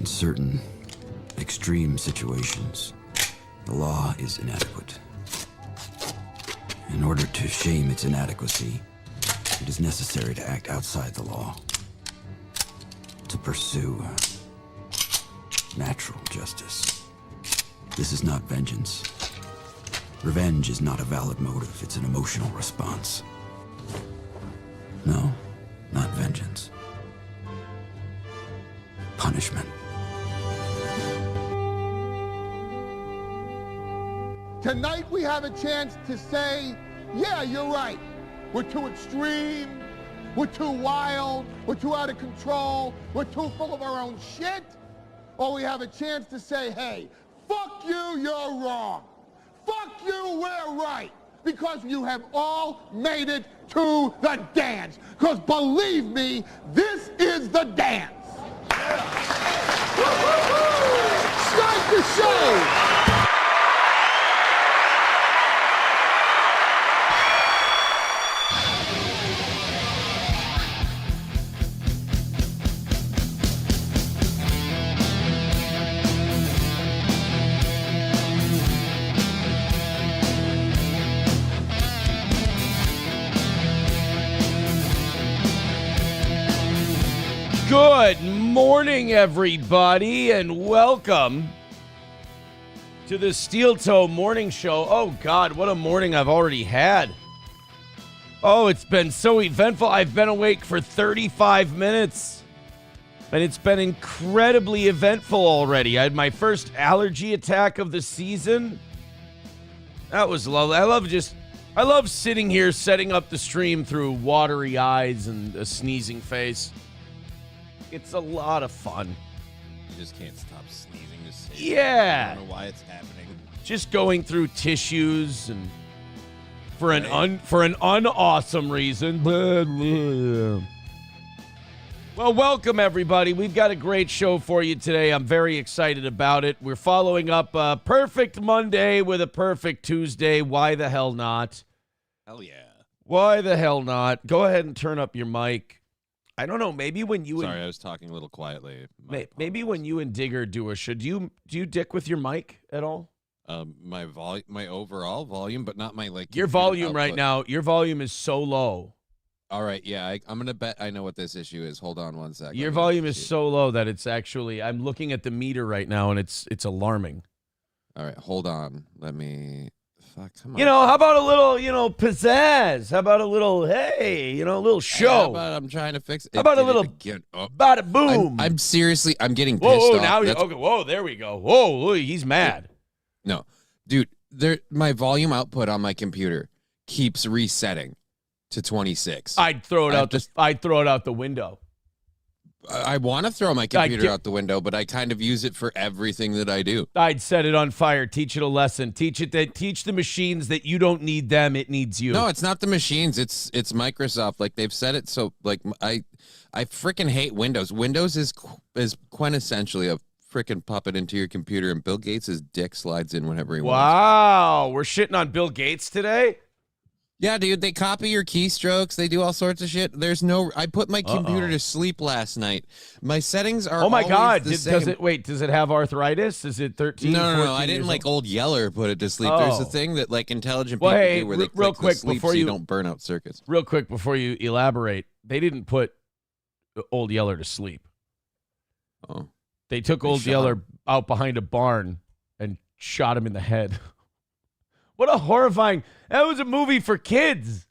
In certain extreme situations, the law is inadequate. In order to shame its inadequacy, it is necessary to act outside the law, to pursue natural justice. This is not vengeance. Revenge is not a valid motive, it's an emotional response. No, not vengeance. Punishment. Tonight we have a chance to say, yeah, you're right. We're too extreme, we're too wild, we're too out of control, we're too full of our own shit. Or we have a chance to say, hey, fuck you, you're wrong. Fuck you, we're right. Because you have all made it to the dance. Because believe me, this is the dance. Start the show. Good morning, everybody, and welcome to the Steel Toe Morning Show. Oh, God, what a morning I've already had. Oh, it's been so eventful. I've been awake for 35 minutes, and it's been incredibly eventful already. I had my first allergy attack of the season. That was lovely. I love sitting here setting up the stream through watery eyes and a sneezing face. It's a lot of fun. You just can't stop sneezing. Yeah. I don't know why it's happening. Just going through tissues and for an unawesome reason. Well, welcome everybody. We've got a great show for you today. I'm very excited about it. We're following up a perfect Monday with a perfect Tuesday. Why the hell not? Hell yeah. Why the hell not? Go ahead and turn up your mic. I don't know. Maybe when you I was talking a little quietly. Maybe when you and Digger do a show, do you dick with your mic at all? My overall volume, but not my your volume output. Right now. Your volume is so low. All right, yeah, I'm gonna bet I know what this issue is. Hold on one second. Your volume is so low that it's actually. I'm looking at the meter right now, and it's alarming. All right, hold on. Let me. Fuck, come on. How about a little, pizzazz? How about a little, hey, a little show? How about I'm trying to fix it. How about a little, bada boom? I'm seriously, I'm getting pissed off. Okay, whoa, there we go. Whoa, he's mad. No, dude, my volume output on my computer keeps resetting to 26. I'd throw it out the window. I want to throw my computer out the window, but I kind of use it for everything that I do. I'd set it on fire. Teach it a lesson. Teach the machines that you don't need them. It needs you. No, it's not the machines. It's Microsoft. Like they've said it. So like I freaking hate Windows. Windows is quintessentially a freaking puppet into your computer, and Bill Gates' dick slides in whenever he wants. Wow, we're shitting on Bill Gates today. Yeah, dude, they copy your keystrokes. They do all sorts of shit. I put my computer to sleep last night. My settings are oh my God. the same. Does it have arthritis? Is it 13? No. I didn't like old Yeller put it to sleep. There's a thing that like intelligent people do where they real quick sleep before so you don't burn out circuits. Real quick before you elaborate, they didn't put old Yeller to sleep. Oh. They took old Yeller out behind a barn and shot him in the head. What a horrifying... That was a movie for kids.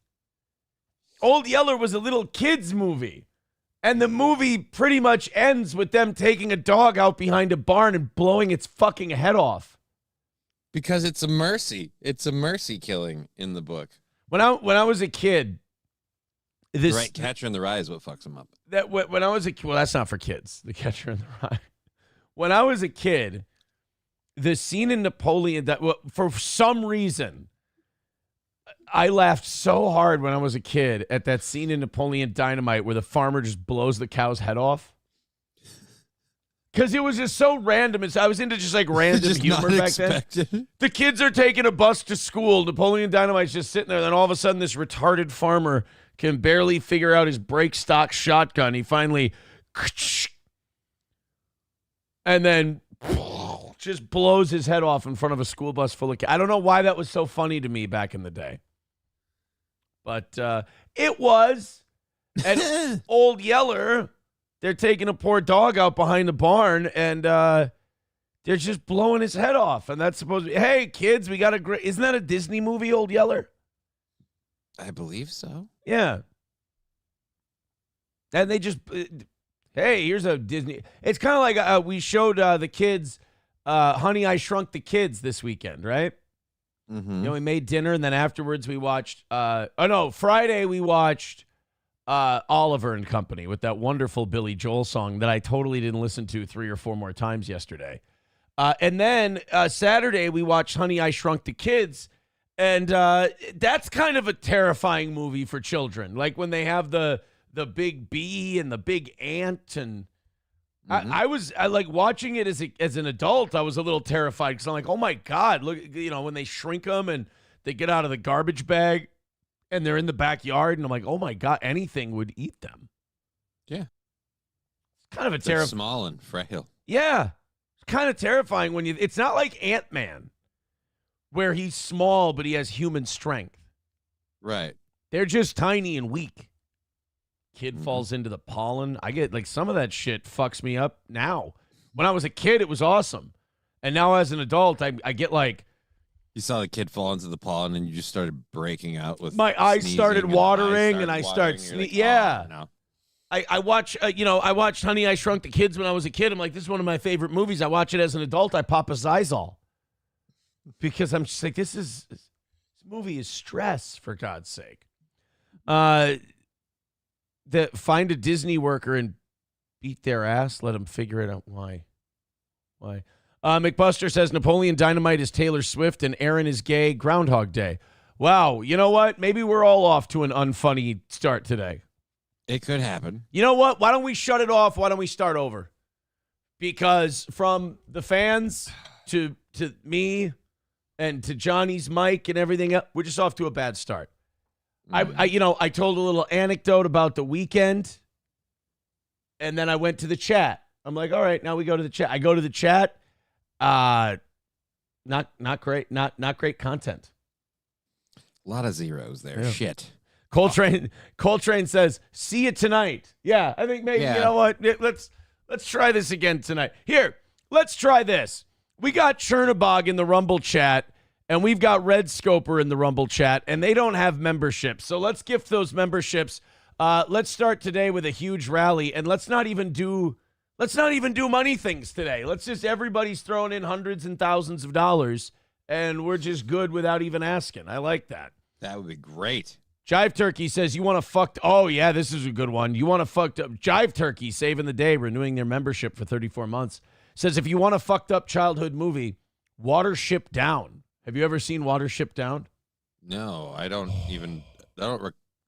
Old Yeller was a little kid's movie. And the movie pretty much ends with them taking a dog out behind a barn and blowing its fucking head off. Because it's a mercy. It's a mercy killing in the book. When I was a kid... Right, Catcher in the Rye is what fucks them up. When I was a kid... Well, that's not for kids. The Catcher in the Rye. When I was a kid... The scene in Napoleon that, for some reason, I laughed so hard when I was a kid at that scene in Napoleon Dynamite where the farmer just blows the cow's head off. Because it was just so random. I was into just like random humor back then. The kids are taking a bus to school. Napoleon Dynamite's just sitting there. Then all of a sudden, this retarded farmer can barely figure out his break stock shotgun. He finally... and then just blows his head off in front of a school bus full of kids. I don't know why that was so funny to me back in the day. But it was. And Old Yeller, they're taking a poor dog out behind the barn, and they're just blowing his head off. And that's supposed to be, hey, kids, we got a great... Isn't that a Disney movie, Old Yeller? I believe so. Yeah. And they just... Hey, here's a Disney... It's kind of like we showed the kids... Honey, I Shrunk the Kids this weekend, right? Mm-hmm. You know, we made dinner, and then afterwards we watched... Friday we watched Oliver and Company with that wonderful Billy Joel song that I totally didn't listen to 3 or 4 more times yesterday. And then Saturday we watched Honey, I Shrunk the Kids, and that's kind of a terrifying movie for children. Like when they have the big bee and the big ant, and I was like watching it as an adult. I was a little terrified because I'm like, oh my God, look, when they shrink them and they get out of the garbage bag and they're in the backyard, and I'm like, oh my God, anything would eat them. Yeah, it's kind of a like terrifying. Small and frail. Yeah, it's kind of terrifying when it's not like Ant-Man, where he's small but he has human strength. Right. They're just tiny and weak. Kid falls into the pollen. I get like some of that shit fucks me up now. When I was a kid, it was awesome. And now as an adult, I get like... You saw the kid fall into the pollen and you just started breaking out with my eyes started watering and I started like, yeah. Oh, no. I watch, I watched Honey, I Shrunk the Kids when I was a kid. I'm like, this is one of my favorite movies. I watch it as an adult. I pop a Zysol. Because I'm just like, this movie is stress, for God's sake. Find a Disney worker and beat their ass. Let them figure it out. Why? McBuster says Napoleon Dynamite is Taylor Swift and Aaron is gay. Groundhog Day. Wow. You know what? Maybe we're all off to an unfunny start today. It could happen. You know what? Why don't we shut it off? Why don't we start over? Because from the fans to me and to Johnny's mic and everything else, we're just off to a bad start. I told a little anecdote about the weekend, and then I went to the chat. I'm like, all right, now we go to the chat. I go to the chat. Not great. Not great content. A lot of zeros there. Yeah. Shit. Coltrane says, see you tonight. Yeah, I think maybe, You know what? Let's try this again tonight. Here, let's try this. We got Chernobog in the Rumble chat, and we've got Red Scoper in the Rumble chat, and they don't have memberships. So let's gift those memberships. Let's start today with a huge rally, and let's not even do money things today. Let's just, everybody's throwing in hundreds and thousands of dollars, and we're just good without even asking. I like that. That would be great. Jive Turkey says, you want to fuck... Oh, yeah, this is a good one. You want to fucked up... Jive Turkey, saving the day, renewing their membership for 34 months. Says, if you want a fucked up childhood movie, Watership Down. Have you ever seen Watership Down? No, I don't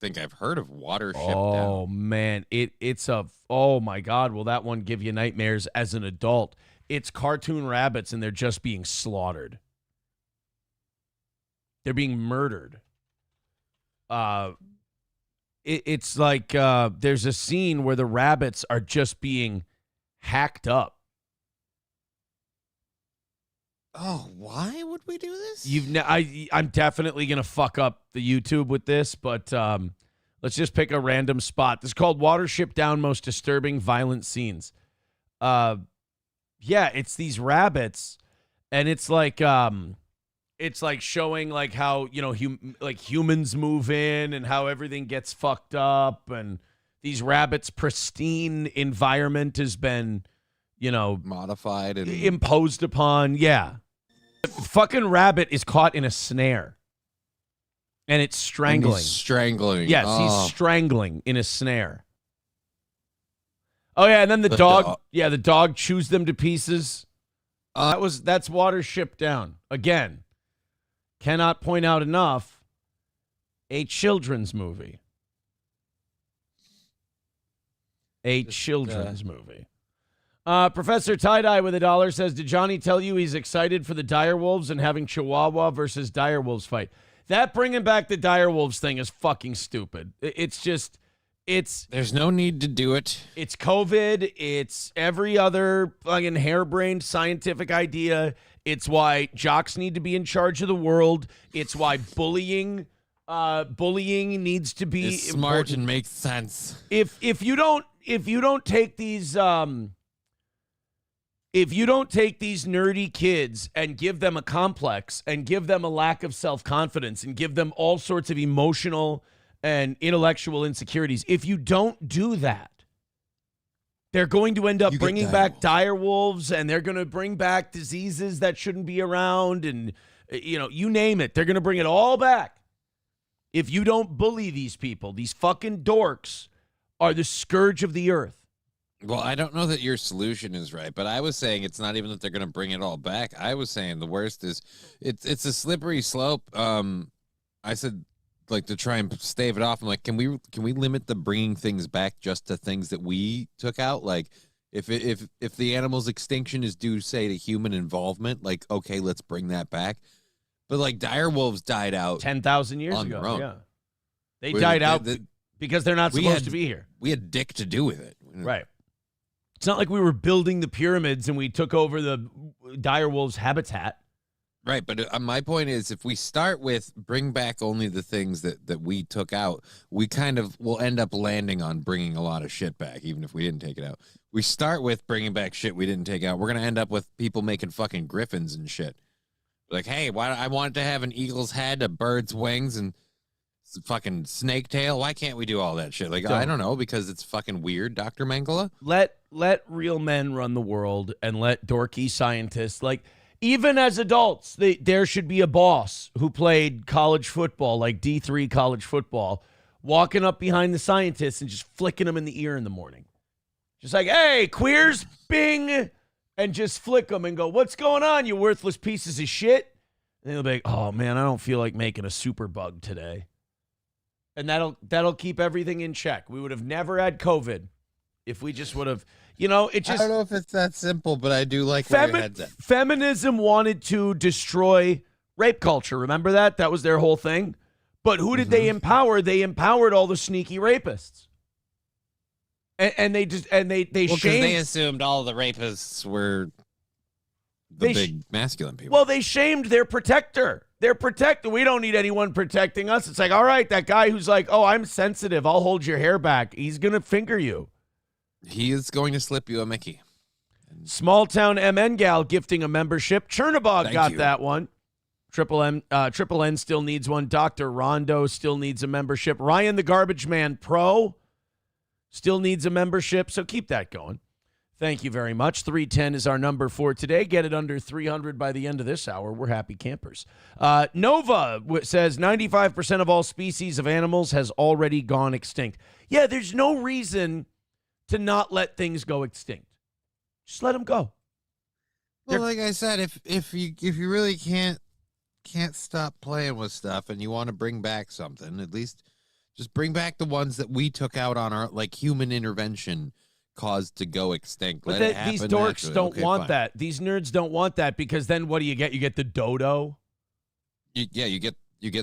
think I've heard of Watership Down. Oh, man. It's a... Oh, my God. Will that one give you nightmares as an adult? It's cartoon rabbits, and they're just being slaughtered. They're being murdered. It's like there's a scene where the rabbits are just being hacked up. Oh, why would we do this? I'm definitely gonna fuck up the YouTube with this, but let's just pick a random spot. This is called Watership Down: Most Disturbing Violent Scenes. Yeah, it's these rabbits, and it's like showing like how, like humans move in and how everything gets fucked up, and these rabbits' pristine environment has been, modified and imposed upon. Yeah. The fucking rabbit is caught in a snare. And it's strangling. He's strangling. Yes, he's strangling in a snare. Oh yeah, and then the dog. Yeah, the dog chews them to pieces. That's Watership Down. Again. Cannot point out enough, a children's movie. A children's movie. Professor Tie-Dye with $1 says, did Johnny tell you he's excited for the Direwolves and having Chihuahua versus Direwolves fight? That bringing back the Direwolves thing is fucking stupid. It's just, There's no need to do it. It's COVID. It's every other fucking harebrained scientific idea. It's why jocks need to be in charge of the world. It's why bullying needs to be It's smart important. and makes sense. If you don't take these nerdy kids and give them a complex and give them a lack of self-confidence and give them all sorts of emotional and intellectual insecurities, if you don't do that, they're going to end up bringing back dire wolves, and they're going to bring back diseases that shouldn't be around, and you name it. They're going to bring it all back. If you don't bully these people, these fucking dorks are the scourge of the earth. Well, I don't know that your solution is right, but I was saying it's not even that they're going to bring it all back. I was saying the worst is it's a slippery slope. I said, like, to try and stave it off. I'm like, can we limit the bringing things back just to things that we took out? Like, if the animal's extinction is due, say, to human involvement, like, okay, let's bring that back. But like, dire wolves died out 10,000 years on ago. their own. Yeah, they died out because they're not supposed to be here. We had dick to do with it, right? It's not like we were building the pyramids and we took over the dire wolves' habitat. Right, but my point is, if we start with bring back only the things that we took out, we kind of will end up landing on bringing a lot of shit back, even if we didn't take it out. We start with bringing back shit we didn't take out. We're going to end up with people making fucking griffins and shit. Like, hey, why I want to have an eagle's head, a bird's wings, and fucking snake tail. Why can't we do all that shit? Like, I don't know, because it's fucking weird, Dr. Mangala. Let real men run the world, and let dorky scientists, like, even as adults, there should be a boss who played college football, like D3 college football, walking up behind the scientists and just flicking them in the ear in the morning. Just like, hey, queers, bing, and just flick them and go, what's going on, you worthless pieces of shit? And they'll be like, oh, man, I don't feel like making a super bug today. And that'll keep everything in check. We would have never had COVID if we just would have, it just... I don't know if it's that simple, but I do like where your head's at. Feminism wanted to destroy rape culture. Remember that? That was their whole thing. But who did they empower? They empowered all the sneaky rapists. And they shamed... they assumed all the rapists were the big masculine people. Well, they shamed their protector. Their protector. We don't need anyone protecting us. It's like, all right, that guy who's like, oh, I'm sensitive, I'll hold your hair back. He's going to finger you. He is going to slip you a Mickey. Small town MN gal gifting a membership. Chernobog got that one. Triple N still needs one. Dr. Rondo still needs a membership. Ryan the Garbage Man Pro still needs a membership. So keep that going. Thank you very much. 310 is our number for today. Get it under 300 by the end of this hour. We're happy campers. Nova says 95% of all species of animals has already gone extinct. Yeah, there's no reason to not let things go extinct. Just let them go. Well, like I said, if you really can't stop playing with stuff and you want to bring back something, at least just bring back the ones that we took out on our human intervention caused to go extinct. But these dorks don't want that. These nerds don't want that, because then what do you get? You get the dodo. You get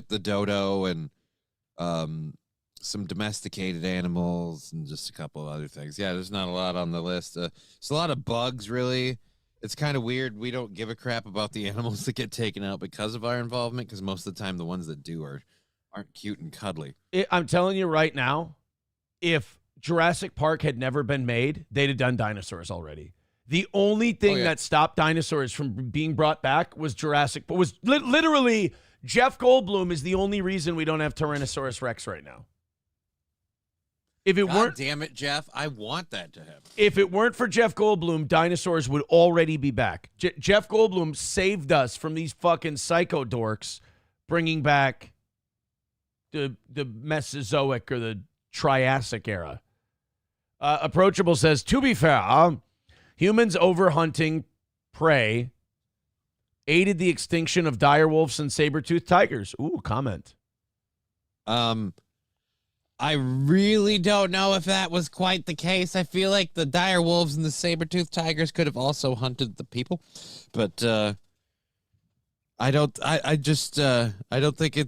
the dodo and some domesticated animals and just a couple of other things. Yeah, there's not a lot on the list. It's a lot of bugs, really. It's kind of weird. We don't give a crap about the animals that get taken out because of our involvement, because most of the time the ones that do aren't cute and cuddly. I'm telling you right now, if Jurassic Park had never been made, they'd have done dinosaurs already. The only thing that stopped dinosaurs from being brought back was literally Jeff Goldblum is the only reason we don't have Tyrannosaurus Rex right now. If it weren't, damn it, Jeff, I want that to happen. If it weren't for Jeff Goldblum, dinosaurs would already be back. Jeff Goldblum saved us from these fucking psycho dorks bringing back the Mesozoic or the Triassic era. Approachable says, to be fair, humans overhunting prey aided the extinction of dire wolves and saber-toothed tigers. Ooh, comment. I really don't know if that was quite the case. I feel like the dire wolves and the saber-toothed tigers could have also hunted the people, but I don't think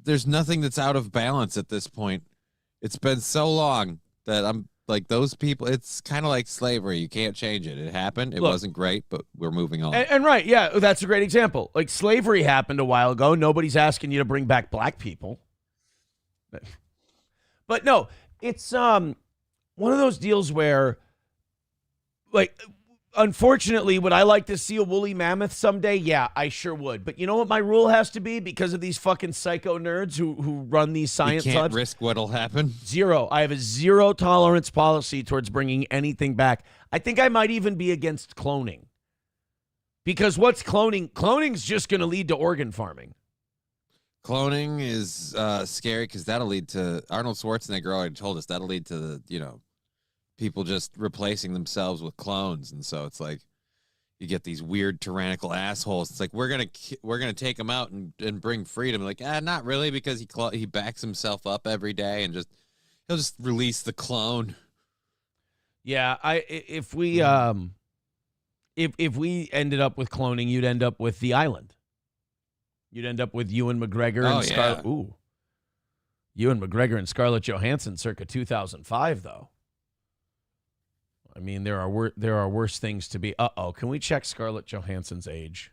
there's nothing that's out of balance at this point. It's been so long that I'm like those people. It's kind of like slavery. You can't change it. It happened. It wasn't great, but we're moving on. And right, yeah, that's a great example. Like slavery happened a while ago. Nobody's asking you to bring back black people. But no, it's one of those deals where, like, unfortunately, would I like to see a woolly mammoth someday? Yeah, I sure would. But you know what my rule has to be because of these fucking psycho nerds who run these science you can't hubs? risk what'll happen. Zero. I have a zero tolerance policy towards bringing anything back. I think I might even be against cloning. Because what's cloning? Cloning's just going to lead to organ farming. Cloning is scary because that'll lead to Arnold Schwarzenegger already told us that'll lead to people just replacing themselves with clones, and so it's like you get these weird tyrannical assholes. It's like we're gonna take him out and bring freedom. Like not really because he backs himself up every day and he'll just release the clone. Yeah, if we ended up with cloning, you'd end up with The Island. You'd end up with Ewan McGregor and Scarlett. Ooh, Ewan McGregor and Scarlett Johansson, circa 2005, though. I mean, there are worse things to be. Can we check Scarlett Johansson's age?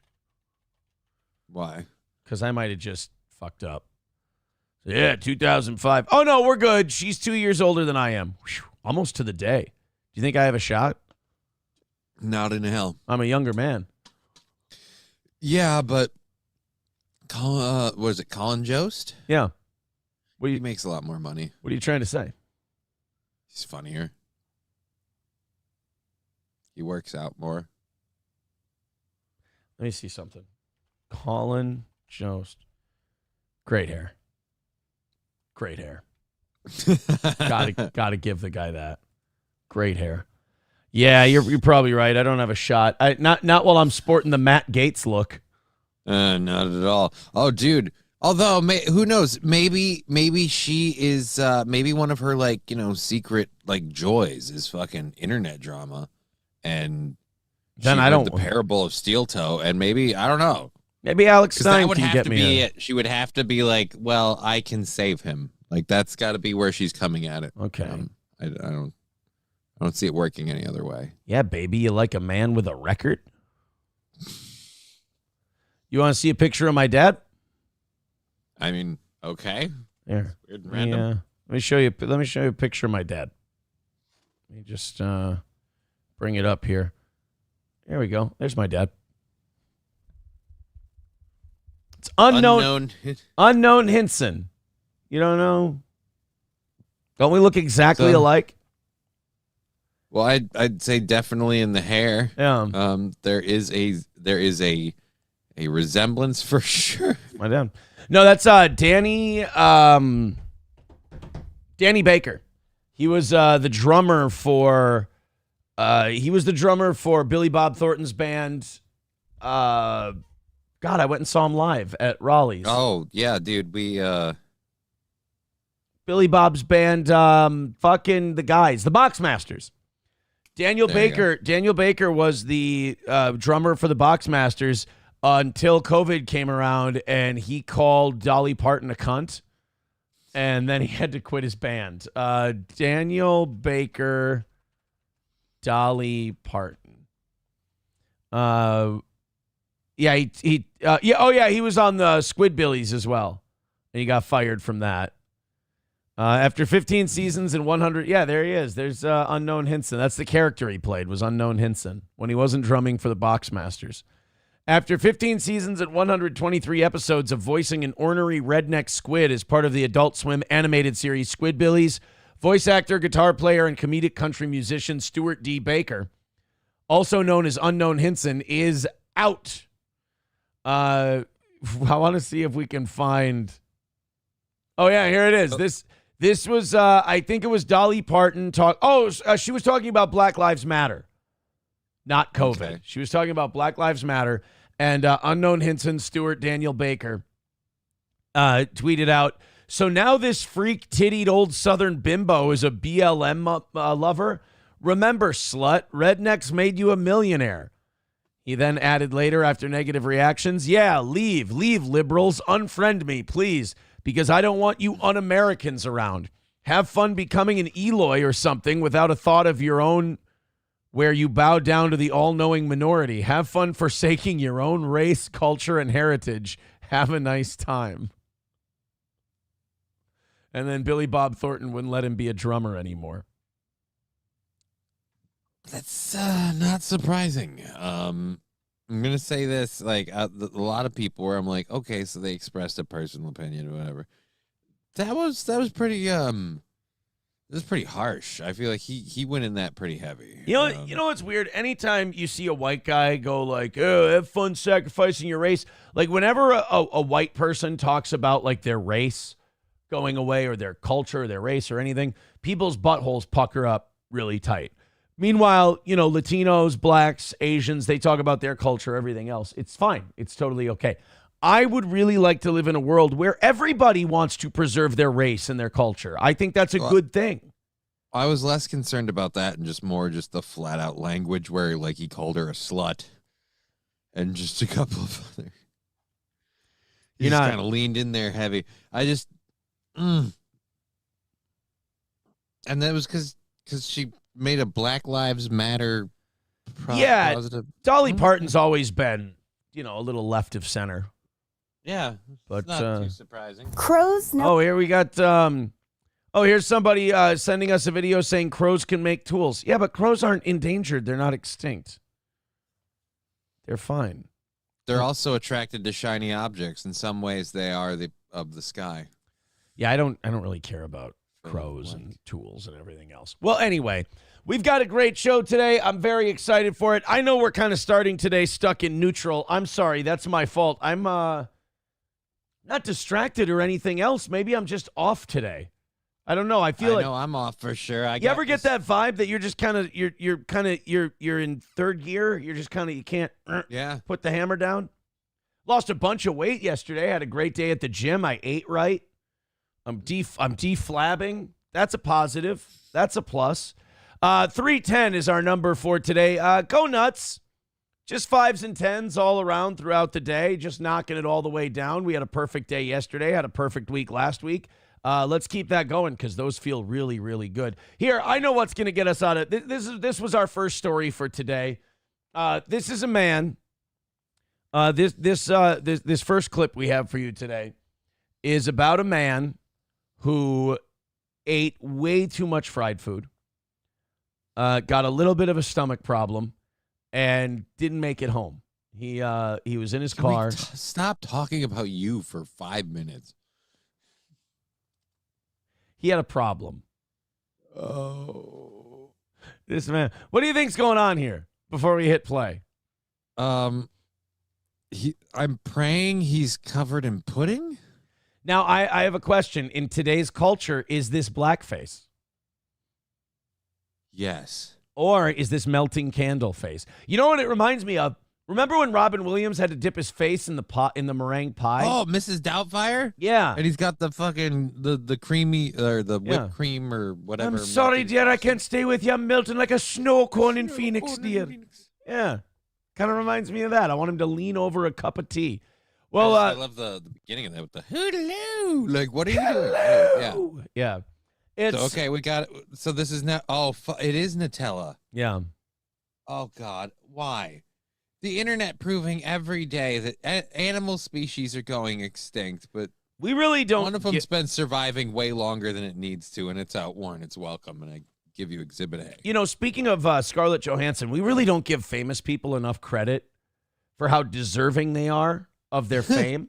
Why? Because I might have just fucked up. Yeah, 2005. Oh no, we're good. She's 2 years older than I am. Whew, almost to the day. Do you think I have a shot? Not in hell. I'm a younger man. Yeah, but was it Colin Jost? Yeah. He makes a lot more money. What are you trying to say? He's funnier. He works out more. Let me see something. Colin Jost. Great hair. Great hair. Gotta give the guy that. Great hair. Yeah, you're probably right. I don't have a shot. Not while I'm sporting the Matt Gaetz look. Not at all. Oh, dude. Although, who knows? Maybe she is. Maybe one of her secret joys is fucking internet drama, and then she I don't. The Parable of Steel Toe, and maybe I don't know. Maybe Alex Stein that would can have get to me. Be it. She would have to be like, well, I can save him. Like that's got to be where she's coming at it. Okay. I don't see it working any other way. Yeah, baby, you like a man with a record? You want to see a picture of my dad? I mean, okay. There. Weird and random. Let me show you a picture of my dad. Let me just bring it up here. There we go. There's my dad. It's unknown Hinson. You don't know? Don't we look exactly alike? Well, I'd say definitely in the hair. Yeah. There is a resemblance for sure. My dad. No, that's Danny Baker. He was the drummer for Billy Bob Thornton's band. God, I went and saw him live at Raleigh's. Oh, yeah, dude. We Billy Bob's band, fucking the guys, the Boxmasters. Daniel Baker was the drummer for the Boxmasters until COVID came around, and he called Dolly Parton a cunt, and then he had to quit his band. Daniel Baker, Dolly Parton. He was on the Squidbillies as well, and he got fired from that. After 15 seasons and 100, there he is. There's Unknown Hinson. That's the character he played, was Unknown Hinson, when he wasn't drumming for the Boxmasters. After 15 seasons and 123 episodes of voicing an ornery redneck squid as part of the Adult Swim animated series Squidbillies, voice actor, guitar player, and comedic country musician Stuart D. Baker, also known as Unknown Hinson, is out. I want to see if we can find... Oh, yeah, here it is. This was, I think it was Dolly Parton she was talking about Black Lives Matter, not COVID. Okay. She was talking about Black Lives Matter, and Unknown Hinson, Stuart Daniel Baker, tweeted out, so now this freak-tittied old Southern bimbo is a BLM lover? Remember, slut, rednecks made you a millionaire. He then added later, after negative reactions, leave liberals, unfriend me, please, because I don't want you un-Americans around. Have fun becoming an Eloy or something without a thought of your own, where you bow down to the all-knowing minority. Have fun forsaking your own race, culture, and heritage. Have a nice time. And then Billy Bob Thornton wouldn't let him be a drummer anymore. That's not surprising. I'm gonna say this, like a lot of people where I'm like, okay, so they expressed a personal opinion or whatever. That was pretty this is pretty harsh. I feel like he went in that pretty heavy. You know what's weird? Anytime you see a white guy go like, "Oh, have fun sacrificing your race," like whenever a white person talks about like their race going away or their culture, or their race, or anything, people's buttholes pucker up really tight. Meanwhile, Latinos, blacks, Asians, they talk about their culture, everything else. It's fine. It's totally okay. I would really like to live in a world where everybody wants to preserve their race and their culture. I think that's a good thing. I was less concerned about that and just more just the flat out language where like he called her a slut and just a couple of other. He just kind of leaned in there heavy. I just, and that was because she made a Black Lives Matter. Positive. Dolly Parton's always been, a little left of center. Yeah, but not too surprising. Crows. Oh, here we got. Here's somebody sending us a video saying crows can make tools. Yeah, but crows aren't endangered. They're not extinct. They're fine. They're also attracted to shiny objects. In some ways, they are of the sky. Yeah, I don't really care about crows and tools and everything else. Well, anyway, we've got a great show today. I'm very excited for it. I know we're kind of starting today stuck in neutral. I'm sorry. That's my fault. I'm not distracted or anything else. Maybe I'm just off today. I don't know. I know I'm off for sure. You ever get that vibe that you're just kind of you're in third gear? You're just kind of you can't put the hammer down. Lost a bunch of weight yesterday. Had a great day at the gym. I ate right. I'm deflabbing. That's a positive. That's a plus. 310 is our number for today. Go nuts. Just 5s and 10s all around throughout the day, just knocking it all the way down. We had a perfect day yesterday, had a perfect week last week. Let's keep that going because those feel really, really good. Here, I know what's going to get us out of this was our first story for today. This is a man. This first clip we have for you today is about a man who ate way too much fried food, got a little bit of a stomach problem, and didn't make it home. He was in his car. Stop talking about you for 5 minutes. He had a problem. Oh, this man. What do you think's going on here before we hit play? I'm praying he's covered in pudding. Now, I have a question. In today's culture, is this blackface? Yes. Or is this melting candle face? You know what it reminds me of? Remember when Robin Williams had to dip his face in the meringue pie? Oh, Mrs. Doubtfire? Yeah. And he's got the fucking the creamy or the whipped cream or whatever. I'm sorry, dear, I can't stay with you. I'm melting like a snow cone in Phoenix, dear. Yeah. Kind of reminds me of that. I want him to lean over a cup of tea. Well, I love the beginning of that with the hello. Like, what are you doing? Yeah. It's so, okay. We got it. So this is now. It is Nutella. Yeah. Oh God, why? The internet proving every day that animal species are going extinct, but we really don't. One of them's been surviving way longer than it needs to, and it's outworn. It's welcome, and I give you Exhibit A. Speaking of Scarlett Johansson, we really don't give famous people enough credit for how deserving they are of their fame.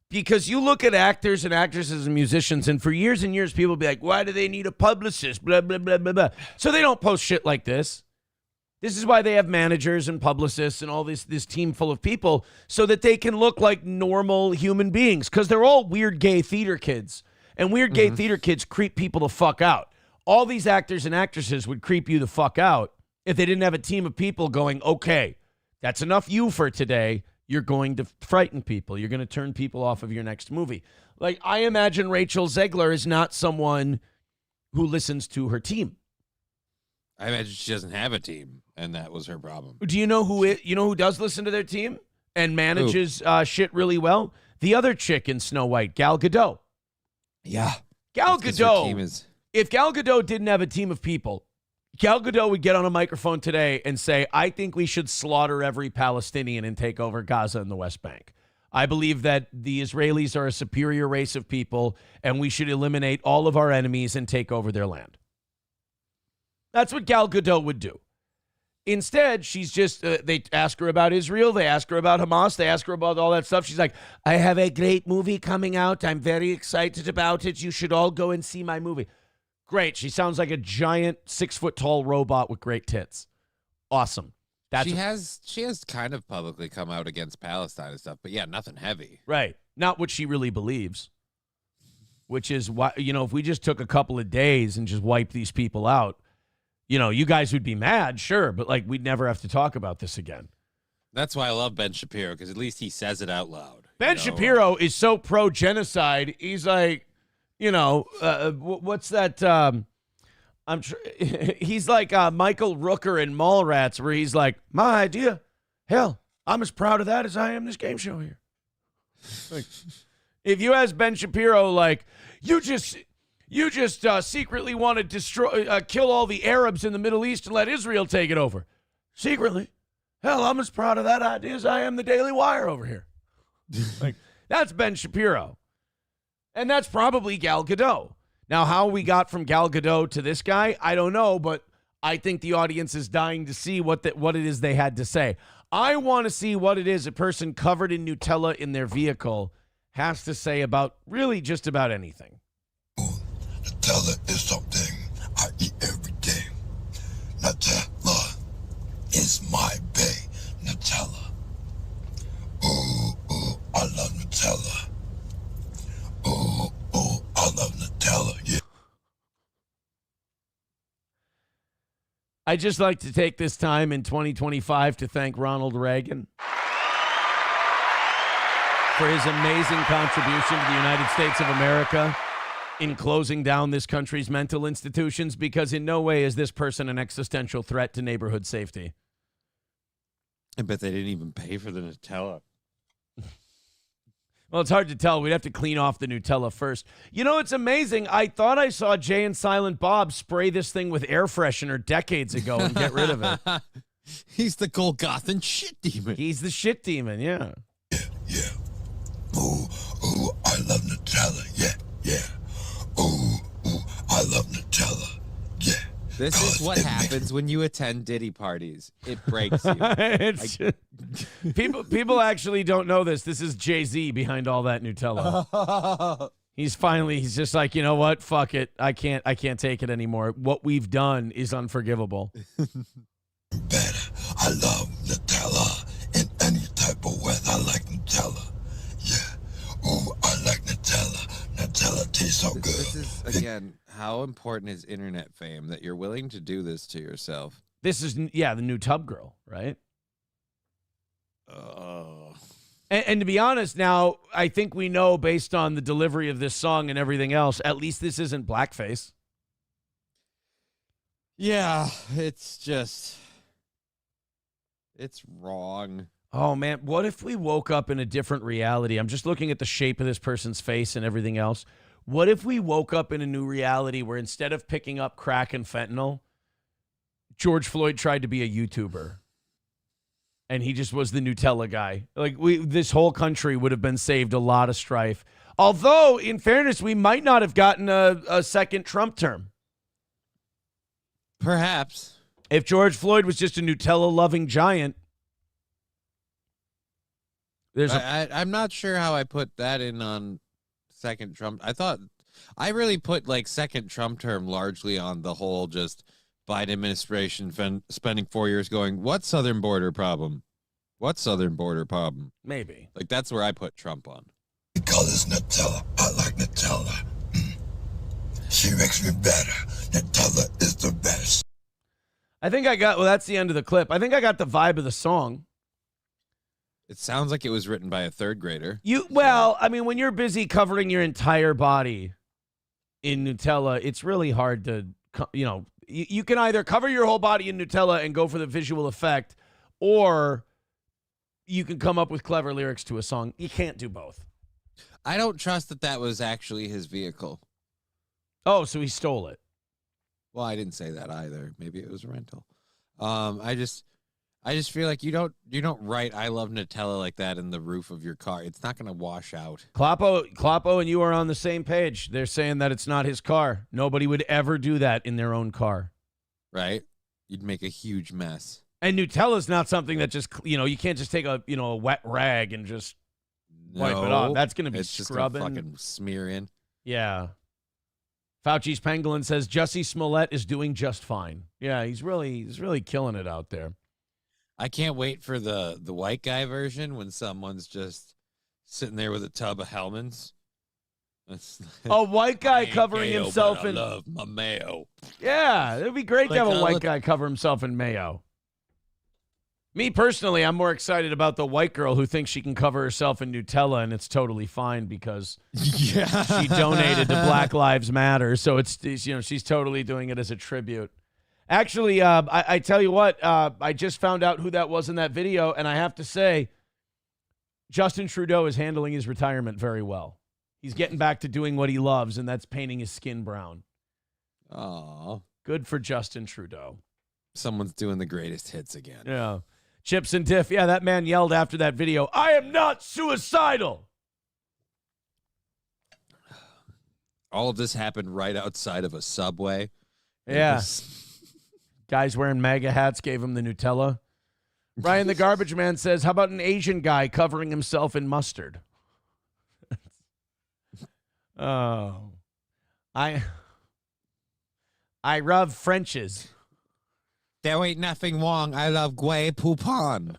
Because you look at actors and actresses and musicians, and for years and years, people be like, why do they need a publicist? Blah, blah, blah, blah, blah. So they don't post shit like this. This is why they have managers and publicists and all this team full of people so that they can look like normal human beings because they're all weird gay theater kids. And weird gay theater kids creep people the fuck out. All these actors and actresses would creep you the fuck out if they didn't have a team of people going, okay, that's enough you for today. You're going to frighten people. You're going to turn people off of your next movie. Like, I imagine Rachel Zegler is not someone who listens to her team. I imagine she doesn't have a team, and that was her problem. Do you know who does listen to their team and manages shit really well? The other chick in Snow White, Gal Gadot. Yeah. Gal Gadot If Gal Gadot didn't have a team of people, Gal Gadot would get on a microphone today and say, I think we should slaughter every Palestinian and take over Gaza and the West Bank. I believe that the Israelis are a superior race of people, and we should eliminate all of our enemies and take over their land. That's what Gal Gadot would do. Instead, she's just, they ask her about Israel. They ask her about Hamas. They ask her about all that stuff. She's like, I have a great movie coming out. I'm very excited about it. You should all go and see my movie. Great. She sounds like a giant 6-foot-tall robot with great tits. Awesome. She has kind of publicly come out against Palestine and stuff, but yeah, nothing heavy. Right. Not what she really believes, which is why, if we just took a couple of days and just wiped these people out, you guys would be mad, sure, but like we'd never have to talk about this again. That's why I love Ben Shapiro, because at least he says it out loud. Ben Shapiro is so pro-genocide. He's like, what's that? He's like Michael Rooker in Mallrats, where he's like, my idea. Hell, I'm as proud of that as I am this game show here. Like, if you ask Ben Shapiro, like, you just secretly want to destroy, kill all the Arabs in the Middle East and let Israel take it over. Secretly. Hell, I'm as proud of that idea as I am the Daily Wire over here. Like, that's Ben Shapiro. And that's probably Gal Gadot. Now, how we got from Gal Gadot to this guy, I don't know, but I think the audience is dying to see what it is they had to say. I want to see what it is a person covered in Nutella in their vehicle has to say about really just about anything. Nutella is something I eat every day. Nutella is my bae. Nutella. Ooh, I love Nutella. Ooh, I love Nutella, yeah. I'd just like to take this time in 2025 to thank Ronald Reagan for his amazing contribution to the United States of America in closing down this country's mental institutions, because in no way is this person an existential threat to neighborhood safety. I bet they didn't even pay for the Nutella. Well, it's hard to tell. We'd have to clean off the Nutella first. It's amazing. I thought I saw Jay and Silent Bob spray this thing with air freshener decades ago and get rid of it. He's the Golgothan shit demon. He's the shit demon, yeah. Yeah. Ooh, I love Nutella, yeah. Ooh, I love Nutella, yeah. This is what happens when you attend Diddy parties. It breaks you. People actually don't know this. This is Jay-Z behind all that Nutella. He's just like, you know what? Fuck it. I can't take it anymore. What we've done is unforgivable. Better. I love Nutella in any type of weather. I like Nutella. Yeah. Ooh, I like Nutella. Nutella tastes so good. This is, again, how important is internet fame that you're willing to do this to yourself? This is, the new Tub Girl, right? Oh. And to be honest, now, I think we know based on the delivery of this song and everything else, at least this isn't blackface. Yeah, it's wrong. Oh, man, what if we woke up in a different reality? I'm just looking at the shape of this person's face and everything else. What if we woke up in a new reality where instead of picking up crack and fentanyl, George Floyd tried to be a YouTuber and he just was the Nutella guy? Like, this whole country would have been saved a lot of strife. Although, in fairness, we might not have gotten a second Trump term. Perhaps. If George Floyd was just a Nutella-loving giant. I'm not sure how I put that in on second Trump. I really put like second Trump term largely on the whole just Biden administration spending 4 years going, what southern border problem? What southern border problem? Maybe. Like, that's where I put Trump on. Because it's Nutella. I like Nutella. She makes me better. Nutella is the best. I think that's the end of the clip. I think I got the vibe of the song. It sounds like it was written by a third grader. When you're busy covering your entire body in Nutella, it's really hard to, you can either cover your whole body in Nutella and go for the visual effect, or you can come up with clever lyrics to a song. You can't do both. I don't trust that was actually his vehicle. Oh, so he stole it. Well, I didn't say that either. Maybe it was a rental. I just feel like you don't write "I love Nutella" like that in the roof of your car. It's not going to wash out. Kloppo and you are on the same page. They're saying that it's not his car. Nobody would ever do that in their own car. Right? You'd make a huge mess. And Nutella's not something that just, you can't just take a wet rag and just wipe it off. That's going to be scrubbing. Just gonna fucking smear in. Yeah. Fauci's Pangolin says Jussie Smollett is doing just fine. Yeah, he's really killing it out there. I can't wait for the white guy version when someone's just sitting there with a tub of Hellmann's. A white guy covering himself in... I love my mayo. Yeah, it would be great to have a white guy cover himself in mayo. Me personally, I'm more excited about the white girl who thinks she can cover herself in Nutella and it's totally fine because she donated to Black Lives Matter. So it's she's totally doing it as a tribute. Actually, I tell you what, I just found out who that was in that video, and I have to say, Justin Trudeau is handling his retirement very well. He's getting back to doing what he loves, and that's painting his skin brown. Aw. Good for Justin Trudeau. Someone's doing the greatest hits again. Yeah. Chips and Diff. Yeah, that man yelled after that video, "I am not suicidal." All of this happened right outside of a Subway. Yeah. Guys wearing MAGA hats gave him the Nutella. Ryan the Garbage Man says, how about an Asian guy covering himself in mustard? Oh. I love Frenches. There ain't nothing wrong. I love Guay Poupon.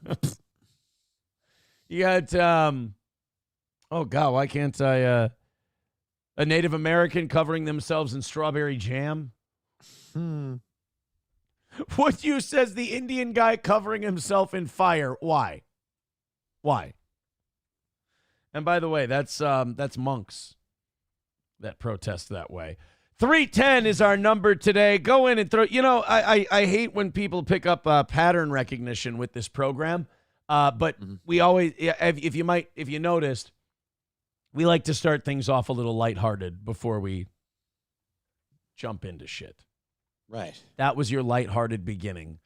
You got, oh, God, why can't I, a Native American covering themselves in strawberry jam? What you says the Indian guy covering himself in fire. Why? And by the way, that's monks that protest that way. 310 is our number today. Go in and throw. I hate when people pick up pattern recognition with this program. But we always, if you noticed, we like to start things off a little lighthearted before we jump into shit. Right. That was your lighthearted beginning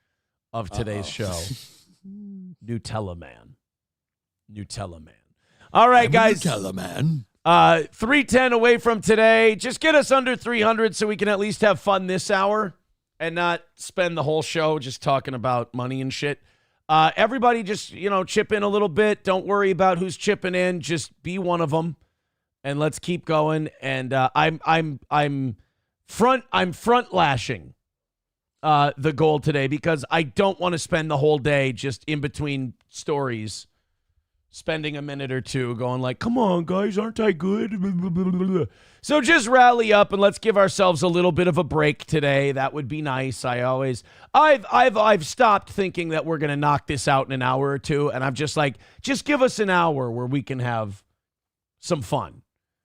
of today's show. Nutella Man. All right, guys. Nutella Man. 310 away from today. Just get us under 300 so we can at least have fun this hour and not spend the whole show just talking about money and shit. Everybody just, chip in a little bit. Don't worry about who's chipping in. Just be one of them and let's keep going. And I'm front lashing the goal today because I don't want to spend the whole day just in between stories spending a minute or two going like, come on, guys, aren't I good? So just rally up and let's give ourselves a little bit of a break today. That would be nice. I've stopped thinking that we're going to knock this out in an hour or two, and I'm just like, just give us an hour where we can have some fun.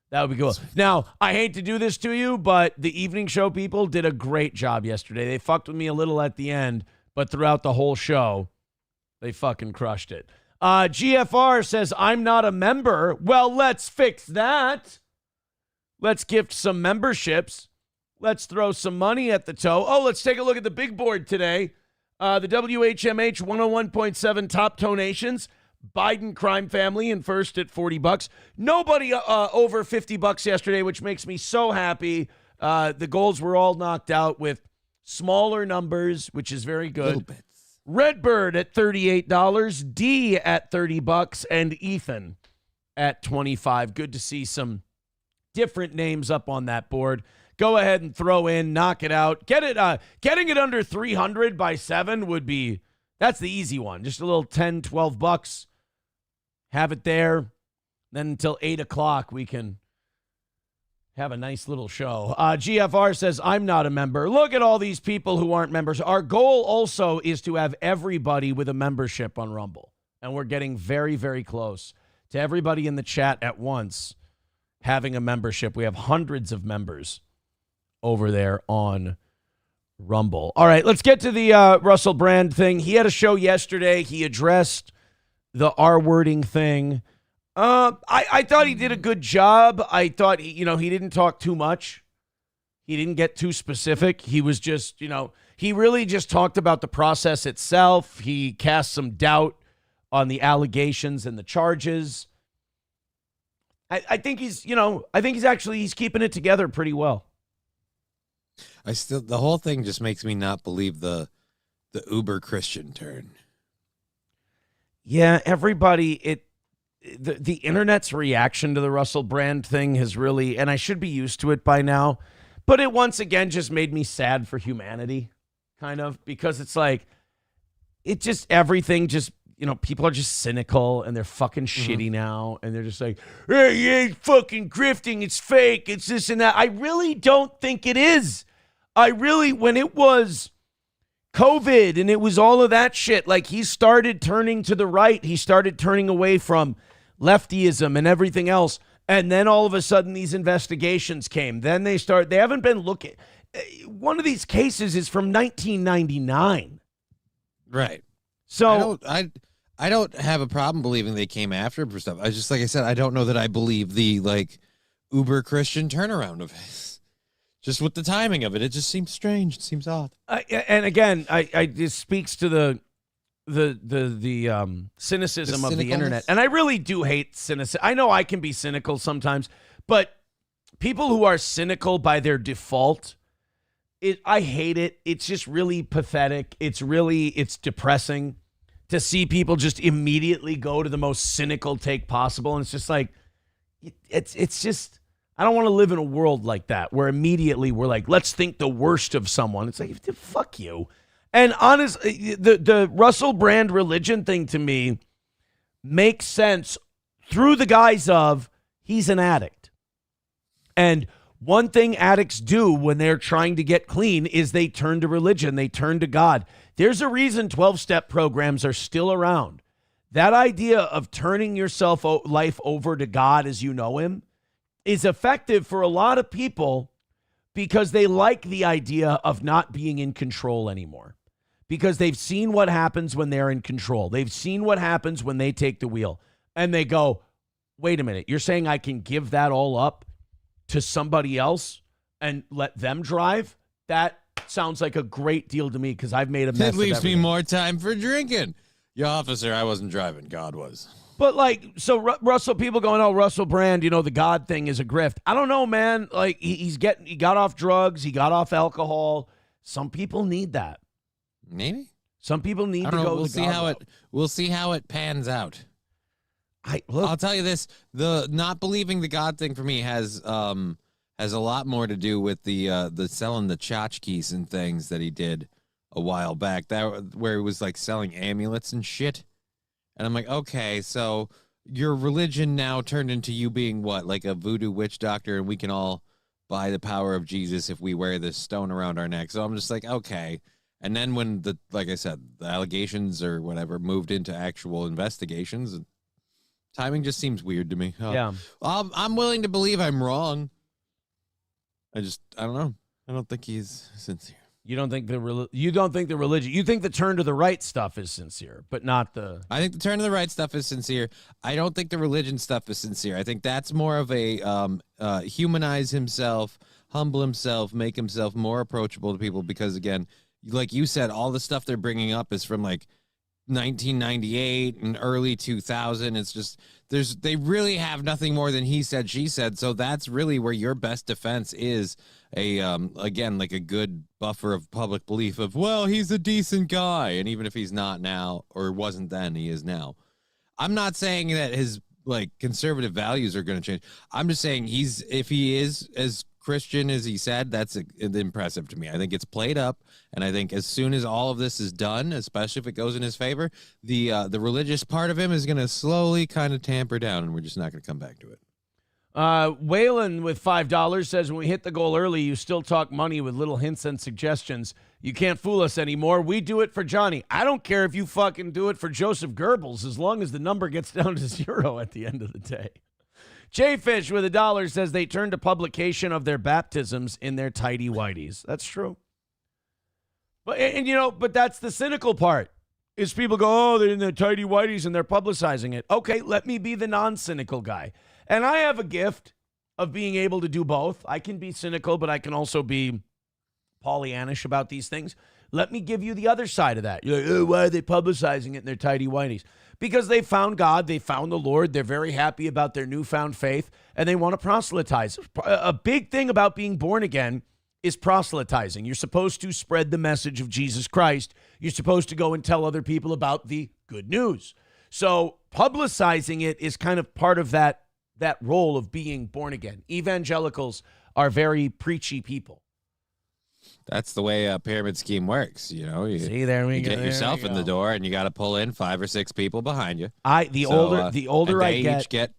That would be cool. Now, I hate to do this to you, but the evening show people did a great job yesterday. They fucked with me a little at the end, but throughout the whole show, they fucking crushed it. GFR says, I'm not a member. Well, let's fix that. Let's gift some memberships. Let's throw some money at the toe. Oh, let's take a look at the big board today. The WHMH 101.7 top donations. Biden crime family in first at $40. Nobody over $50 yesterday, which makes me so happy. The goals were all knocked out with smaller numbers, which is very good. Little bits. Redbird at $38, D at $30, and Ethan at $25. Good to see some different names up on that board. Go ahead and throw in, knock it out. Getting it under 300 by 7 would be, that's the easy one. Just a little $10, $12. Have it there. Then until 8 o'clock, we can have a nice little show. GFR says, I'm not a member. Look at all these people who aren't members. Our goal also is to have everybody with a membership on Rumble. And we're getting very, very close to everybody in the chat at once having a membership. We have hundreds of members over there on Rumble. All right, let's get to the Russel Brand thing. He had a show yesterday. He addressed the R-wording thing. I thought he did a good job. I thought, he didn't talk too much. He didn't get too specific. He was just, he really just talked about the process itself. He cast some doubt on the allegations and the charges. I think he's keeping it together pretty well. The whole thing just makes me not believe the uber Christian turn. Yeah, everybody, the internet's reaction to the Russel Brand thing has really, and I should be used to it by now, but it once again just made me sad for humanity, kind of, because it's like, it just, everything just, people are just cynical and they're fucking shitty now. And they're just like, hey, you ain't fucking grifting. It's fake. It's this and that. I really don't think it is. When it was COVID and it was all of that shit, like he started turning to the right. He started turning away from leftyism and everything else. And then all of a sudden these investigations came. Then they haven't been looking. One of these cases is from 1999. Right. So I don't have a problem believing they came after him for stuff. I just, like I said, I don't know that I believe the uber Christian turnaround of it. Just with the timing of it, it just seems strange. It seems odd. And again, this speaks to the cynicism of the internet. And I really do hate cynicism. I know I can be cynical sometimes, but people who are cynical by their default, I hate it. It's just really pathetic. It's depressing to see people just immediately go to the most cynical take possible. And it's just like, it's just, I don't want to live in a world like that where immediately we're like, let's think the worst of someone. It's like, fuck you. And honestly, the Russel Brand religion thing to me makes sense through the guise of he's an addict. And one thing addicts do when they're trying to get clean is they turn to religion. They turn to God. There's a reason 12-step programs are still around. That idea of turning yourself life over to God as you know him is effective for a lot of people because they like the idea of not being in control anymore. Because they've seen what happens when they're in control. They've seen what happens when they take the wheel. And they go, wait a minute, you're saying I can give that all up to somebody else and let them drive? That sounds like a great deal to me because I've made a mess. It leaves me more time for drinking. Your officer, I wasn't driving. God was. But so Russell, people going, oh, Russel Brand, the God thing is a grift. I don't know, man. Like he got off drugs. He got off alcohol. Some people need that. Maybe. Some people need to go. We'll see how it pans out. I'll tell you this: the not believing the God thing for me has a lot more to do with the selling the tchotchkes and things that he did a while back. Where he was like selling amulets and shit. And I'm like, okay, so your religion now turned into you being what, like a voodoo witch doctor, and we can all buy the power of Jesus if we wear this stone around our neck. So I'm just like, okay. And then when like I said, the allegations or whatever moved into actual investigations, timing just seems weird to me. Yeah. I'm willing to believe I'm wrong. I don't know. I don't think he's sincere. You don't think the religion, you think the turn to the right stuff is sincere, but not the... I think the turn to the right stuff is sincere. I don't think the religion stuff is sincere. I think that's more of a humanize himself, humble himself, make himself more approachable to people because, again, like you said, all the stuff they're bringing up is from like 1998 and early 2000. It's just they really have nothing more than he said, she said. So that's really where your best defense is again, like a good buffer of public belief of, well, he's a decent guy. And even if he's not now or wasn't then, he is now. I'm not saying that his like conservative values are going to change. I'm just saying if he is as Christian as he said, that's impressive to me. I think it's played up, and I think as soon as all of this is done, especially if it goes in his favor, the religious part of him is going to slowly kind of tamper down, and we're just not going to come back to it. Waylon with $5 says, when we hit the goal early, you still talk money with little hints and suggestions. You can't fool us anymore. We do it for Johnny. I don't care if you fucking do it for Joseph Goebbels, as long as the number gets down to 0 at the end of the day. Jayfish with $1 says they turn to publication of their baptisms in their tidy whities. That's true. But that's the cynical part, is people go, oh, they're in their tidy whities and they're publicizing it. Okay, let me be the non-cynical guy. And I have a gift. of being able to do both. I can be cynical, but I can also be Pollyannish about these things. Let me give you the other side of that. You're like, oh, why are they publicizing it in their tidy whities? Because they found God, they found the Lord, they're very happy about their newfound faith, and they want to proselytize. A big thing about being born again is proselytizing. You're supposed to spread the message of Jesus Christ. You're supposed to go and tell other people about the good news. So publicizing it is kind of part of that role of being born again. Evangelicals are very preachy people. That's the way a pyramid scheme works. You know, you get yourself in the door, and you got to pull in 5 or 6 people behind you. The older I get,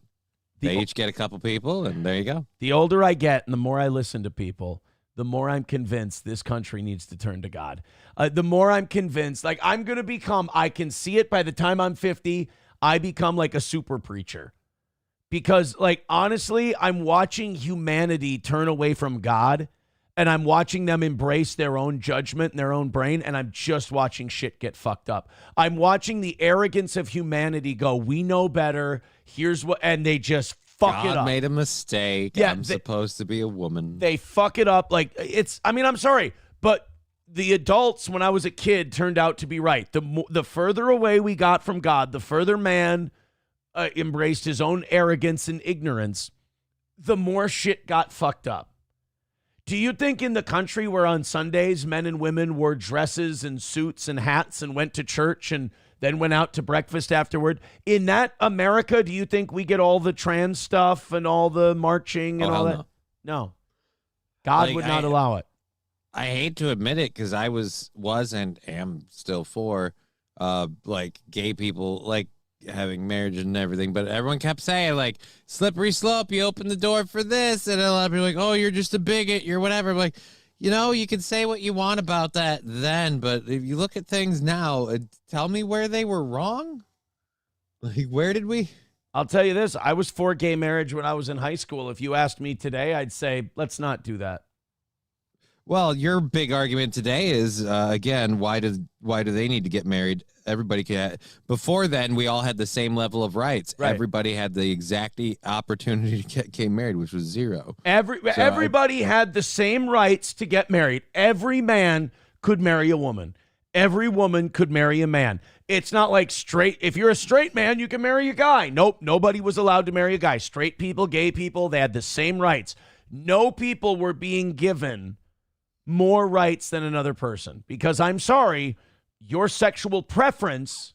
they each get a couple people, and there you go. The older I get, and the more I listen to people, the more I'm convinced this country needs to turn to God. The more I'm convinced, like I'm going to become, I can see it by the time I'm 50, I become like a super preacher. Because, like, honestly, I'm watching humanity turn away from God, and I'm watching them embrace their own judgment and their own brain, and I'm just watching shit get fucked up. I'm watching the arrogance of humanity go, we know better, here's what, and they just fuck it up. God made a mistake. Yeah, I'm supposed to be a woman. They fuck it up. Like, I'm sorry, but the adults, when I was a kid, turned out to be right. The further away we got from God, the further man embraced his own arrogance and ignorance, the more shit got fucked up. Do you think in the country where on Sundays men and women wore dresses and suits and hats and went to church and then went out to breakfast afterward, in that America, do you think we get all the trans stuff and all the marching and all that? No. God would not allow it. I hate to admit it because I was and am still for like gay people, like having marriage and everything, but everyone kept saying like slippery slope, you open the door for this, and a lot of people are like, oh, you're just a bigot, you're whatever. I'm like, you know, you can say what you want about that then, but if you look at things now, tell me where they were wrong. Like, where did we? I'll tell you this, I was for gay marriage when I was in high school. If you asked me today, I'd say let's not do that. Well, your big argument today is, again, why do they need to get married? Everybody can. Before then, we all had the same level of rights. Right. Everybody had the exact opportunity to get married, which was zero. Everybody had the same rights to get married. Every man could marry a woman. Every woman could marry a man. It's not like straight. If you're a straight man, you can marry a guy. Nope, nobody was allowed to marry a guy. Straight people, gay people, they had the same rights. No people were being given more rights than another person, because I'm sorry, your sexual preference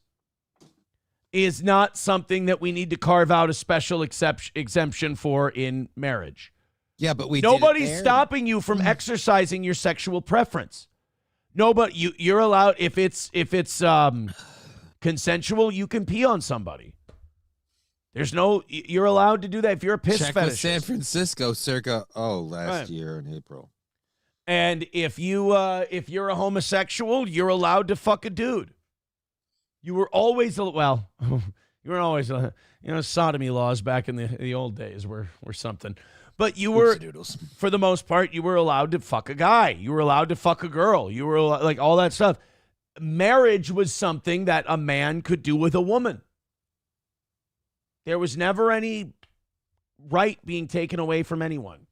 is not something that we need to carve out a special exemption for in marriage. Yeah, but nobody's stopping you from exercising your sexual preference. Nobody, you're allowed, if it's consensual, you can pee on somebody. You're allowed to do that if you're a piss fetishist. Check with San Francisco circa last year in April. And if you're a homosexual, you're allowed to fuck a dude. You were always, you were always, sodomy laws back in the old days were something. But you were, for the most part, you were allowed to fuck a guy. You were allowed to fuck a girl. You were like all that stuff. Marriage was something that a man could do with a woman. There was never any right being taken away from anyone.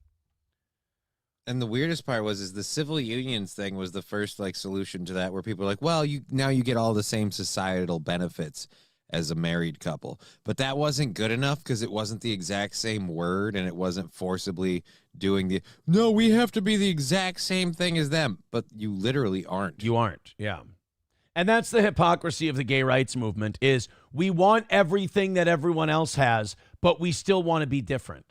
And the weirdest part is the civil unions thing was the first solution to that, where people are like, well, now you get all the same societal benefits as a married couple. But that wasn't good enough because it wasn't the exact same word, and it wasn't forcibly doing no, we have to be the exact same thing as them. But you literally aren't. You aren't, yeah. And that's the hypocrisy of the gay rights movement, is we want everything that everyone else has, but we still want to be different.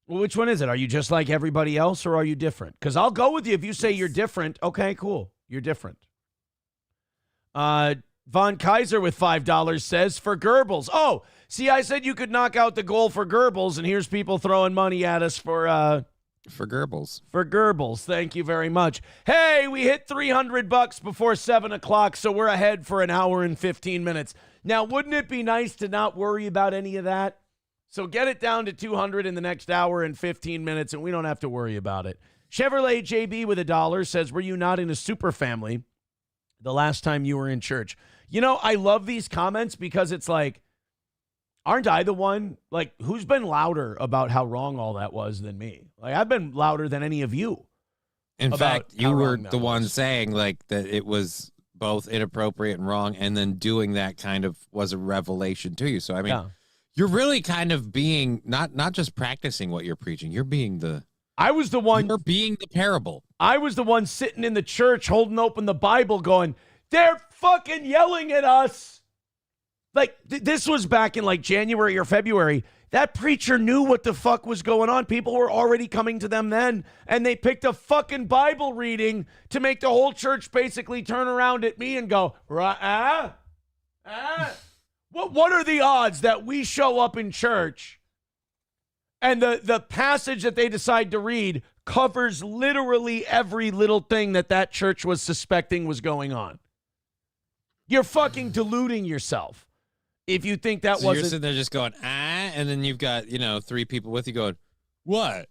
Well, which one is it? Are you just like everybody else, or are you different? Because I'll go with you if you say you're different. Okay, cool. You're different. Von Kaiser with $5 says, for Goebbels. Oh, see, I said you could knock out the goal for Goebbels, and here's people throwing money at us for Goebbels. For Goebbels. Thank you very much. Hey, we hit $300 before 7 o'clock, so we're ahead for an hour and 15 minutes. Now, wouldn't it be nice to not worry about any of that? So get it down to 200 in the next hour and 15 minutes, and we don't have to worry about it. Chevrolet JB with $1 says, were you not in a super family the last time you were in church? You know, I love these comments because it's like, Aren't I the one? Like, who's been louder about how wrong all that was than me? Like, I've been louder than any of you. In about fact, you how were wrong that the one was. saying like that it was both inappropriate and wrong, and then doing that kind of was a revelation to you. So I mean, Yeah. you're really kind of being not just practicing what you're preaching. You're being the I was the one. You're being the parable. I was the one sitting in the church holding open the Bible going, they're fucking yelling at us. Like, this was back in like January or February. That preacher knew what the fuck was going on. People were already coming to them then, and they picked a fucking Bible reading to make the whole church basically turn around at me and go, What are the odds that we show up in church and the passage that they decide to read covers literally every little thing that church was suspecting was going on? You're fucking deluding yourself if you think that So you're wasn't. sitting there just going, and then you've got, 3 people with you going, what?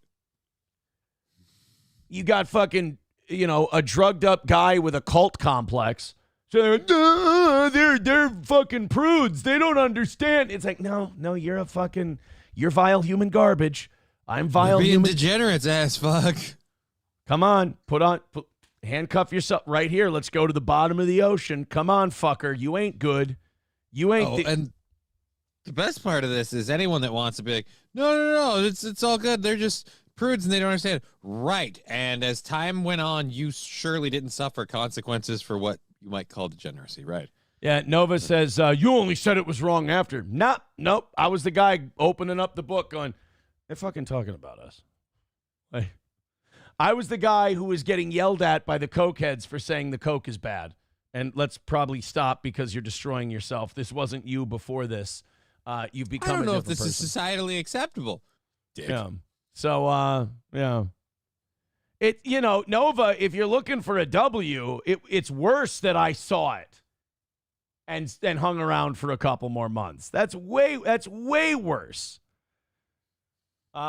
You got fucking, a drugged up guy with a cult complex. So they're fucking prudes. They don't understand. It's like, no, you're vile human garbage. I'm vile You're being human. degenerates, ass fuck. Come on, handcuff yourself right here. Let's go to the bottom of the ocean. Come on, fucker. You ain't good. You ain't. And the best part of this is anyone that wants to be like, no, it's all good. They're just prudes and they don't understand. Right. And as time went on, you surely didn't suffer consequences for what you might call degeneracy, right? Yeah, Nova says, you only said it was wrong after. Nope. I was the guy opening up the book going, they're fucking talking about us. Like, I was the guy who was getting yelled at by the Coke heads for saying the Coke is bad. And let's probably stop because you're destroying yourself. This wasn't you before this. You've become I don't a know if different this is person. societally acceptable. Dick. Yeah. So, yeah. Nova, if you're looking for a W, it's worse that I saw it and hung around for a couple more months. That's way worse.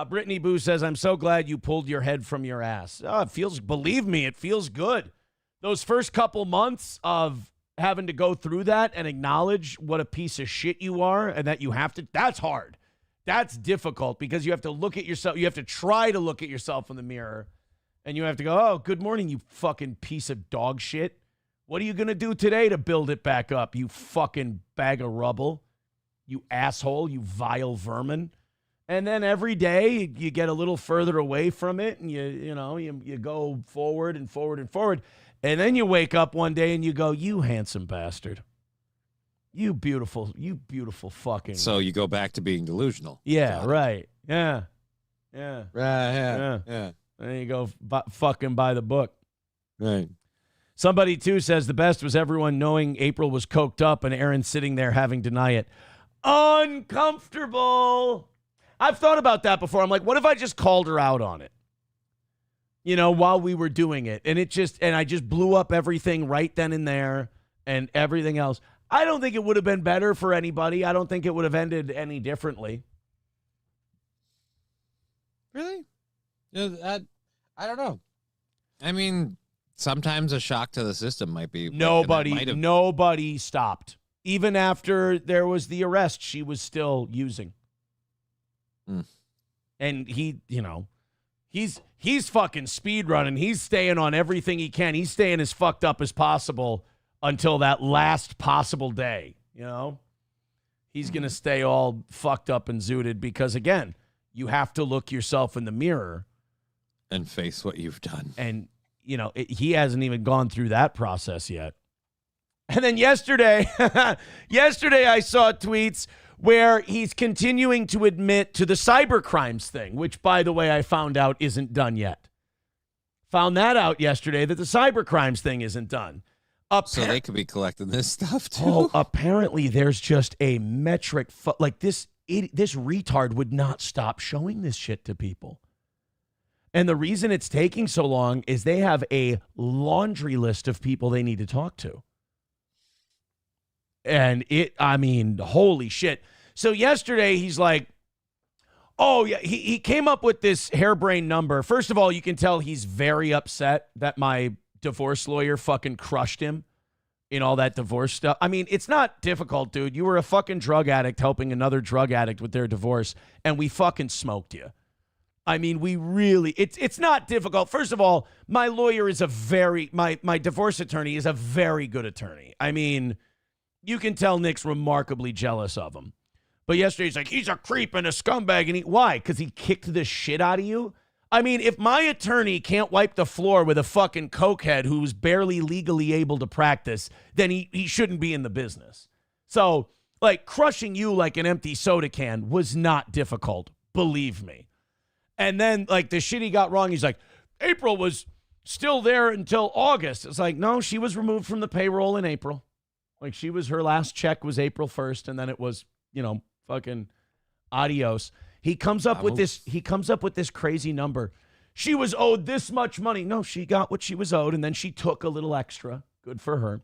Brittany Boo says, I'm so glad you pulled your head from your ass. Believe me, it feels good. Those first couple months of having to go through that and acknowledge what a piece of shit you are and that you have to, that's hard. That's difficult because you have to look at yourself. You have to try to look at yourself in the mirror and you have to go, oh, good morning, you fucking piece of dog shit. What are you going to do today to build it back up, you fucking bag of rubble? You asshole, you vile vermin. And then every day you get a little further away from it and you go forward and forward and forward. And then you wake up one day and you go, you handsome bastard. You beautiful fucking. So you go back to being delusional. Yeah, Got it. right. Yeah. Right, yeah. And you go fucking buy the book. Right. Somebody, too, says the best was everyone knowing April was coked up and Aaron sitting there having to deny it. Uncomfortable. I've thought about that before. I'm like, what if I just called her out on it? While we were doing it. And I just blew up everything right then and there and everything else. I don't think it would have been better for anybody. I don't think it would have ended any differently. Really? I don't know. I mean, sometimes a shock to the system might be. Nobody stopped. Even after there was the arrest, she was still using. And he's fucking speed running. He's staying on everything he can. He's staying as fucked up as possible until that last possible day. He's going to stay all fucked up and zooted because, again, you have to look yourself in the mirror and face what you've done. And, he hasn't even gone through that process yet. And then yesterday I saw tweets where he's continuing to admit to the cyber crimes thing, which, by the way, I found out isn't done yet. Found that out yesterday that the cyber crimes thing isn't done. So they could be collecting this stuff, too. Oh, apparently there's just a metric. This retard would not stop showing this shit to people. And the reason it's taking so long is they have a laundry list of people they need to talk to. And holy shit. So yesterday he's like, oh, yeah, he came up with this harebrained number. First of all, you can tell he's very upset that my divorce lawyer fucking crushed him in all that divorce stuff. I mean, it's not difficult, dude. You were a fucking drug addict helping another drug addict with their divorce, and we fucking smoked you. I mean, we really, it's not difficult. First of all, my lawyer is my divorce attorney is a very good attorney. I mean, you can tell Nick's remarkably jealous of him. But yesterday he's like, he's a creep and a scumbag. And why? Because he kicked the shit out of you? I mean, if my attorney can't wipe the floor with a fucking cokehead who's barely legally able to practice, then he shouldn't be in the business. So, like, crushing you like an empty soda can was not difficult. Believe me. And then, like, the shit he got wrong, he's like, April was still there until August. It's like, no, she was removed from the payroll in April. Like, her last check was April 1st, and then it was, fucking adios. He comes up with this crazy number. She was owed this much money. No, she got what she was owed, and then she took a little extra. Good for her.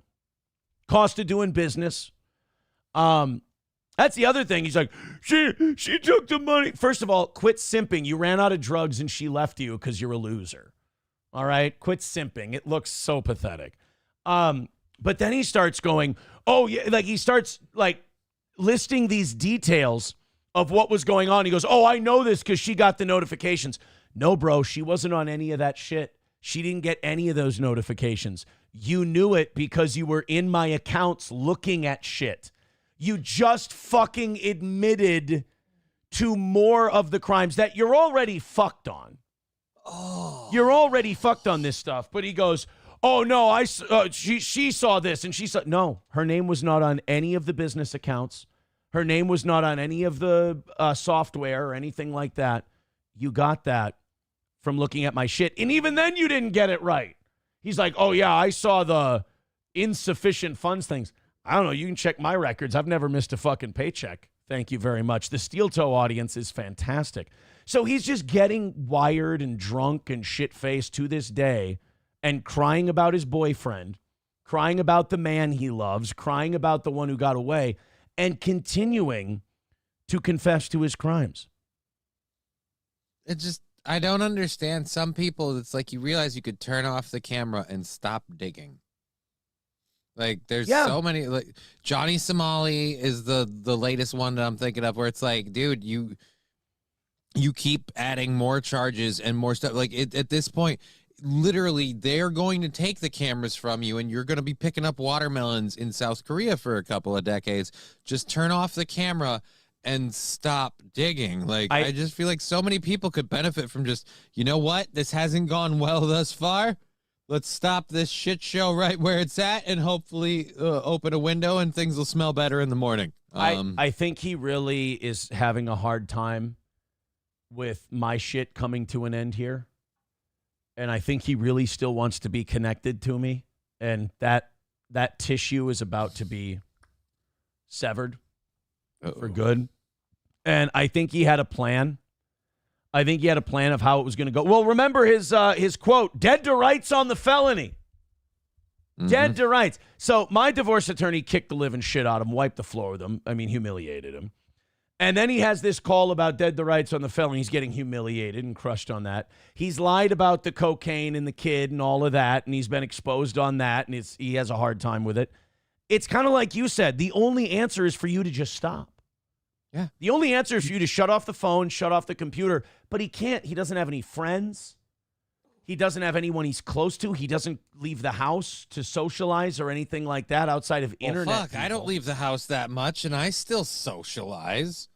Cost of doing business. That's the other thing. He's like, she took the money. First of all, quit simping. You ran out of drugs and she left you because you're a loser. All right? Quit simping. It looks so pathetic. But then he starts going, oh, yeah, like he starts like listing these details of what was going on. He goes, oh, I know this because she got the notifications. No, bro, she wasn't on any of that shit. She didn't get any of those notifications. You knew it because you were in my accounts looking at shit. You just fucking admitted to more of the crimes that you're already fucked on. Oh. You're already fucked on this stuff. But he goes, oh, no, she saw this. And she saw, no, her name was not on any of the business accounts. Her name was not on any of the software or anything like that. You got that from looking at my shit. And even then you didn't get it right. He's like, oh, yeah, I saw the insufficient funds things. I don't know. You can check my records. I've never missed a fucking paycheck. Thank you very much. The Steel Toe audience is fantastic. So he's just getting wired and drunk and shit-faced to this day and crying about his boyfriend, crying about the man he loves, crying about the one who got away, and continuing to confess to his crimes. I don't understand. Some people, it's like you realize you could turn off the camera and stop digging. Like, there's so many, like, Johnny Somali is the latest one that I'm thinking of, where it's like, dude, you keep adding more charges and more stuff. Like, at this point, literally, they're going to take the cameras from you, and you're going to be picking up watermelons in South Korea for a couple of decades. Just turn off the camera and stop digging. Like, I just feel like so many people could benefit from just, you know what? This hasn't gone well thus far. Let's stop this shit show right where it's at and hopefully open a window and things will smell better in the morning. I think he really is having a hard time with my shit coming to an end here. And I think he really still wants to be connected to me. And that tissue is about to be severed for good. And I think he had a plan. I think he had a plan of how it was going to go. Well, remember his quote, dead to rights on the felony. Mm-hmm. Dead to rights. So my divorce attorney kicked the living shit out of him, wiped the floor with him. I mean, humiliated him. And then he has this call about dead to rights on the felony. He's getting humiliated and crushed on that. He's lied about the cocaine and the kid and all of that, and he's been exposed on that, and he has a hard time with it. It's kind of like you said. The only answer is for you to just stop. Yeah. The only answer is for you to shut off the phone, shut off the computer. But he can't. He doesn't have any friends. He doesn't have anyone he's close to. He doesn't leave the house to socialize or anything like that outside of internet. Fuck, people. I don't leave the house that much, and I still socialize.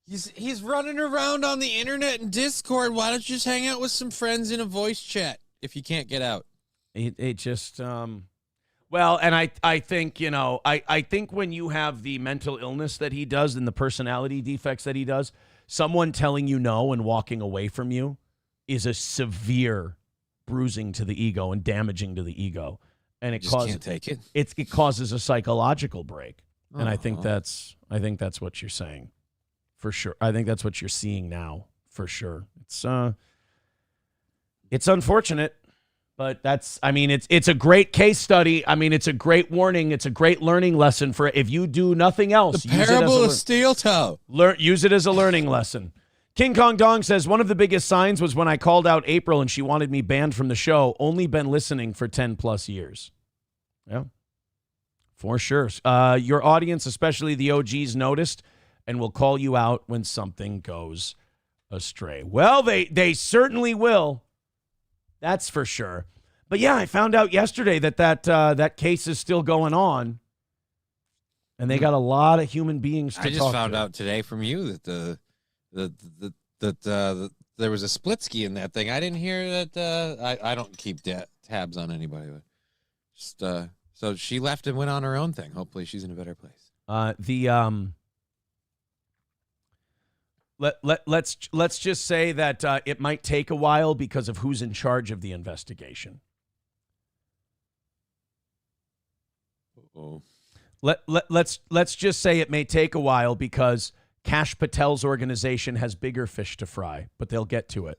He's running around on the internet and Discord. Why don't you just hang out with some friends in a voice chat if you can't get out? It just... Well, and I think, I think when you have the mental illness that he does and the personality defects that he does, someone telling you no and walking away from you is a severe bruising to the ego and damaging to the ego. And it causes, can't take it. It causes a psychological break. And I think that's what you're saying for sure. I think that's what you're seeing now for sure. It's unfortunate. But it's a great case study. I mean, it's a great warning. It's a great learning lesson for if you do nothing else. The parable of Steel Toe. Use it as a learning lesson. King Kong Dong says, one of the biggest signs was when I called out April and she wanted me banned from the show. Only been listening for 10 plus years. Yeah, for sure. Your audience, especially the OGs, noticed and will call you out when something goes astray. Well, they certainly will. That's for sure. But yeah, I found out yesterday that case is still going on, and they got a lot of human beings to talk to. I just found out today from you that there was a split ski in that thing. I didn't hear that. I don't keep tabs on anybody, but just so she left and went on her own thing. Hopefully, she's in a better place. Let's just say that it might take a while because of who's in charge of the investigation. Oh. Let's just say it may take a while because Kash Patel's organization has bigger fish to fry, but they'll get to it.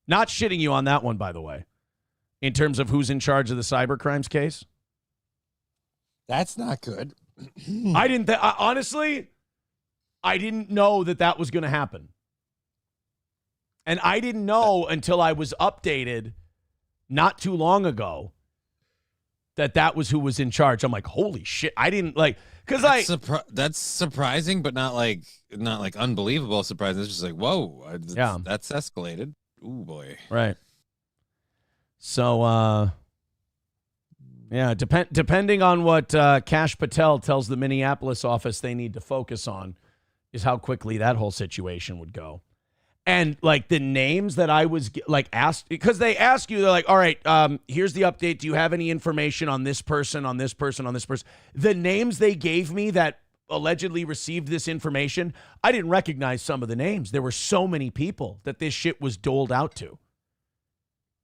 Not shitting you on that one, by the way, in terms of who's in charge of the cyber crimes case. That's not good. Honestly, I didn't know that was going to happen. And I didn't know until I was updated not too long ago that was who was in charge. I'm like, holy shit. I didn't because that's surprising, but not like unbelievable surprising. It's just like, whoa, that's escalated. Ooh, boy. Right. So, depending on what Kash Patel tells the Minneapolis office they need to focus on is how quickly that whole situation would go. And the names that I was asked, because they ask you, they're like, all right, here's the update. Do you have any information on this person, on this person, on this person? The names they gave me that allegedly received this information, I didn't recognize some of the names. There were so many people that this shit was doled out to.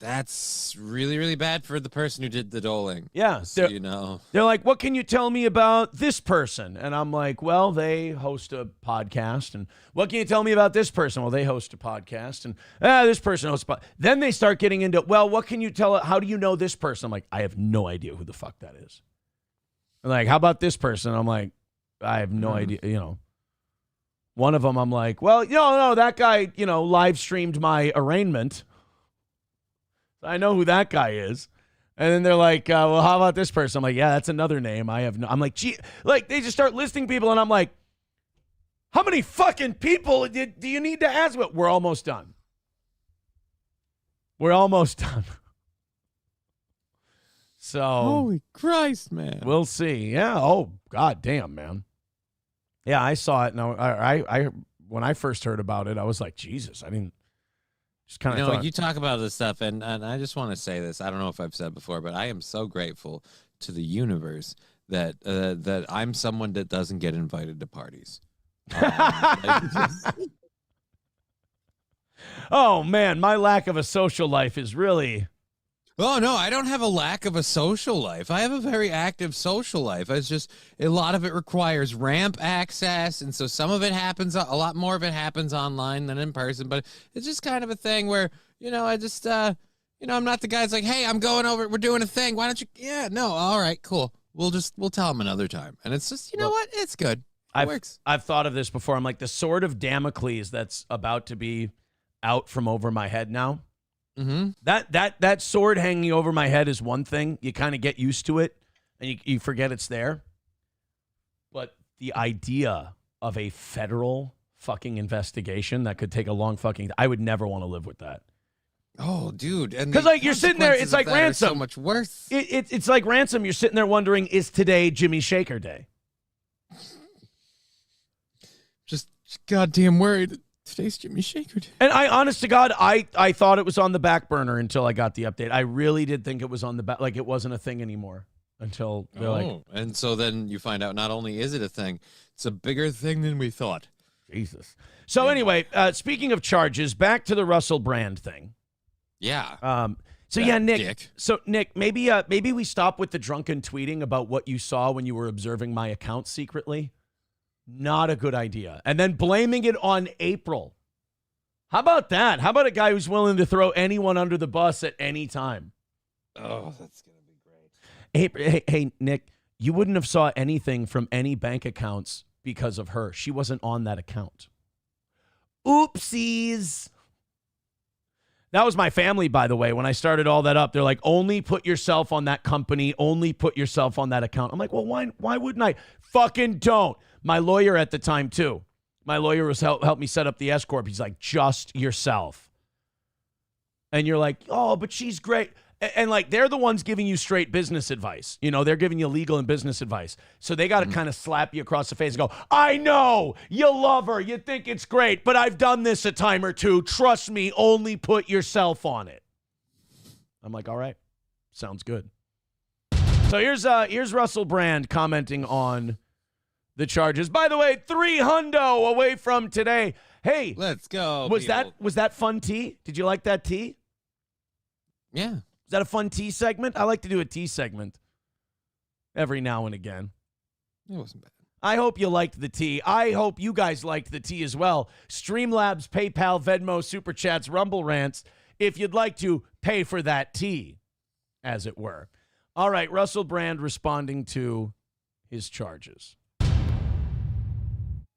That's really, really bad for the person who did the doling. Yeah. So, you know. They're like, what can you tell me about this person? And I'm like, well, they host a podcast. And what can you tell me about this person? Well, they host a podcast. And this person hosts a podcast. Then they start getting into, well, what can you tell? How do you know this person? I'm like, I have no idea who the fuck that is. And like, how about this person? I'm like, I have no idea, One of them, I'm like, well, no, that guy, live streamed my arraignment. I know who that guy is. And then they're like, well, how about this person? I'm like, yeah, that's another name. I'm like, gee, they just start listing people. And I'm like, how many fucking people do you need to ask? We're almost done. We're almost done. So. Holy Christ, man. We'll see. Yeah. Oh, God damn, man. Yeah, I saw it. And I when I first heard about it, I was like, Jesus, I didn't. Just kind of you talk about this stuff, and I just want to say this. I don't know if I've said before, but I am so grateful to the universe that I'm someone that doesn't get invited to parties. Oh, man, my lack of a social life is really... Oh, no, I don't have a lack of a social life. I have a very active social life. It's just a lot of it requires ramp access. And so some of it happens, a lot more of it happens online than in person. But it's just kind of a thing where, I just, I'm not the guy that's like, hey, I'm going over. We're doing a thing. Why don't you? Yeah, no. All right, cool. We'll tell them another time. And it's just, what? It's good. It works. I've thought of this before. I'm like, the sword of Damocles that's about to be out from over my head now. Mm-hmm. That sword hanging over my head is one thing. You kind of get used to it, and you forget it's there. But the idea of a federal fucking investigation that could take a long fucking... I would never want to live with that. Oh, dude. Because you're sitting there, it's like Ransom. So much worse. It's like Ransom. You're sitting there wondering, is today Jimmy Shaker Day? Just goddamn worried. Today's Jimmy Shaker Day. And honest to God, I thought it was on the back burner until I got the update. I really did think it was on the back, it wasn't a thing anymore until they're like. And so then you find out not only is it a thing, it's a bigger thing than we thought. Jesus. So anyway, speaking of charges, back to the Russel Brand thing. Yeah. Nick. Dick. So Nick, maybe we stop with the drunken tweeting about what you saw when you were observing my account secretly. Not a good idea. And then blaming it on April. How about that? How about a guy who's willing to throw anyone under the bus at any time? Oh, that's going to be great. Hey, Nick, you wouldn't have saw anything from any bank accounts because of her. She wasn't on that account. Oopsies. That was my family, by the way, when I started all that up. They're like, only put yourself on that company, only put yourself on that account. I'm like, well, why wouldn't I? Fucking don't. My lawyer at the time, too. My lawyer was helped me set up the S Corp. He's like, just yourself. And you're like, oh, but she's great. And like, they're the ones giving you straight business advice. You know, they're giving you legal and business advice. So they got to kind of slap you across the face and go, I know, you love her, you think it's great, but I've done this a time or two. Trust me, only put yourself on it. I'm like, all right, sounds good. So here's Russel Brand commenting on the charges. By the way, $300 away from today. Hey, let's go. Was that fun tea? Did you like that tea? Yeah. Is that a fun tea segment? I like to do a tea segment every now and again. It wasn't bad. I hope you liked the tea. I hope you guys liked the tea as well. Streamlabs, PayPal, Venmo, Super Chats, Rumble Rants, if you'd like to pay for that tea, as it were. All right, Russel Brand responding to his charges.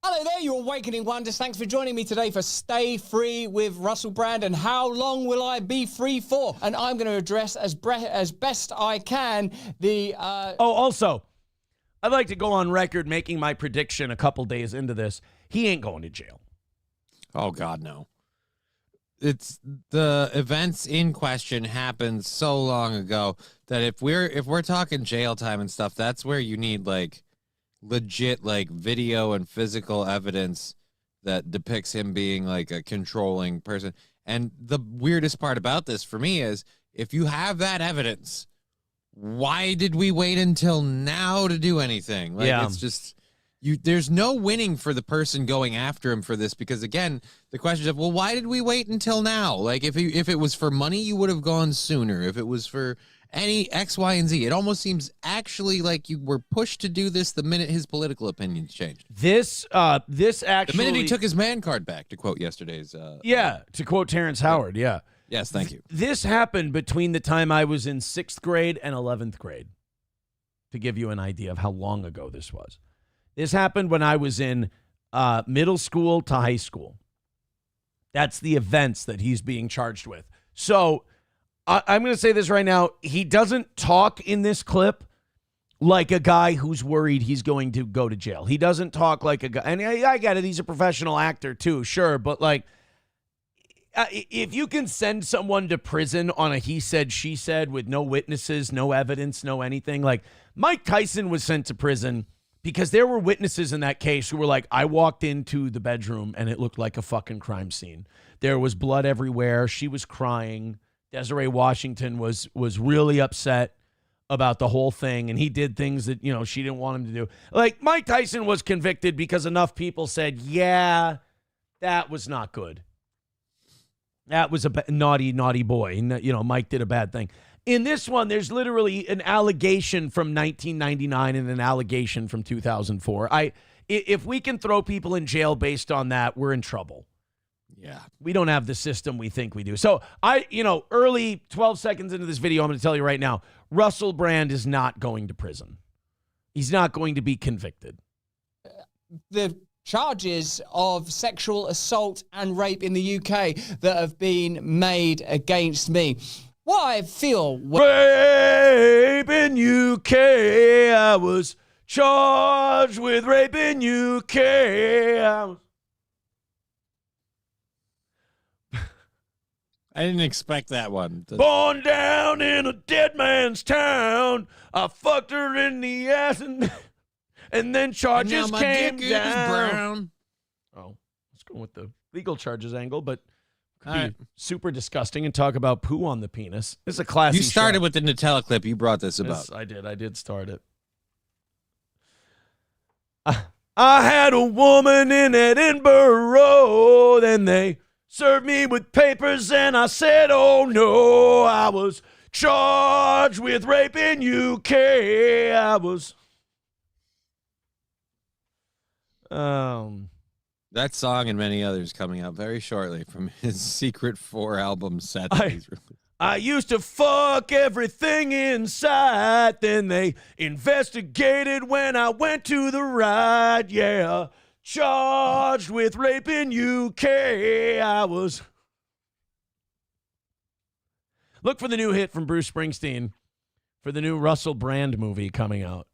Hello there, you awakening wonders. Thanks for joining me today for Stay Free with Russel Brand. And how long will I be free for? And I'm going to address as best I can the... Also, I'd like to go on record making my prediction a couple days into this. He ain't going to jail. Oh, God, no. It's the events in question happened so long ago that if we're talking jail time and stuff, that's where you need, like, legit like video and physical evidence that depicts him being like a controlling person. And the weirdest part about this for me is if you have that evidence, why did we wait until now to do anything? Like, it's just there's no winning for the person going after him for this, because again, the question is, well, why did we wait until now? Like if it was for money, you would have gone sooner. If it was for any X, Y, and Z. It almost seems actually like you were pushed to do this the minute his political opinions changed. This actually... The minute he took his man card back, to quote yesterday's... to quote Terrence Howard, yeah. Yes, thank you. This happened between the time I was in 6th grade and 11th grade, to give you an idea of how long ago this was. This happened when I was in middle school to high school. That's the events that he's being charged with. So... I'm going to say this right now. He doesn't talk in this clip like a guy who's worried he's going to go to jail. He doesn't talk like a guy. And I get it. He's a professional actor too, sure. But like, if you can send someone to prison on a he said, she said with no witnesses, no evidence, no anything. Like Mike Tyson was sent to prison because there were witnesses in that case who were like, I walked into the bedroom and it looked like a fucking crime scene. There was blood everywhere. She was crying. Desiree Washington was really upset about the whole thing, and he did things that, you know, she didn't want him to do. Like, Mike Tyson was convicted because enough people said, yeah, that was not good. That was a naughty, naughty boy. You know, Mike did a bad thing. In this one, there's literally an allegation from 1999 and an allegation from 2004. If we can throw people in jail based on that, we're in trouble. Yeah. We don't have the system we think we do. So early 12 seconds into this video, I'm going to tell you right now, Russel Brand is not going to prison. He's not going to be convicted. The charges of sexual assault and rape in the UK that have been made against me. What I feel... Rape in UK. I was charged with rape in UK. I didn't expect that one. Born down in a dead man's town. I fucked her in the ass and then charges came down. Brown. Oh, let's go with the legal charges angle, but could be super disgusting and talk about poo on the penis. It's a classy You started show. with the Nutella clip. You brought this about. Yes, I did start it. I had a woman in Edinburgh, then they served me with papers and I said, oh no, I was charged with rape in UK. I was... That song and many others coming out very shortly from his Secret 4 album set that he's released. I used to fuck everything in sight, then they investigated when I went to the ride, yeah. Charged with rape in UK, I was... Look for the new hit from Bruce Springsteen for the new Russel Brand movie coming out.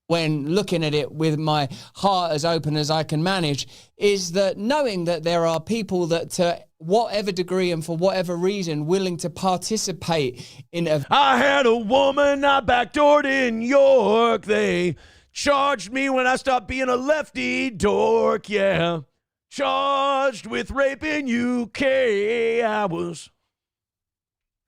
When looking at it with my heart as open as I can manage, is that knowing that there are people that to whatever degree and for whatever reason willing to participate in a... I had a woman I backdoored in York. They charged me when I stopped being a lefty dork, yeah. Charged with rape in UK, I was...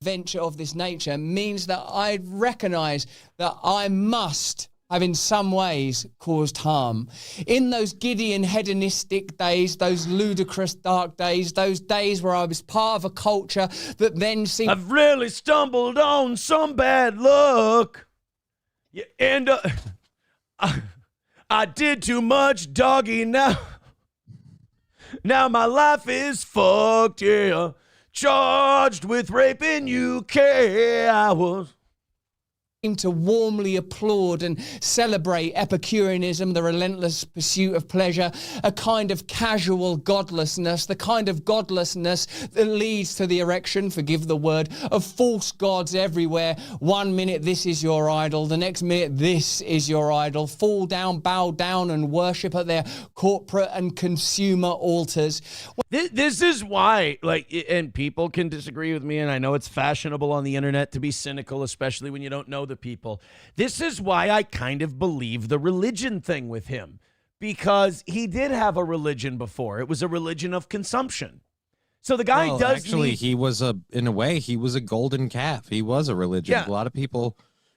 venture of this nature means that I recognize that I must have in some ways caused harm. In those giddy and hedonistic days, those ludicrous dark days, those days where I was part of a culture that then seemed... I've really stumbled on some bad luck. Yeah, and I did too much, doggy, now. Now my life is fucked, yeah. Charged with rape in UK, I was... to warmly applaud and celebrate Epicureanism, the relentless pursuit of pleasure, a kind of casual godlessness, the kind of godlessness that leads to the erection, forgive the word, of false gods everywhere. 1 minute this is your idol, the next minute this is your idol. Fall down, bow down and worship at their corporate and consumer altars. This is why, like, and people can disagree with me, and I know it's fashionable on the internet to be cynical, especially when you don't know the people. This is why I kind of believe the religion thing with him, because he did have a religion before. It was a religion of consumption. So the guy does actually need... he was in a way he was a golden calf. He was a religion. Yeah. A lot of people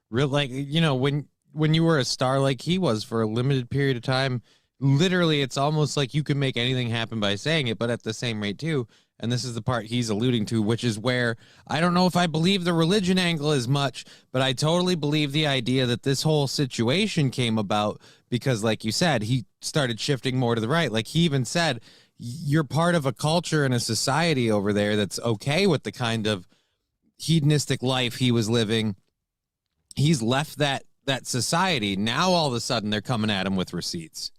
real like, you know, when you were a star like he was for a limited period of time, literally it's almost like you could make anything happen by saying it, but at the same rate too. And this is the part he's alluding to, which is where I don't know if I believe the religion angle as much, but I totally believe the idea that this whole situation came about because, like you said, he started shifting more to the right. Like he even said, you're part of a culture and a society over there that's okay with the kind of hedonistic life he was living. He's left that society. Now all of a sudden they're coming at him with receipts.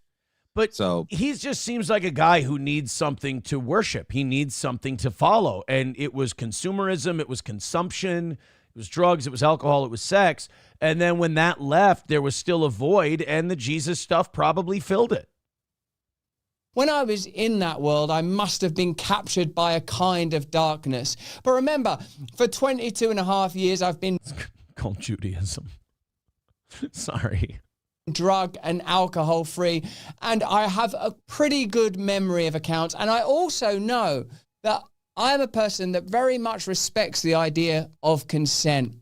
But so he just seems like a guy who needs something to worship. He needs something to follow. And it was consumerism. It was consumption. It was drugs. It was alcohol. It was sex. And then when that left, there was still a void, and the Jesus stuff probably filled it. When I was in that world, I must have been captured by a kind of darkness. But remember, for 22 and a half years, I've been... called Judaism. Sorry. Drug and alcohol free, and I have a pretty good memory of accounts, and I also know that I am a person that very much respects the idea of consent,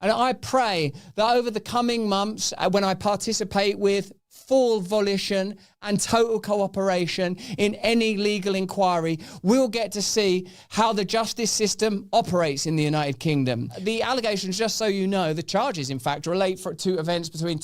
and I pray that over the coming months, when I participate with full volition and total cooperation in any legal inquiry, we'll get to see how the justice system operates in the United Kingdom. The allegations, just so you know, the charges in fact relate to events between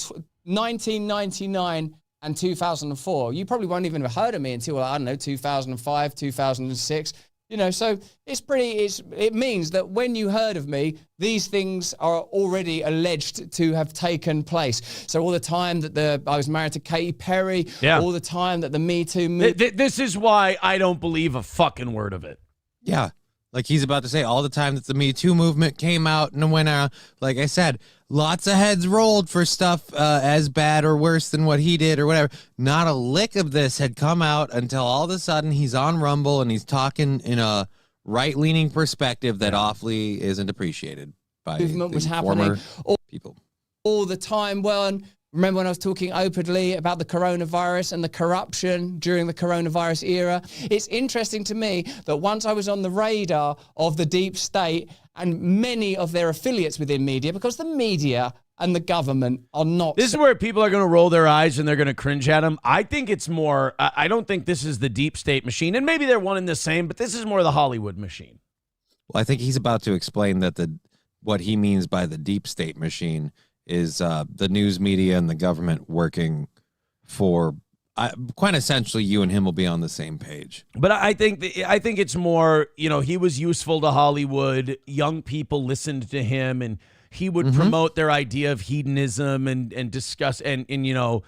1999 and 2004. You probably won't even have heard of me until, I don't know, 2005, 2006. You know, so it means that when you heard of me, these things are already alleged to have taken place. So all the time that I was married to Katy Perry, all the time that the Me Too movement... This is why I don't believe a fucking word of it. Yeah. Like he's about to say, all the time that the Me Too movement came out and went out, like I said, lots of heads rolled for stuff as bad or worse than what he did or whatever. Not a lick of this had come out until all of a sudden he's on Rumble and he's talking in a right-leaning perspective that awfully isn't appreciated by movement was former happening people. All the time. Well, remember when I was talking openly about the coronavirus and the corruption during the coronavirus era? It's interesting to me that once I was on the radar of the deep state and many of their affiliates within media, because the media and the government are not... This is where people are going to roll their eyes and they're going to cringe at him. I think it's more... I don't think this is the deep state machine, and maybe they're one and the same, but this is more the Hollywood machine. Well, I think he's about to explain that what he means by the deep state machine is the news media and the government working for quite essentially you and him will be on the same page. But I think it's more, you know, he was useful to Hollywood. Young people listened to him, and he would promote their idea of hedonism and discuss and you know,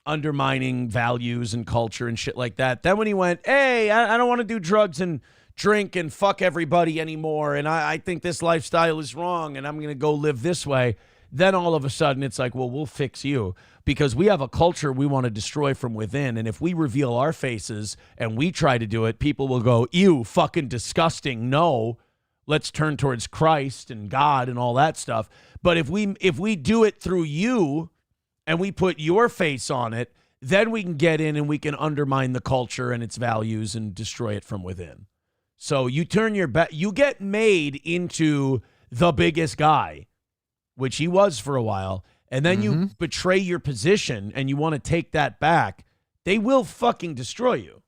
undermining values and culture and shit like that. Then when he went, hey, I don't want to do drugs and drink and fuck everybody anymore, and I think this lifestyle is wrong, and I'm going to go live this way, then all of a sudden it's like, well, we'll fix you because we have a culture we want to destroy from within. And if we reveal our faces and we try to do it, people will go, ew, fucking disgusting. No, let's turn towards Christ and God and all that stuff. But if we do it through you and we put your face on it, then we can get in and we can undermine the culture and its values and destroy it from within. So you turn your back, you get made into the biggest guy, which he was for a while, and then you betray your position and you want to take that back, they will fucking destroy you.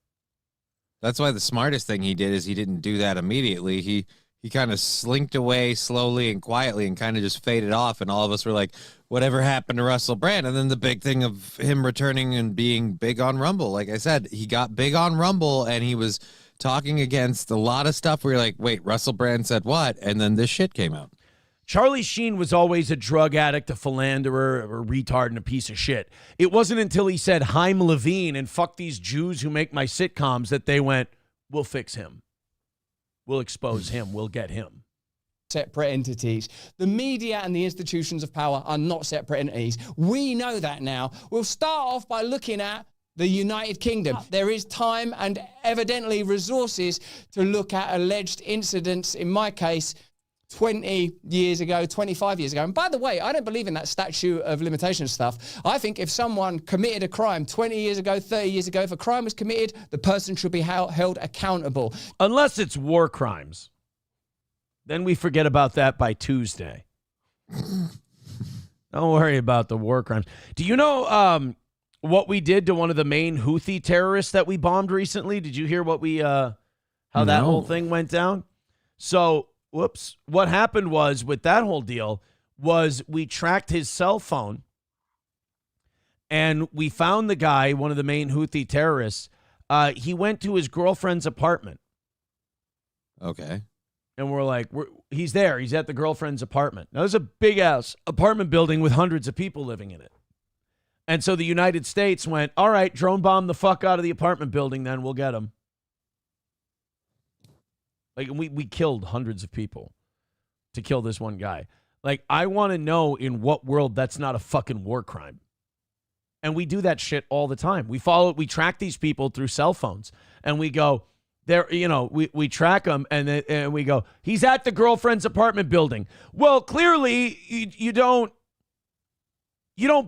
That's why the smartest thing he did is he didn't do that immediately. He kind of slinked away slowly and quietly and kind of just faded off, and all of us were like, whatever happened to Russel Brand? And then the big thing of him returning and being big on Rumble. Like I said, he got big on Rumble, and he was talking against a lot of stuff where you're like, wait, Russel Brand said what? And then this shit came out. Charlie Sheen was always a drug addict, a philanderer, a retard, and a piece of shit. It wasn't until he said Haim Levine and fuck these Jews who make my sitcoms that they went, we'll fix him. We'll expose him. We'll get him. Separate entities. The media and the institutions of power are not separate entities. We know that now. We'll start off by looking at the United Kingdom. There is time and evidently resources to look at alleged incidents, in my case, 20 years ago, 25 years ago. And by the way, I don't believe in that statute of limitation stuff. I think if someone committed a crime 20 years ago, 30 years ago, if a crime was committed, the person should be held accountable. Unless it's war crimes. Then we forget about that by Tuesday. Don't worry about the war crimes. Do you know what we did to one of the main Houthi terrorists that we bombed recently? Did you hear what how that whole thing went down? So, what happened was with that whole deal was we tracked his cell phone and we found the guy, one of the main Houthi terrorists. He went to his girlfriend's apartment. Okay. And we're like, he's there. He's at the girlfriend's apartment. Now, there's a big-ass apartment building with hundreds of people living in it. And so the United States went, all right, drone bomb the fuck out of the apartment building, then we'll get him. Like, we killed hundreds of people to kill this one guy. Like, I want to know in what world that's not a fucking war crime. And we do that shit all the time. We track these people through cell phones, and we go, there, we track them, and we go, he's at the girlfriend's apartment building. Well, clearly you don't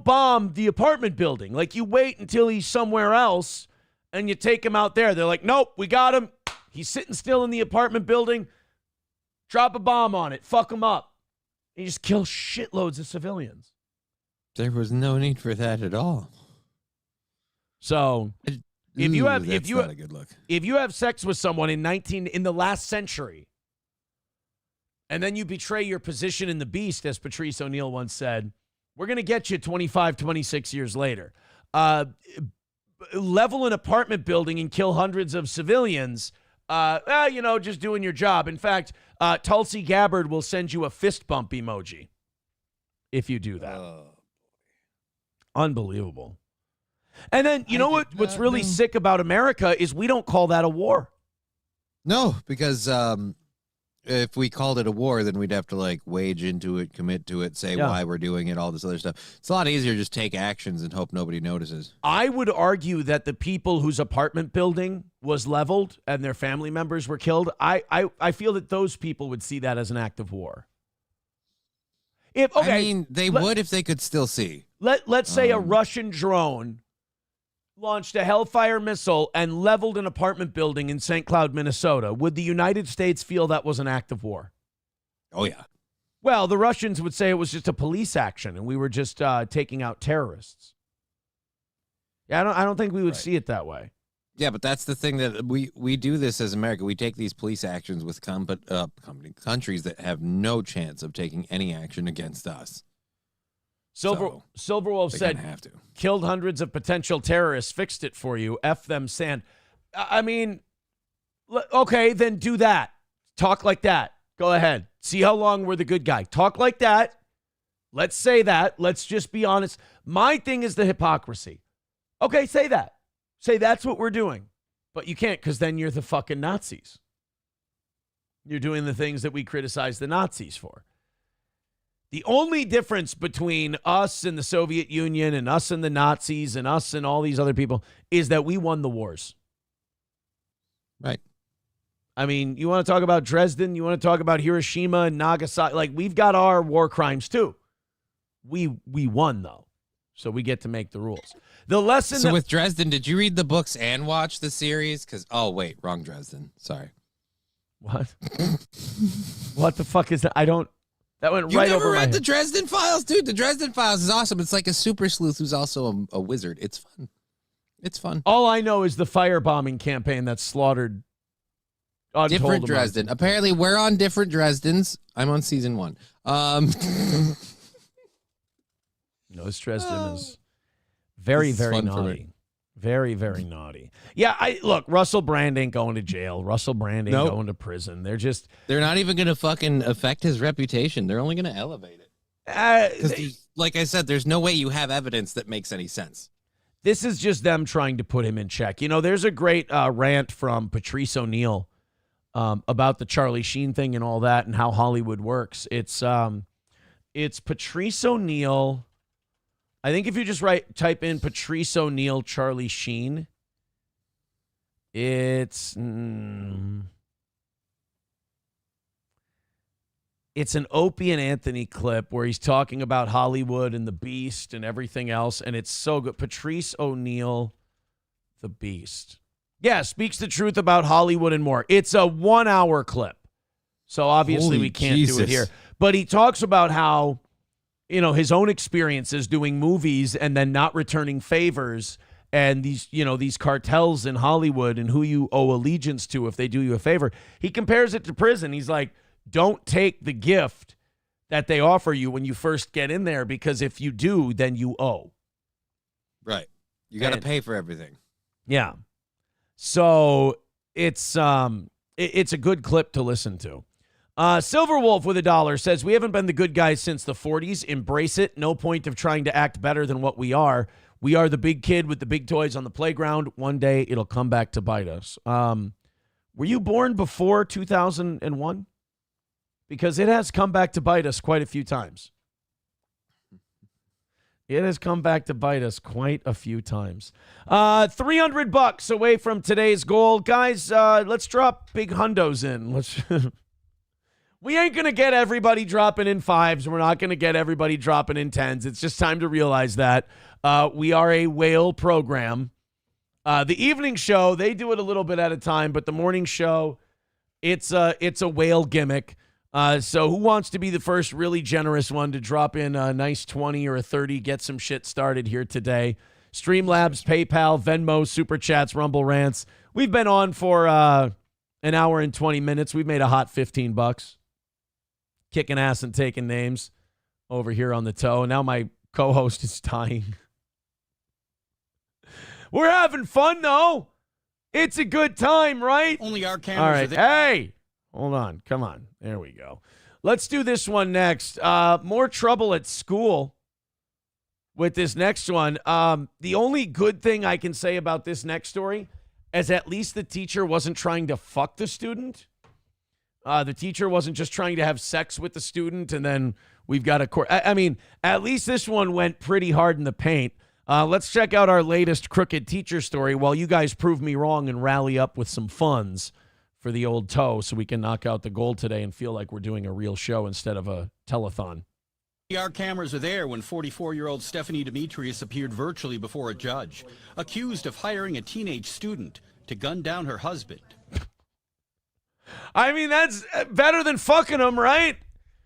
bomb the apartment building. Like, you wait until he's somewhere else, and you take him out there. They're like, nope, we got him. He's sitting still in the apartment building. Drop a bomb on it. Fuck him up. And you just kill shitloads of civilians. There was no need for that at all. So if you have not a good look. If you have sex with someone in the last century, and then you betray your position in the beast, as Patrice O'Neill once said, we're going to get you 25, 26 years later. Level an apartment building and kill hundreds of civilians. Just doing your job. In fact, Tulsi Gabbard will send you a fist bump emoji if you do that. Unbelievable. And then, you know what's really sick about America is we don't call that a war. No, because if we called it a war, then we'd have to wage into it, commit to it, say why we're doing it, all this other stuff. It's a lot easier to just take actions and hope nobody notices. I would argue that the people whose apartment building was leveled and their family members were killed, I feel that those people would see that as an act of war. They would if they could still see. Let's say a Russian drone launched a Hellfire missile and leveled an apartment building in St. Cloud, Minnesota. Would the United States feel that was an act of war? Oh, yeah. Well, the Russians would say it was just a police action and we were just taking out terrorists. Yeah, I don't think we would see it that way. Yeah, but that's the thing that we do this as America. We take these police actions with countries that have no chance of taking any action against us. Silverwolf said, killed hundreds of potential terrorists, fixed it for you, F them sand. I mean, okay, then do that. Talk like that. Go ahead. See how long we're the good guy. Talk like that. Let's say that. Let's just be honest. My thing is the hypocrisy. Okay, say that. Say that's what we're doing. But you can't because then you're the fucking Nazis. You're doing the things that we criticize the Nazis for. The only difference between us and the Soviet Union and us and the Nazis and us and all these other people is that we won the wars. Right. I mean, you want to talk about Dresden? You want to talk about Hiroshima and Nagasaki? Like, we've got our war crimes too. We won, though. So we get to make the rules. The lesson. So with Dresden, did you read the books and watch the series? Because, oh, wait, wrong Dresden. Sorry. What? What the fuck is that? I don't. That went You right never over my read the head. Dresden Files? Dude, the Dresden Files is awesome. It's like a super sleuth who's also a wizard. It's fun. It's fun. All I know is the firebombing campaign that slaughtered untold Different amounts. Dresden. Apparently, we're on different Dresdens. I'm on season 1. No, this Dresden is very, This is very fun for me. naughty. Very, very naughty. Yeah, look, Russel Brand ain't going to jail. Russell Brand ain't Nope. going to prison. They're not even going to fucking affect his reputation. They're only going to elevate it. Because, like I said, there's no way you have evidence that makes any sense. this is just them trying to put him in check. You know, there's a great rant from Patrice O'Neill about the Charlie Sheen thing and all that and how Hollywood works. It's Patrice O'Neill. I think if you just type in Patrice O'Neill, Charlie Sheen, it's an Opie and Anthony clip where he's talking about Hollywood and the Beast and everything else, and it's so good. Patrice O'Neill, the Beast. Yeah, speaks the truth about Hollywood and more. It's a 1 hour clip. So obviously Holy we can't do Jesus. it here. But he talks about how, you know, his own experiences doing movies and then not returning favors and these cartels in Hollywood and who you owe allegiance to if they do you a favor. He compares it to prison. He's like, don't take the gift that they offer you when you first get in there, because if you do, then you owe. Right. You got to And- pay for everything. Yeah. So it's a good clip to listen to. Silver Wolf with $1 says, we haven't been the good guys since the 40s. Embrace it. No point of trying to act better than what we are. We are the big kid with the big toys on the playground. One day it'll come back to bite us. Were you born before 2001? Because it has come back to bite us quite a few times. It has come back to bite us quite a few times. $300 away from today's goal. Guys, let's drop big hundos in. We ain't going to get everybody dropping in 5s. We're not going to get everybody dropping in 10s. It's just time to realize that we are a whale program. The evening show, they do it a little bit at a time, but the morning show, it's a whale gimmick. So who wants to be the first really generous one to drop in a nice 20 or a 30, get some shit started here today? Streamlabs, PayPal, Venmo, Super Chats, Rumble Rants. We've been on for an hour and 20 minutes. We've made a hot $15. Kicking ass and taking names over here on the toe. Now my co-host is dying. We're having fun, though. It's a good time, right? Only our cameras All are right. there. Hey, hold on. Come on. There we go. Let's do this one next. More trouble at school with this next one. The only good thing I can say about this next story is at least the teacher wasn't trying to fuck the student. The teacher wasn't just trying to have sex with the student, and then we've got a court. I mean, at least this one went pretty hard in the paint. Let's check out our latest crooked teacher story while you guys prove me wrong and rally up with some funds for the old toe so we can knock out the gold today and feel like we're doing a real show instead of a telethon. Our cameras are there when 44-year-old Stephanie Demetrius appeared virtually before a judge, accused of hiring a teenage student to gun down her husband. I mean, that's better than fucking them, right?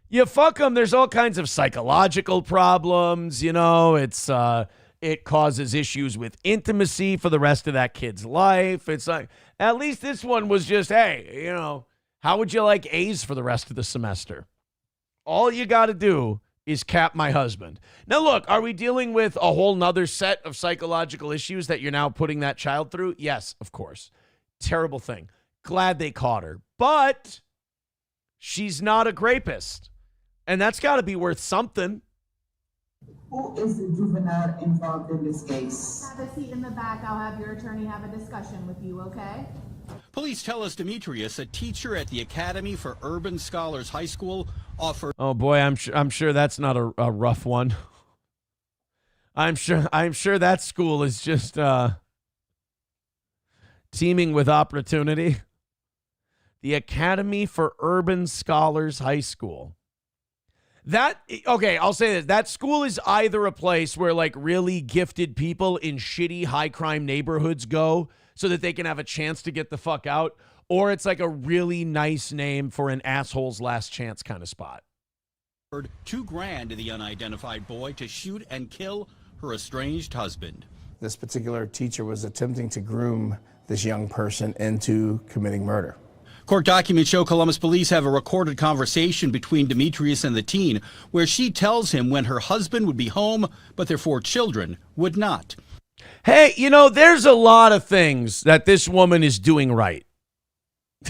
You fuck them, there's all kinds of psychological problems, you know, it causes issues with intimacy for the rest of that kid's life. It's like, at least this one was just, hey, you know, how would you like A's for the rest of the semester? All you got to do is cap my husband. Now, look, are we dealing with a whole nother set of psychological issues that you're now putting that child through? Yes, of course. Terrible thing. Glad they caught her. But she's not a rapist. And that's got to be worth something. Who is the juvenile involved in this case? Have a seat in the back. I'll have your attorney have a discussion with you, okay? Police tell us Demetrius, a teacher at the Academy for Urban Scholars High School, offered... Oh boy, I'm sure that's not a rough one. I'm sure that school is just teeming with opportunity. The Academy for Urban Scholars High School. I'll say this. That school is either a place where like really gifted people in shitty high crime neighborhoods go so that they can have a chance to get the fuck out, or it's like a really nice name for an asshole's last chance kind of spot. $2,000 to the unidentified boy to shoot and kill her estranged husband. This particular teacher was attempting to groom this young person into committing murder. Court documents show Columbus police have a recorded conversation between Demetrius and the teen where she tells him when her husband would be home, but their 4 children would not. Hey, there's a lot of things that this woman is doing right.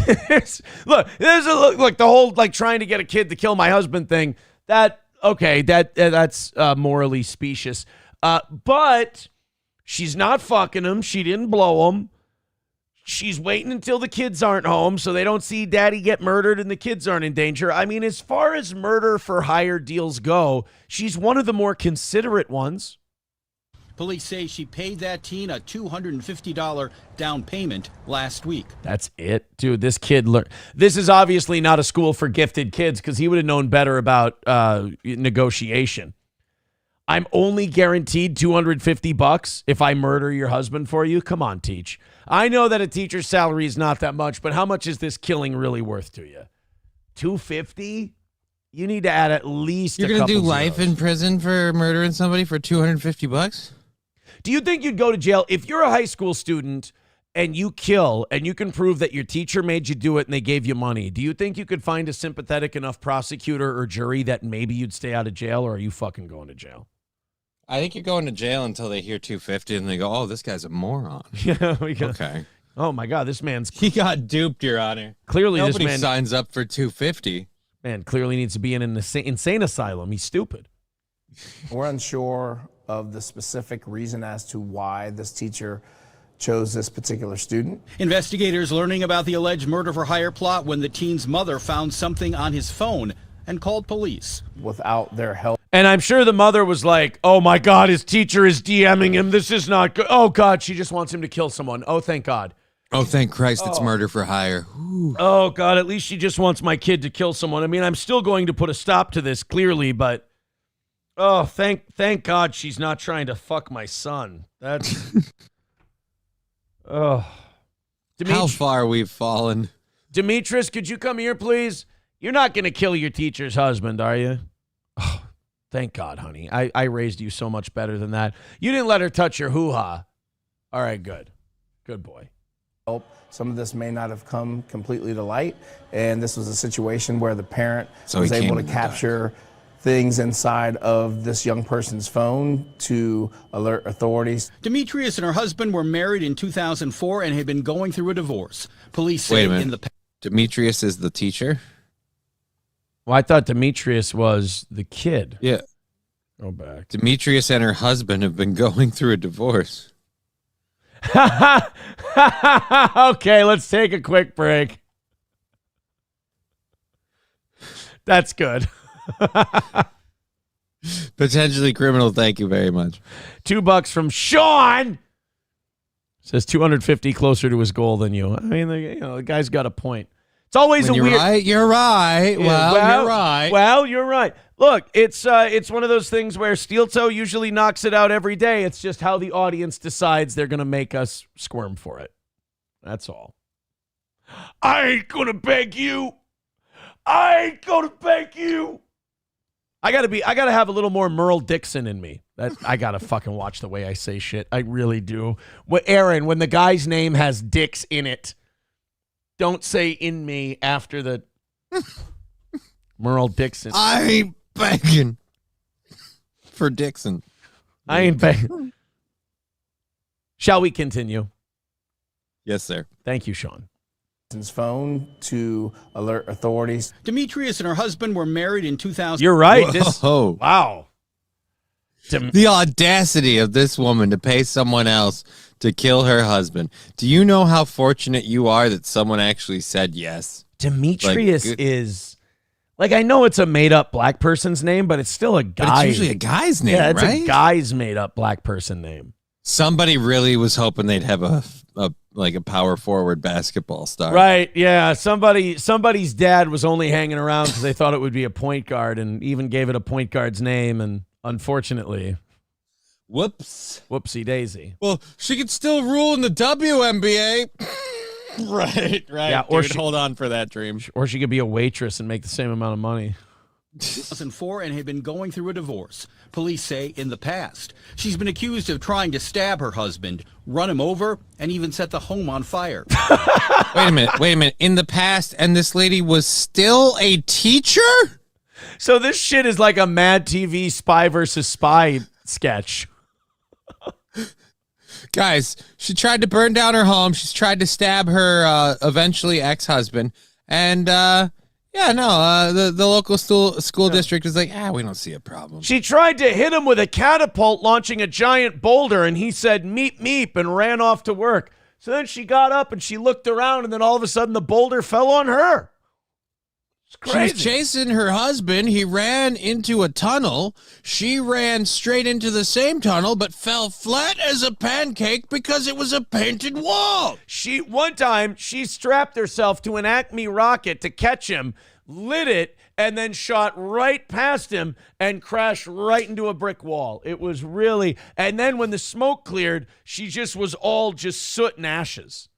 Look, the whole like trying to get a kid to kill my husband thing. That's morally specious. But she's not fucking him. She didn't blow him. She's waiting until the kids aren't home so they don't see daddy get murdered and the kids aren't in danger. I mean, as far as murder for hire deals go, she's one of the more considerate ones. Police say she paid that teen a $250 down payment last week. That's it. Dude, this kid learned. This is obviously not a school for gifted kids because he would have known better about negotiation. I'm only guaranteed $250 if I murder your husband for you. Come on, teach. I know that a teacher's salary is not that much, but how much is this killing really worth to you? $250? You need to add at least You're a going to couple do life zeros. in prison for murdering somebody for $250? Do you think you'd go to jail if you're a high school student and you kill and you can prove that your teacher made you do it and they gave you money? Do you think you could find a sympathetic enough prosecutor or jury that maybe you'd stay out of jail, or are you fucking going to jail? I think you're going to jail until they hear 250 and they go, oh, this guy's a moron. Yeah. Okay. Oh my God, this man's He got duped, Your Honor. clearly Nobody this man signs up for 250. Man clearly needs to be in an insane asylum. He's stupid. We're unsure of the specific reason as to why this teacher chose this particular student. Investigators learning about the alleged murder for hire plot when the teen's mother found something on his phone and called police. Without their help. And I'm sure the mother was like, oh my God, his teacher is DMing him. This is not good. Oh God, she just wants him to kill someone. Oh, thank God. Oh, thank Christ, it's murder for hire. Ooh. Oh God, at least she just wants my kid to kill someone. I mean, I'm still going to put a stop to this clearly, but oh, thank God she's not trying to fuck my son. That's oh. How far we've fallen. Demetrius, could you come here, please? You're not going to kill your teacher's husband, are you? Oh, thank God, honey. I raised you so much better than that. You didn't let her touch your hoo-ha. All right, good. Good boy. Some of this may not have come completely to light, and this was a situation where the parent So was he came able to in the dark. capture things inside of this young person's phone to alert authorities. Demetrius and her husband were married in 2004 and had been going through a divorce. Police say Wait a minute. in the Demetrius is the teacher? Well, I thought Demetrius was the kid. Yeah. Go back. Demetrius and her husband have been going through a divorce. Okay, let's take a quick break. That's good. Potentially criminal, thank you very much. $2 from Sean. Says 250 closer to his goal than you. I mean, the guy's got a point. It's always When a you're weird. right, you're right. Yeah, You're right. Well, you're right. Look, it's one of those things where Steel Toe usually knocks it out every day. It's just how the audience decides they're going to make us squirm for it. That's all. I ain't going to beg you. I ain't going to beg you. I got to have a little more Merle Dixon in me. I got to fucking watch the way I say shit. I really do. Aaron, when the guy's name has Dix in it, don't say in me after the Merle Dixon. I ain't begging for Dixon. I ain't begging. Shall we continue? Yes, sir. Thank you, Sean. His phone to alert authorities. Demetrius and her husband were married in 2000. You're right. Whoa. Wow. The audacity of this woman to pay someone else to kill her husband. Do you know how fortunate you are that someone actually said yes? Demetrius is, like, I know it's a made-up black person's name, but it's still a guy. But it's usually a guy's name, it's right? a guy's made-up black person name. Somebody really was hoping they'd have a power forward basketball star. Right, yeah. Somebody's dad was only hanging around because they thought it would be a point guard and even gave it a point guard's name, and unfortunately... Whoopsie daisy. Well, she could still rule in the WNBA. right. Yeah, or hold on for that dream. Or she could be a waitress and make the same amount of money. 2004 and had been going through a divorce. Police say in the past, she's been accused of trying to stab her husband, run him over, and even set the home on fire. Wait a minute. In the past, and this lady was still a teacher? So this shit is like a Mad TV Spy versus Spy sketch. Guys, she tried to burn down her home. She's tried to stab her eventually ex-husband. And, the local school district is like, we don't see a problem. She tried to hit him with a catapult launching a giant boulder, and he said, meep, meep, and ran off to work. So then she got up and she looked around, and then all of a sudden the boulder fell on her. She was chasing her husband. He ran into a tunnel. She ran straight into the same tunnel, but fell flat as a pancake because it was a painted wall. One time, she strapped herself to an Acme rocket to catch him, lit it, and then shot right past him and crashed right into a brick wall. It was really... And then when the smoke cleared, she just was all just soot and ashes.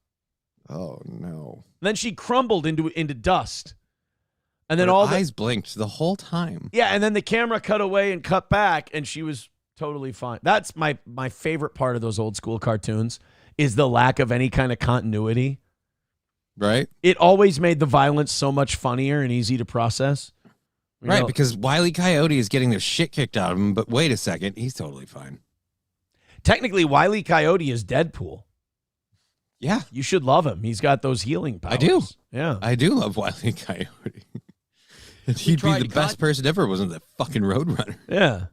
Oh, no. Then she crumbled into dust. And then her all eyes blinked the whole time. Yeah, and then the camera cut away and cut back, and she was totally fine. That's my favorite part of those old school cartoons is the lack of any kind of continuity. Right? It always made the violence so much funnier and easy to process. Right, because Wile E. Coyote is getting the shit kicked out of him, but wait a second, he's totally fine. Technically, Wile E. Coyote is Deadpool. Yeah. You should love him. He's got those healing powers. I do. Yeah. I do love Wile E. Coyote. He'd be the best person ever, wasn't that fucking Roadrunner? Yeah.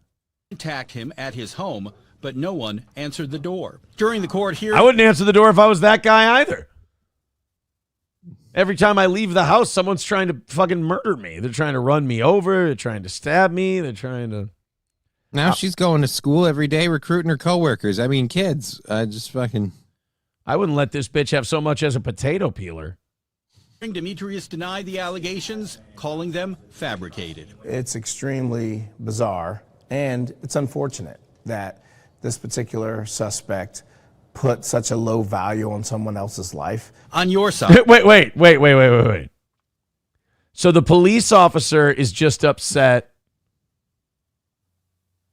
Attacked him at his home, but no one answered the door. During the court hearing, I wouldn't answer the door if I was that guy either. Every time I leave the house, someone's trying to fucking murder me. They're trying to run me over. They're trying to stab me. They're trying to... Now she's going to school every day recruiting her coworkers. I mean, kids. Just fucking... I wouldn't let this bitch have so much as a potato peeler. Demetrius denied the allegations, calling them fabricated. It's extremely bizarre, and it's unfortunate that this particular suspect put such a low value on someone else's life. On your side. Wait. So the police officer is just upset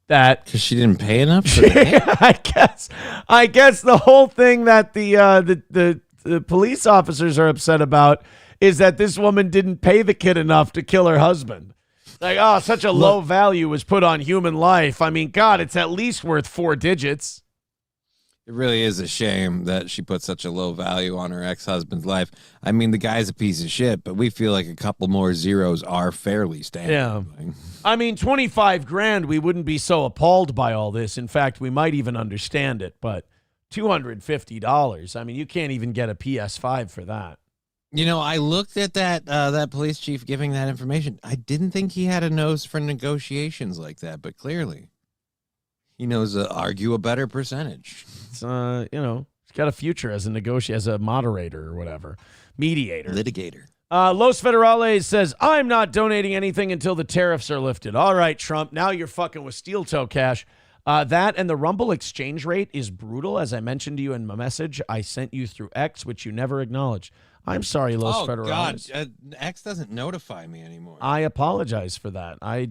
that because she didn't pay enough for that? I guess the whole thing that the police officers are upset about is that this woman didn't pay the kid enough to kill her husband. Like, such a low value was put on human life. I mean, God, it's at least worth 4 digits. It really is a shame that she put such a low value on her ex-husband's life. I mean, the guy's a piece of shit, but we feel like a couple more zeros are fairly standard. Yeah. I mean, $25,000, we wouldn't be so appalled by all this. In fact, we might even understand it, but $250, I mean, you can't even get a PS5 for that. You know, I looked at that police chief giving that information. I didn't think he had a nose for negotiations like that, but clearly he knows to argue a better percentage. It's, he's got a future as a moderator or whatever, mediator, litigator. Los Federales says, I'm not donating anything until the tariffs are lifted. All right, Trump, now you're fucking with steel toe cash. That and the Rumble exchange rate is brutal, as I mentioned to you in my message I sent you through X, which you never acknowledged. I'm sorry, Los Federales. God, X doesn't notify me anymore. I apologize for that. I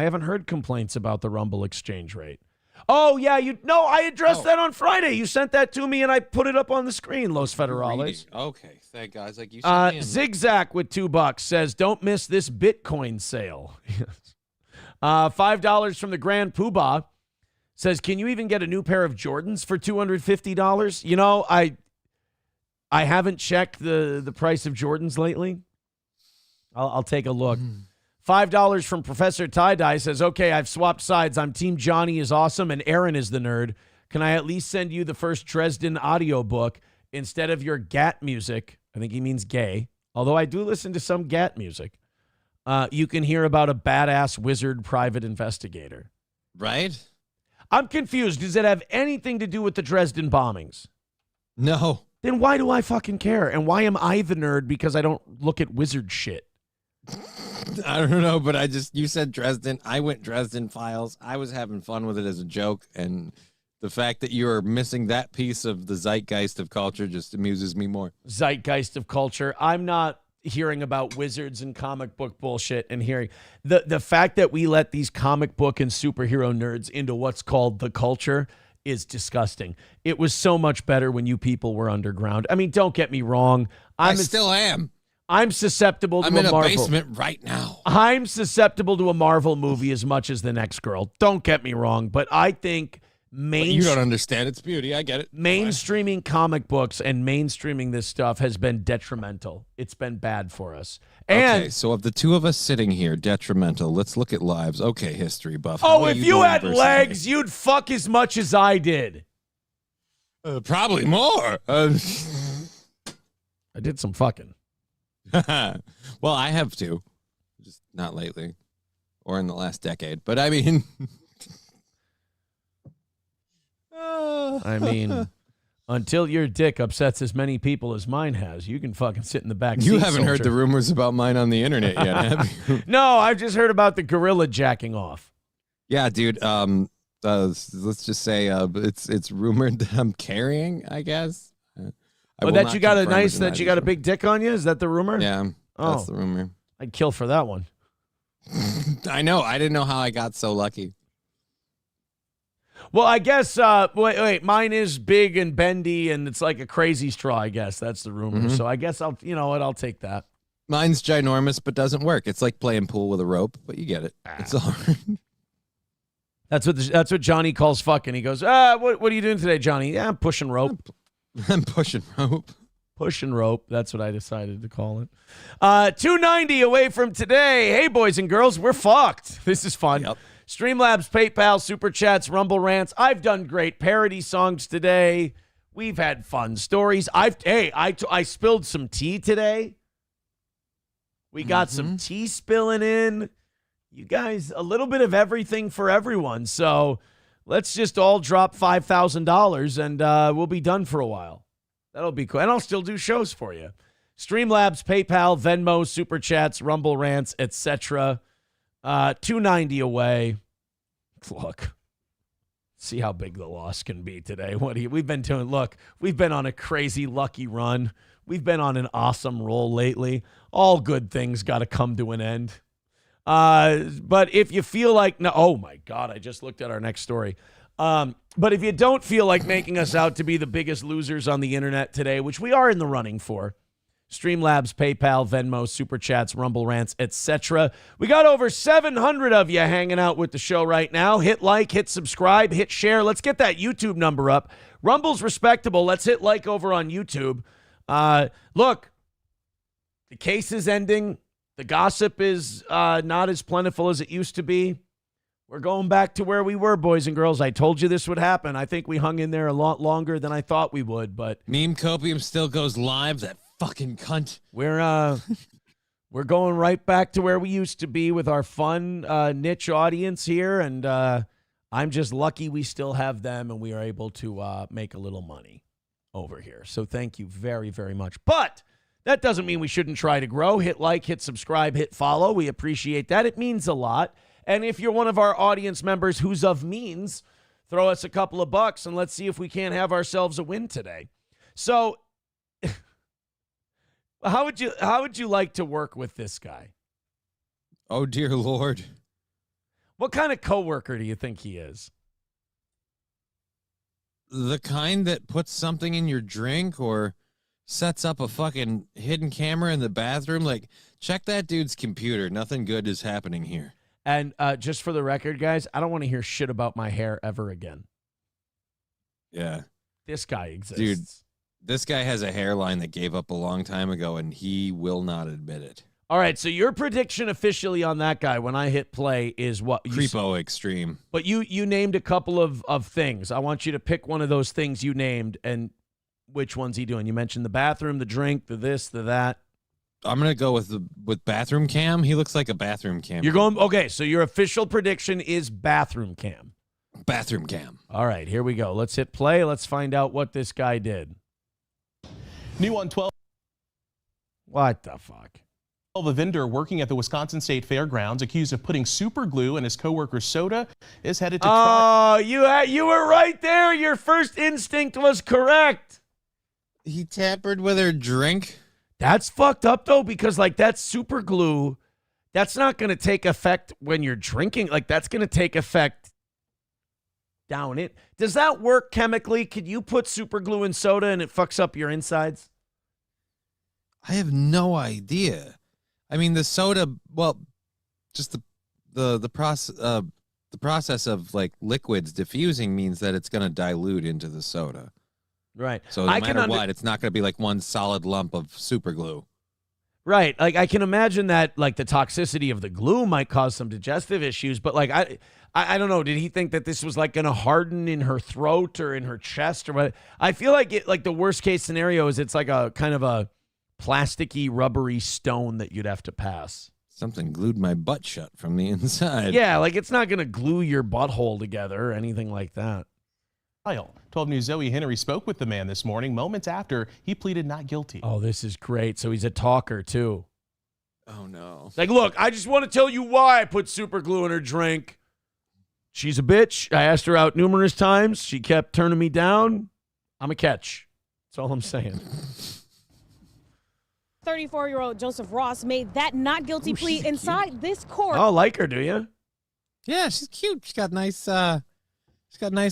haven't heard complaints about the Rumble exchange rate. Oh, yeah, I addressed that on Friday. You sent that to me, and I put it up on the screen, Los Federales. Okay, thank God. Like you sent me Zigzag with $2 says, don't miss this Bitcoin sale. $5 from the Grand Poobah says, can you even get a new pair of Jordans for $250? You know, I haven't checked the price of Jordans lately. I'll take a look. $5 from Professor Tie-Dye says, okay, I've swapped sides. I'm Team Johnny is awesome and Aaron is the nerd. can I at least send you the first Dresden audiobook instead of your GAT music? I think he means gay, although I do listen to some GAT music. You can hear about a badass wizard private investigator. Right? I'm confused. Does it have anything to do with the Dresden bombings? No. Then why do I fucking care? And why am I the nerd because I don't look at wizard shit? I don't know, but you said Dresden. I went Dresden Files. I was having fun with it as a joke, and the fact that you are missing that piece of the zeitgeist of culture just amuses me more. Zeitgeist of culture. I'm not hearing about wizards and comic book bullshit and hearing the fact that we let these comic book and superhero nerds into what's called the culture is disgusting. It was so much better when you people were underground. I mean, don't get me wrong. I still am. I'm susceptible to I'm in a Marvel. basement right now. I'm susceptible to a Marvel movie as much as the next girl. Don't get me wrong, but I think you don't understand its beauty. I get it. Mainstreaming comic books and mainstreaming this stuff has been detrimental. It's been bad for us. And okay, so of the two of us sitting here, detrimental, let's look at lives. Okay, history buff. How oh, are if you doing had versus legs, me? you'd fuck as much as I did. Probably more. I did some fucking. Well, I have too. Just not lately. Or in the last decade. But I mean... I mean, until your dick upsets as many people as mine has, you can fucking sit in the back seat. You haven't heard soldier. the rumors about mine on the internet yet, have you? No, I've just heard about the gorilla jacking off. Yeah, dude. Let's just say it's rumored that I'm carrying, I guess. Oh, that you got a big dick on you? Is that the rumor? Yeah, that's the rumor. I'd kill for that one. I know. I didn't know how I got so lucky. Well, I guess, wait, mine is big and bendy and it's like a crazy straw, I guess. That's the rumor. Mm-hmm. So I guess I'll take that. Mine's ginormous, but doesn't work. It's like playing pool with a rope, but you get it. It's all right. That's what Johnny calls fucking. He goes, what are you doing today, Johnny? Yeah, I'm pushing rope. I'm pushing rope. Pushing rope. That's what I decided to call it. 290 away from today. Hey, boys and girls, we're fucked. This is fun. Yep. Streamlabs, PayPal, Super Chats, Rumble Rants. I've done great parody songs today. We've had fun stories. I spilled some tea today. We got some tea spilling in. You guys, a little bit of everything for everyone. So let's just all drop $5,000 and we'll be done for a while. That'll be cool. And I'll still do shows for you. Streamlabs, PayPal, Venmo, Super Chats, Rumble Rants, etc. 290 away. Look, see how big the loss can be today. We've been doing? Look, we've been on a crazy lucky run. We've been on an awesome roll lately. All good things got to come to an end. But if you feel like, no, oh my God, I just looked at our next story. But if you don't feel like making us out to be the biggest losers on the internet today, which we are in the running for, Streamlabs, PayPal, Venmo, Super Chats, Rumble Rants, etc. We got over 700 of you hanging out with the show right now. Hit like, hit subscribe, hit share. Let's get that YouTube number up. Rumble's respectable. Let's hit like over on YouTube. Look, the case is ending. The gossip is not as plentiful as it used to be. We're going back to where we were, boys and girls. I told you this would happen. I think we hung in there a lot longer than I thought we would, but Meme Copium still goes live, that fucking cunt. We're going right back to where we used to be with our fun niche audience here, and I'm just lucky we still have them and we are able to make a little money over here. So thank you very, very much. But that doesn't mean we shouldn't try to grow. Hit like, hit subscribe, hit follow. We appreciate that. It means a lot. And if you're one of our audience members who's of means, throw us a couple of bucks and let's see if we can't have ourselves a win today. So how would you like to work with this guy? Oh, dear Lord. What kind of coworker do you think he is? The kind that puts something in your drink or sets up a fucking hidden camera in the bathroom? Like, check that dude's computer. Nothing good is happening here. And just for the record, guys, I don't want to hear shit about my hair ever again. Yeah. This guy exists. Dude, this guy has a hairline that gave up a long time ago, and he will not admit it. All right, so your prediction officially on that guy when I hit play is what? Creepo extreme. But you named a couple of things. I want you to pick one of those things you named and which one's he doing. You mentioned the bathroom, the drink, the this, the that. I'm going to go with bathroom cam. He looks like a bathroom cam. You're going, okay, so your official prediction is bathroom cam. Bathroom cam. All right, here we go. Let's hit play. Let's find out what this guy did. New on 12. What the fuck? A vendor working at the Wisconsin State Fairgrounds accused of putting super glue in his coworker's soda is headed to trial. Oh, you were right there. Your first instinct was correct. He tampered with her drink. That's fucked up, though, because, like, that super glue, that's not going to take effect when you're drinking. Like, that's going to take effect down it. Does that work chemically? Could you put super glue in soda and it fucks up your insides? I have no idea. I mean, the soda, well, just the process of, like, liquids diffusing means that it's going to dilute into the soda. Right. So no matter what, it's not going to be like one solid lump of super glue. Right. Like, I can imagine that, like, the toxicity of the glue might cause some digestive issues, but, like, I don't know. Did he think that this was, like, going to harden in her throat or in her chest or what? I feel like the worst case scenario is it's like a kind of a plasticky, rubbery stone that you'd have to pass. Something glued my butt shut from the inside. Yeah, like, it's not going to glue your butthole together or anything like that. 12 News' Zoe Henry spoke with the man this morning, moments after he pleaded not guilty. Oh, this is great. So he's a talker, too. Oh, no. It's like, look, I just want to tell you why I put super glue in her drink. She's a bitch. I asked her out numerous times. She kept turning me down. I'm a catch. That's all I'm saying. 34-year-old Joseph Ross made that not guilty plea inside this court. Oh, like her, do you? Yeah, she's cute. She's got nice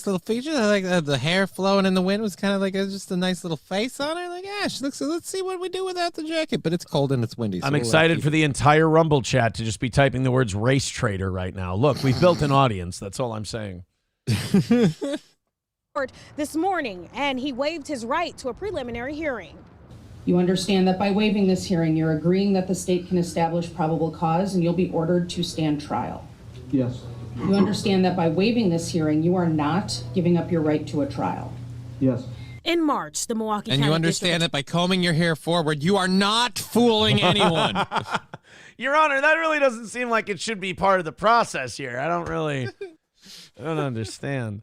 little features. I like the hair flowing in the wind was kind of like just a nice little face on her. Like, yeah, she looks. Let's see what we do without the jacket. But it's cold and it's windy. So I'm excited for the entire Rumble chat to just be typing the words race trader right now. Look, we've built an audience. That's all I'm saying. This morning, and he waived his right to a preliminary hearing. You understand that by waiving this hearing, you're agreeing that the state can establish probable cause and you'll be ordered to stand trial. Yes. You understand that by waiving this hearing, you are not giving up your right to a trial. Yes. In March, the Milwaukee and County you understand that by combing your hair forward, you are not fooling anyone. Your Honor, that really doesn't seem like it should be part of the process here. I don't understand.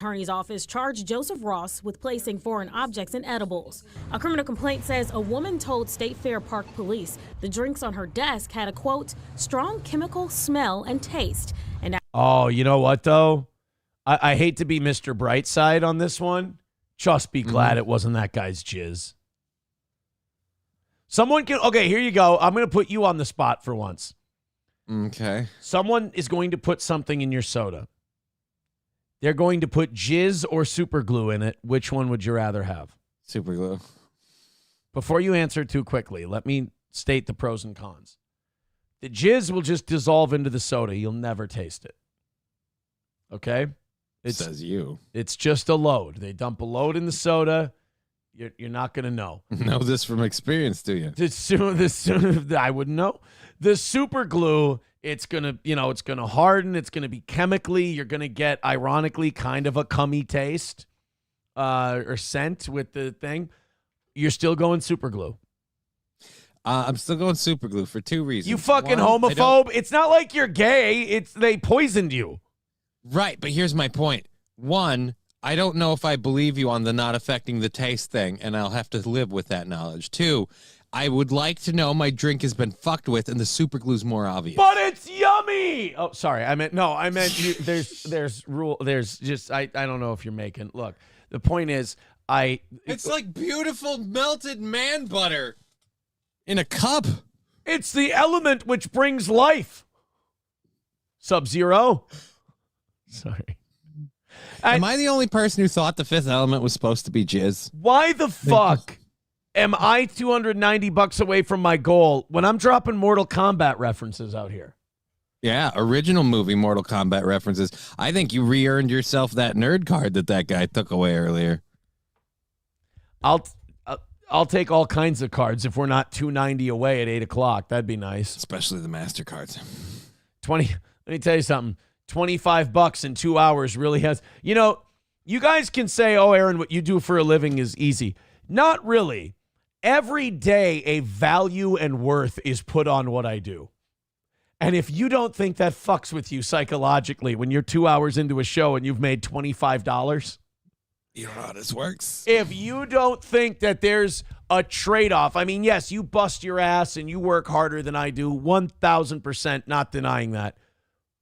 Attorney's office charged Joseph Ross with placing foreign objects in edibles. A criminal complaint says a woman told State Fair Park police the drinks on her desk had a, quote, strong chemical smell and taste. And oh, you know what, though? I hate to be Mr. Brightside on this one. Just be glad it wasn't that guy's jizz. Someone can, okay, here you go. I'm going to put you on the spot for once. Okay. Someone is going to put something in your soda. They're going to put jizz or super glue in it. Which one would you rather have? Super glue. Before you answer too quickly, let me state the pros and cons. The jizz will just dissolve into the soda. You'll never taste it. Okay? Says you. It's just a load. They dump a load in the soda. You're not going to know. Know this from experience, do you? I wouldn't know. The super glue, it's going to harden. It's going to be chemically. You're going to get, ironically, kind of a cummy taste or scent with the thing. You're still going super glue. I'm still going super glue for two reasons. You fucking homophobe. It's not like you're gay. They poisoned you. Right, but here's my point. One, I don't know if I believe you on the not affecting the taste thing, and I'll have to live with that knowledge. Two, I would like to know my drink has been fucked with, and the super glue's more obvious. But it's yummy. Oh, sorry. I meant there's rule. There's just I don't know if you're making. Look, the point is It's like beautiful melted man butter in a cup. It's the element which brings life. Sub-Zero. Sorry. Am I the only person who thought the fifth element was supposed to be jizz? Why the fuck am I $290 away from my goal when I'm dropping Mortal Kombat references out here? Yeah, original movie Mortal Kombat references. I think you re-earned yourself that nerd card that guy took away earlier. All I'll take all kinds of cards if we're not $2.90 away at 8 o'clock. That'd be nice. Especially the MasterCards. 20. Let me tell you something. $25 in 2 hours really has. You know, you guys can say, "Oh, Aaron, what you do for a living is easy." Not really. Every day, a value and worth is put on what I do. And if you don't think that fucks with you psychologically when you're 2 hours into a show and you've made $25, you don't know how this works. if you don't think that there's a trade-off, I mean, yes, you bust your ass and you work harder than I do, 1,000%, not denying that.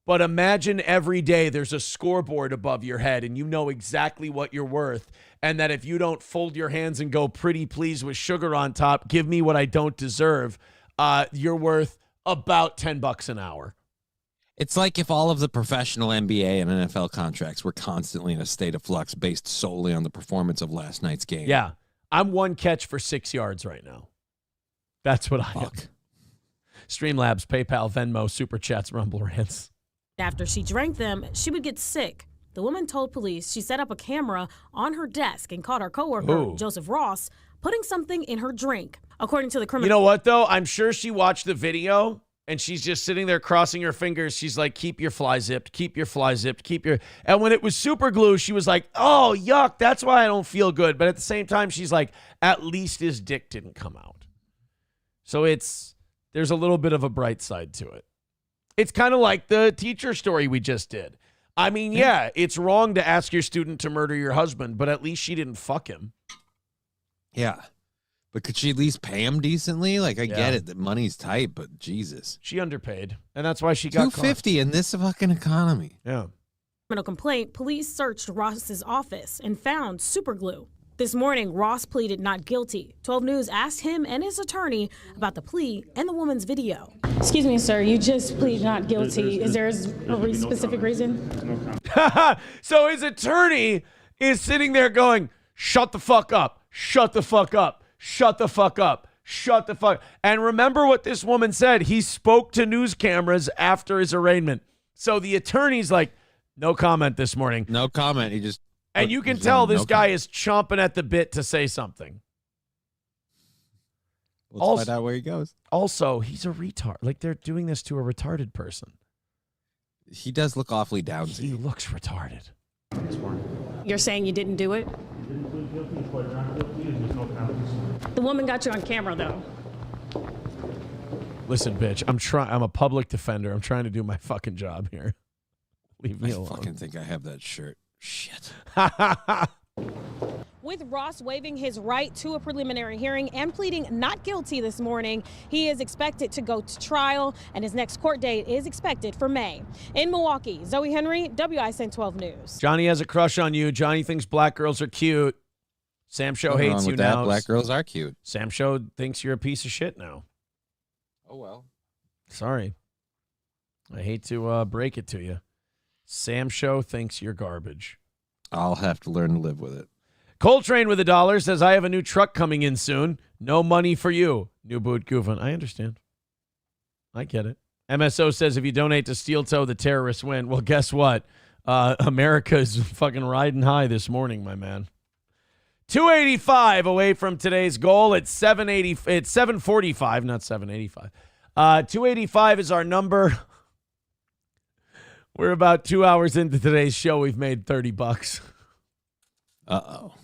But imagine every day there's a scoreboard above your head and you know exactly what you're worth. And that if you don't fold your hands and go pretty please with sugar on top, give me what I don't deserve, you're worth about $10 an hour. It's like if all of the professional NBA and NFL contracts were constantly in a state of flux based solely on the performance of last night's game. Yeah. I'm one catch for 6 yards right now. That's what I am. Streamlabs, PayPal, Venmo, Super Chats, Rumble Rants. After she drank them, she would get sick. The woman told police she set up a camera on her desk and caught her coworker, Joseph Ross, putting something in her drink. According to the criminal... You know what, though? I'm sure she watched the video, and she's just sitting there crossing her fingers. She's like, keep your fly zipped, keep your fly zipped, keep your... And when it was super glue, she was like, oh, yuck, that's why I don't feel good. But at the same time, she's like, at least his dick didn't come out. So there's a little bit of a bright side to it. It's kind of like the teacher story we just did. I mean, yeah, it's wrong to ask your student to murder your husband, but at least she didn't fuck him. Yeah. But could she at least pay him decently? Like, I get it that money's tight, but Jesus. She underpaid, and that's why she got $250 in this fucking economy. Yeah. Criminal complaint, police searched Ross's office and found superglue. This morning, Ross pleaded not guilty. 12 News asked him and his attorney about the plea and the woman's video. Excuse me, sir, you just plead not guilty. Is there a specific reason? So his attorney is sitting there going, shut the fuck up, shut the fuck up, shut the fuck up, shut the fuck. And remember what this woman said. He spoke to news cameras after his arraignment. So the attorney's like, no comment this morning. No comment. He just... And you can tell this guy is chomping at the bit to say something. Let's find out where he goes. Also, he's a retard. Like, they're doing this to a retarded person. He does look awfully down. He looks retarded. You're saying you didn't do it? The woman got you on camera, though. Listen, bitch, I'm a public defender. I'm trying to do my fucking job here. Leave me alone. I fucking think I have that shirt. Shit. With Ross waiving his right to a preliminary hearing and pleading not guilty this morning, he is expected to go to trial, and his next court date is expected for May. In Milwaukee, Zoe Henry, WISN 12 News. Johnny has a crush on you. Johnny thinks black girls are cute. Sam Show hates you now. Black girls are cute. Sam Show thinks you're a piece of shit now. Oh, well. Sorry. I hate to break it to you. Sam Show thinks you're garbage. I'll have to learn to live with it. Coltrane with $1 says, I have a new truck coming in soon. No money for you. New boot goofing. I understand. I get it. MSO says, if you donate to Steel Toe, the terrorists win. Well, guess what? America is fucking riding high this morning, my man. 285 away from today's goal. It's 745, not 785. 285 is our number. We're about 2 hours into today's show. We've made $30. Uh-oh.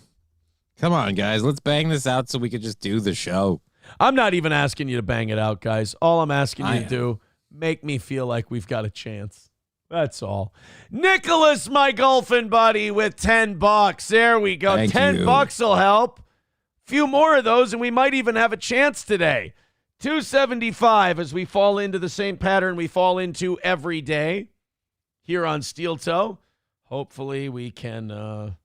Come on, guys. Let's bang this out so we could just do the show. I'm not even asking you to bang it out, guys. All I'm asking you to do, make me feel like we've got a chance. That's all. Nicholas, my golfing buddy, with $10. There we go. Thank $10 will help. Few more of those, and we might even have a chance today. 275 as we fall into the same pattern we fall into every day here on Steel Toe. Hopefully we can...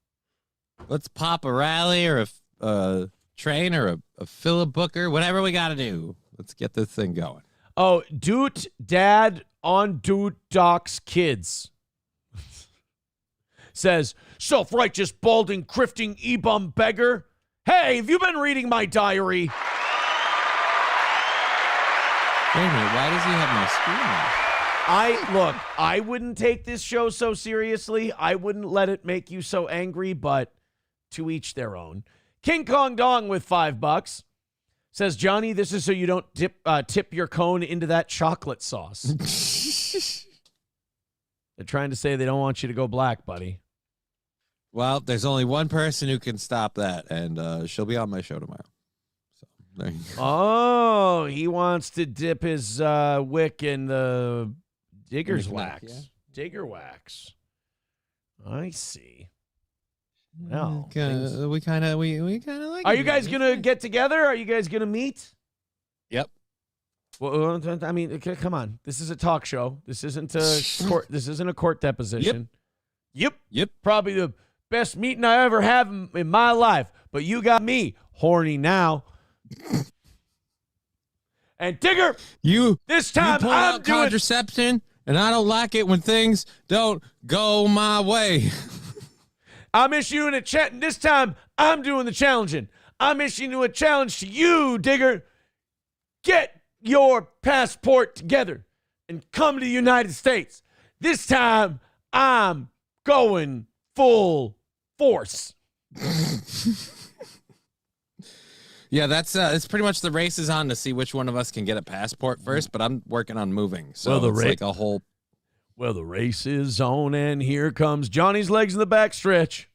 Let's pop a rally or a train or a Philip Booker, whatever we got to do. Let's get this thing going. Oh, Doot Dad on Doot Doc's kids says, self-righteous, balding, crifting, e-bum beggar. Hey, have you been reading my diary? Wait a minute, why does he have my screen on? I wouldn't take this show so seriously. I wouldn't let it make you so angry, but to each their own. King Kong Dong with $5 says, Johnny, this is so you don't tip your cone into that chocolate sauce. They're trying to say they don't want you to go black, buddy. Well, there's only one person who can stop that, and she'll be on my show tomorrow. So there you go. Oh, he wants to dip his wick in the digger's wax. Yeah. Digger wax. I see. Well, we kind of like. Are you guys gonna get together? Are you guys gonna meet? Yep. Well, I mean, come on. This is a talk show. This isn't a court. This isn't a court deposition. Yep. Probably the best meeting I ever have in my life. But you got me horny now. And Digger, this time pull I'm out doing contraception, and I don't like it when things don't go my way. I'm issuing a chat. This time I'm doing the challenging. I'm issuing a challenge to you, Digger. Get your passport together and come to the United States. This time I'm going full force. Yeah, that's it's pretty much the race is on to see which one of us can get a passport first, but I'm working on moving. So it's like a whole... Well, the race is on, and here comes Johnny's legs in the back stretch.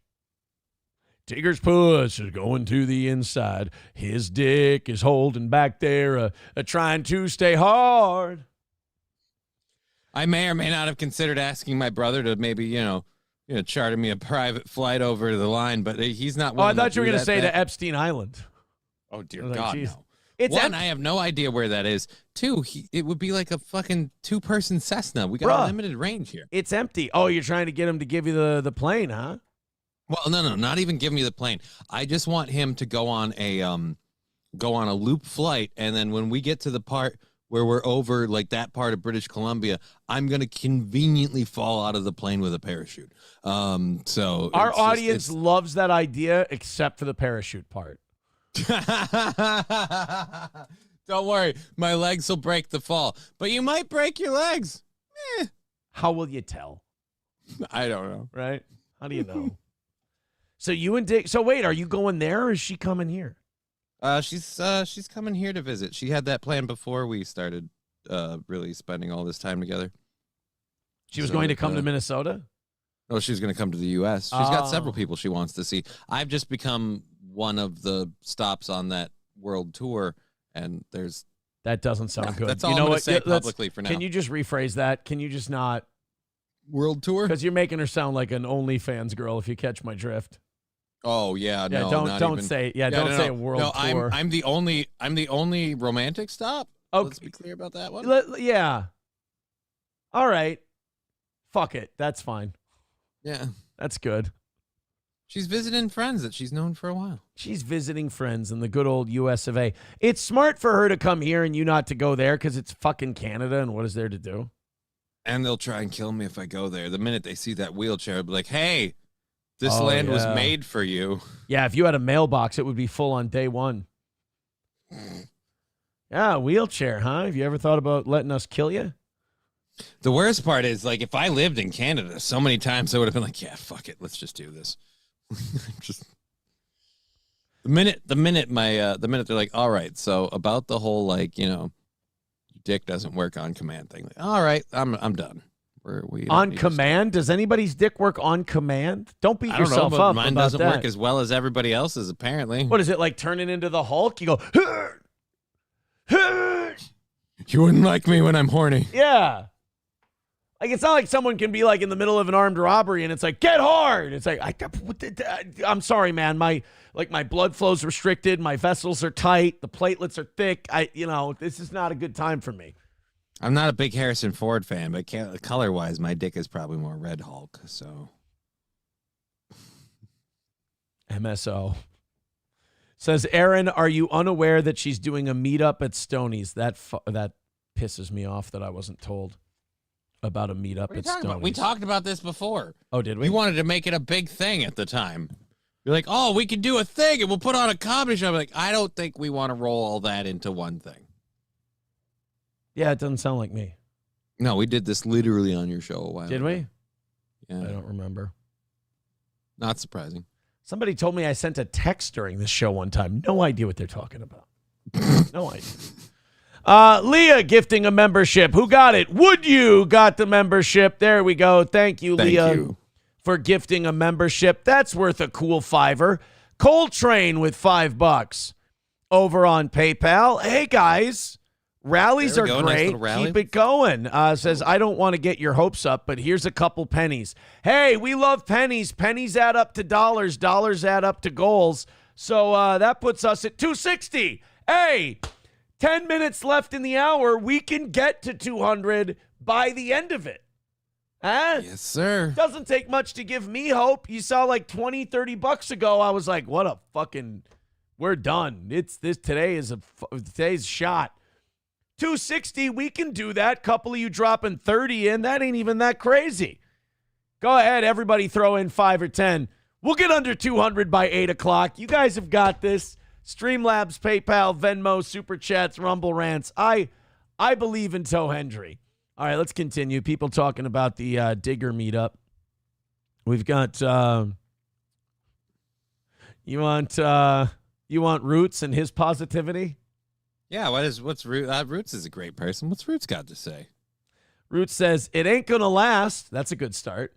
Tigger's push is going to the inside. His dick is holding back there, trying to stay hard. I may or may not have considered asking my brother to maybe, charter me a private flight over the line, but he's not willing. I thought you were going to say to Epstein Island. Oh, dear like, God, geez. no. It's One, I have no idea where that is. Two, it would be like a fucking two-person Cessna. We got Bruh, a limited range here. It's empty. Oh, you're trying to get him to give you the plane, huh? Well, no, not even give me the plane. I just want him to go on a loop flight, and then when we get to the part where we're over like that part of British Columbia, I'm gonna conveniently fall out of the plane with a parachute. So our audience loves that idea, except for the parachute part. Don't worry, my legs will break the fall, but you might break your legs. How will you tell? I don't know. Right? How do you know? So you and Dick. So wait, are you going there, or is she coming here? She's coming here to visit. She had that plan before we started really spending all this time together. She was going to come to Minnesota? Oh, she's going to come to the U.S. She's got several people she wants to see. I've just become one of the stops on that world tour, and there's... That doesn't sound good. That's all I'm going to say publicly for now. Can you just rephrase that? Can you just not... World tour? Because you're making her sound like an OnlyFans girl, if you catch my drift. Oh yeah, no, don't say say a world tour. I'm the only romantic stop. Okay. Let's be clear about that one. Yeah. All right. Fuck it. That's fine. Yeah, that's good. She's visiting friends that she's known for a while. She's visiting friends in the good old US of A. It's smart for her to come here and you not to go there because it's fucking Canada, and what is there to do? And they'll try and kill me if I go there. The minute they see that wheelchair, they'll be like, hey, this land was made for you. Yeah, if you had a mailbox, it would be full on day one. Yeah, wheelchair, huh? Have you ever thought about letting us kill you? The worst part is, like, if I lived in Canada, so many times I would have been like, yeah, fuck it, let's just do this. Just the minute they're like, all right, so about the whole, like, dick doesn't work on command thing. Like, all right, I'm done. We on command? Does anybody's dick work on command? Don't beat yourself up. Mine doesn't work as well as everybody else's, apparently. What is it, like turning into the Hulk? You go, you wouldn't like me when I'm horny. Yeah. Like, it's not like someone can be like in the middle of an armed robbery and it's like, get hard. It's like, I'm sorry, man. My blood flow's restricted. My vessels are tight. The platelets are thick. This is not a good time for me. I'm not a big Harrison Ford fan, but color-wise, my dick is probably more Red Hulk, so. MSO. Says, Aaron, are you unaware that she's doing a meetup at Stoney's? That pisses me off that I wasn't told about a meetup at Stoney's. We talked about this before. Oh, did we? You wanted to make it a big thing at the time. You're like, oh, we can do a thing, and we'll put on a comedy show. I'm like, I don't think we want to roll all that into one thing. Yeah, it doesn't sound like me. No, we did this literally on your show a while ago. Did we? Yeah. I don't remember. Not surprising. Somebody told me I sent a text during this show one time. No idea what they're talking about. No idea. Leah gifting a membership. Who got it? Would you got the membership? There we go. Thank you, Leah, for gifting a membership. That's worth a cool $5. Coltrane with $5 over on PayPal. Hey, guys. Rallies are great. Nice Keep it going. Says, I don't want to get your hopes up, but here's a couple pennies. Hey, we love pennies. Pennies add up to dollars. Dollars add up to goals. So that puts us at 260. Hey, 10 minutes left in the hour. We can get to 200 by the end of it. Huh? Yes, sir. Doesn't take much to give me hope. You saw like 20, 30 bucks ago. I was like, what a fucking, we're done. Today's shot. 260, we can do that. Couple of you dropping 30 in. That ain't even that crazy. Go ahead, everybody throw in 5 or 10. We'll get under 200 by 8 o'clock. You guys have got this. Streamlabs, PayPal, Venmo, Super Chats, Rumble Rants. I believe in Toe Hendry. All right, let's continue. People talking about the Digger meetup. We've got you want Roots and his positivity? Yeah, what's Roots? Roots is a great person. What's Roots got to say? Roots says, it ain't gonna last. That's a good start.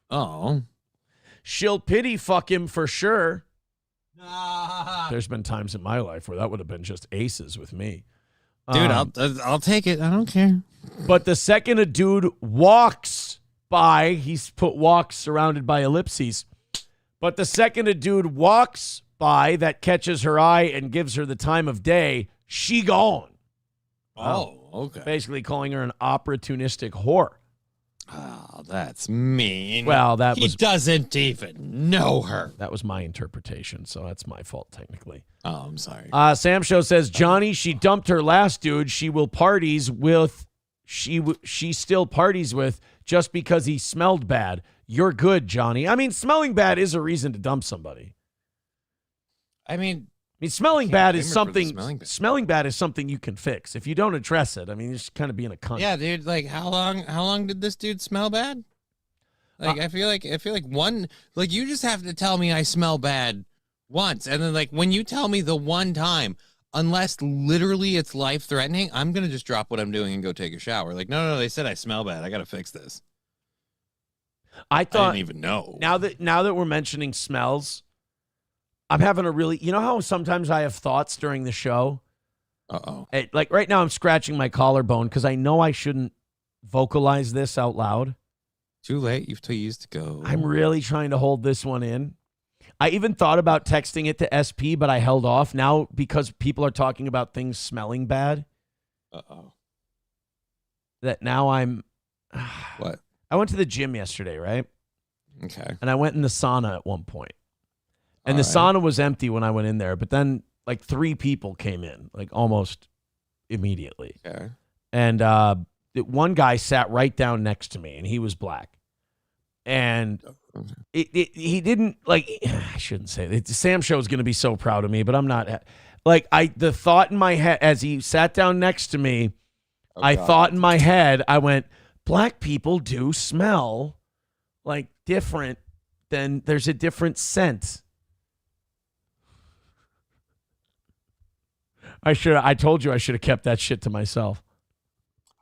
Oh. She'll pity fuck him for sure. There's been times in my life where that would have been just aces with me. Dude, I'll take it. I don't care. But the second a dude walks by, he's put walks surrounded by ellipses. But the second a dude walks by that catches her eye and gives her the time of day, she gone. Oh, okay. Basically calling her an opportunistic whore. Oh, that's mean. Well, he doesn't even know her. That was my interpretation, so that's my fault technically. Oh, I'm sorry. Sam Show says, Johnny, she dumped her last dude. She still parties with just because he smelled bad. You're good, Johnny. I mean, smelling bad is a reason to dump somebody. I mean, smelling bad is something. Smelling bad is something you can fix. If you don't address it, I mean, you're just kind of being a cunt. Yeah, dude. Like, how long did this dude smell bad? Like, I feel like one. Like, you just have to tell me I smell bad once, and then like when you tell me the one time, unless literally it's life threatening, I'm gonna just drop what I'm doing and go take a shower. Like, no, they said I smell bad. I gotta fix this. I didn't even know. Now that we're mentioning smells. I'm having a really, you know how sometimes I have thoughts during the show? Uh-oh. Like right now I'm scratching my collarbone because I know I shouldn't vocalize this out loud. Too late. You've 2 years to go. I'm really trying to hold this one in. I even thought about texting it to SP, but I held off now because people are talking about things smelling bad. Uh-oh. That now I'm... What? I went to the gym yesterday, right? Okay. And I went in the sauna at one point. And the sauna was empty when I went in there, but then like 3 people came in, like almost immediately. Okay. And one guy sat right down next to me, and he was black. And he didn't like. I shouldn't say it. Sam Show is going to be so proud of me, but I'm not. Like the thought in my head as he sat down next to me, thought in my head, I went, black people do smell like different than there's a different scent. I told you I should have kept that shit to myself.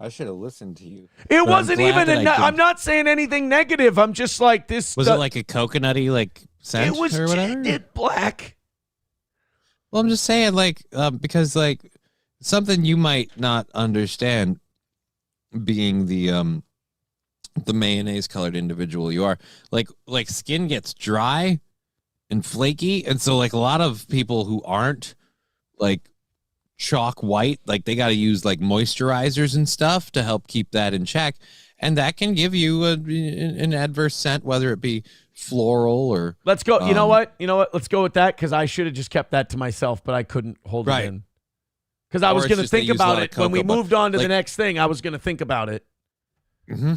I should have listened to you. It wasn't even I'm not saying anything negative. I'm just like this. Was it like a coconutty like scent or whatever? It black. Well, I'm just saying because like something you might not understand being the mayonnaise colored individual you are, like skin gets dry and flaky, and so like a lot of people who aren't like chalk white, like they got to use like moisturizers and stuff to help keep that in check, and that can give you an adverse scent, whether it be floral or let's go. You know what, let's go with that, because I should have just kept that to myself, but I couldn't hold it in because I was going to think about it when we moved on to the next thing. I was going to think about it. Mm-hmm.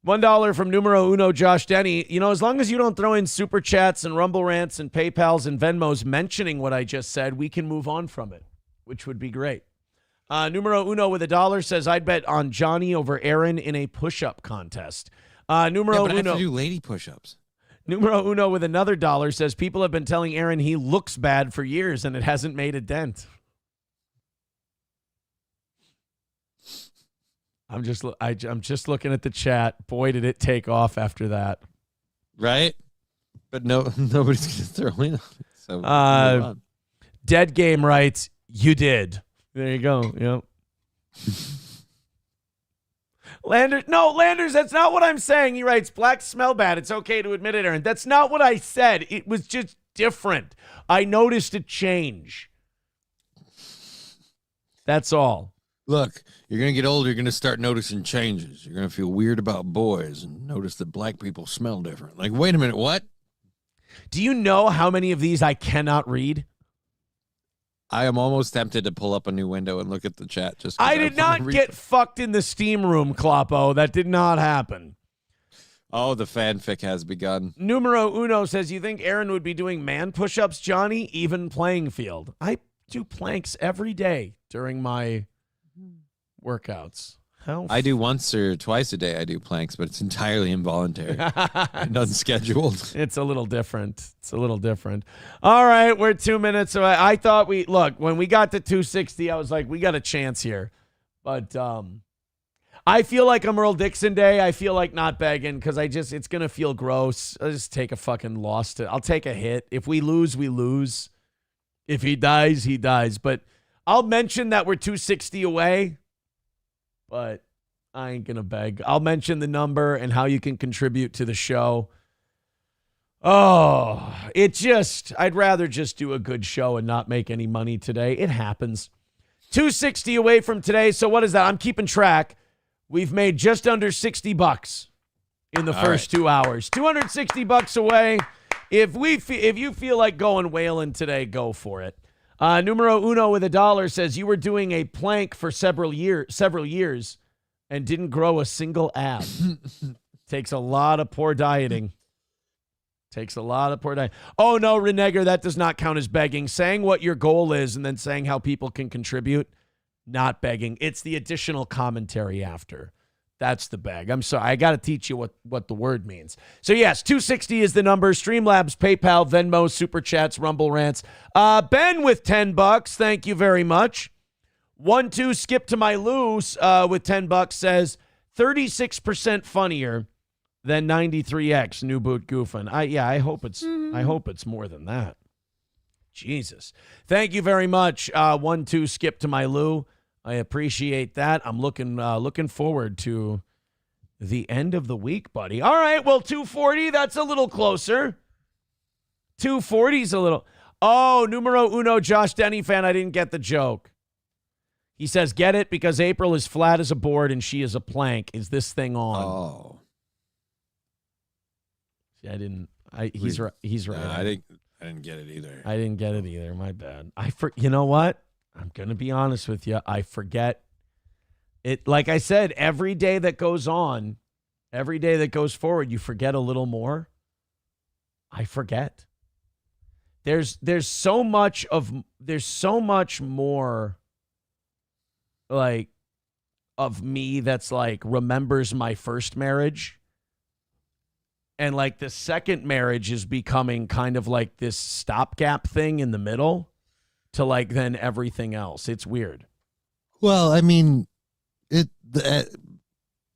$1 from numero uno, Josh Denny. As long as you don't throw in super chats and rumble rants and PayPals and Venmos mentioning what I just said, we can move on from it, which would be great. Numero uno with $1 says, I'd bet on Johnny over Aaron in a push-up contest. Numero but uno. I have to do lady push-ups. Numero Uno with another $1 says people have been telling Aaron he looks bad for years and it hasn't made a dent. I'm just looking at the chat. Boy, did it take off after that. Right? But nobody's going to throw in on it. So move on. Dead Game writes, you did. There you go. Yep. Landers, that's not what I'm saying. He writes, blacks smell bad. It's okay to admit it, Aaron. That's not what I said. It was just different. I noticed a change. That's all. Look, you're going to get older. You're going to start noticing changes. You're going to feel weird about boys and notice that black people smell different. Like, wait a minute, what? Do you know how many of these I cannot read? I am almost tempted to pull up a new window and look at the chat. I did not get fucked in the steam room, Kloppo. That did not happen. Oh, the fanfic has begun. Numero Uno says, you think Aaron would be doing man push-ups, Johnny? Even playing field. I do planks every day during my workouts. I do once or twice a day. I do planks, but it's entirely involuntary and unscheduled. It's a little different. All right, we're 2 minutes away. I thought when we got to 260, I was like, we got a chance here. But I feel like I'm Earl Dixon Day. I feel like not begging because it's going to feel gross. I'll just take a fucking loss. I'll take a hit. If we lose, we lose. If he dies, he dies. But I'll mention that we're 260 away. But I ain't going to beg. I'll mention the number and how you can contribute to the show. Oh, I'd rather just do a good show and not make any money today. It happens. 260 away from today. So what is that? I'm keeping track. We've made just under $60 in the first 2 hours. $260 away. If you feel like going whaling today, go for it. Numero Uno with $1 says you were doing a plank for several years and didn't grow a single ab. Takes a lot of poor dieting. Oh, no, Renegger, that does not count as begging. Saying what your goal is and then saying how people can contribute, not begging. It's the additional commentary after. That's the beg. I'm sorry. I got to teach you what the word means. So, yes, 260 is the number. Streamlabs, PayPal, Venmo, Super Chats, Rumble Rants. Ben with $10. Thank you very much. 1-2 Skip to my loose with $10 says 36% funnier than 93X New Boot Goofin. I hope it's more than that. Jesus. Thank you very much. 1-2 Skip to my Lou. I appreciate that. I'm looking forward to the end of the week, buddy. All right, well, 240, that's a little closer. 240's a little. Oh, numero uno, Josh Denny fan. I didn't get the joke. He says, get it because April is flat as a board and she is a plank. Is this thing on? Oh. See, he's right. I didn't get it either. I didn't get it either. My bad. You know what? I'm going to be honest with you. I forget it. Like I said, every day that goes on, every day that goes forward, you forget a little more. I forget. There's so much more like of me that's like remembers my first marriage. And like the second marriage is becoming kind of like this stopgap thing in the middle to like then everything else. It's weird. Well, I mean, it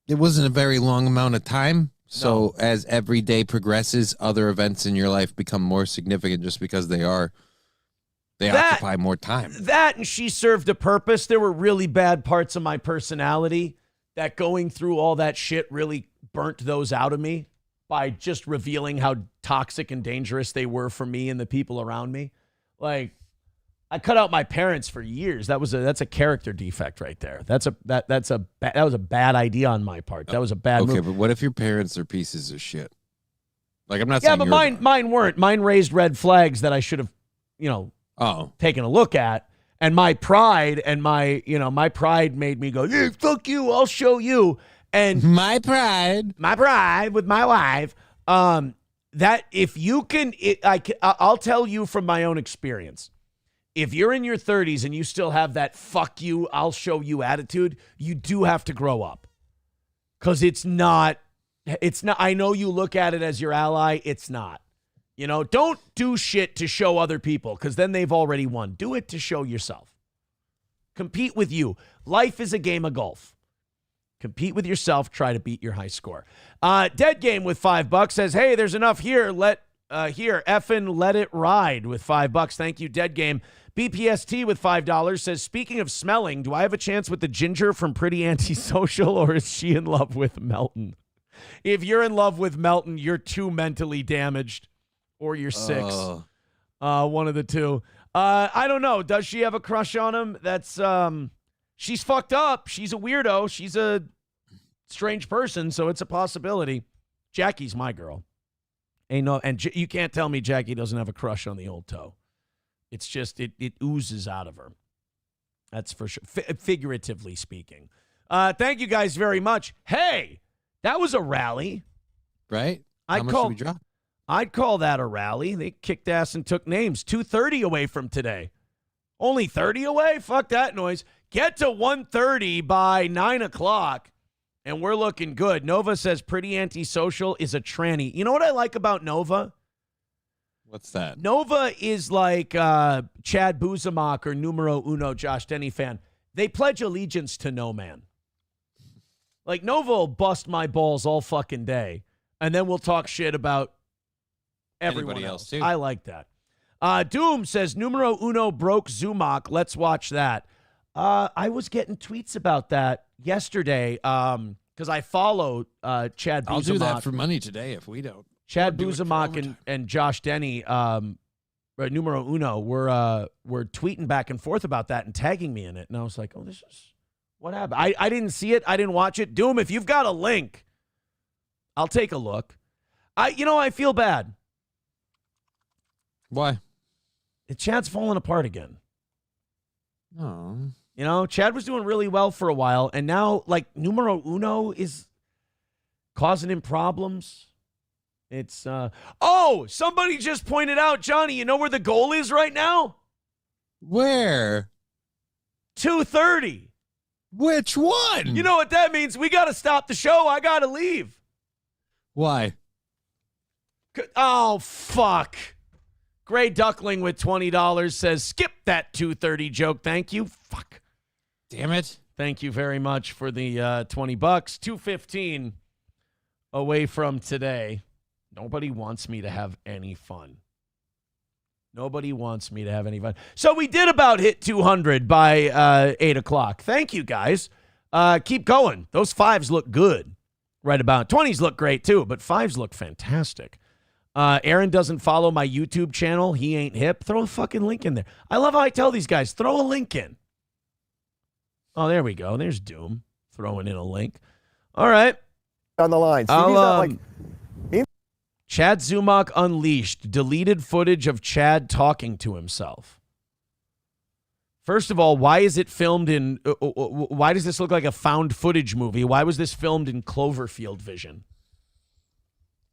wasn't a very long amount of time. So as every day progresses, other events in your life become more significant just because they occupy more time. That and she served a purpose. There were really bad parts of my personality that going through all that shit really burnt those out of me by just revealing how toxic and dangerous they were for me and the people around me. Like, I cut out my parents for years. That's a character defect right there. That was a bad idea on my part. That was a bad move. Okay, but what if your parents are pieces of shit? Like, I'm not saying but mine weren't. Mine raised red flags that I should have, taken a look at. And my pride made me go, yeah, fuck you, I'll show you. And my pride with my wife. That if you can, I'll tell you from my own experience. If you're in your 30s and you still have that fuck you, I'll show you attitude, you do have to grow up. Because it's not It's not. I know you look at it as your ally. It's not. You know, don't do shit to show other people because then they've already won. Do it to show yourself. Compete with you. Life is a game of golf. Compete with yourself. Try to beat your high score. Dead Game with $5 says, hey, there's enough here. Here, effing let it ride with $5. Thank you, Dead Game. BPST with $5 says, speaking of smelling, do I have a chance with the ginger from Pretty Antisocial, or is she in love with Melton? If you're in love with Melton, you're too mentally damaged, or you're 6. One of the two. I don't know. Does she have a crush on him? That's she's fucked up. She's a weirdo. She's a strange person, so it's a possibility. Jackie's my girl. Ain't no, and you can't tell me Jackie doesn't have a crush on the old toe. It's just it oozes out of her. That's for sure. Figuratively speaking. Thank you guys very much. Hey, that was a rally, right? How much did we drop? I'd call that a rally. They kicked ass and took names. 230 away from today. Only 30 away? Fuck that noise. Get to 130 by 9 o'clock, and we're looking good. Nova says Pretty Antisocial is a tranny. You know what I like about Nova? What's that? Nova is like Chad Buzamok or Numero Uno Josh Denny fan. They pledge allegiance to no man. Like, Nova will bust my balls all fucking day, and then we'll talk shit about everyone else too. I like that. Doom says Numero Uno broke Zumok. Let's watch that. I was getting tweets about that yesterday because I follow Chad Buzamok. I'll do that for money today if we don't. Chad Buzamok and Josh Denny, Numero Uno, were tweeting back and forth about that and tagging me in it. And I was like, oh, this is what happened. I didn't see it. I didn't watch it. Doom, if you've got a link, I'll take a look. I feel bad. Why? Chad's falling apart again. Oh. Chad was doing really well for a while, and now, like, Numero Uno is causing him problems. It's, somebody just pointed out, Johnny, you know where the goal is right now? Where? 2:30. Which one? You know what that means? We got to stop the show. I got to leave. Why? Oh, fuck. Gray Duckling with $20 says, skip that 2:30 joke. Thank you. Fuck. Damn it. Thank you very much for the $20. 2:15 away from today. Nobody wants me to have any fun. Nobody wants me to have any fun. So we did about hit 200 by 8 o'clock. Thank you, guys. Keep going. Those 5s look good. Right about 20s look great, too, but 5s look fantastic. Aaron doesn't follow my YouTube channel. He ain't hip. Throw a fucking link in there. I love how I tell these guys, throw a link in. Oh, there we go. There's Doom throwing in a link. All right. On the line. Stevie's Chad Zumok Unleashed. Deleted footage of Chad talking to himself. First of all, why is it filmed in... why does this look like a found footage movie? Why was this filmed in Cloverfield Vision?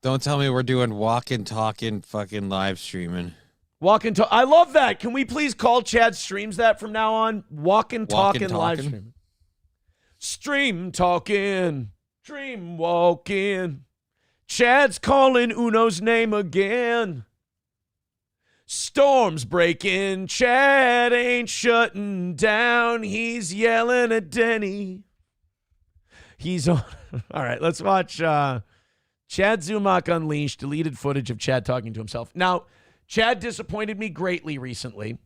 Don't tell me we're doing walking, talking, fucking live streaming. Walking, talk. I love that. Can we please call Chad streams that from now on? Walking, talking, live streaming. Stream talking, dream walking. Chad's calling Uno's name again. Storms breaking. Chad ain't shutting down. He's yelling at Denny. He's on. All right, let's watch Chad Zumok Unleashed, deleted footage of Chad talking to himself. Now, Chad disappointed me greatly recently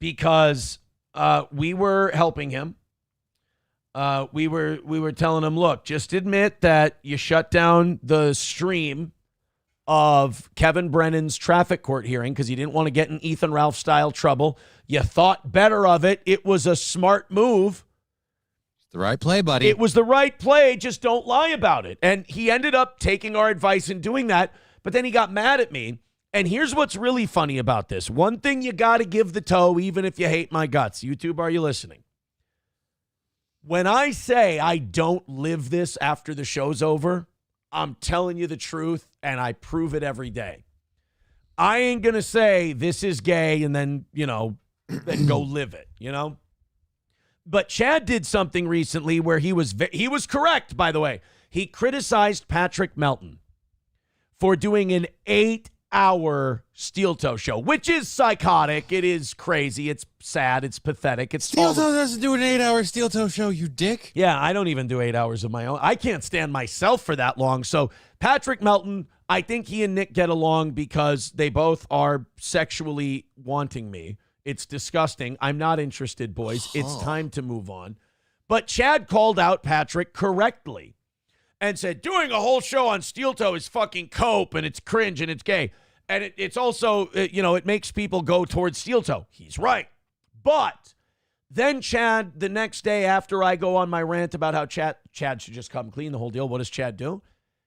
because we were helping him. We were telling him, look, just admit that you shut down the stream of Kevin Brennan's traffic court hearing because you didn't want to get in Ethan Ralph style trouble. You thought better of it. It was a smart move. The right play, buddy. It was the right play. Just don't lie about it. And he ended up taking our advice and doing that. But then he got mad at me. And here's what's really funny about this. One thing you got to give the toe, even if you hate my guts. YouTube, are you listening? When I say I don't live this after the show's over, I'm telling you the truth, and I prove it every day. I ain't going to say this is gay and then, then go live it, But Chad did something recently where he was correct, by the way. He criticized Patrick Melton for doing an 8-hour Steel Toe show, which is psychotic. It is crazy. It's sad. It's pathetic. It's Steel Toe doesn't do an 8-hour Steel Toe show, you dick. Yeah, I don't even do 8 hours of my own. I can't stand myself for that long. So Patrick Melton, I think he and Nick get along because they both are sexually wanting me. It's disgusting. I'm not interested, boys. It's time to move on. But Chad called out Patrick correctly and said, doing a whole show on Steel Toe is fucking cope and it's cringe and it's gay. And it's also, it makes people go towards Steel Toe. He's right. But then Chad, the next day after I go on my rant about how Chad should just come clean, the whole deal, what does Chad do?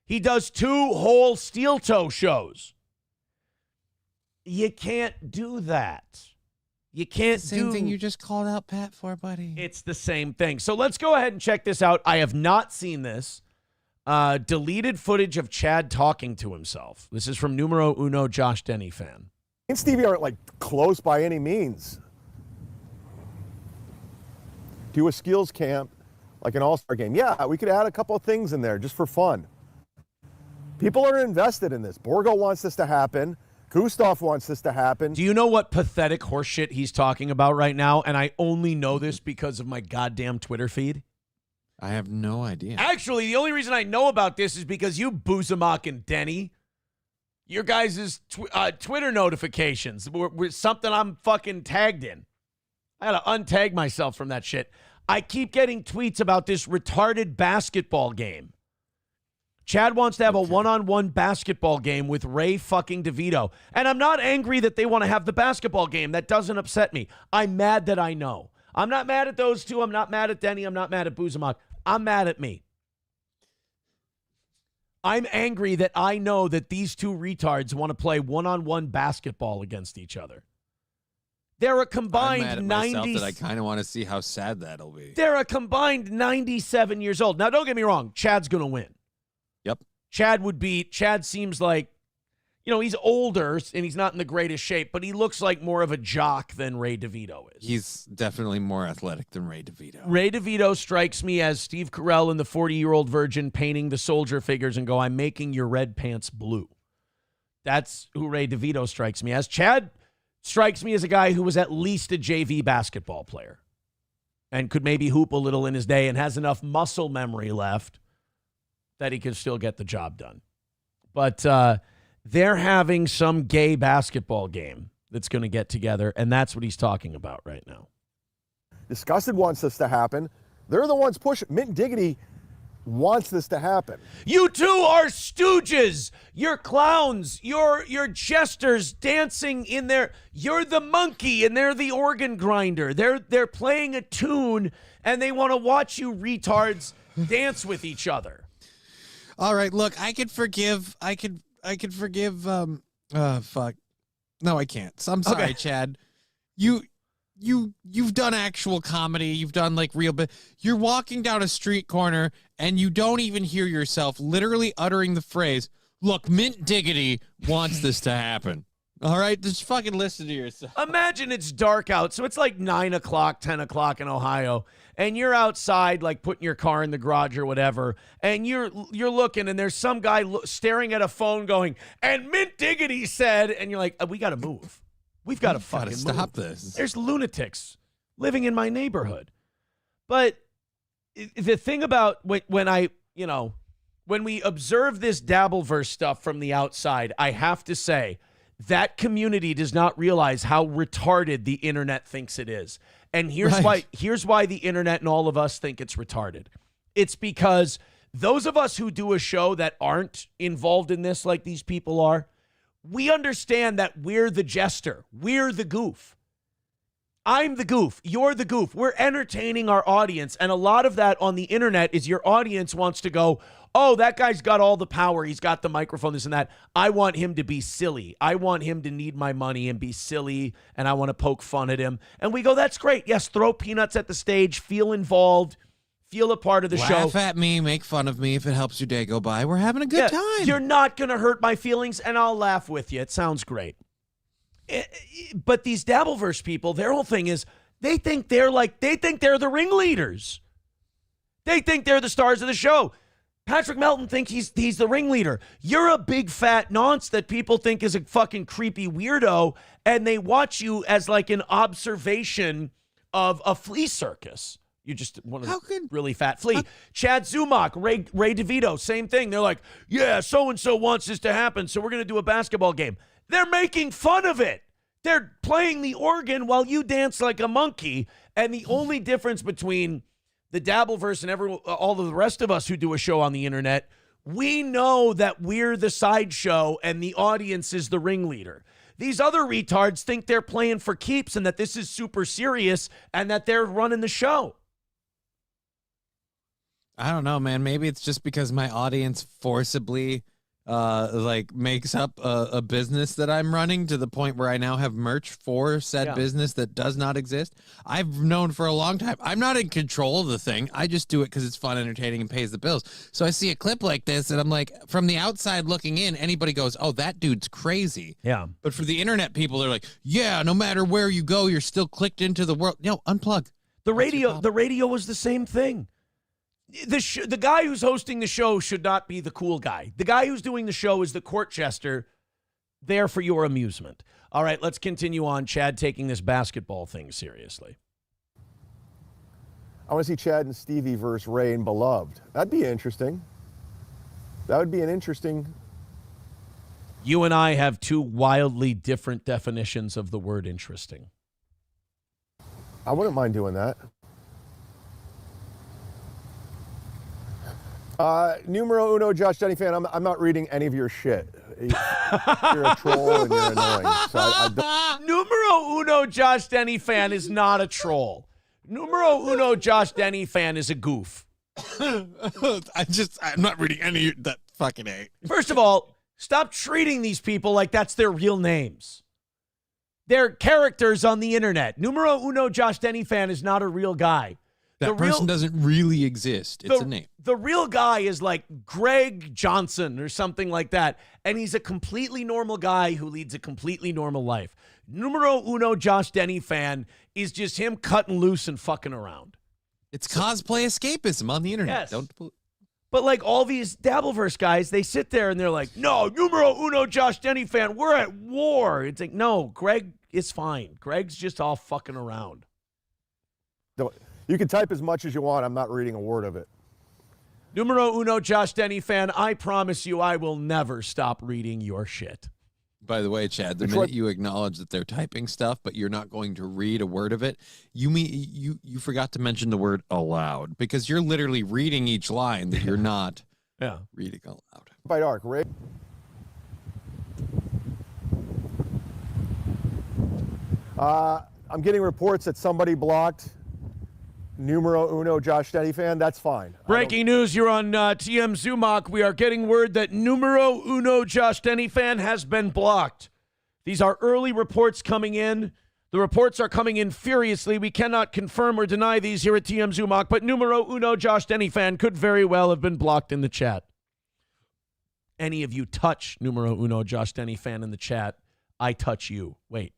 He does 2 whole Steel Toe shows. You can't do that. You can't Same thing you just called out Pat for, buddy. It's the same thing. So let's go ahead and check this out. I have not seen this. Deleted footage of Chad talking to himself. This is from numero uno Josh Denny fan. And Stevie aren't like close by any means. Do a skills camp, like an all-star game. Yeah, we could add a couple of things in there just for fun. People are invested in this. Borgo wants this to happen. Gustav wants this to happen. Do you know what pathetic horseshit he's talking about right now? And I only know this because of my goddamn Twitter feed. I have no idea. Actually, the only reason I know about this is because you Buzamok and Denny, your guys' Twitter notifications were something I'm fucking tagged in. I had to untag myself from that shit. I keep getting tweets about this retarded basketball game. Chad wants to have a one-on-one basketball game with Ray fucking DeVito. And I'm not angry that they want to have the basketball game. That doesn't upset me. I'm mad that I know. I'm not mad at those two. I'm not mad at Denny. I'm not mad at Buzamok. I'm mad at me. I'm angry that I know that these two retards want to play one-on-one basketball against each other. They're a combined I'm mad at myself that I kind of want to see how sad that'll be. They're a combined 97 years old. Now, don't get me wrong. Chad's going to win. Yep. Chad seems like, he's older and he's not in the greatest shape, but he looks like more of a jock than Ray DeVito is. He's definitely more athletic than Ray DeVito. Ray DeVito strikes me as Steve Carell in The 40-Year-Old Virgin painting the soldier figures and go, I'm making your red pants blue. That's who Ray DeVito strikes me as. Chad strikes me as a guy who was at least a JV basketball player and could maybe hoop a little in his day and has enough muscle memory left that he can still get the job done. But they're having some gay basketball game that's going to get together, and that's what he's talking about right now. Disgusted wants this to happen. They're the ones pushing. Mint Diggity wants this to happen. You two are stooges. You're clowns. You're jesters dancing in there. You're the monkey, and they're the organ grinder. They're playing a tune, and they want to watch you retards dance with each other. All right, look, I could forgive. Fuck. No, I can't. So I'm sorry, Okay. Chad. You've done actual comedy. You've done like real. But you're walking down a street corner and you don't even hear yourself literally uttering the phrase, "Look, Mint Diggity wants this to happen." All right, just fucking listen to yourself. Imagine it's dark out, so it's like 9 o'clock, 10 o'clock in Ohio, and you're outside, like putting your car in the garage or whatever, and you're looking, and there's some guy staring at a phone going, and Mint Diggity said, and you're like, we got to move. We've got to fucking stop move. this. There's lunatics living in my neighborhood. But the thing about when we observe this Dabverse stuff from the outside, I have to say, that community does not realize how retarded the internet thinks it is. And here's why the internet and all of us think it's retarded. It's because those of us who do a show that aren't involved in this like these people are, we understand that we're the jester. We're the goof. I'm the goof. You're the goof. We're entertaining our audience. And a lot of that on the internet is your audience wants to go, oh, that guy's got all the power. He's got the microphone, this and that. I want him to be silly. I want him to need my money and be silly, and I want to poke fun at him. And we go, that's great. Yes, throw peanuts at the stage. Feel involved. Feel a part of the show. Laugh at me. Make fun of me if it helps your day go by. We're having a good time. You're not going to hurt my feelings, and I'll laugh with you. It sounds great. But these Dabverse people, their whole thing is they think they're the ringleaders. They think they're the stars of the show. Patrick Melton thinks he's the ringleader. You're a big fat nonce that people think is a fucking creepy weirdo, and they watch you as like an observation of a flea circus. You just want a really fat flea. Chad Zumach, Ray DeVito, same thing. They're like, yeah, so-and-so wants this to happen, so we're going to do a basketball game. They're making fun of it. They're playing the organ while you dance like a monkey, and the only difference between the Dabverse and all of the rest of us who do a show on the internet, we know that we're the sideshow and the audience is the ringleader. These other retards think they're playing for keeps and that this is super serious and that they're running the show. I don't know, man. Maybe it's just because my audience forcibly makes up a business that I'm running to the point where I now have merch for said business that does not exist. I've known for a long time I'm not in control of the thing. I just do it because it's fun, entertaining, and pays the bills. So I see a clip like this, and I'm like, from the outside looking in, anybody goes, "Oh, that dude's crazy." Yeah. But for the internet people, they're like, "Yeah, no matter where you go, you're still clicked into the world." No, unplug. The radio was the same thing. The guy who's hosting the show should not be the cool guy. The guy who's doing the show is the court jester, there for your amusement. All right, let's continue on. Chad taking this basketball thing seriously. I want to see Chad and Stevie versus Ray and Beloved. That'd be interesting. That would be an interesting... You and I have two wildly different definitions of the word interesting. I wouldn't mind doing that. Numero uno, Josh Denny fan. I'm not reading any of your shit. You're a troll and you're annoying. So I don't... Numero uno, Josh Denny fan is not a troll. Numero uno, Josh Denny fan is a goof. I'm not reading any of that fucking hate. First of all, stop treating these people like that's their real names. They're characters on the internet. Numero uno, Josh Denny fan is not a real guy. That person doesn't really exist. It's a name. The real guy is like Greg Johnson or something like that. And he's a completely normal guy who leads a completely normal life. Numero uno Josh Denny fan is just him cutting loose and fucking around. It's cosplay escapism on the internet. Yes. But like all these Dabverse guys, they sit there and they're like, no, numero uno Josh Denny fan, we're at war. It's like, no, Greg is fine. Greg's just all fucking around. You can type as much as you want. I'm not reading a word of it. Numero uno, Josh Denny fan, I promise you I will never stop reading your shit. By the way, Chad, the minute you acknowledge that they're typing stuff, but you're not going to read a word of it, you forgot to mention the word aloud, because you're literally reading each line that you're not reading aloud. By dark, Ray. I'm getting reports that somebody blocked Numero uno Josh Denny fan. That's fine. Breaking news, you're on TM Zumach. We are getting word that Numero uno Josh Denny fan has been blocked. These are early reports coming in. The reports are coming in furiously. We cannot confirm or deny these here at TM Zumach, but Numero uno Josh Denny fan could very well have been blocked in the chat. Any of you touch Numero uno Josh Denny fan in the chat, I touch you. Wait.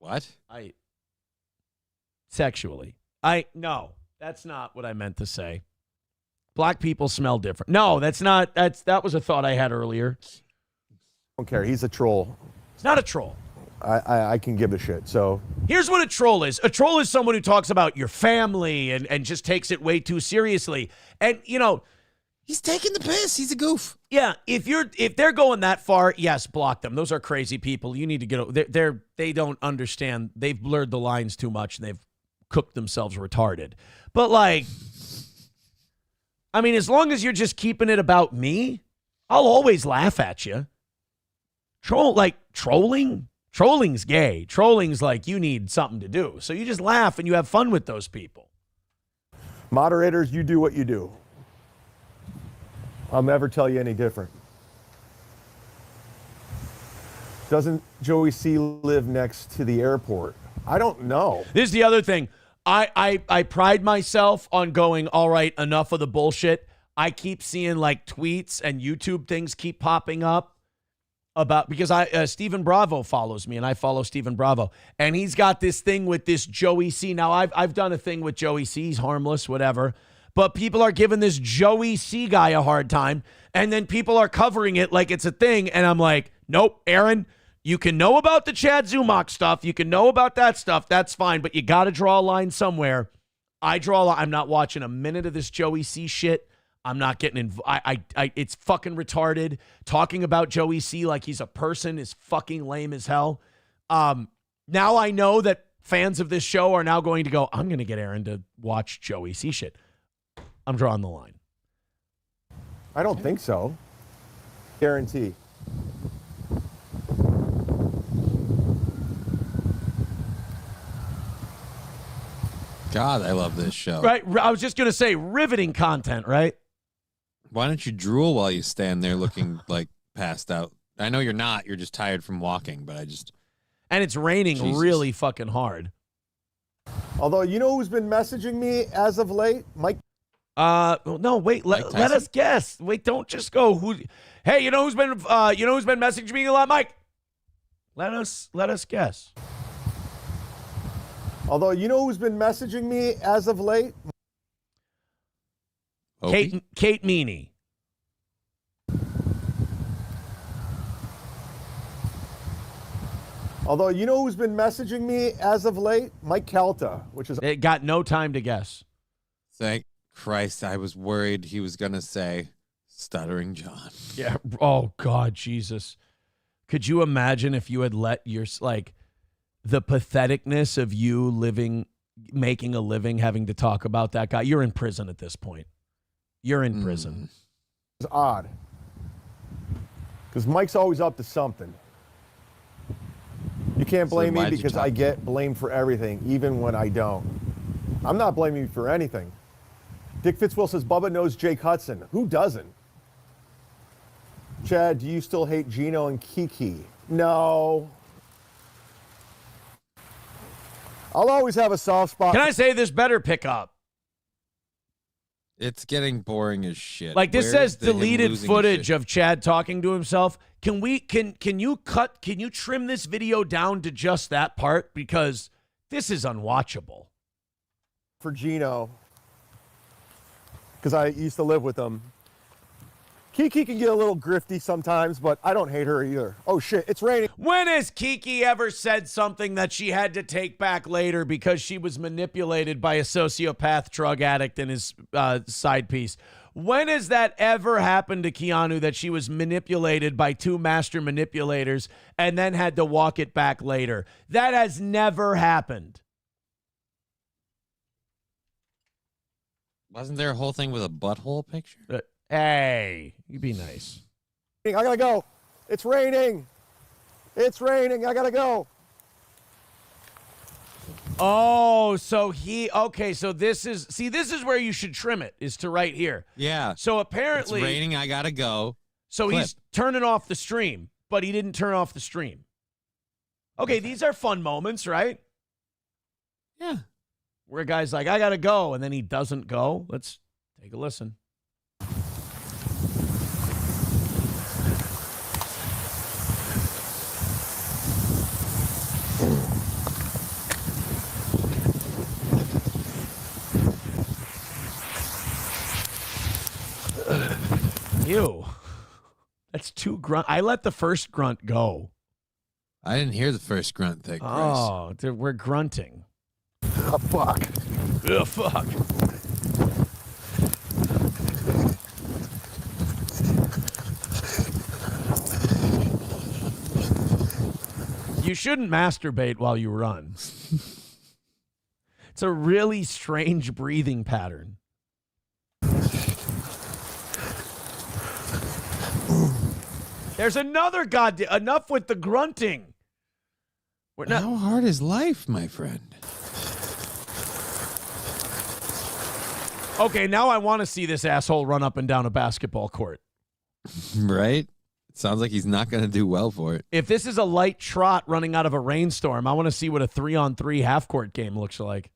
What? Sexually. No, that's not what I meant to say. Black people smell different. No, that was a thought I had earlier. Don't care. He's a troll. It's not a troll. I can give a shit. So here's what a troll is. A troll is someone who talks about your family and just takes it way too seriously. And he's taking the piss. He's a goof. Yeah, if they're going that far, yes, block them. Those are crazy people. You need to get they don't understand. They've blurred the lines too much and they've cooked themselves retarded. But as long as you're just keeping it about me, I'll always laugh at you. Trolling's gay. Trolling's like you need something to do. So you just laugh and you have fun with those people. Moderators, you do what you do. I'll never tell you any different. Doesn't Joey C live next to the airport? I don't know. This is the other thing. I pride myself on going, all right, enough of the bullshit. I keep seeing tweets and YouTube things keep popping up because Stephen Bravo follows me and I follow Stephen Bravo. And he's got this thing with this Joey C. Now, I've done a thing with Joey C. He's harmless, whatever. but people are giving this Joey C guy a hard time, and then people are covering it like it's a thing, and I'm like, nope, Aaron, you can know about the Chad Zumach stuff, you can know about that stuff, that's fine, but you got to draw a line somewhere. I draw a line. I'm not watching a minute of this Joey C shit. I'm not getting it's fucking retarded. Talking about Joey C like he's a person is fucking lame as hell. Now I know that fans of this show are now going to go, I'm going to get Aaron to watch Joey C shit. I'm drawing the line. I don't think so. Guarantee. God, I love this show. Right. I was just going to say riveting content, right? Why don't you drool while you stand there looking like passed out? I know you're not. You're just tired from walking, but I just... And it's raining Jesus. really fucking hard. Although, you know who's been messaging me as of late? Mike. No, wait. Let us guess. Wait, don't just go. Who? Hey, you know who's been messaging me a lot, Mike? Let us guess. Although, you know who's been messaging me as of late? Kate Meany. Although, you know who's been messaging me as of late? Mike Calta, which is... It got no time to guess. Thank Christ, I was worried he was going to say Stuttering John. Yeah. Oh, God, Jesus. Could you imagine if you had let your, like, the patheticness of you making a living, having to talk about that guy? You're in prison at this point. You're in prison. It's odd. Because Mike's always up to something. You can't blame me because I get blamed for everything, even when I don't. I'm not blaming you for anything. Dick Fitzwill says, Bubba knows Jake Hudson. Who doesn't? Chad, do you still hate Gino and Kiki? No. I'll always have a soft spot. Can I say this better pickup? It's getting boring as shit. Like this says deleted losing footage shit? of Chad talking to himself. Can you trim this video down to just that part? Because this is unwatchable. For Gino, because I used to live with him. Kiki can get a little grifty sometimes, but I don't hate her either. Oh shit, it's raining. When has Kiki ever said something that she had to take back later because she was manipulated by a sociopath drug addict and his side piece? When has that ever happened to Keanu, that she was manipulated by two master manipulators and then had to walk it back later? That has never happened. Wasn't there a whole thing with a butthole picture? Hey, you be nice. I gotta go. It's raining. It's raining. I gotta go. Oh, so so this is where you should trim it, is to right here. Yeah. So apparently it's raining, I gotta go. So he's turning off the stream, but he didn't turn off the stream. Okay, these are fun moments, right? Yeah. Where a guy's like, I gotta go, and then he doesn't go. Let's take a listen. Ew. That's two grunt. I let the first grunt go. I didn't hear the first grunt thing, Chris. Oh, dude, we're grunting. Oh, fuck. Oh, fuck. You shouldn't masturbate while you run. It's a really strange breathing pattern. There's another goddamn... Enough with the grunting. How hard is life, my friend? Okay, now I want to see this asshole run up and down a basketball court. Right? It sounds like he's not going to do well for it. If this is a light trot running out of a rainstorm, I want to see what a 3-on-3 half-court game looks like.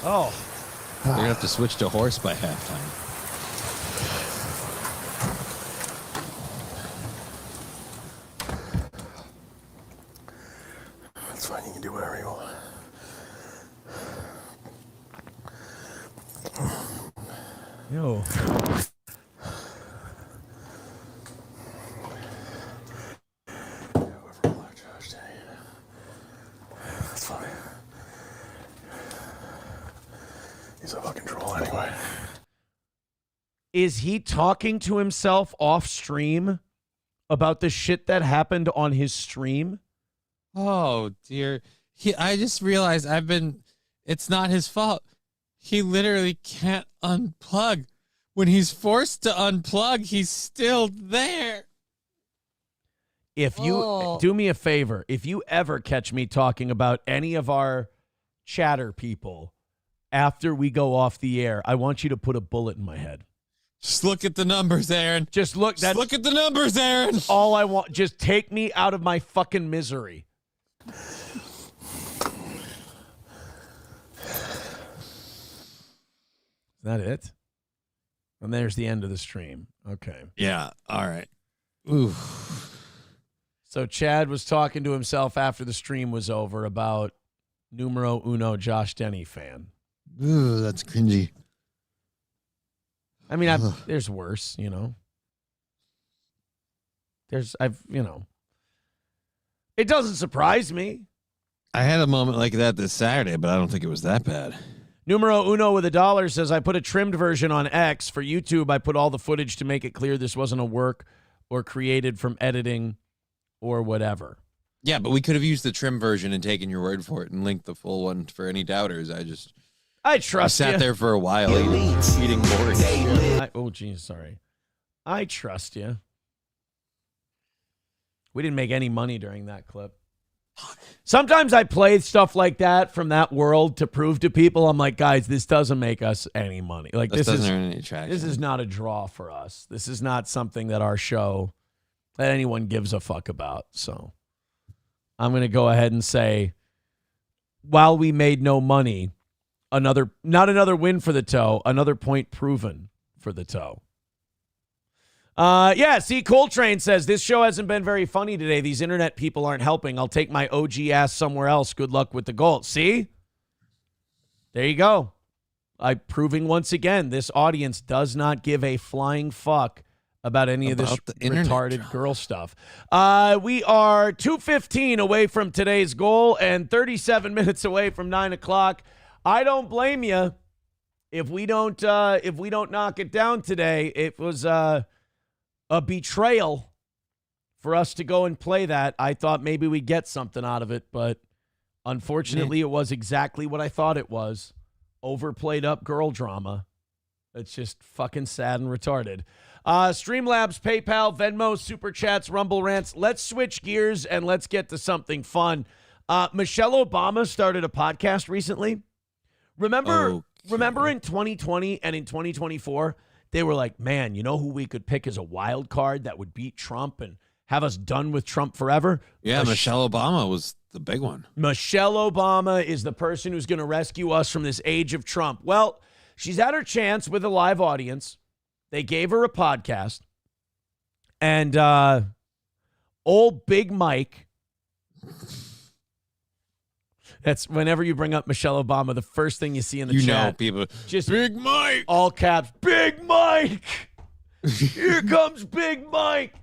Oh. They're going to have to switch to horse by halftime. That's fine. You can do whatever you want. Ew. That's funny. He's a fucking troll anyway. Is he talking to himself off stream about the shit that happened on his stream? Oh dear. I just realized it's not his fault. He literally can't unplug. When he's forced to unplug, he's still there. If you do me a favor, if you ever catch me talking about any of our chatter people after we go off the air, I want you to put a bullet in my head. Just look at the numbers, Aaron. Just look at the numbers, Aaron. That's all I want. Just take me out of my fucking misery. Is that it? And there's the end of the stream. Okay. Yeah. All right. Ooh. So Chad was talking to himself after the stream was over about numero uno Josh Denny fan. Ooh, that's cringy. I mean, there's worse, you know. It doesn't surprise me. I had a moment like that this Saturday, but I don't think it was that bad. Numero uno with $1 says, I put a trimmed version on X. For YouTube, I put all the footage to make it clear this wasn't a work or created from editing or whatever. Yeah, but we could have used the trim version and taken your word for it and linked the full one for any doubters. I trust you. I sat there for a while eating boring. Oh, geez, sorry. I trust you. We didn't make any money during that clip. Sometimes I play stuff like that from that world to prove to people, I'm like, guys, this doesn't make us any money. Like this doesn't earn any traction. This is not a draw for us. This is not something that our show, that anyone gives a fuck about. So I'm going to go ahead and say, while we made no money, not another win for the toe, another point proven for the toe. See, Coltrane says, this show hasn't been very funny today. These internet people aren't helping. I'll take my OG ass somewhere else. Good luck with the goal. See? There you go. I'm proving once again, this audience does not give a flying fuck about any of this retarded girl stuff. We are 2:15 away from today's goal and 37 minutes away from 9 o'clock. I don't blame you if we don't knock it down today. It was a betrayal for us to go and play that. I thought maybe we'd get something out of it, but unfortunately it was exactly what I thought it was. Overplayed up girl drama. It's just fucking sad and retarded. Streamlabs, PayPal, Venmo, Super Chats, Rumble Rants. Let's switch gears and let's get to something fun. Michelle Obama started a podcast recently. Remember in 2020 and in 2024, they were like, man, you know who we could pick as a wild card that would beat Trump and have us done with Trump forever? Yeah, Michelle Obama was the big one. Michelle Obama is the person who's going to rescue us from this age of Trump. Well, she's had her chance with a live audience. They gave her a podcast. And old Big Mike, that's whenever you bring up Michelle Obama, the first thing you see in the chat. You know, people, just Big Mike. All caps, Big Mike. Here comes Big Mike.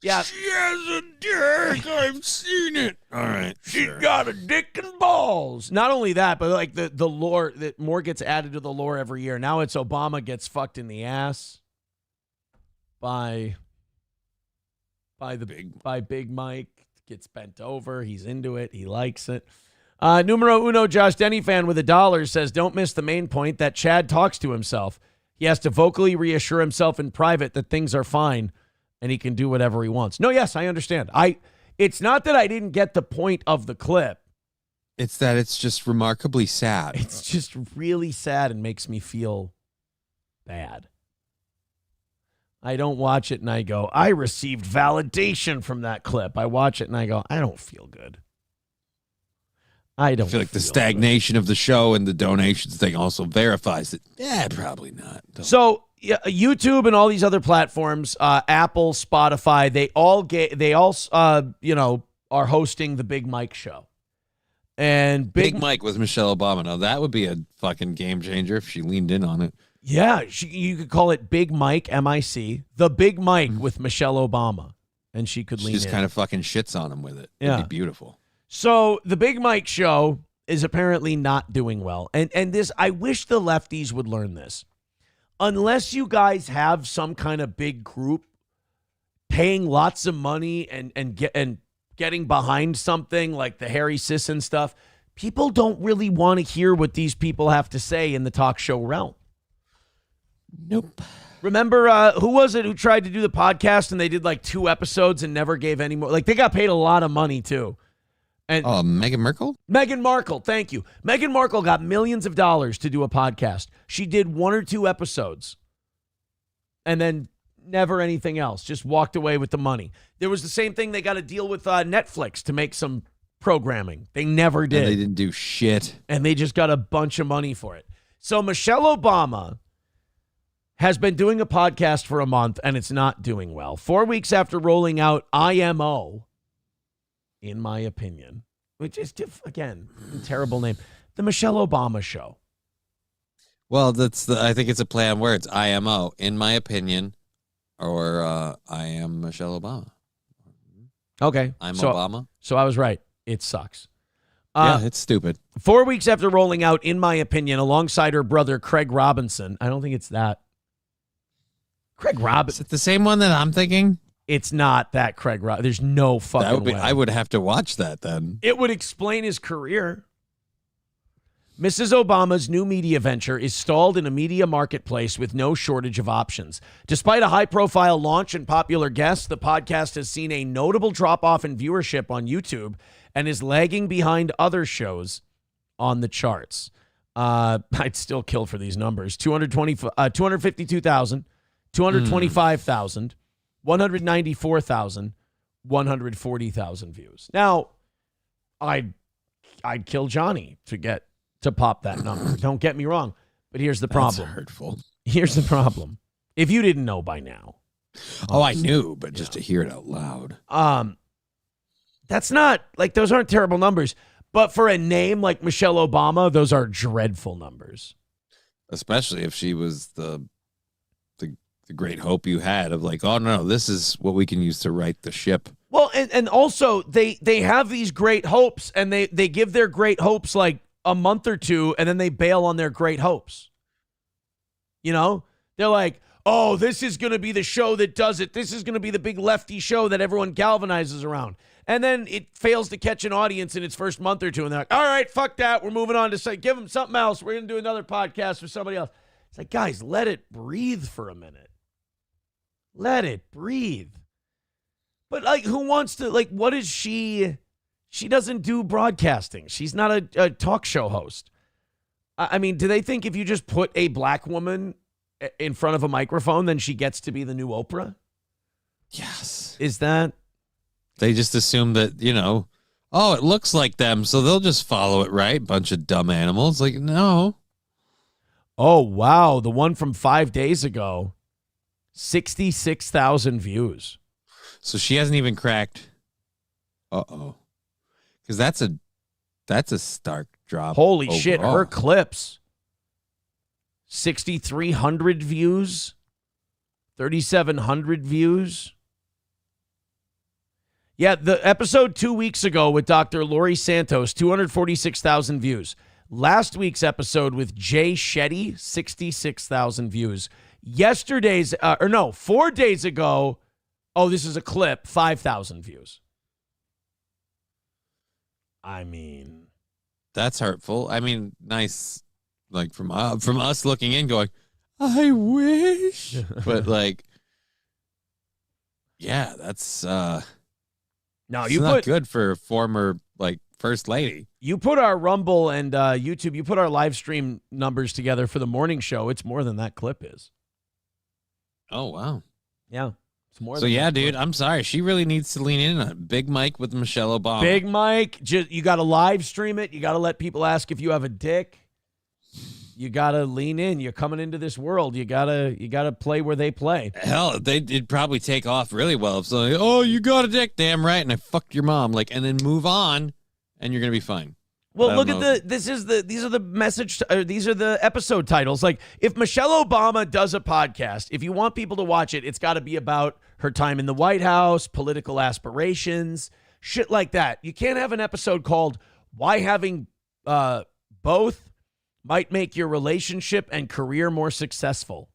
Yeah. She has a dick. I've seen it. All right. She's got a dick and balls. Not only that, but like the lore, that more gets added to the lore every year. Now it's Obama gets fucked in the ass by Big Mike. Gets bent over. He's into it. He likes it. Numero uno Josh Denny fan with $1 says, don't miss the main point that Chad talks to himself. He has to vocally reassure himself in private that things are fine and he can do whatever he wants. No, yes, I understand. It's not that I didn't get the point of the clip. It's that it's just remarkably sad. It's just really sad and makes me feel bad. I don't watch it and I go, I received validation from that clip. I watch it and I go, I don't feel good. I feel like the stagnation of the show and the donations thing also verifies it. Yeah, probably not. So YouTube and all these other platforms, Apple, Spotify, they all are hosting the Big Mike show. And Big Mike with Michelle Obama. Now that would be a fucking game changer if she leaned in on it. Yeah, you could call it Big Mike, M-I-C, the Big Mike with Michelle Obama, and she could She lean just in. kind of fucking shits on him with it. Yeah. It'd be beautiful. So the Big Mike show is apparently not doing well. And this, I wish the lefties would learn this. Unless you guys have some kind of big group paying lots of money and getting behind something like the Harry Sisson stuff, people don't really want to hear what these people have to say in the talk show realm. Nope. Remember, who was it who tried to do the podcast and they did like 2 episodes and never gave any more? Like, they got paid a lot of money, too. And Meghan Markle? Meghan Markle, thank you. Meghan Markle got millions of dollars to do a podcast. She did 1 or 2 episodes and then never anything else. Just walked away with the money. There was the same thing. They got to deal with Netflix to make some programming. They never did. And they didn't do shit. And they just got a bunch of money for it. So Michelle Obama has been doing a podcast for a month, and it's not doing well. 4 weeks after rolling out IMO, in my opinion, which is, again, a terrible name, the Michelle Obama Show. Well, I think it's a play on words. IMO, in my opinion, or I am Michelle Obama. Okay. I'm Obama. So I was right. It sucks. Yeah, it's stupid. 4 weeks after rolling out, in my opinion, alongside her brother, Craig Robinson. I don't think it's that. Craig Robinson. Is it the same one that I'm thinking? It's not that Craig Robinson. There's no fucking way. I would have to watch that then. It would explain his career. Mrs. Obama's new media venture is stalled in a media marketplace with no shortage of options. Despite a high-profile launch and popular guests, the podcast has seen a notable drop-off in viewership on YouTube and is lagging behind other shows on the charts. I'd still kill for these numbers. 252,000, 225,000, 194,000, 140,000 views. Now, I'd kill Johnny to pop that number. Don't get me wrong, but here's the problem. That's hurtful. Here's the problem. If you didn't know by now. Oh, I knew, but just to hear it out loud. That's not, like, those aren't terrible numbers, but for a name like Michelle Obama, those are dreadful numbers. Especially if she was the great hope you had of like, oh, no, this is what we can use to right the ship. Well, and also they have these great hopes, and they give their great hopes like a month or two, and then they bail on their great hopes. You know? They're like, oh, this is going to be the show that does it. This is going to be the big lefty show that everyone galvanizes around. And then it fails to catch an audience in its first month or two, and they're like, all right, fuck that. We're moving on to say, give them something else. We're going to do another podcast with somebody else. It's like, guys, let it breathe for a minute. Let it breathe. But, like, who wants to, like, what is she? She doesn't do broadcasting. She's not a talk show host. I mean, do they think if you just put a black woman in front of a microphone, then she gets to be the new Oprah? Yes. Is that? They just assume that, oh, it looks like them, so they'll just follow it, right? Bunch of dumb animals. Like, no. Oh, wow. The one from 5 days ago, 66,000 views. So she hasn't even cracked. Uh-oh. Because that's a stark drop. Holy overall. shit, her clips. 6,300 views. 3,700 views. Yeah, the episode 2 weeks ago with Dr. Lori Santos, 246,000 views. Last week's episode with Jay Shetty, 66,000 views. 4 days ago, oh, this is a clip, 5,000 views. I mean, that's hurtful. I mean, nice, like from us looking in, going, I wish, but like, yeah, that's no, you not good for a former like first lady. You put our Rumble and YouTube, you put our live stream numbers together for the morning show. It's more than that clip is. Oh wow, yeah. More so yeah, dude, I'm sorry. She really needs to lean in on it. Big Mike with Michelle Obama. Big Mike, you got to live stream it. You got to let people ask if you have a dick. You got to lean in. You're coming into this world. You gotta play where they play. Hell, it'd probably take off really well if somebody, oh, you got a dick, damn right, and I fucked your mom, like, and then move on, and you're gonna be fine. Well, look at these are the episode titles. Like, if Michelle Obama does a podcast, if you want people to watch it, it's got to be about her time in the White House, political aspirations, shit like that. You can't have an episode called "Why Having Both Might Make Your Relationship and Career More Successful."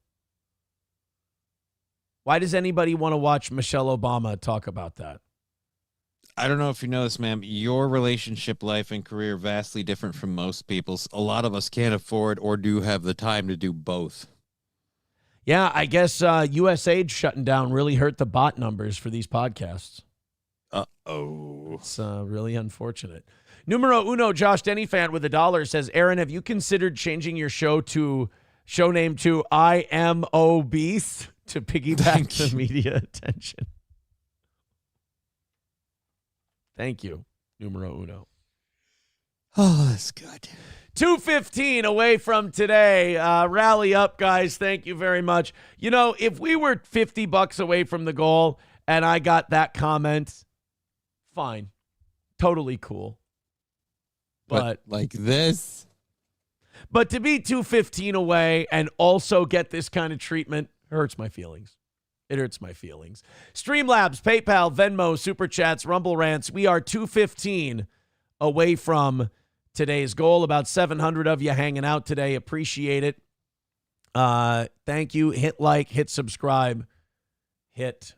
Why does anybody want to watch Michelle Obama talk about that? I don't know if you know this, ma'am. Your relationship life and career are vastly different from most people's. A lot of us can't afford or do have the time to do both. Yeah, I guess USAID shutting down really hurt the bot numbers for these podcasts. Uh-oh. It's really unfortunate. Numero uno, Josh Dennyfant with $1 says, Aaron, have you considered changing your show name to I Am Obese to piggyback the media attention? Thank you, numero uno. Oh, that's good. 2:15 away from today. Rally up, guys. Thank you very much. You know, if we were $50 away from the goal and I got that comment, fine. Totally cool. But like this. But to be 2:15 away and also get this kind of treatment hurts my feelings. It hurts my feelings. Streamlabs, PayPal, Venmo, Super Chats, Rumble Rants. We are 2:15 away from today's goal. About 700 of you hanging out today. Appreciate it. Thank you. Hit like, hit subscribe, hit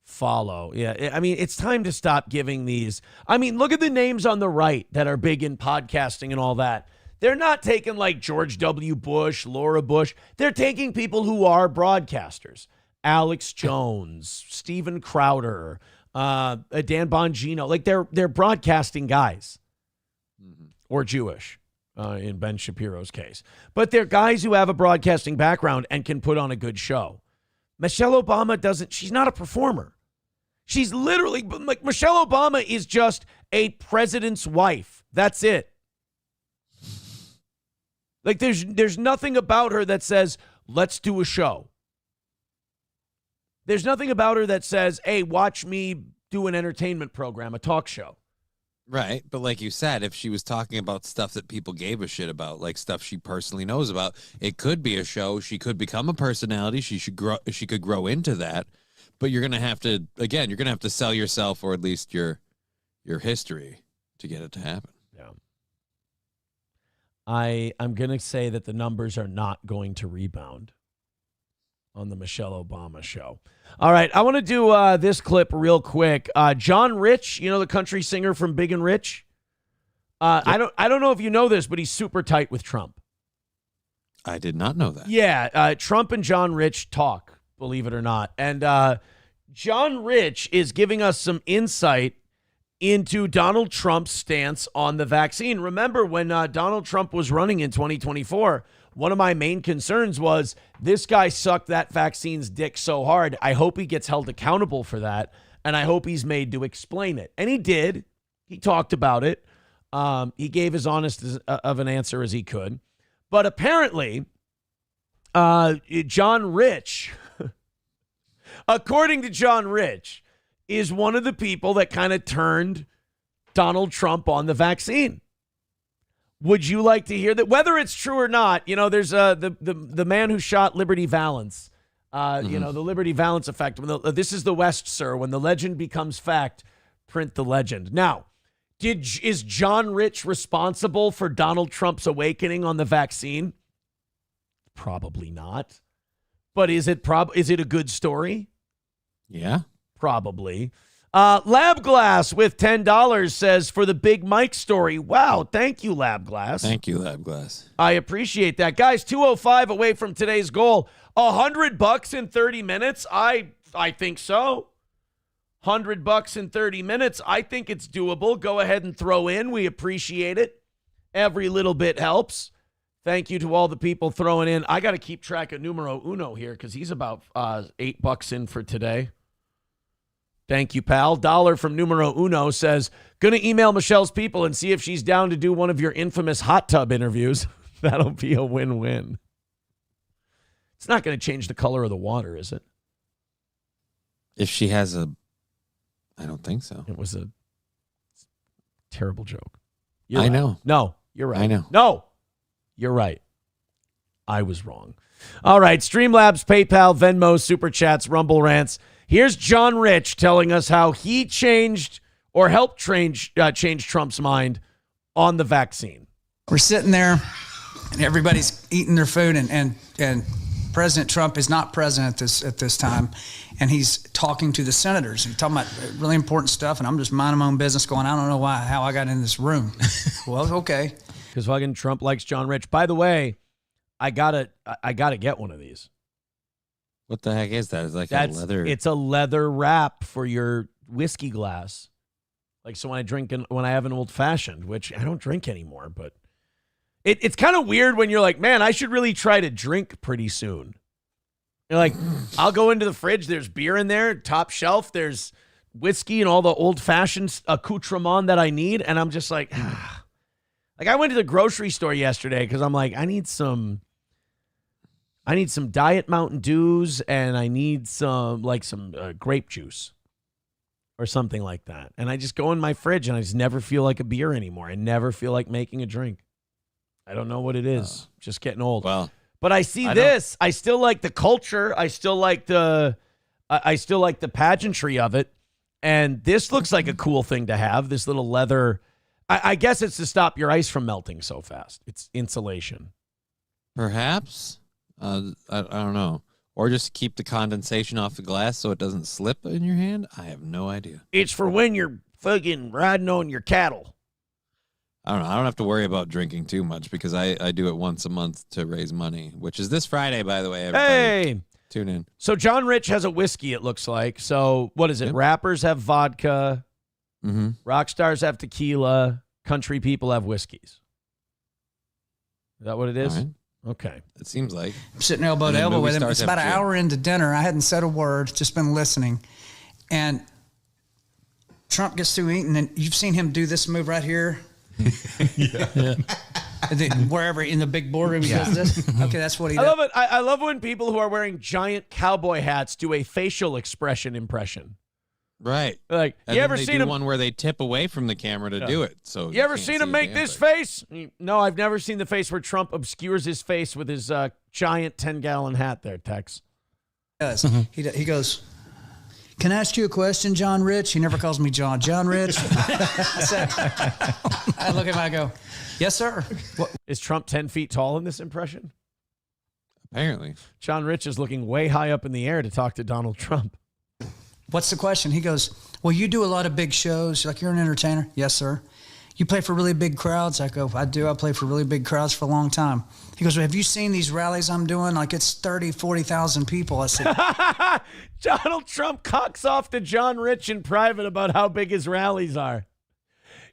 follow. Yeah, I mean, it's time to stop giving these. I mean, look at the names on the right that are big in podcasting and all that. They're not taking like George W. Bush, Laura Bush. They're taking people who are broadcasters. Alex Jones, Steven Crowder, Dan Bongino. Like they're broadcasting guys, or Jewish in Ben Shapiro's case. But they're guys who have a broadcasting background and can put on a good show. Michelle Obama doesn't. She's not a performer. She's literally like Michelle Obama is just a president's wife. That's it. Like there's nothing about her that says, let's do a show. There's nothing about her that says, hey, watch me do an entertainment program, a talk show. Right. But like you said, if she was talking about stuff that people gave a shit about, like stuff she personally knows about, it could be a show. She could become a personality. She could grow into that. But you're going to have to, again, you're going to have to sell yourself or at least your history to get it to happen. Yeah. I'm going to say that the numbers are not going to rebound on the Michelle Obama show. All right, I want to do this clip real quick. John Rich, you know the country singer from Big and Rich? Yep. I don't know if you know this, but he's super tight with Trump. I did not know that. Yeah, Trump and John Rich talk, believe it or not. And John Rich is giving us some insight into Donald Trump's stance on the vaccine. Remember when Donald Trump was running in 2024, one of my main concerns was this guy sucked that vaccine's dick so hard. I hope he gets held accountable for that, and I hope he's made to explain it. And he did. He talked about it. He gave as honest of an answer as he could. But apparently, John Rich, according to John Rich, is one of the people that kind of turned Donald Trump on the vaccine. Would you like to hear that? Whether it's true or not, you know, there's the man who shot Liberty Valance, you know, the Liberty Valance effect. This is the West, sir. When the legend becomes fact, print the legend. Now, is John Rich responsible for Donald Trump's awakening on the vaccine? Probably not. But is it a good story? Yeah. Probably. Lab Glass with $10 says, for the Big Mike story. Wow, thank you, Lab Glass. Thank you, Lab Glass. I appreciate that. Guys, 2:05 away from today's goal. $100 in 30 minutes? I think so. $100 in 30 minutes. I think it's doable. Go ahead and throw in. We appreciate it. Every little bit helps. Thank you to all the people throwing in. I got to keep track of numero uno here because he's about $8 in for today. Thank you, pal. Dollar from numero uno says, going to email Michelle's people and see if she's down to do one of your infamous hot tub interviews. That'll be a win-win. It's not going to change the color of the water, is it? If she has I don't think so. It was a terrible joke. You're I right. know. No, you're right. I know. No, you're right. I was wrong. All right, Streamlabs, PayPal, Venmo, Super Chats, Rumble Rants. Here's John Rich telling us how he changed or helped change Trump's mind on the vaccine. We're sitting there, and everybody's eating their food, and President Trump is not president at this time, and he's talking to the senators. He's talking about really important stuff, and I'm just minding my own business going, I don't know how I got in this room. Well, okay. Because fucking Trump likes John Rich. By the way, I gotta get one of these. What the heck is that? It's like a leather. It's a leather wrap for your whiskey glass. Like, so when I have an old fashioned, which I don't drink anymore, but it's kind of weird when you're like, man, I should really try to drink pretty soon. You're like, I'll go into the fridge. There's beer in there, top shelf. There's whiskey and all the old fashioned accoutrement that I need. And I'm just like, like I went to the grocery store yesterday because I'm like, I need some Diet Mountain Dews and I need some grape juice or something like that. And I just go in my fridge and I just never feel like a beer anymore. I never feel like making a drink. I don't know what it is. Just getting old. Well, but I see this. I still like the culture. I still like the pageantry of it. And this looks like a cool thing to have. This little leather. I guess it's to stop your ice from melting so fast. It's insulation. Perhaps. I don't know. Or just keep the condensation off the glass so it doesn't slip in your hand. I have no idea. It's for when you're fucking riding on your cattle. I don't know. I don't have to worry about drinking too much because I do it once a month to raise money, which is this Friday, by the way. Everybody. Hey! Tune in. So John Rich has a whiskey, it looks like. So what is it? Yep. Rappers have vodka. Mm-hmm. Rock stars have tequila. Country people have whiskeys. Is that what it is? All right. Okay. It seems like. I'm sitting elbow to elbow with him. It's about an hour into dinner. I hadn't said a word, just been listening. And Trump gets through eating, and you've seen him do this move right here. Yeah. Wherever in the big boardroom he does this. Okay, that's what he does. I love it. I love when people who are wearing giant cowboy hats do a facial expression impression. Right. Like, and you ever they seen do him? one where they tip away from the camera to do it. So you ever seen him make this face? No, I've never seen the face where Trump obscures his face with his giant 10-gallon hat there, Tex. He does. He goes, can I ask you a question, John Rich? He never calls me John. John Rich? I look at him, I go, yes, sir. What? Is Trump 10 feet tall in this impression? Apparently. John Rich is looking way high up in the air to talk to Donald Trump. What's the question? He goes, well, you do a lot of big shows. Like, you're an entertainer? Yes, sir. You play for really big crowds? I go, I do. I play for really big crowds for a long time. He goes, well, have you seen these rallies I'm doing? Like, it's 30, 40,000 people. I said, Donald Trump cocks off to John Rich in private about how big his rallies are.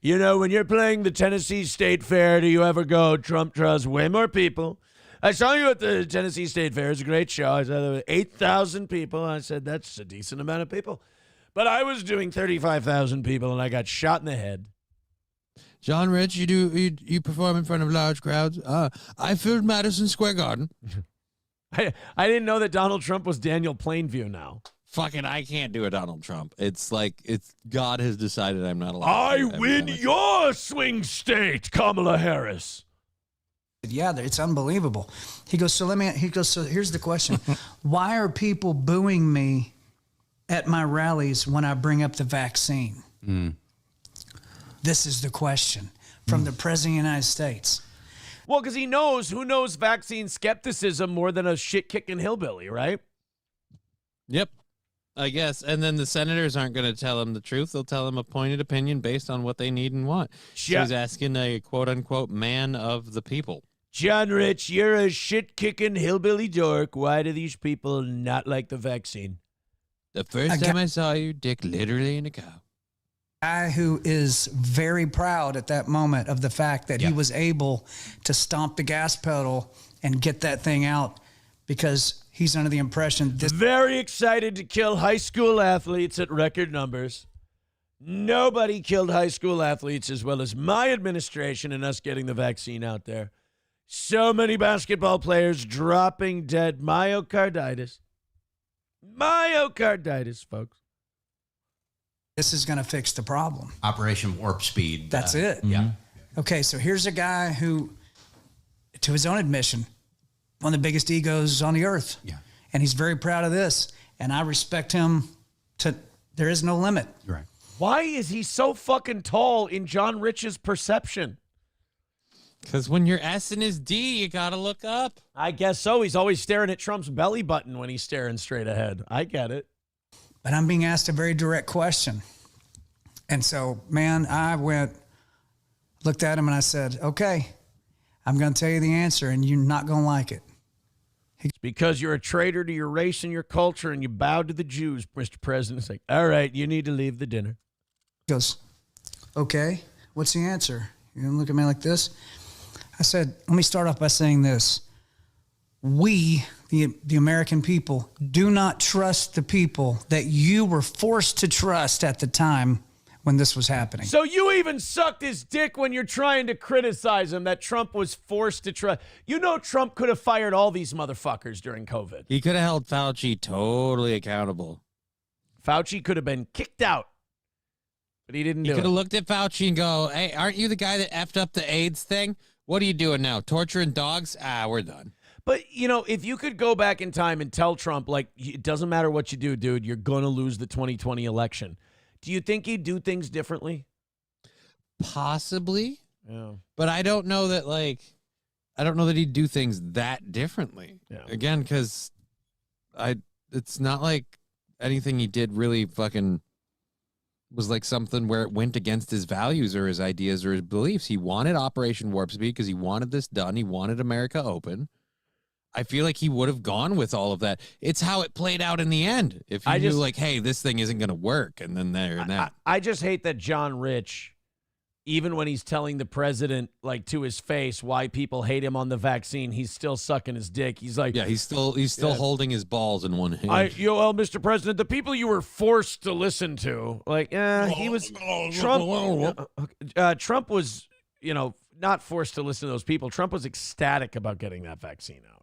You know, when you're playing the Tennessee State Fair, do you ever go, Trump draws way more people? I saw you at the Tennessee State Fair. It's a great show. I said there were 8,000 people. I said, that's a decent amount of people. But I was doing 35,000 people, and I got shot in the head. John Rich, you perform in front of large crowds. I filled Madison Square Garden. I didn't know that Donald Trump was Daniel Plainview now. Fucking, I can't do a Donald Trump. It's like, God has decided I'm not allowed. I win your swing state, Kamala Harris. yeah, it's unbelievable. He goes, so here's the question. Why are people booing me at my rallies when I bring up the vaccine? This is the question from the President of the United States. Well, because he knows, who knows vaccine skepticism more than a shit-kicking hillbilly, right? Yep, I guess. And then the senators aren't going to tell him the truth. They'll tell him a pointed opinion based on what they need and want. So he's asking a quote-unquote man of the people. John Rich, you're a shit-kicking hillbilly dork. Why do these people not like the vaccine? The first time I saw you, dick literally in a cow. Guy who is very proud at that moment of the fact that he was able to stomp the gas pedal and get that thing out because he's under the impression this. Very excited to kill high school athletes at record numbers. Nobody killed high school athletes as well as my administration and us getting the vaccine out there. So many basketball players dropping dead. Myocarditis. Myocarditis, folks. This is going to fix the problem. Operation Warp Speed. That's it. Yeah. okay, so here's a guy who, to his own admission, one of the biggest egos on the earth. Yeah. And he's very proud of this. And I respect him there is no limit. Right. Why is he so fucking tall in John Rich's perception? Because when you're S and his D, you got to look up. I guess so. He's always staring at Trump's belly button when he's staring straight ahead. I get it. But I'm being asked a very direct question. And so, man, I looked at him and I said, okay, I'm going to tell you the answer and you're not going to like it. It's because you're a traitor to your race and your culture and you bowed to the Jews, Mr. President. It's like, all right, you need to leave the dinner. He goes, okay, what's the answer? You're going to look at me like this? I said, let me start off by saying this. We, the American people, do not trust the people that you were forced to trust at the time when this was happening. So you even sucked his dick when you're trying to criticize him that Trump was forced to trust. You know Trump could have fired all these motherfuckers during COVID. He could have held Fauci totally accountable. Fauci could have been kicked out, but he didn't do it. He could have looked at Fauci and go, hey, aren't you the guy that effed up the AIDS thing? What are you doing now? Torturing dogs? We're done. But, you know, if you could go back in time and tell Trump, like, it doesn't matter what you do, dude, you're going to lose the 2020 election. Do you think he'd do things differently? Possibly. Yeah. But I don't know that, I don't know that he'd do things that differently. Yeah. Again, because it's not like anything he did really fucking was like something where it went against his values or his ideas or his beliefs. He wanted Operation Warp Speed because he wanted this done. He wanted America open. I feel like he would have gone with all of that. It's how it played out in the end. If you knew, like, hey, this thing isn't going to work, and then there and that. I just hate that John Rich, even when he's telling the president, like, to his face why people hate him on the vaccine, he's still sucking his dick. He's like, yeah, he's still holding his balls in one hand. Well, Mr. President, the people you were forced to listen to, like, he was Trump. Trump was, not forced to listen to those people. Trump was ecstatic about getting that vaccine out.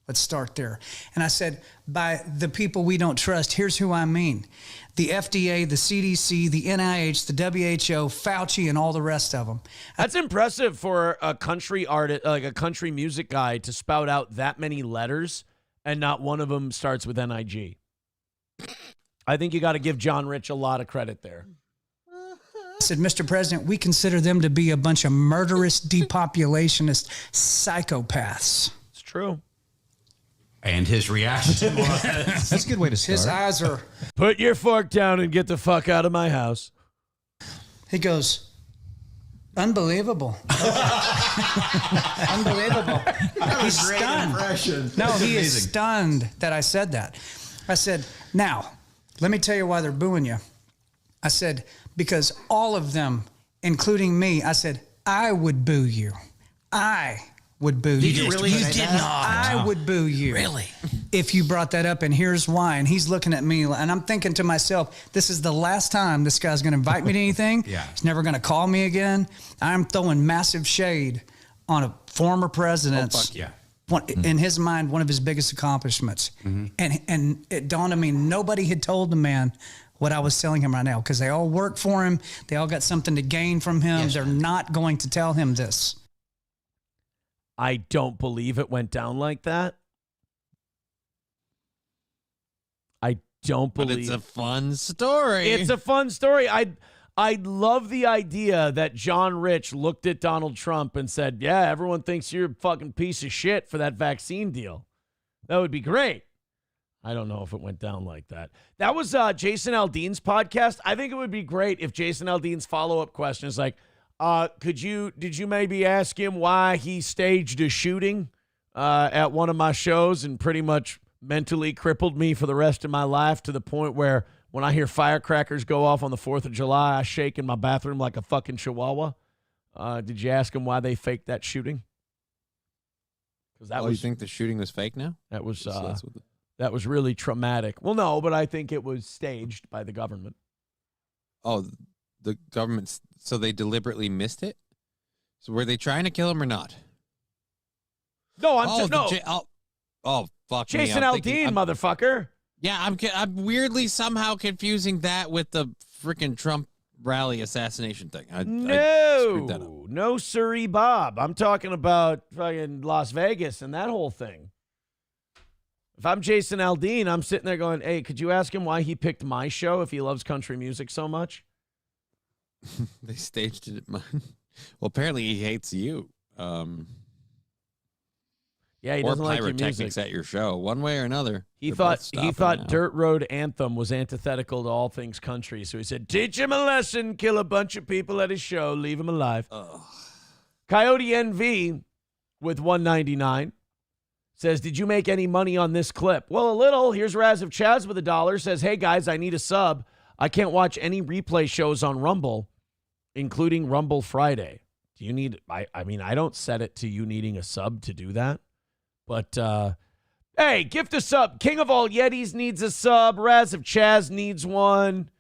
Let's start there. And I said, by the people we don't trust, here's who I mean. The FDA, the CDC, the NIH, the WHO, Fauci, and all the rest of them. That's impressive for a country artist, like a country music guy, to spout out that many letters and not one of them starts with NIG. I think you got to give John Rich a lot of credit there. I said, Mr. President, we consider them to be a bunch of murderous, depopulationist psychopaths. It's true. And his reaction was... That's a good way to start. His eyes are... Put your fork down and get the fuck out of my house. He goes, unbelievable. Unbelievable. He's stunned. Impression. No, he is stunned that I said that. I said, now, let me tell you why they're booing you. I said, because all of them, including me, I said, I would boo you. I would boo you. Did you really say did that? not. I would boo you. Really? If you brought that up, and here's why. And he's looking at me, and I'm thinking to myself, this is the last time this guy's going to invite me to anything. Yeah. He's never going to call me again. I'm throwing massive shade on a former president's, fuck yeah. in his mind, one of his biggest accomplishments. Mm-hmm. And it dawned on me, nobody had told the man what I was telling him right now, because they all work for him. They all got something to gain from him. Yes. They're not going to tell him this. I don't believe it went down like that. I don't believe. But it's a fun story. It's a fun story. I love the idea that John Rich looked at Donald Trump and said, yeah, everyone thinks you're a fucking piece of shit for that vaccine deal. That would be great. I don't know if it went down like that. That was Jason Aldean's podcast. I think it would be great if Jason Aldean's follow-up question is like, did you maybe ask him why he staged a shooting at one of my shows and pretty much mentally crippled me for the rest of my life to the point where when I hear firecrackers go off on the 4th of July, I shake in my bathroom like a fucking chihuahua? Did you ask him why they faked that shooting? Because that was. You think the shooting was fake now? That was. So that was really traumatic. Well, no, but I think it was staged by the government. Oh, the government. So they deliberately missed it? So were they trying to kill him or not? No, no. Fuck Jason me. Aldean, motherfucker. Yeah, I'm weirdly somehow confusing that with the freaking Trump rally assassination thing. I screwed that up. No siree, Bob. I'm talking about fucking Las Vegas and that whole thing. If I'm Jason Aldean, I'm sitting there going, hey, could you ask him why he picked my show if he loves country music so much? They staged it at mine. Well, apparently he hates you. Yeah, he or doesn't like your pyrotechnics music. at your show, one way or another. He They're both thought stopping now. Dirt Road Anthem was antithetical to all things country, so he said, teach him a lesson, kill a bunch of people at his show, leave him alive. Coyote NV with 199 says, did you make any money on this clip? Well, a little. Here's Raz of Chaz with $1. Says, hey, guys, I need a sub. I can't watch any replay shows on Rumble, including Rumble Friday. Do you need, I mean, I don't set it to you needing a sub to do that. But, hey, gift a sub. King of All Yetis needs a sub. Raz of Chaz needs one.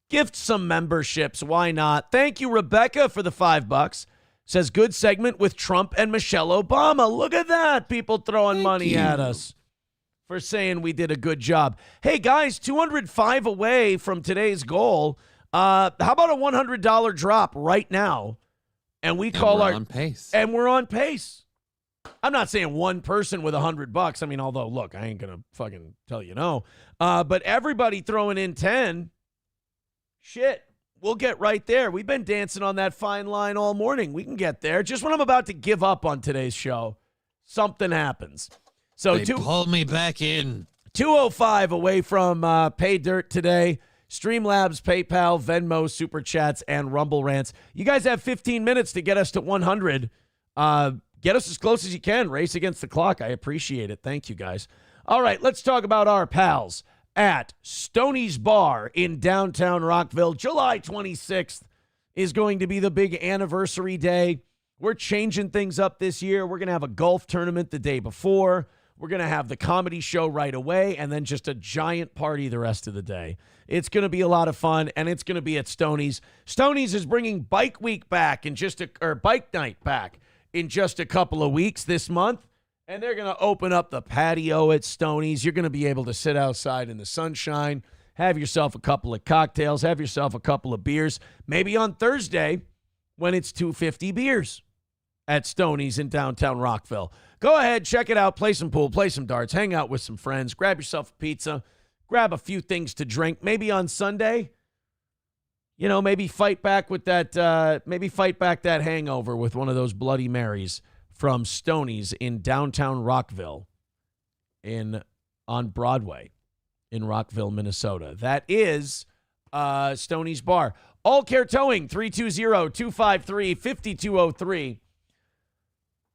Gift some memberships. Why not? Thank you, Rebecca, for the $5. Says, good segment with Trump and Michelle Obama. Look at that. People throwing money at us for saying we did a good job. Hey, guys, 205 away from today's goal. How about a $100 drop right now? And we call our on pace. And we're on pace. I'm not saying one person with $100. I mean, although, look, I ain't going to fucking tell you no. But everybody throwing in 10, shit, we'll get right there. We've been dancing on that fine line all morning. We can get there. Just when I'm about to give up on today's show, something happens. So they pulled me back in. 205 away from Pay Dirt today. Streamlabs, PayPal, Venmo, Super Chats, and Rumble Rants. You guys have 15 minutes to get us to 100. Get us as close as you can. Race against the clock. I appreciate it. Thank you, guys. All right, let's talk about our pals at Stoney's Bar in downtown Rockville. July 26th is going to be the big anniversary day. We're changing things up this year. We're going to have a golf tournament the day before. We're going to have the comedy show right away, and then just a giant party the rest of the day. It's going to be a lot of fun, and it's going to be at Stoney's. Stoney's is bringing Bike Week back or Bike Night back in just a couple of weeks this month, and they're going to open up the patio at Stoney's. You're going to be able to sit outside in the sunshine, have yourself a couple of cocktails, have yourself a couple of beers, maybe on Thursday when it's 250 beers at Stoney's in downtown Rockville. Go ahead, check it out, play some pool, play some darts, hang out with some friends, grab yourself a pizza, grab a few things to drink. Maybe on Sunday, you know, maybe fight back that hangover with one of those Bloody Marys from Stoney's in downtown Rockville on Broadway in Rockville, Minnesota. That is Stoney's Bar. All Care Towing, 320-253-5203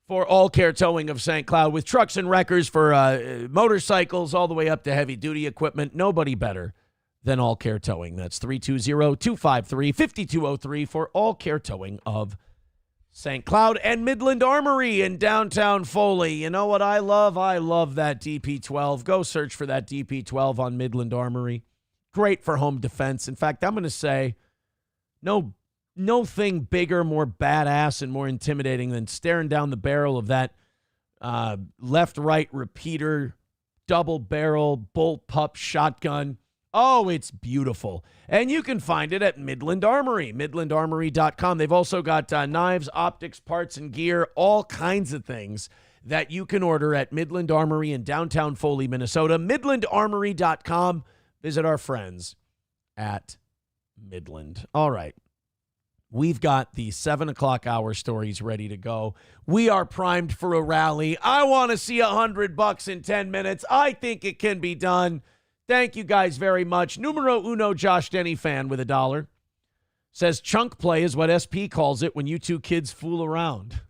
for All Care Towing of St. Cloud, with trucks and wreckers for motorcycles all the way up to heavy-duty equipment. Nobody better than All Care Towing. That's 320-253-5203 for All Care Towing of St. Cloud. And Midland Armory in downtown Foley. You know what I love? I love that DP12. Go search for that DP12 on Midland Armory. Great for home defense. In fact, I'm going to say no thing bigger, more badass, and more intimidating than staring down the barrel of that left-right repeater, double-barrel, bullpup shotgun. Oh, it's beautiful. And you can find it at Midland Armory, midlandarmory.com. They've also got knives, optics, parts, and gear, all kinds of things that you can order at Midland Armory in downtown Foley, Minnesota. midlandarmory.com. Visit our friends at Midland. All right. We've got the 7 o'clock hour stories ready to go. We are primed for a rally. I want to see $100 in 10 minutes. I think it can be done. Thank you guys very much. Numero uno Josh Denny fan with $1 says chunk play is what SP calls it when you two kids fool around.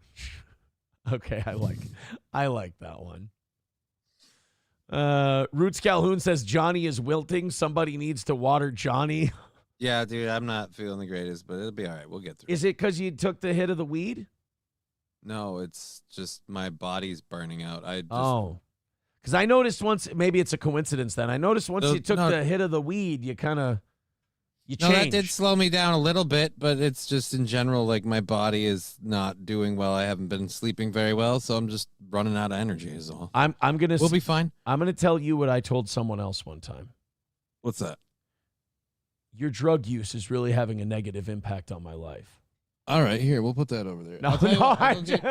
Okay, I like that one. Roots Calhoun says Johnny is wilting. Somebody needs to water Johnny. Yeah, dude, I'm not feeling the greatest, but it'll be all right. We'll get through. Is it because you took the hit of the weed? No, it's just my body's burning out. Because I noticed once, maybe it's a coincidence then. I noticed once you took the hit of the weed, you changed. No, that did slow me down a little bit, but it's just in general, like my body is not doing well. I haven't been sleeping very well, so I'm just running out of energy is all. We'll be fine. I'm gonna tell you what I told someone else one time. What's that? Your drug use is really having a negative impact on my life. All right, here, we'll put that over there. No, I'll tell you no, what, I'll I- go get,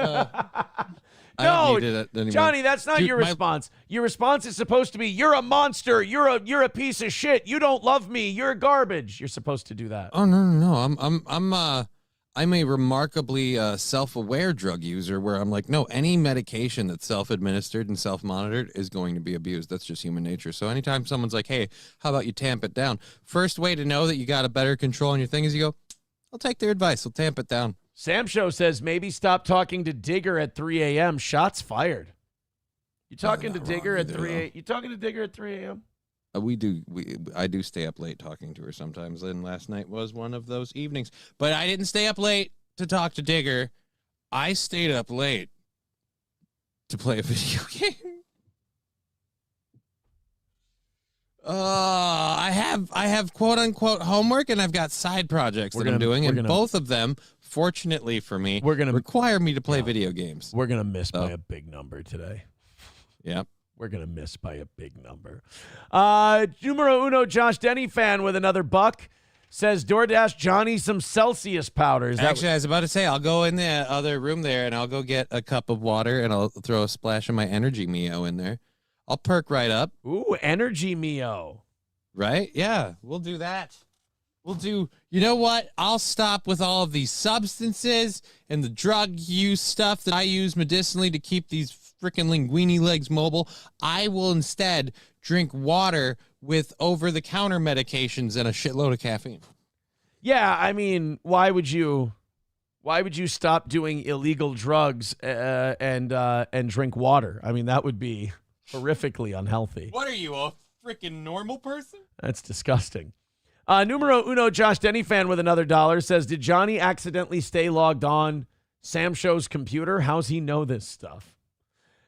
I No, don't need it anymore. Johnny, that's not Dude, your my- response. Your response is supposed to be, "You're a monster. You're a piece of shit. You don't love me. You're garbage." You're supposed to do that. Oh no. I'm a remarkably self-aware drug user where I'm like, no, any medication that's self-administered and self-monitored is going to be abused. That's just human nature. So anytime someone's like, hey, how about you tamp it down? First way to know that you got a better control on your thing is you go, I'll take their advice. I'll tamp it down. Sam Show says maybe stop talking to Digger at 3 a.m. Shots fired. You talking to Digger at 3 a.m.? You talking to Digger at 3 a.m.? I do stay up late talking to her sometimes, and last night was one of those evenings. But I didn't stay up late to talk to Digger. I stayed up late to play a video game. I have quote unquote homework, and I've got side projects I'm doing, and both of them, fortunately for me, require me to play video games. We're gonna miss by a big number today. Yep. We're going to miss by a big number. Numero uno, Josh Denny fan with another buck says, DoorDash Johnny some Celsius powders. Actually, I was about to say, I'll go in the other room there and I'll go get a cup of water and I'll throw a splash of my Energy Mio in there. I'll perk right up. Ooh, Energy Mio. Right? Yeah, we'll do that. You know what? I'll stop with all of these substances and the drug use stuff that I use medicinally to keep these freaking linguini legs mobile. I will instead drink water with over-the-counter medications and a shitload of caffeine. Yeah, I mean, why would you stop doing illegal drugs and drink water? I mean, that would be horrifically unhealthy. What are you, a freaking normal person? That's disgusting. Numero uno, Josh Denny fan with another $1 says, did Johnny accidentally stay logged on Sam Show's computer? How's he know this stuff?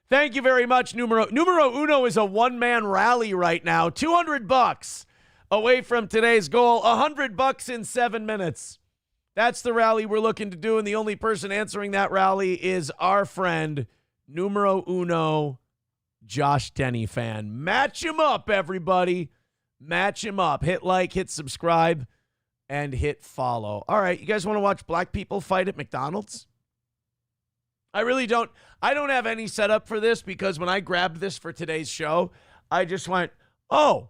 Thank you very much, Numero uno is a one-man rally right now. $200 away from today's goal. $100 in 7 minutes. That's the rally we're looking to do, and the only person answering that rally is our friend, Numero uno, Josh Denny fan. Match him up, everybody. Match him up. Hit like, hit subscribe, and hit follow. All right, you guys want to watch black people fight at McDonald's? I really don't. I don't have any setup for this because when I grabbed this for today's show, I just went, oh,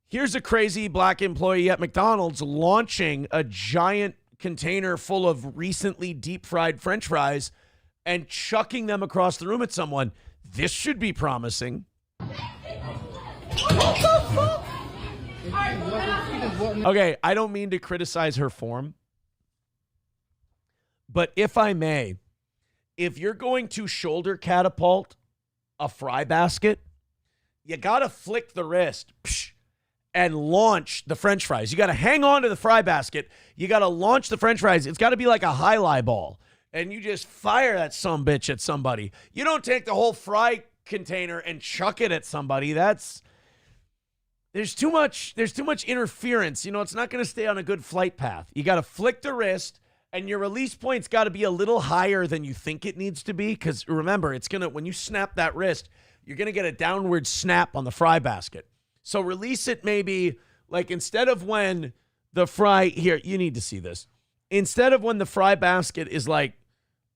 here's a crazy black employee at McDonald's launching a giant container full of recently deep-fried French fries and chucking them across the room at someone. This should be promising. Okay, I don't mean to criticize her form, but if I may, if you're going to shoulder catapult a fry basket, you got to flick the wrist and launch the French fries. You got to hang on to the fry basket. You got to launch the French fries. It's got to be like a high-lie ball, and you just fire that sumbitch at somebody. You don't take the whole fry container and chuck it at somebody. There's too much interference. You know, it's not going to stay on a good flight path. You got to flick the wrist, and your release point's got to be a little higher than you think it needs to be, because remember, when you snap that wrist, you're going to get a downward snap on the fry basket. So release it maybe, like instead of when the fry, here, you need to see this. Instead of when the fry basket is like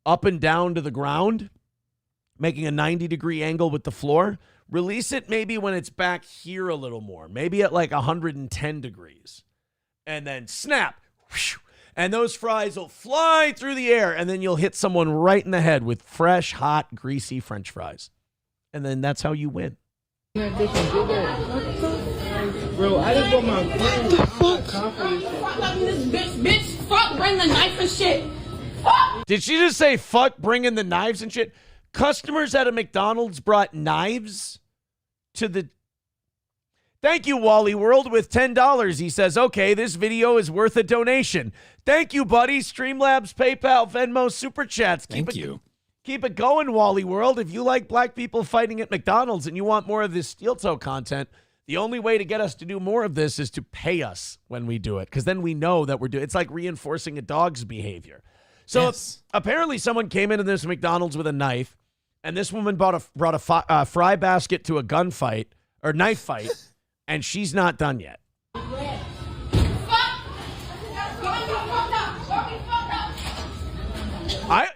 up and down to the ground, making a 90-degree angle with the floor, release it maybe when it's back here a little more, maybe at like 110 degrees, and then snap. Whew, and those fries will fly through the air, and then you'll hit someone right in the head with fresh, hot, greasy French fries. And then that's how you win. Bro, I just want my Bitch, fuck, bring the knife and shit. Fuck. Did she just say fuck bringing the knives and shit? Customers at a McDonald's brought knives to the... Thank you, Wally World, with $10. He says, okay, this video is worth a donation. Thank you, buddy. Streamlabs, PayPal, Venmo, Super Chats. Keep it going, Wally World. If you like black people fighting at McDonald's and you want more of this Steel Toe content, the only way to get us to do more of this is to pay us when we do it, because then we know that we're doing... It's like reinforcing a dog's behavior. So apparently someone came into this McDonald's with a knife, and this woman brought a fry basket to a gunfight, or knife fight, and she's not done yet.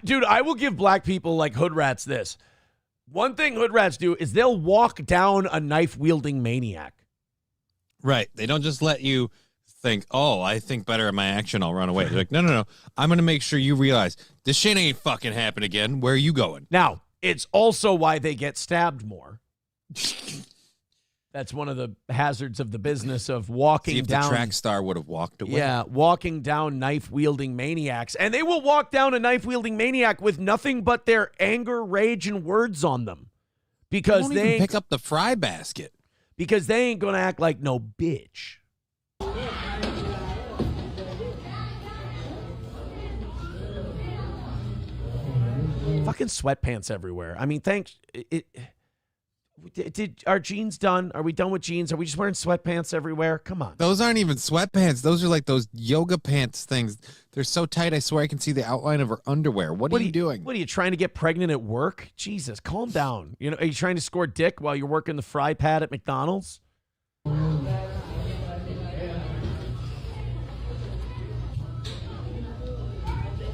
Dude, I will give black people like hood rats this. One thing hood rats do is they'll walk down a knife-wielding maniac. Right. They don't just let you think, oh, I think better of my action, I'll run away. They're like, no. I'm going to make sure you realize this shit ain't fucking happen again. Where are you going? Now, it's also why they get stabbed more. That's one of the hazards of the business of walking See if down. the track star would have walked away. Yeah, walking down knife-wielding maniacs. And they will walk down a knife-wielding maniac with nothing but their anger, rage, and words on them. Because They they won't even ain't, pick up the fry basket. because they ain't going to act like no bitch. Fucking sweatpants everywhere. I mean, thanks. Did our jeans done? Are we done with jeans? Are we just wearing sweatpants everywhere? Come on. Those aren't even sweatpants. Those are like those yoga pants things. They're so tight, I swear I can see the outline of her underwear. What are you doing? What are you trying to get pregnant at work? Jesus, calm down. You know, are you trying to score dick while you're working the fry pad at McDonald's?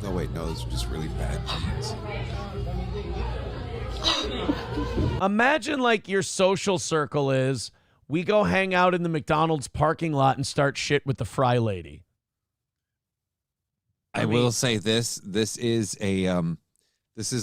Oh, wait, no, those are just really bad jeans. Imagine like your social circle is, we go hang out in the McDonald's parking lot and start shit with the fry lady. I will say this is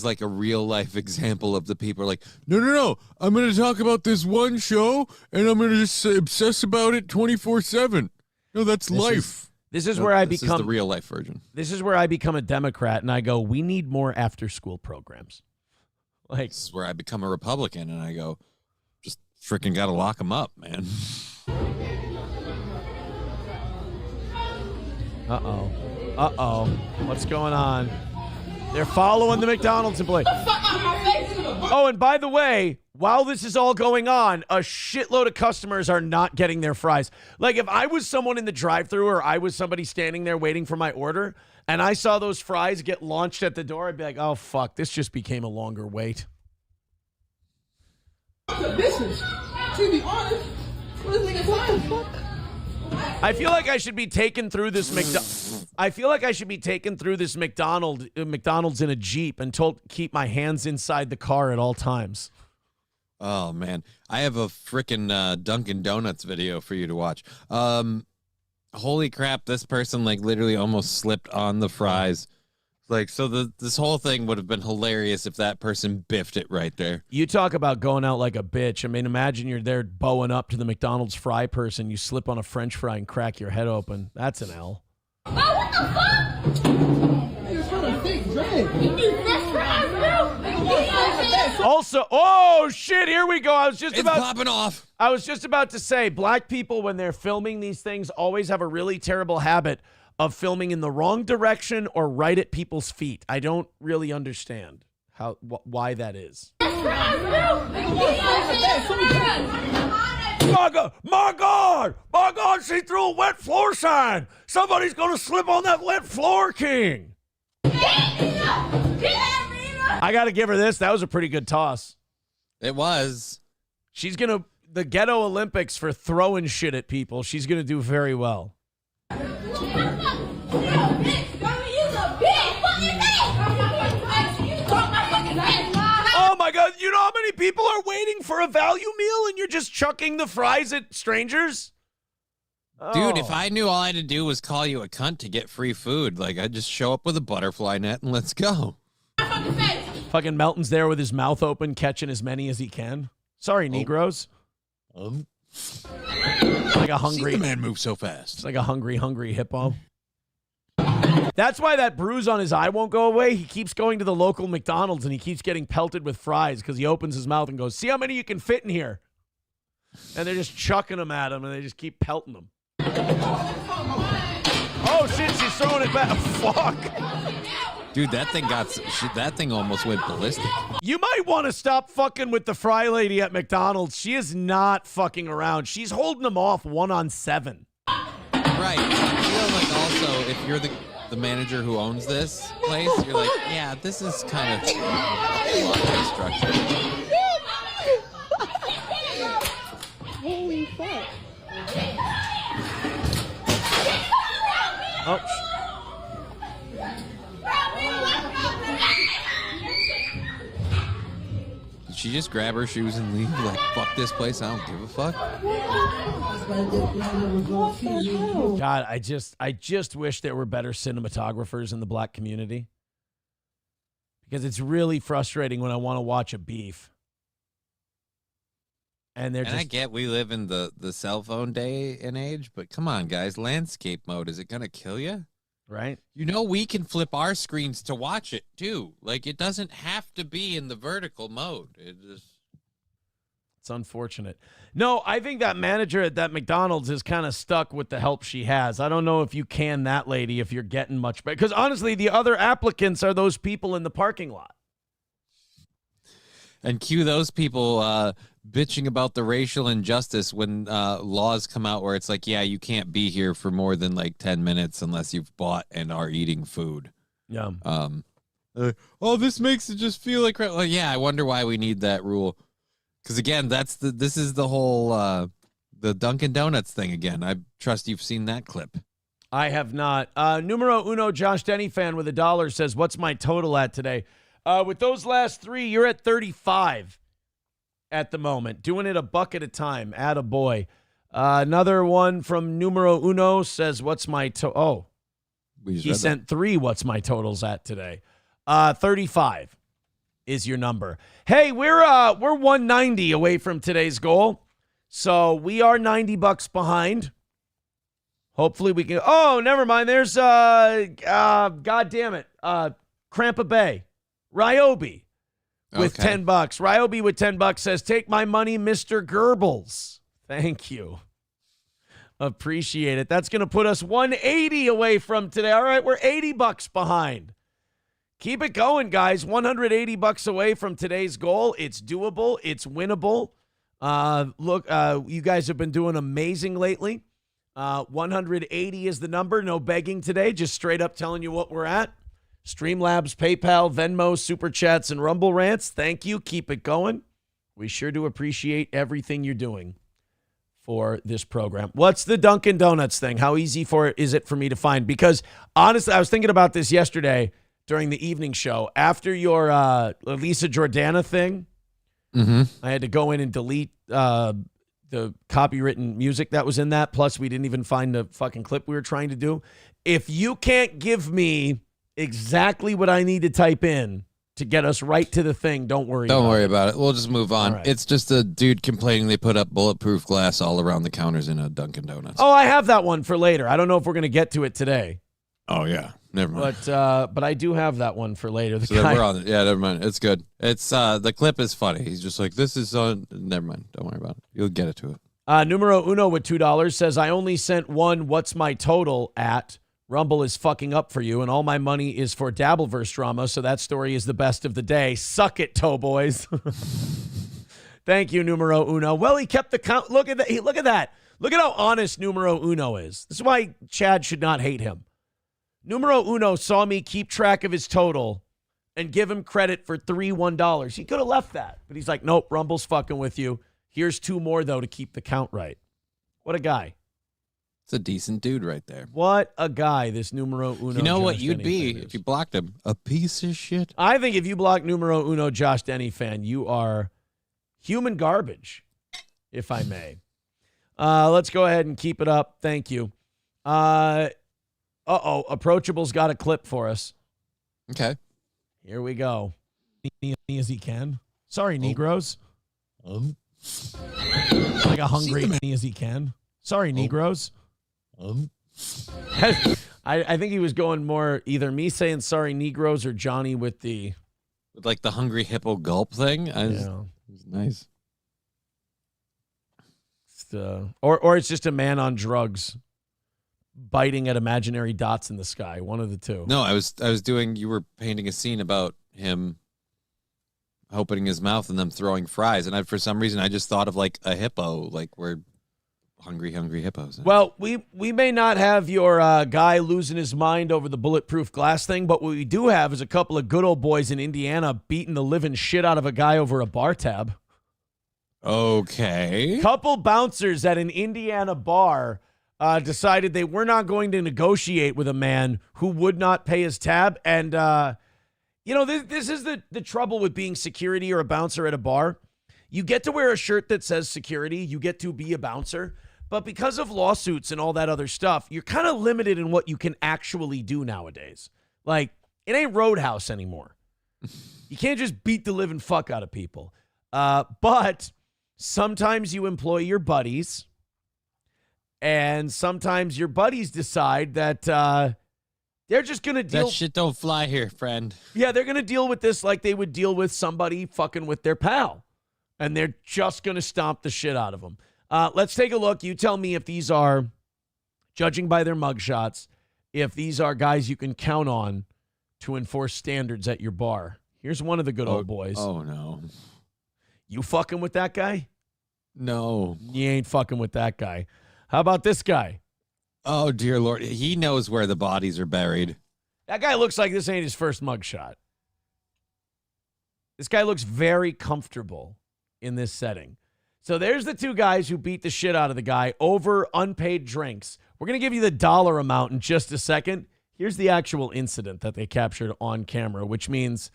like a real life example of the people are like, no, I'm going to talk about this one show and I'm going to just obsess about it 24/7. No, that's life. This is where I This become is the real life version. This is where I become a Democrat and I go, we need more after school programs. Like, This is where I become a Republican and I go, just freaking got to lock them up, man. Uh-oh. What's going on? They're following the McDonald's employee. Oh, and by the way, while this is all going on, a shitload of customers are not getting their fries. Like, if I was someone in the drive-thru or I was somebody standing there waiting for my order and I saw those fries get launched at the door, I'd be like, oh, fuck, this just became a longer wait. Business. To be honest, what is niggas lying for? I feel like I should be taken through this McDonald's in a Jeep and told to keep my hands inside the car at all times. Oh, man. I have a freaking Dunkin' Donuts video for you to watch. Holy crap, this person like literally almost slipped on the fries. Like, so this whole thing would have been hilarious if that person biffed it right there. You talk about going out like a bitch. I mean, imagine you're there bowing up to the McDonald's fry person. You slip on a French fry and crack your head open. That's an L. Oh, what the fuck? Niggas trying to fake drag. You do fresh fries, bro. Also, oh shit, here we go. It's popping off. I was just about to say, black people, when they're filming these things, always have a really terrible habit of filming in the wrong direction or right at people's feet. I don't really understand why that is. My God, she threw a wet floor sign. Somebody's going to slip on that wet floor, King. I got to give her this. That was a pretty good toss. It was. She's going to, the Ghetto Olympics for throwing shit at people, she's going to do very well. Oh my God, you know how many people are waiting for a value meal and you're just chucking the fries at strangers? Dude, if I knew all I had to do was call you a cunt to get free food, like I'd just show up with a butterfly net and let's go. Fucking Melton's there with his mouth open, catching as many as he can. Sorry, Negroes. Like a hungry See the man move so fast. It's like a hungry hippo. That's why that bruise on his eye won't go away. He keeps going to the local McDonald's and he keeps getting pelted with fries because he opens his mouth and goes, see how many you can fit in here. And they're just chucking them at him and they just keep pelting them. Oh shit, she's throwing it back. Fuck. Dude, that thing almost went ballistic. You might want to stop fucking with the fry lady at McDonald's. She is not fucking around. She's holding them off 1-on-7. Right. I feel like also if you're the manager who owns this place, you're like, yeah, this is kind of a structure. Holy fuck. Oh. she just grab her shoes and leave? Like, fuck this place, I don't give a fuck. God, I just wish there were better cinematographers in the black community. Because it's really frustrating when I want to watch a beef. And I get we live in the cell phone day and age, but come on, guys, landscape mode, is it going to kill you? Right. You know, we can flip our screens to watch it, too. Like, it doesn't have to be in the vertical mode. It's unfortunate. No, I think that manager at that McDonald's is kind of stuck with the help she has. I don't know if you can that lady if you're getting much better. Because honestly, the other applicants are those people in the parking lot. And cue those people bitching about the racial injustice when laws come out where it's like, yeah, you can't be here for more than like 10 minutes unless you've bought and are eating food. Yeah. Oh, this makes it just feel like, well, yeah, I wonder why we need that rule. Because again, this is the whole the Dunkin' Donuts thing again. I trust you've seen that clip. I have not. Numero uno, Josh Denny fan with $1 says, what's my total at today? With those last three, you're at 35 at the moment. Doing it a buck at a time. Attaboy. Another one from Numero Uno says, what's my total? Oh, he sent three what's my totals at today. 35 is your number. Hey, we're 190 away from today's goal. So we are $90 behind. Hopefully we can. Oh, never mind. There's God damn it. Crampa Bay. Ryobi with $10. Ryobi with $10 says, take my money, Mr. Goebbels. Thank you. Appreciate it. That's going to put us 180 away from today. All right, we're $80 behind. Keep it going, guys. $180 away from today's goal. It's doable. It's winnable. Look, you guys have been doing amazing lately. 180 is the number. No begging today. Just straight up telling you what we're at. Streamlabs, PayPal, Venmo, Super Chats, and Rumble Rants. Thank you. Keep it going. We sure do appreciate everything you're doing for this program. What's the Dunkin' Donuts thing? How easy is it for me to find? Because honestly, I was thinking about this yesterday during the evening show. After your Lisa Jordana thing, I had to go in and delete the copywritten music that was in that. Plus, we didn't even find the fucking clip we were trying to do. If you can't give me exactly what I need to type in to get us right to the thing, don't worry about it. We'll just move on. Right. It's just a dude complaining they put up bulletproof glass all around the counters in a Dunkin' Donuts. Oh, I have that one for later. I don't know if we're going to get to it today. Oh, yeah. Never mind. But I do have that one for later. So we're on it. Yeah, never mind. It's good. It's the clip is funny. He's just like, this is on. Never mind. Don't worry about it. You'll get it to it. Numero Uno with $2 says, I only sent one what's my total at Rumble is fucking up for you, and all my money is for Dabverse drama, so that story is the best of the day. Suck it, toe boys. Thank you, Numero Uno. Well, he kept the count. Look at that. Look at that. Look at how honest Numero Uno is. This is why Chad should not hate him. Numero Uno saw me keep track of his total and give him credit for $1. He could have left that, but he's like, nope, Rumble's fucking with you. Here's two more, though, to keep the count right. What a guy. It's a decent dude right there. What a guy, this Numero Uno. You know Josh what you'd Denny be fan is. if you blocked him? A piece of shit. I think if you block Numero Uno Josh Denny fan, you are human garbage, if I may. Let's go ahead and keep it up. Thank you. Approachable's got a clip for us. Okay. Here we go. As he can. Sorry, Negroes. Like a hungry as he can. Sorry, Negroes. I think he was going more either me saying sorry Negroes or Johnny with like the hungry hippo gulp thing. It was nice. Or it's just a man on drugs biting at imaginary dots in the sky. One of the two. No, I was doing. You were painting a scene about him opening his mouth and them throwing fries, and for some reason I just thought of like a hippo, like we're hungry hippos. Well, we may not have your guy losing his mind over the bulletproof glass thing, but what we do have is a couple of good old boys in Indiana beating the living shit out of a guy over a bar tab. Okay. Couple bouncers at an Indiana bar decided they were not going to negotiate with a man who would not pay his tab, and You know, this is the trouble with being security or a bouncer at a bar. You get to wear a shirt that says security. You get to be a bouncer. But because of lawsuits and all that other stuff, you're kind of limited in what you can actually do nowadays. Like, it ain't Roadhouse anymore. You can't just beat the living fuck out of people. But sometimes you employ your buddies, and sometimes your buddies decide that they're just going to deal. That shit don't fly here, friend. Yeah, they're going to deal with this like they would deal with somebody fucking with their pal. And they're just going to stomp the shit out of them. Let's take a look. You tell me if these are, judging by their mugshots, if these are guys you can count on to enforce standards at your bar. Here's one of the good old boys. Oh, no. You fucking with that guy? No. You ain't fucking with that guy. How about this guy? Oh, dear Lord. He knows where the bodies are buried. That guy looks like this ain't his first mugshot. This guy looks very comfortable in this setting. So there's the two guys who beat the shit out of the guy over unpaid drinks. We're going to give you the dollar amount in just a second. Here's the actual incident that they captured on camera, which means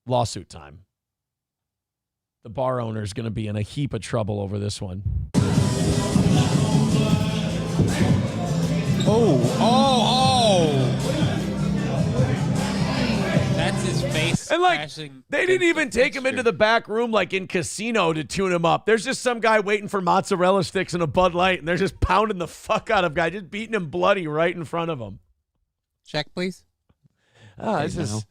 lawsuit time. The bar owner is going to be in a heap of trouble over this one. That's his face. And like, they didn't even take him into the back room like in Casino to tune him up. There's just some guy waiting for mozzarella sticks and a Bud Light, and they're just pounding the fuck out of guy, just beating him bloody right in front of him. Check, please. This is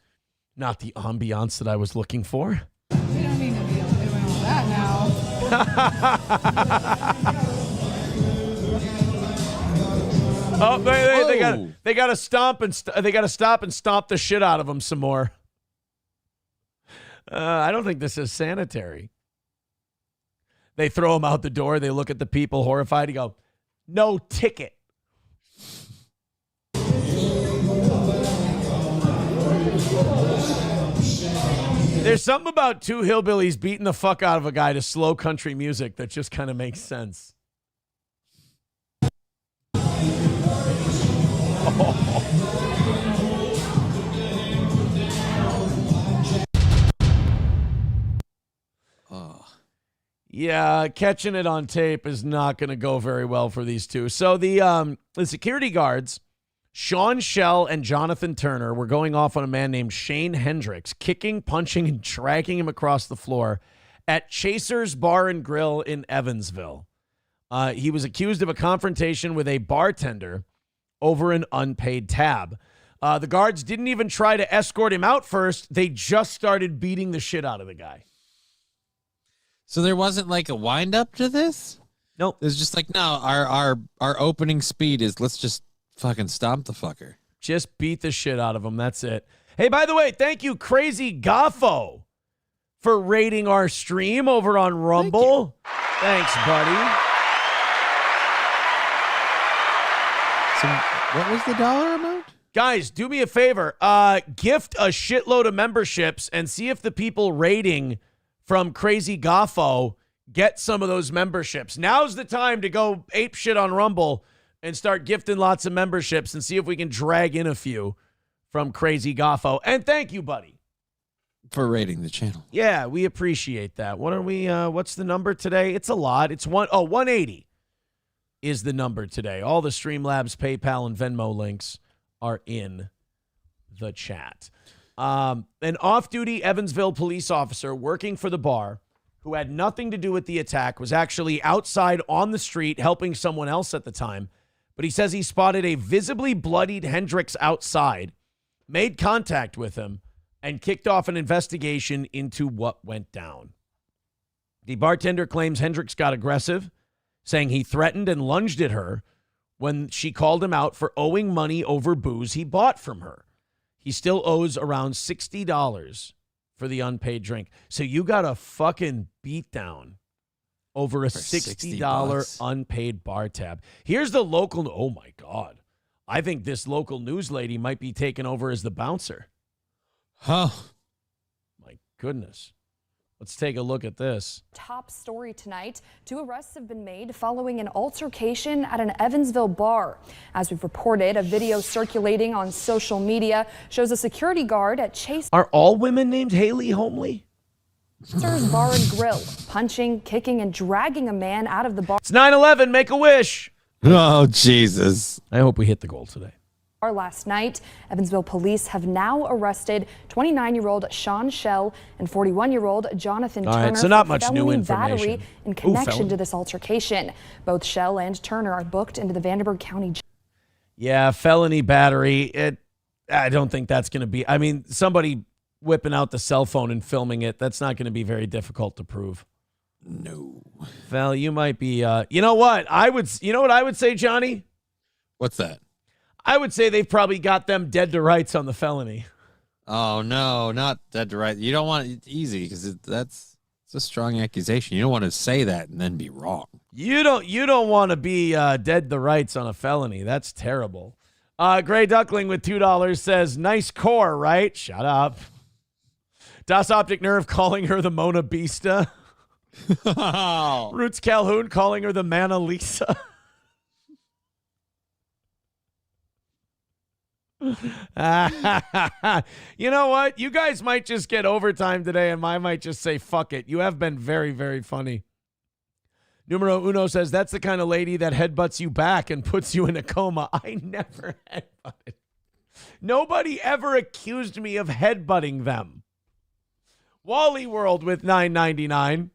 not the ambiance that I was looking for. We don't need to be doing all that now. Oh, they got to stomp and they got to stop and stomp the shit out of him some more. I don't think this is sanitary. They throw him out the door. They look at the people horrified. He go, "No ticket." There's something about two hillbillies beating the fuck out of a guy to slow country music that just kind of makes sense. Yeah, catching it on tape is not going to go very well for these two. So the security guards, Sean Shell and Jonathan Turner, were going off on a man named Shane Hendricks, kicking, punching, and dragging him across the floor at Chaser's Bar and Grill in Evansville. He was accused of a confrontation with a bartender over an unpaid tab. The guards didn't even try to escort him out first. They just started beating the shit out of the guy. So there wasn't like a wind up to this? Nope. It's just like, no, our opening speed is let's just fucking stomp the fucker. Just beat the shit out of him. That's it. Hey, by the way, thank you, Crazy Goffo, for rating our stream over on Rumble. Thanks, buddy. So what was the dollar amount? Guys, do me a favor. Gift a shitload of memberships and see if the people rating from Crazy Goffo get some of those memberships. Now's the time to go ape shit on Rumble and start gifting lots of memberships and see if we can drag in a few from Crazy Goffo. And thank you, buddy, for rating the channel. Yeah, we appreciate that. What are we? What's the number today? It's a lot. It's 180 is the number today. All the Streamlabs, PayPal, and Venmo links are in the chat. An off-duty Evansville police officer working for the bar who had nothing to do with the attack was actually outside on the street helping someone else at the time. But he says he spotted a visibly bloodied Hendricks outside, made contact with him, and kicked off an investigation into what went down. The bartender claims Hendricks got aggressive, saying he threatened and lunged at her when she called him out for owing money over booze he bought from her. He still owes around $60 for the unpaid drink. So you got a fucking beat down over a $60 unpaid bar tab. Here's the local. Oh, my God. I think this local news lady might be taking over as the bouncer. Huh. My goodness. Let's take a look at this. Top story tonight. 2 arrests have been made following an altercation at an Evansville bar. As we've reported, a video circulating on social media shows a security guard at Chase Are all women named Haley Homely? Chaser's Bar and Grill, punching, kicking, and dragging a man out of the bar. It's 9/11. Make a wish. Oh, Jesus. I hope we hit the goal today. Last night, Evansville police have now arrested 29-year-old Sean Shell and 41-year-old Jonathan All Turner right, so not for much new felony information. battery in Ooh, connection felony. to this altercation. Both Shell and Turner are booked into the Vanderburgh County Jail. Yeah, felony battery. I don't think that's going to be. I mean, somebody whipping out the cell phone and filming it, that's not going to be very difficult to prove. No. Fel, you might be. You know what? You know what I would say, Johnny? What's that? I would say they've probably got them dead to rights on the felony. Oh, no, not dead to right. You don't want it easy because it's a strong accusation. You don't want to say that and then be wrong. You don't want to be dead to rights on a felony. That's terrible. Gray Duckling with $2 says, nice core, right? Shut up. Das Optic Nerve calling her the Mona Bista. Roots Calhoun calling her the Mona Lisa. You know what? You guys might just get overtime today, and I might just say, fuck it. You have been very, very funny. Numero Uno says, that's the kind of lady that headbutts you back and puts you in a coma. I never headbutted. Nobody ever accused me of headbutting them. Wally World with $9.99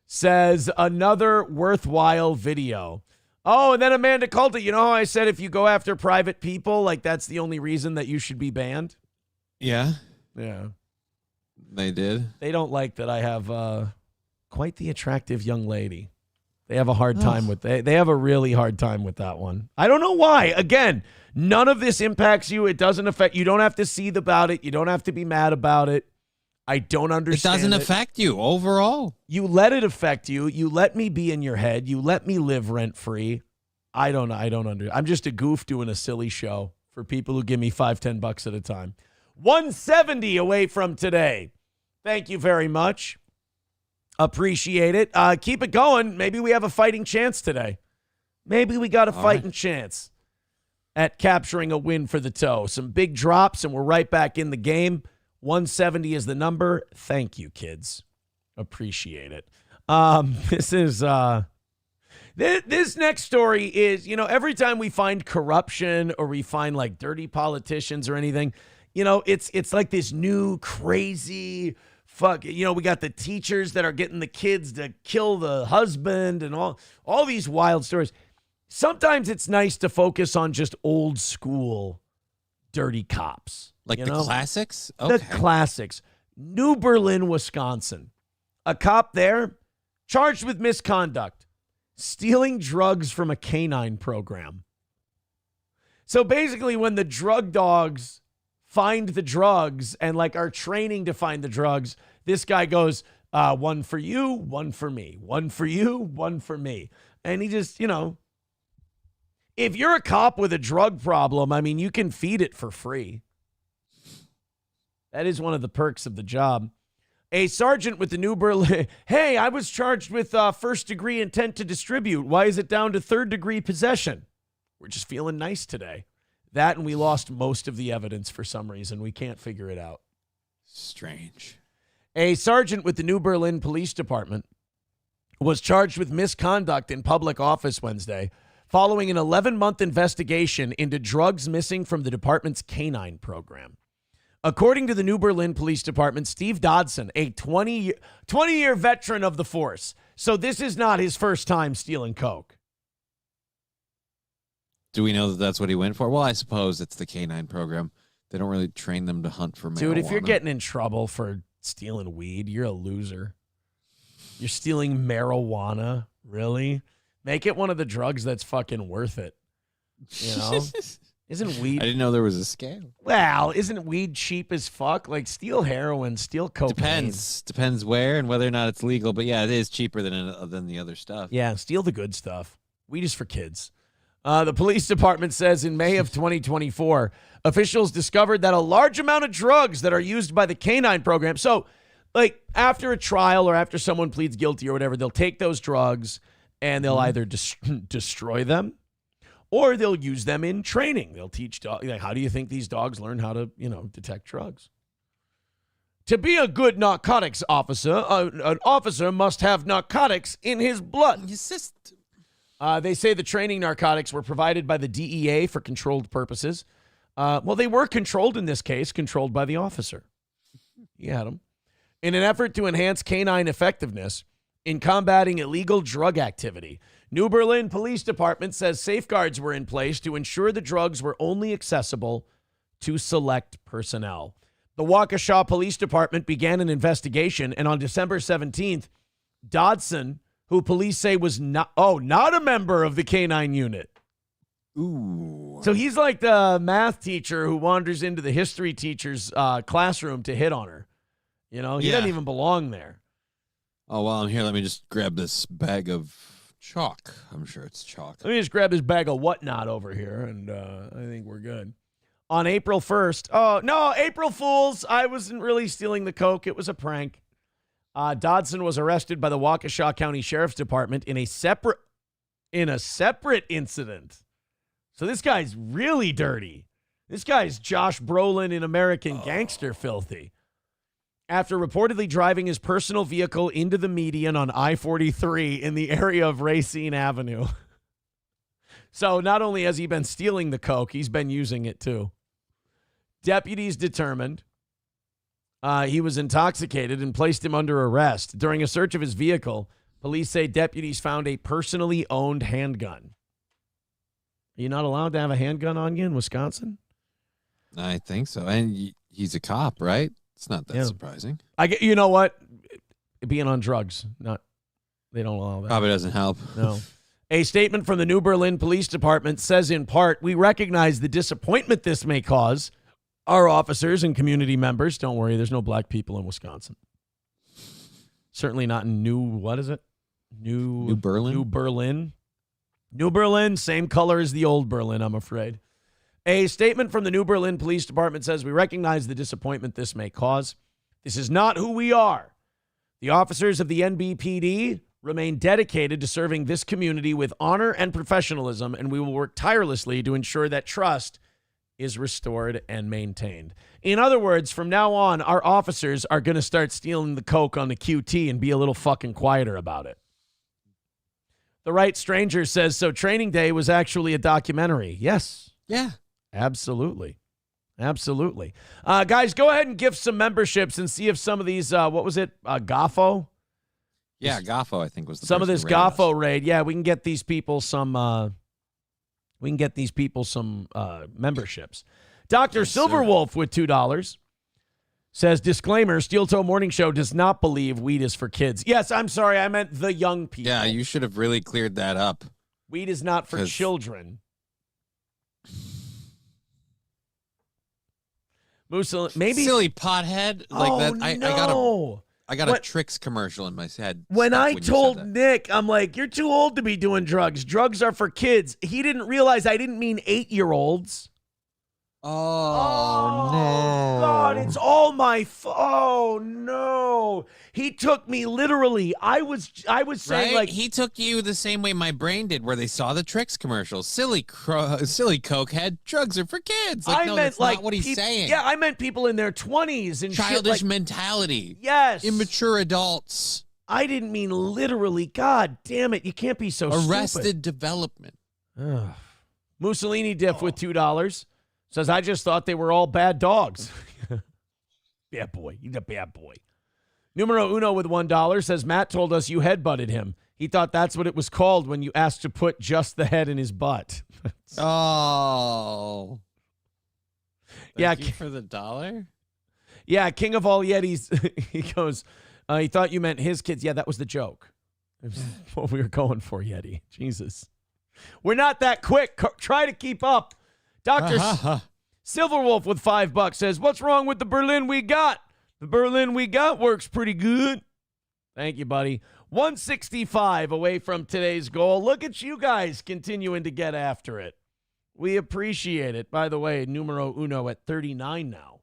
says, another worthwhile video. Oh, and then Amanda Coulter, you know how I said if you go after private people, like that's the only reason that you should be banned? Yeah. Yeah. They did. They don't like that I have quite the attractive young lady. They have a hard time with they have a really hard time with that one. I don't know why. Again, none of this impacts you. It doesn't affect you. Don't have to seethe about it. You don't have to be mad about it. I don't understand. It doesn't affect you overall. You let it affect you. You let me be in your head. You let me live rent free. I don't understand. I'm just a goof doing a silly show for people who give me $5-10 at a time. 170 away from today. Thank you very much. Appreciate it. Keep it going. Maybe we have a fighting chance today. Maybe we got a fighting chance at capturing a win for the toe. Some big drops, and we're right back in the game. 170 is the number. Thank you, kids. Appreciate it. This is this next story is, every time we find corruption or we find like dirty politicians or anything, it's like this new crazy fuck. We got the teachers that are getting the kids to kill the husband and all these wild stories. Sometimes it's nice to focus on just old school dirty cops. Like the classics? The classics. New Berlin, Wisconsin. A cop there charged with misconduct, stealing drugs from a canine program. So basically, when the drug dogs find the drugs and are training to find the drugs, this guy goes, one for you, one for me, one for you, one for me. And he just, if you're a cop with a drug problem, I mean, you can feed it for free. That is one of the perks of the job. A sergeant with the New Berlin. Hey, I was charged with first-degree intent to distribute. Why is it down to third-degree possession? We're just feeling nice today. That, and we lost most of the evidence for some reason. We can't figure it out. Strange. A sergeant with the New Berlin Police Department was charged with misconduct in public office Wednesday following an 11-month investigation into drugs missing from the department's canine program. According to the New Berlin Police Department, Steve Dodson, a 20-year veteran of the force. So this is not his first time stealing coke. Do we know that that's what he went for? Well, I suppose it's the canine program. They don't really train them to hunt for marijuana. Dude, if you're getting in trouble for stealing weed, you're a loser. You're stealing marijuana? Really? Make it one of the drugs that's fucking worth it. Isn't weed... I didn't know there was a scale. Well, isn't weed cheap as fuck? Steal heroin, steal cocaine. Depends where and whether or not it's legal. But yeah, it is cheaper than the other stuff. Yeah, steal the good stuff. Weed is for kids. The police department says in May of 2024, officials discovered that a large amount of drugs that are used by the canine program. So like after a trial or after someone pleads guilty or whatever, they'll take those drugs and they'll either destroy them or they'll use them in training. They'll teach dogs, like, how do you think these dogs learn how to, detect drugs? To be a good narcotics officer, an officer must have narcotics in his blood. They say the training narcotics were provided by the DEA for controlled purposes. Well, they were controlled in this case, controlled by the officer. He had them. In an effort to enhance canine effectiveness in combating illegal drug activity, New Berlin Police Department says safeguards were in place to ensure the drugs were only accessible to select personnel. The Waukesha Police Department began an investigation, and on December 17th, Dodson, who police say was not a member of the canine unit. Ooh. So he's like the math teacher who wanders into the history teacher's classroom to hit on her. He doesn't even belong there. Oh, well, I'm here. Let me just grab this bag of chalk. I'm sure it's chalk. Let me just grab this bag of whatnot over here, and I think we're good. On April 1st, oh, no, April Fools. I wasn't really stealing the coke. It was a prank. Dodson was arrested by the Waukesha County Sheriff's Department in a separate incident. So this guy's really dirty. This guy's Josh Brolin in American Gangster filthy. After reportedly driving his personal vehicle into the median on I-43 in the area of Racine Avenue. So not only has he been stealing the coke, he's been using it too. Deputies determined he was intoxicated and placed him under arrest. During a search of his vehicle, police say deputies found a personally owned handgun. Are you not allowed to have a handgun on you in Wisconsin? I think so. And he's a cop, right? It's not that surprising. You know what? Being on drugs, they don't allow that. Probably doesn't help. No. A statement from the New Berlin Police Department says in part, we recognize the disappointment this may cause our officers and community members. Don't worry, there's no black people in Wisconsin. Certainly not in New Berlin. New Berlin, same color as the old Berlin, I'm afraid. A statement from the New Berlin Police Department says, we recognize the disappointment this may cause. This is not who we are. The officers of the NBPD remain dedicated to serving this community with honor and professionalism, and we will work tirelessly to ensure that trust is restored and maintained. In other words, from now on, our officers are going to start stealing the coke on the QT and be a little fucking quieter about it. The Right Stranger says, so Training Day was actually a documentary. Yes. Yeah. Absolutely. Absolutely. Guys, go ahead and gift some memberships and see if some of these, what was it, Goffo? Yeah, Goffo, I think, was the some of person this who raided us. Goffo raid. Yeah, we can get these people some memberships. Dr. Silverwolf with $2 says, disclaimer, Steel Toe Morning Show does not believe weed is for kids. Yes, I'm sorry, I meant the young people. Yeah, you should have really cleared that up. Weed is not for children. Maybe silly pothead like that. No. I got a Trix commercial in my head. When I told Nick, I'm like, you're too old to be doing drugs. Drugs are for kids. He didn't realize I didn't mean 8-year-olds. Oh, no. God, it's all my oh no. He took me literally. I was saying, right? like, he took you the same way my brain did, where they saw the Trix commercial. Silly cokehead. Drugs are for kids. Like, no, that's not what he's saying. Yeah, I meant people in their 20s and childish shit, like, mentality. Yes, immature adults. I didn't mean literally. God damn it! You can't be so arrested stupid. Development. Mussolini Diff with $2 says, I just thought they were all bad dogs. Bad boy. He's a bad boy. Numero Uno with $1 says, Matt told us you headbutted him. He thought that's what it was called when you asked to put just the head in his butt. Oh. Yeah. Thank you for the $1? Yeah, King of all Yetis. He goes, he thought you meant his kids. Yeah, that was the joke. It was what we were going for, Yeti. Jesus. We're not that quick. Try to keep up. Dr. Silverwolf with $5 says, what's wrong with the Berlin we got? The Berlin we got works pretty good. Thank you, buddy. 165 away from today's goal. Look at you guys continuing to get after it. We appreciate it. By the way, numero uno at 39 now.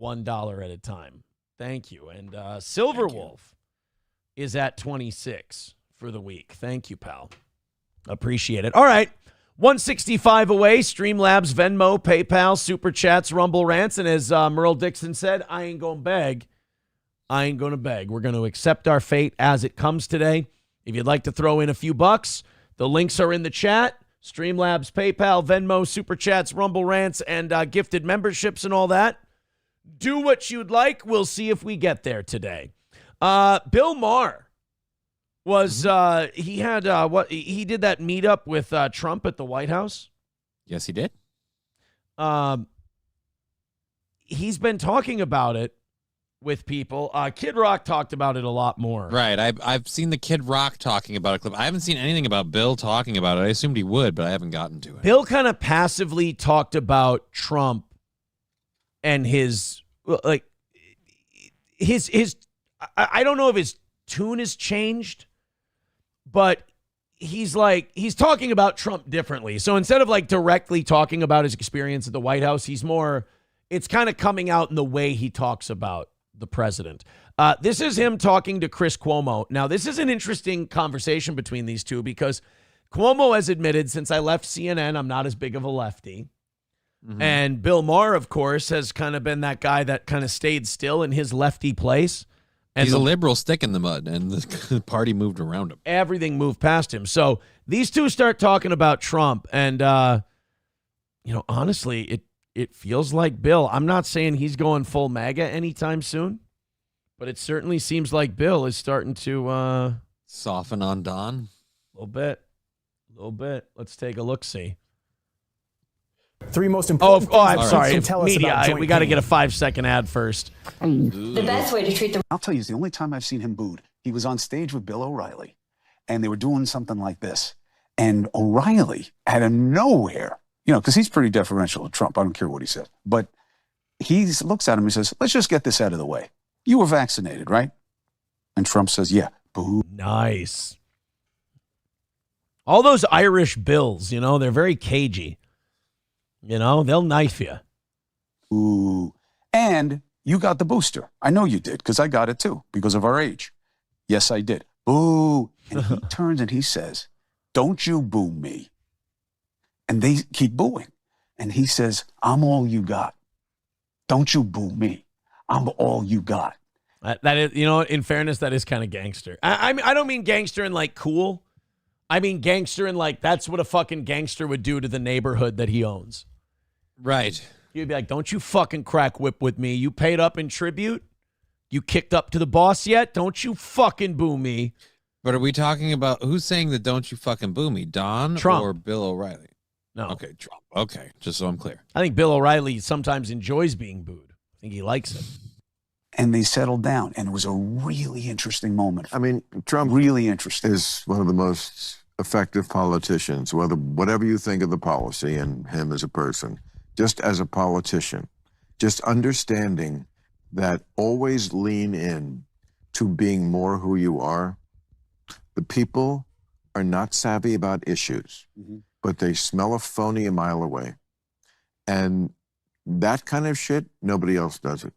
$1 at a time. Thank you. And Silverwolf is at 26 for the week. Thank you, pal. Appreciate it. All right. 165 away. Streamlabs, Venmo, PayPal, Super Chats, Rumble Rants. And as Merle Dixon said, I ain't going to beg. I ain't going to beg. We're going to accept our fate as it comes today. If you'd like to throw in a few bucks, the links are in the chat. Streamlabs, PayPal, Venmo, Super Chats, Rumble Rants, and gifted memberships and all that. Do what you'd like. We'll see if we get there today. Bill Maher was he did that meetup with Trump at the White House. Yes, he did. He's been talking about it with people. Kid Rock talked about it a lot more. Right. I've seen the Kid Rock talking about a clip. I haven't seen anything about Bill talking about it. I assumed he would, but I haven't gotten to it. Bill kind of passively talked about Trump and his I don't know if his tune has changed, but he's talking about Trump differently. So instead of like directly talking about his experience at the White House, it's kind of coming out in the way he talks about the president. This is him talking to Chris Cuomo. Now, this is an interesting conversation between these two because Cuomo has admitted since I left CNN, I'm not as big of a lefty. Mm-hmm. And Bill Maher, of course, has kind of been that guy that kind of stayed still in his lefty place. And he's a liberal stick in the mud, and the party moved around him. Everything moved past him. So these two start talking about Trump, and honestly, it feels like Bill. I'm not saying he's going full MAGA anytime soon, but it certainly seems like Bill is starting to soften on Don a little bit. Let's take a look-see. Three most important I'm sorry. can tell us Media, about joint we got to pain. get a 5-second ad first. The best way to treat them. I'll tell you, it's the only time I've seen him booed. He was on stage with Bill O'Reilly, and they were doing something like this. And O'Reilly, out of nowhere, because he's pretty deferential to Trump. I don't care what he says. But he looks at him and says, let's just get this out of the way. You were vaccinated, right? And Trump says, yeah. Boo. Nice. All those Irish Bills, they're very cagey. They'll knife you. Ooh. And you got the booster. I know you did, because I got it too, because of our age. Yes, I did. Boo. And he turns and he says, don't you boo me. And they keep booing. And he says, I'm all you got. Don't you boo me. I'm all you got. That is, in fairness, that is kind of gangster. I don't mean gangster in like cool. I mean gangster in like that's what a fucking gangster would do to the neighborhood that he owns. Right. You'd be like, don't you fucking crack whip with me. You paid up in tribute? You kicked up to the boss yet? Don't you fucking boo me. But are we talking about who's saying that don't you fucking boo me? Don Trump. Or Bill O'Reilly? No. Okay, Trump. Okay, just so I'm clear. I think Bill O'Reilly sometimes enjoys being booed. I think he likes it. And they settled down, and it was a really interesting moment. I mean, Trump really interesting. is one of the most effective politicians, whatever you think of the policy and him as a person, just as a politician, just understanding that always lean in to being more who you are. The people are not savvy about issues, but they smell a phony a mile away. And that kind of shit, nobody else does it.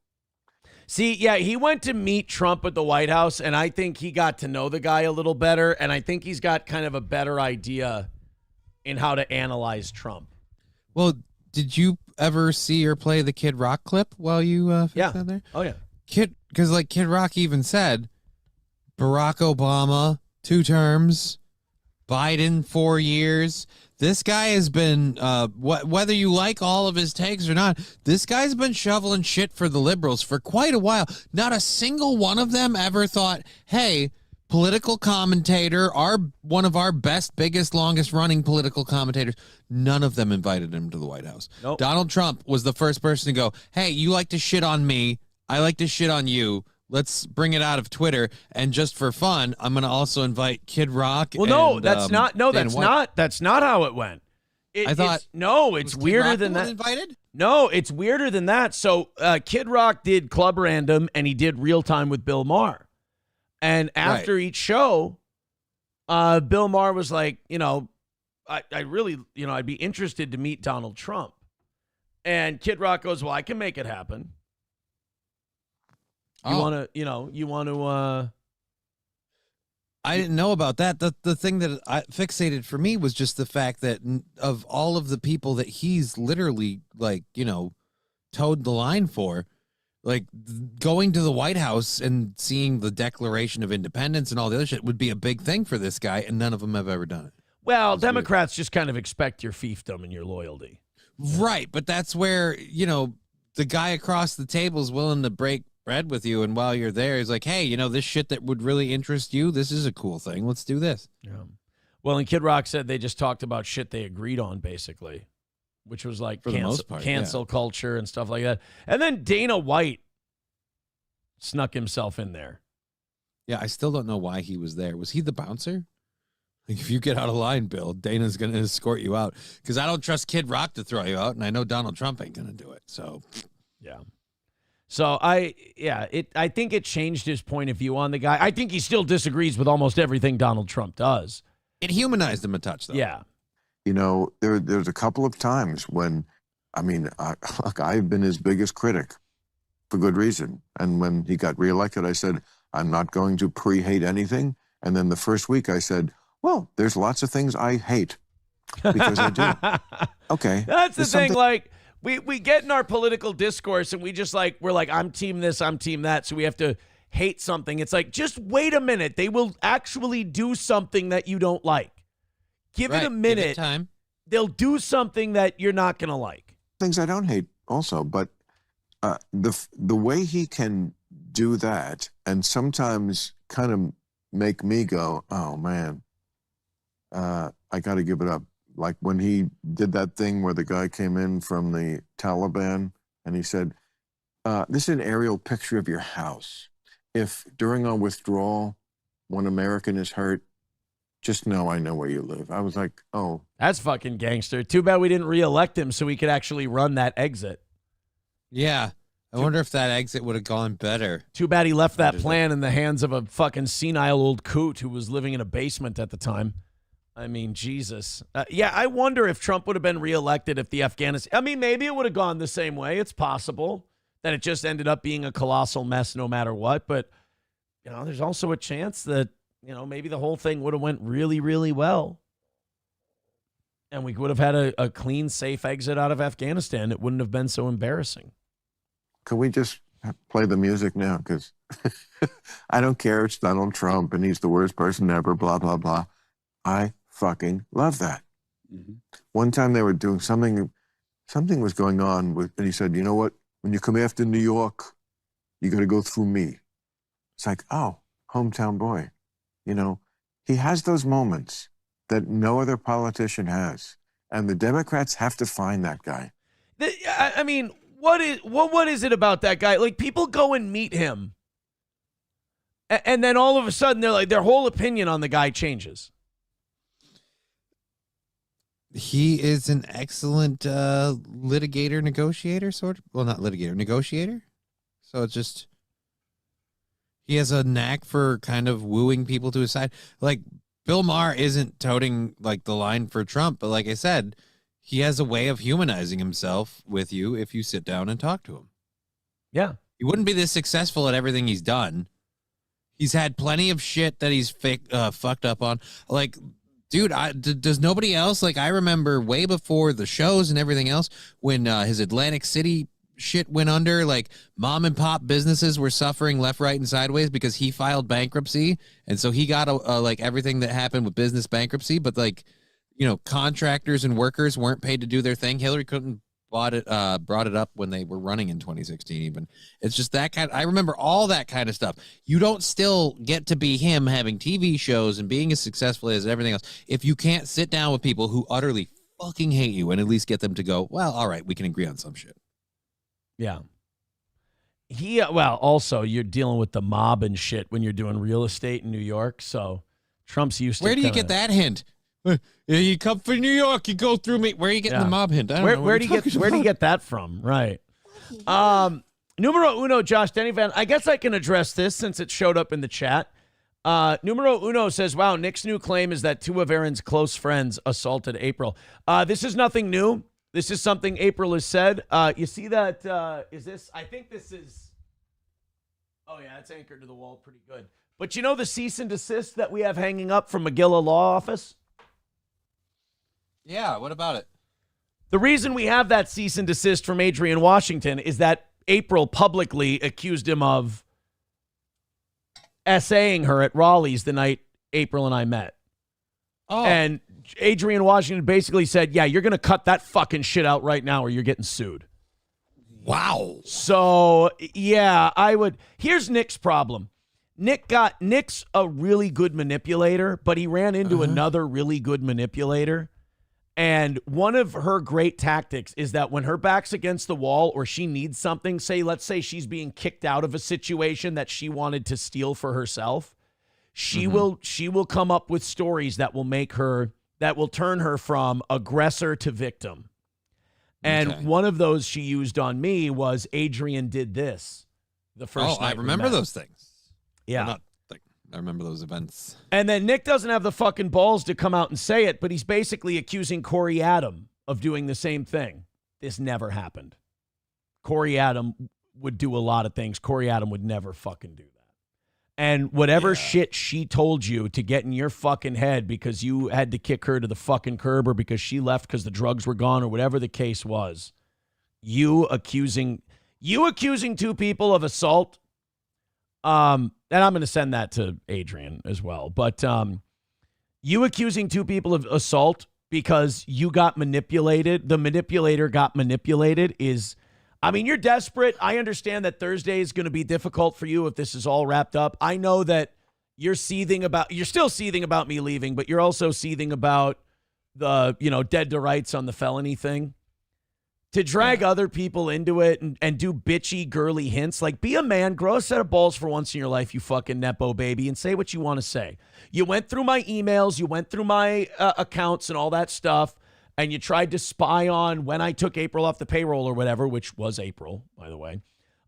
See, yeah, he went to meet Trump at the White House, and I think he got to know the guy a little better, and I think he's got kind of a better idea in how to analyze Trump. Well, did you ever see or play the Kid Rock clip while you fixed that there? Oh, yeah. Because like Kid Rock even said, Barack Obama, 2 terms, Biden, 4 years. This guy has been, whether you like all of his takes or not, this guy's been shoveling shit for the liberals for quite a while. Not a single one of them ever thought, hey, political commentator, one of our best, biggest, longest running political commentators. None of them invited him to the White House. Nope. Donald Trump was the first person to go, hey, you like to shit on me. I like to shit on you. Let's bring it out of Twitter, and just for fun, I'm going to also invite Kid Rock. Well, no, and, that's not. No, Dan that's White. not. That's not how it went. I thought. It's weirder Rock than the that. one invited? No, it's weirder than that. So, Kid Rock did Club Random, and he did Real Time with Bill Maher. And after each show, Bill Maher was like, I really, I'd be interested to meet Donald Trump. And Kid Rock goes, well, I can make it happen. You want to. I didn't know about that. The thing that I fixated for me was just the fact that of all of the people that he's literally towed the line for, like going to the White House and seeing the Declaration of Independence and all the other shit would be a big thing for this guy, and none of them have ever done it. Well, Democrats just kind of expect your fiefdom and your loyalty. Right, but that's where, the guy across the table is willing to break bread with you, and while you're there, he's like, hey, this shit that would really interest you, this is a cool thing. Let's do this. Yeah. Well, and Kid Rock said they just talked about shit they agreed on, basically, which was like For the most part, cancel culture and stuff like that. And then Dana White snuck himself in there. Yeah, I still don't know why he was there. Was he the bouncer? Like, if you get out of line, Bill, Dana's going to escort you out. Because I don't trust Kid Rock to throw you out, and I know Donald Trump ain't going to do it. So, yeah. So, I think it changed his point of view on the guy. I think he still disagrees with almost everything Donald Trump does. It humanized him a touch, though. Yeah. There's a couple of times when, I've been his biggest critic for good reason. And when he got reelected, I said, I'm not going to pre-hate anything. And then the first week I said, well, there's lots of things I hate because I do. Okay. That's the thing. Like, we get in our political discourse and we're like, I'm team this, I'm team that. So we have to hate something. It's like, just wait a minute. They will actually do something that you don't like. Give it a minute. Give it time. They'll do something that you're not going to like. Things I don't hate also, but the way he can do that and sometimes kind of make me go, oh, man, I got to give it up. Like when he did that thing where the guy came in from the Taliban and he said, this is an aerial picture of your house. If during our withdrawal, one American is hurt, just know I know where you live. I was like, oh. That's fucking gangster. Too bad we didn't reelect him so we could actually run that exit. Yeah. I wonder if that exit would have gone better. Too bad he left that plan in the hands of a fucking senile old coot who was living in a basement at the time. I mean, Jesus. Yeah, I wonder if Trump would have been reelected if the Afghanistan... I mean, maybe it would have gone the same way. It's possible that it just ended up being a colossal mess no matter what. But, there's also a chance that, maybe the whole thing would have went really, really well. And we would have had a clean, safe exit out of Afghanistan. It wouldn't have been so embarrassing. Can we just play the music now? Because I don't care. It's Donald Trump and he's the worst person ever, blah, blah, blah. I fucking love that. Mm-hmm. One time they were doing something was going on and he said, you know what? When you come after New York, you got to go through me. It's like, oh, hometown boy. He has those moments that no other politician has. And the Democrats have to find that guy. I mean, what is it about that guy? Like, people go and meet him. And then all of a sudden, they're like, their whole opinion on the guy changes. He is an excellent litigator, negotiator, sort of. Well, not litigator, negotiator. So it's just, he has a knack for kind of wooing people to his side. Like, Bill Maher isn't toting, like, the line for Trump, but like I said, he has a way of humanizing himself with you if you sit down and talk to him. Yeah. He wouldn't be this successful at everything he's done. He's had plenty of shit that he's fucked up on. Like, dude, does nobody else, like, I remember way before the shows and everything else, when his Atlantic City shit went under, like, mom and pop businesses were suffering left, right, and sideways because he filed bankruptcy. And so he got, like, everything that happened with business bankruptcy. But, like, contractors and workers weren't paid to do their thing. Hillary Clinton brought it up when they were running in 2016 even. It's just that kind of, I remember all that kind of stuff. You don't still get to be him having TV shows and being as successful as everything else if you can't sit down with people who utterly fucking hate you and at least get them to go, well, all right, we can agree on some shit. Yeah. Also, you're dealing with the mob and shit when you're doing real estate in New York. So Trump's used to. Where do you get that hint? You come from New York, you go through me. Where are you getting the mob hint? I don't know. Where do you get that from? Right. Numero uno, Josh Denny Van. I guess I can address this since it showed up in the chat. Numero uno says, wow, Nick's new claim is that two of Aaron's close friends assaulted April. This is nothing new. This is something April has said. You see that? Is this? I think this is. Oh, yeah, it's anchored to the wall pretty good. But you know the cease and desist that we have hanging up from McGilla Law Office? Yeah, what about it? The reason we have that cease and desist from Adrian Washington is that April publicly accused him of essaying her at Raleigh's the night April and I met. Oh. And Adrian Washington basically said, yeah, you're going to cut that fucking shit out right now or you're getting sued. Wow. So, yeah, I would. Here's Nick's problem. Nick's a really good manipulator, but he ran into another really good manipulator. And one of her great tactics is that when her back's against the wall or she needs something, let's say she's being kicked out of a situation that she wanted to steal for herself, she will come up with stories that will turn her from aggressor to victim. And one of those she used on me was Adrian did this the first night. I remember those things. Yeah. I remember those events. And then Nick doesn't have the fucking balls to come out and say it, but he's basically accusing Corey Adam of doing the same thing. This never happened. Corey Adam would do a lot of things. Corey Adam would never fucking do that. And whatever shit she told you to get in your fucking head because you had to kick her to the fucking curb or because she left because the drugs were gone or whatever the case was, you accusing two people of assault. And I'm going to send that to Adrian as well. But you accusing two people of assault because you got manipulated, the manipulator got manipulated is, I mean, you're desperate. I understand that Thursday is going to be difficult for you if this is all wrapped up. I know that you're still seething about me leaving, but you're also seething about the, dead to rights on the felony thing. To drag other people into it and do bitchy, girly hints, like be a man, grow a set of balls for once in your life, you fucking Nepo baby, and say what you want to say. You went through my emails, you went through my accounts and all that stuff, and you tried to spy on when I took April off the payroll or whatever, which was April, by the way.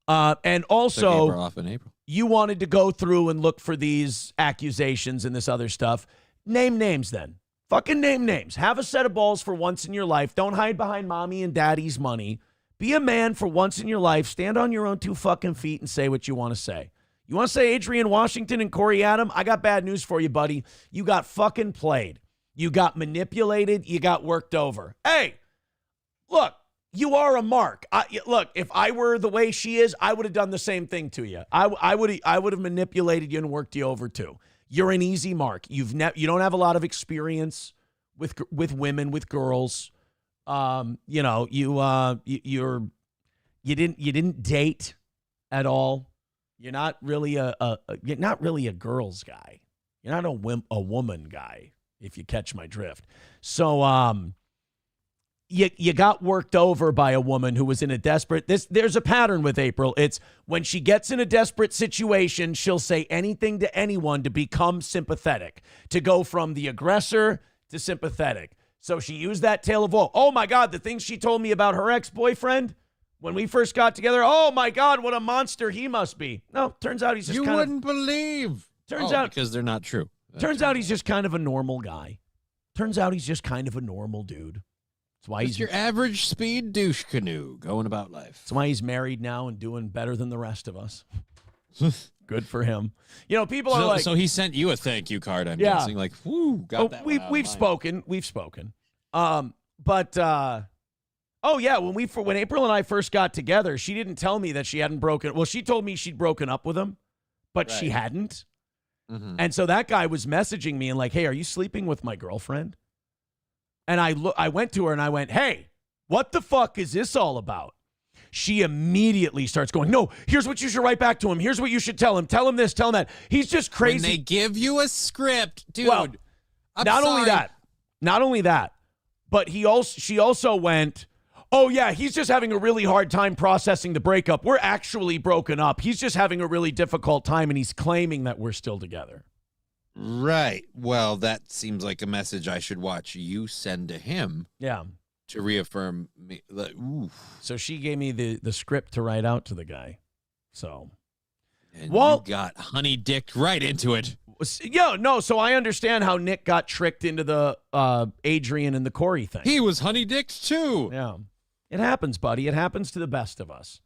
And also, off in April. You wanted to go through and look for these accusations and this other stuff. Name names then. Fucking name names. Have a set of balls for once in your life. Don't hide behind mommy and daddy's money. Be a man for once in your life. Stand on your own two fucking feet and say what you want to say. You want to say Adrian Washington and Corey Adam? I got bad news for you, buddy. You got fucking played. You got manipulated. You got worked over. Hey, look, you are a mark. Look, if I were the way she is, I would have done the same thing to you. I would have manipulated you and worked you over too. You're an easy mark. You don't have a lot of experience with women, with girls. You didn't date at all. You're not really a girls guy. You're not a woman guy, if you catch my drift. So you got worked over by a woman who was in a desperate. There's a pattern with April. It's when she gets in a desperate situation, she'll say anything to anyone to become sympathetic, to go from the aggressor to sympathetic. So she used that tale of woe. Oh my God, the things she told me about her ex-boyfriend when we first got together. Oh my God, what a monster he must be. No, turns out he's just you wouldn't believe. Turns out because they're not true. Turns out he's just kind of a normal guy. Turns out he's just kind of a normal dude. That's why he's your average speed douche canoe going about life. That's why he's married now and doing better than the rest of us. Good for him. People are like. So he sent you a thank you card. I'm guessing, like, whoo, got that. We've spoken. But oh yeah, when April and I first got together, she didn't tell me that she hadn't broken. Well, she told me she'd broken up with him, but she hadn't. Mm-hmm. And so that guy was messaging me and like, hey, are you sleeping with my girlfriend? And I went to her and I went, hey, what the fuck is this all about? She immediately starts going, no, here's what you should write back to him. Here's what you should tell him. Tell him this, tell him that. He's just crazy. When they give you a script, dude. Well, not only that, but she also went, oh yeah, he's just having a really hard time processing the breakup. We're actually broken up. He's just having a really difficult time and he's claiming that we're still together. Right. Well, that seems like a message I should watch you send to him. Yeah. To reaffirm me. Ooh. So she gave me the script to write out to the guy. So. And you got honey-dicked right into it. Yeah, no, so I understand how Nick got tricked into the Adrian and the Corey thing. He was honey-dicked too. Yeah. It happens, buddy. It happens to the best of us.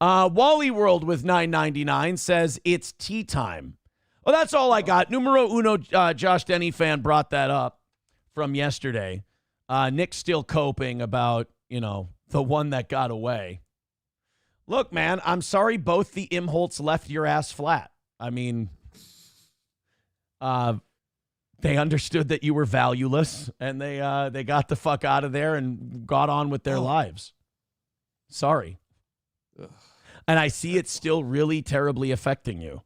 Wally World with $9.99 says it's tea time. Well, that's all I got. Numero uno, Josh Denny fan brought that up from yesterday. Nick's still coping about, the one that got away. Look, man, I'm sorry both the Imholtz left your ass flat. I mean, they understood that you were valueless, and they got the fuck out of there and got on with their lives. Sorry. Ugh. And I see it's still really terribly affecting you.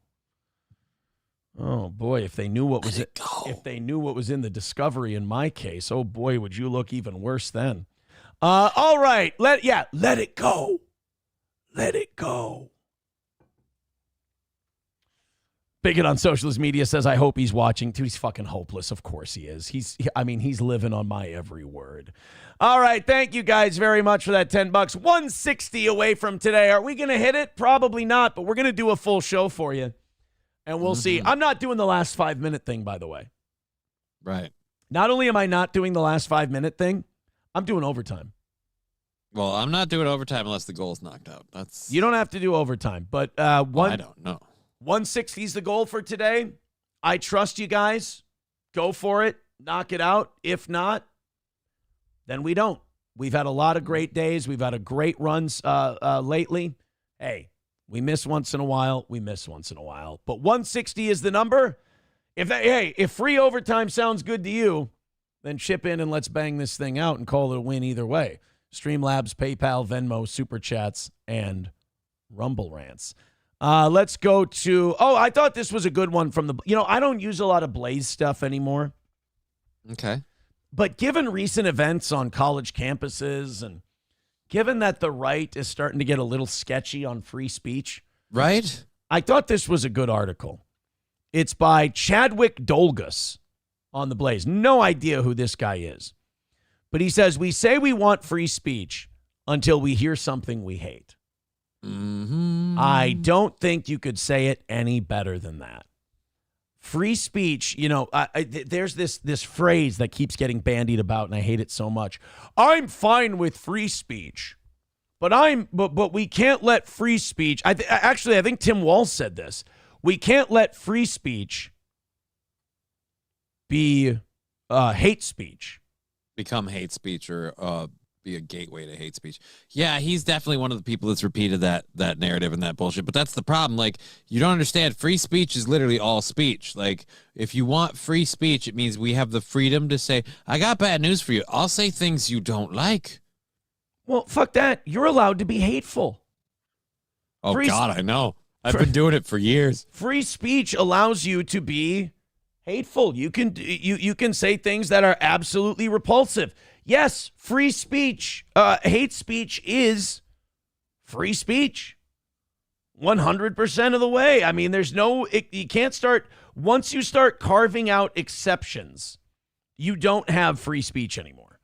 Oh boy, if they knew what was if they knew what was in the discovery in my case, oh boy, would you look even worse then. All right, let it go. Let it go. Bigot on socialist media says, I hope he's watching too. He's fucking hopeless. Of course he is. He's living on my every word. All right. Thank you guys very much for that $10. 160 away from today. Are we going to hit it? Probably not, but we're going to do a full show for you. And we'll see. I'm not doing the last 5-minute thing, by the way. Right. Not only am I not doing the last 5-minute thing, I'm doing overtime. Well, I'm not doing overtime unless the goal is knocked out. You don't have to do overtime, but I don't know. 160 is the goal for today. I trust you guys. Go for it. Knock it out. If not, then we don't. We've had a lot of great days. We've had a great runs lately. Hey, we miss once in a while. But 160 is the number. If free overtime sounds good to you, then chip in and let's bang this thing out and call it a win either way. Streamlabs, PayPal, Venmo, Super Chats, and Rumble Rants. Let's go to, I thought this was a good one from I don't use a lot of Blaze stuff anymore. Okay. But given recent events on college campuses and given that the right is starting to get a little sketchy on free speech. Right. I thought this was a good article. It's by Chadwick Dolgus on the Blaze. No idea who this guy is. But he says, we say we want free speech until we hear something we hate. Mm-hmm. I don't think you could say it any better than that. Free speech, there's this phrase that keeps getting bandied about, and I hate it so much. I'm fine with free speech, but we can't let free speech. I think Tim Walz said this. We can't let free speech be hate speech. Become hate speech or be a gateway to hate speech. Yeah, he's definitely one of the people that's repeated that narrative and that bullshit. But that's the problem. Like, you don't understand. Free speech is literally all speech. Like, if you want free speech, it means we have the freedom to say, I got bad news for you. I'll say things you don't like. Well, fuck that. You're allowed to be hateful. Oh, God, I know. I've been doing it for years. Free speech allows you to be hateful. You can say things that are absolutely repulsive. Yes, free speech, hate speech is free speech 100% of the way. I mean, you can't start, once you start carving out exceptions, you don't have free speech anymore.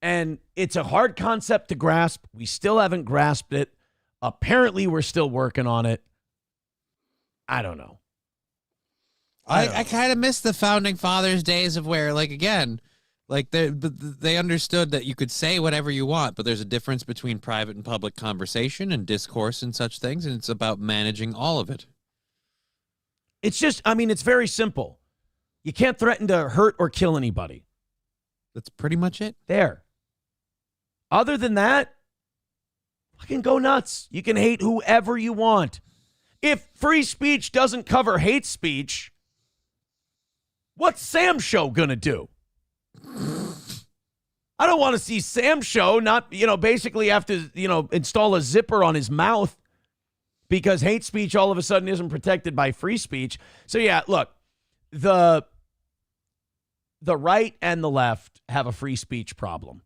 And it's a hard concept to grasp. We still haven't grasped it. Apparently, we're still working on it. I don't know. I kind of miss the founding fathers days of where, like, again, like they understood that you could say whatever you want, but there's a difference between private and public conversation and discourse and such things, and it's about managing all of it. It's just, it's very simple. You can't threaten to hurt or kill anybody. That's pretty much it. There. Other than that, fucking go nuts. You can hate whoever you want. If free speech doesn't cover hate speech, what's Sam's show gonna do? I don't want to see Sam's show not, basically have to, install a zipper on his mouth because hate speech all of a sudden isn't protected by free speech. So yeah, look, the right and the left have a free speech problem.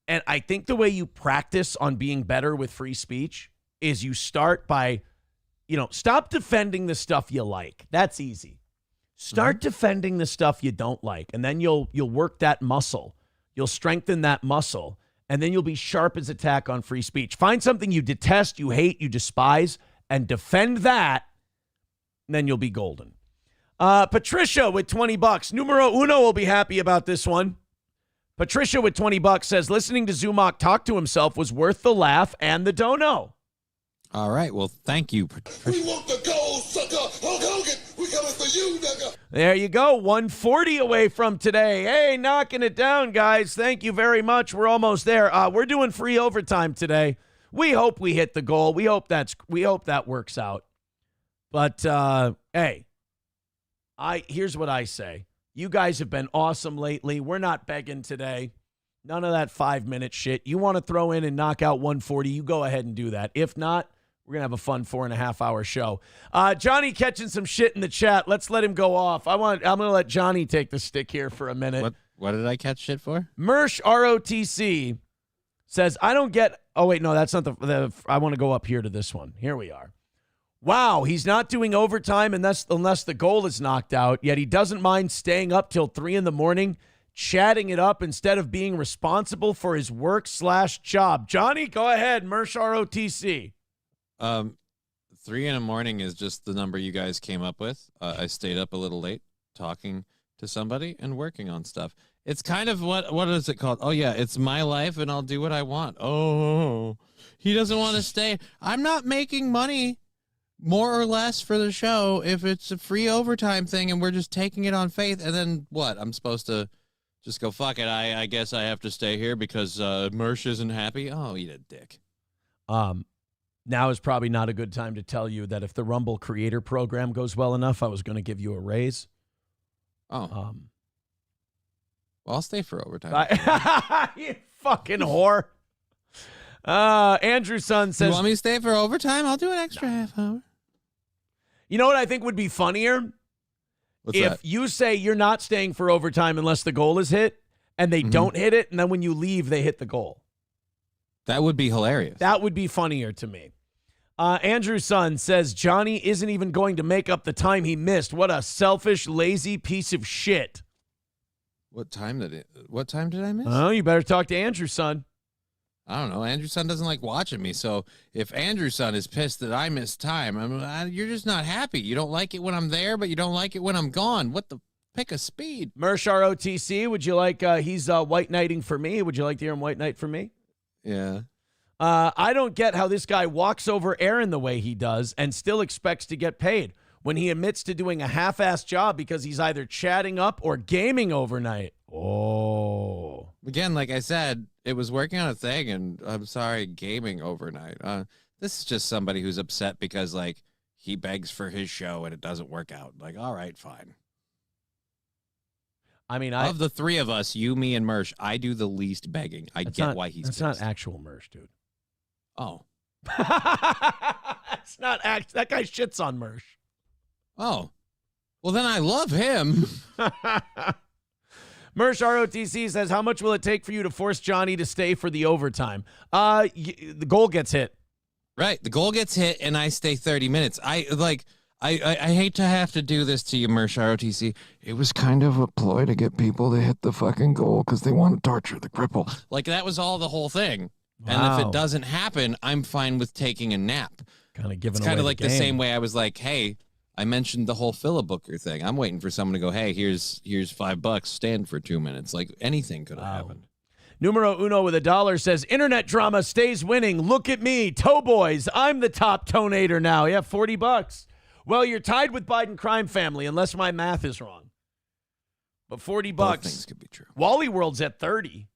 And I think the way you practice on being better with free speech is you start by, stop defending the stuff you like. That's easy. Start defending the stuff you don't like, and then you'll work that muscle. You'll strengthen that muscle, and then you'll be sharp as a tack on free speech. Find something you detest, you hate, you despise, and defend that, and then you'll be golden. Patricia with $20. Numero uno will be happy about this one. Patricia with $20 says, listening to Zumach talk to himself was worth the laugh and the dono. All right. Well, thank you. We want the gold, sucker. Hulk Hogan, we coming for you, nigga. There you go. 140 away from today. Hey, knocking it down, guys. Thank you very much. We're almost there. We're doing free overtime today. We hope we hit the goal. We hope that works out. But hey, here's what I say. You guys have been awesome lately. We're not begging today. None of that 5-minute shit. You want to throw in and knock out 140, you go ahead and do that. If not, we're going to have a fun 4.5-hour show. Johnny catching some shit in the chat. Let's let him go off. I'm going to let Johnny take the stick here for a minute. What did I catch shit for? Mersh ROTC says, I don't get. Oh, wait, no, that's not the. I want to go up here to this one. Here we are. Wow, he's not doing overtime unless the goal is knocked out, yet he doesn't mind staying up till 3 a.m, chatting it up instead of being responsible for his work/job. Johnny, go ahead. Mersh ROTC. 3 a.m. is just the number you guys came up with. I stayed up a little late talking to somebody and working on stuff. It's kind of what is it called? Oh, yeah, it's my life and I'll do what I want. Oh, he doesn't want to stay. I'm not making money more or less for the show if it's a free overtime thing and we're just taking it on faith. And then what? I'm supposed to just go, fuck it. I guess I have to stay here because Mersh isn't happy. Oh, eat a dick. Now is probably not a good time to tell you that if the Rumble Creator Program goes well enough, I was going to give you a raise. Oh. Well, I'll stay for overtime. You fucking whore. Andrew's son says... You want me to stay for overtime? I'll do an extra half hour. You know what I think would be funnier? What's if that? you say you're not staying for overtime unless the goal is hit, and they don't hit it, and then when you leave, they hit the goal. That would be hilarious. That would be funnier to me. Andrew's son says Johnny isn't even going to make up the time he missed. What a selfish, lazy piece of shit. What time did I miss? Oh, you better talk to Andrew's son. I don't know. Andrew's son doesn't like watching me. So if Andrew's son is pissed that I missed time, you're just not happy. You don't like it when I'm there, but you don't like it when I'm gone. What the pick a speed? Mersh ROTC, would you like, he's white knighting for me. Would you like to hear him white knight for me? Yeah. I don't get how this guy walks over Aaron the way he does and still expects to get paid when he admits to doing a half-assed job because he's either chatting up or gaming overnight. Oh. Again, like I said, it was working on a thing, and I'm sorry, gaming overnight. This is just somebody who's upset because, like, he begs for his show and it doesn't work out. Like, all right, fine. I mean, of the three of us, you, me, and Mersh, I do the least begging. I get why he's That's pissed. not actual Mersh, dude. Oh. That's not that guy shits on Mersh. Oh. Well, then I love him. Mersh ROTC says, how much will it take for you to force Johnny to stay for the overtime? The goal gets hit. Right. The goal gets hit, and I stay 30 minutes. I hate to have to do this to you, Mersh ROTC. It was kind of a ploy to get people to hit the fucking goal because they want to torture the cripple. Like, that was all the whole thing. Wow. And if it doesn't happen, I'm fine with taking a nap. Kind of giving It's kind of like the same way I was like, hey, I mentioned the whole Philibooker thing. I'm waiting for someone to go, hey, here's $5, stand for 2 minutes. Like, anything could have happened. Numero uno with $1 says, internet drama stays winning. Look at me, toe boys. I'm the top tonator now. Yeah, $40. Well, you're tied with Biden crime family, unless my math is wrong. But $40. Both things could be true. Wally World's at 30.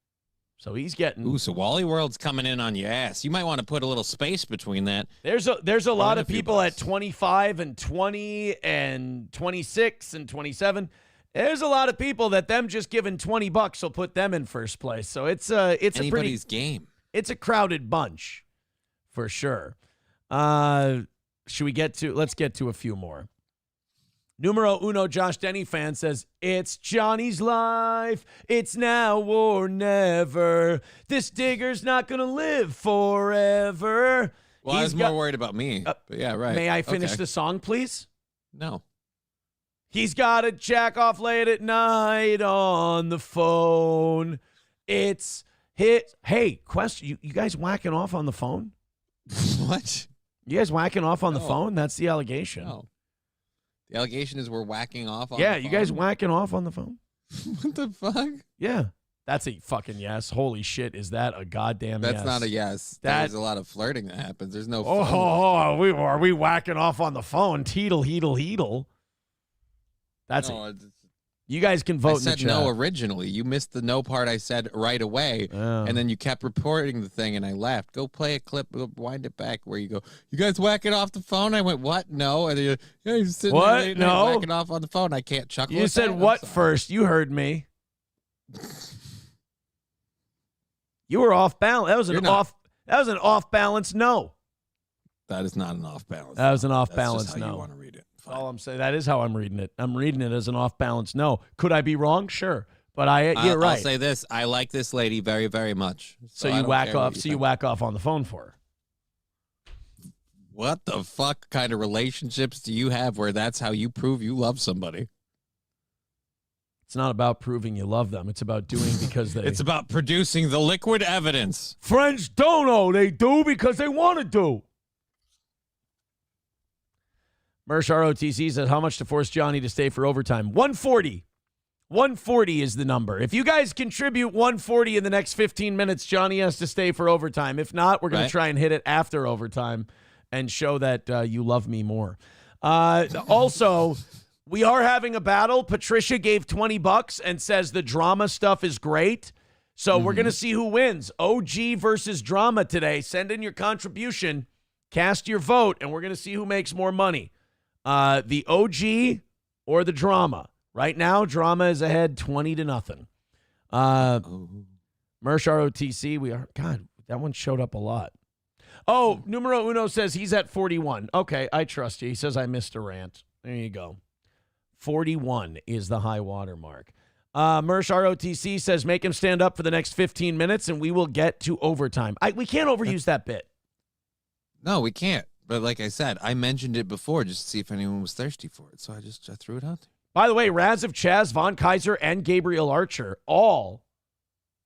So he's getting. Ooh, so Wally World's coming in on your ass. You might want to put a little space between that. There's a lot of people at 25 and 20 and 26 and 27. There's a lot of people that them just giving $20 will put them in first place. So it's anybody's game. It's a crowded bunch, for sure. Should we get to? Let's get to a few more. Numero uno, Josh Denny fan says, it's Johnny's life. It's now or never. This digger's not going to live forever. Well, I was more worried about me. But yeah, right. May I finish the song, please? No. He's got to jack off late at night on the phone. It's hit. Hey, question. You guys whacking off on the phone? What? You guys whacking off on the phone? That's the allegation. No. The allegation is we're whacking off on the phone. the You guys whacking off on the phone? What the fuck? Yeah. That's a fucking yes. Holy shit, is that a goddamn yes? That's not a yes. There's a lot of flirting that happens. There's no phone. Are we whacking off on the phone? Teetle, heedle, heedle. That's No, you guys can vote I in the said chat. no originally. You missed the no part I said right away. And then you kept reporting the thing, and I laughed. Go play a clip, wind it back where you go, you guys whacking off the phone? I went, what? No. And then you're sitting What? there late at night No. whacking off on the phone. I can't chuckle You at said that? I'm what sorry. first? You heard me. You were off balance. That was an off balance no. That is not an off balance. That was an off That's balance just how no. you want to read it. All I'm saying, that is how I'm reading it. I'm reading it as an off balance no. Could I be wrong? Sure. But you're right. I'll say this. I like this lady very, very much. So I you don't whack care what off. you So you think. whack off on the phone for her. What the fuck kind of relationships do you have where that's how you prove you love somebody? It's not about proving you love them. It's about doing because they. It's about producing the liquid evidence. Friends don't know. They do because they want to do. Mersh ROTC says, how much to force Johnny to stay for overtime? 140. 140 is the number. If you guys contribute 140 in the next 15 minutes, Johnny has to stay for overtime. If not, we're going to try and hit it after overtime and show that you love me more. Also, we are having a battle. Patricia gave $20 and says the drama stuff is great. So we're going to see who wins. OG versus drama today. Send in your contribution, cast your vote, and we're going to see who makes more money. The OG or the drama. Right now, drama is ahead 20-0. Mersh ROTC, we are. God, that one showed up a lot. Oh, Numero Uno says he's at 41. Okay, I trust you. He says I missed a rant. There you go. 41 is the high water mark. Mersh ROTC says make him stand up for the next 15 minutes and we will get to overtime. We can't overuse that bit. No, we can't. But like I said, I mentioned it before just to see if anyone was thirsty for it. So I threw it out there. By the way, Raziv, Chaz, Von Kaiser, and Gabriel Archer, all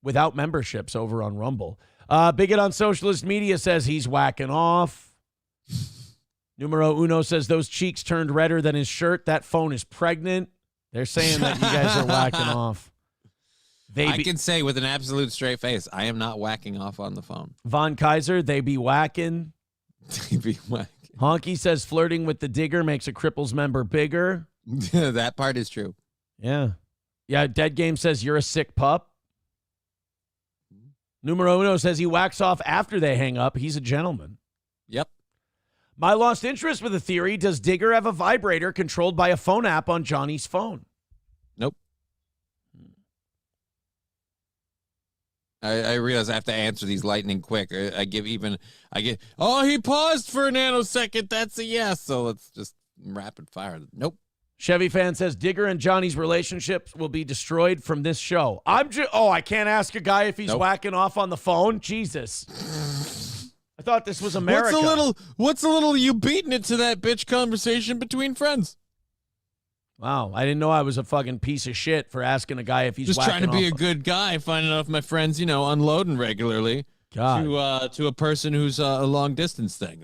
without memberships over on Rumble. Bigot on Socialist Media says he's whacking off. Numero Uno says those cheeks turned redder than his shirt. That phone is pregnant. They're saying that you guys are whacking off. I can say with an absolute straight face, I am not whacking off on the phone. Von Kaiser, they be whacking. They be whacking. Honky says flirting with the digger makes a cripples member bigger. That part is true. Yeah. Yeah, Dead Game says you're a sick pup. Numero Uno says he whacks off after they hang up. He's a gentleman. Yep. My lost interest with the theory, does Digger have a vibrator controlled by a phone app on Johnny's phone? Nope. I realize I have to answer these lightning quick. Oh, he paused for a nanosecond. That's a yes. So let's just rapid fire. Nope. Chevy Fan says Digger and Johnny's relationships will be destroyed from this show. I can't ask a guy if he's whacking off on the phone. Jesus. I thought this was America. What's a little you beating it to that bitch conversation between friends? Wow, I didn't know I was a fucking piece of shit for asking a guy if he's just whacking trying to be off. a good guy, finding out if my friends, unloading regularly to a person who's a long distance thing,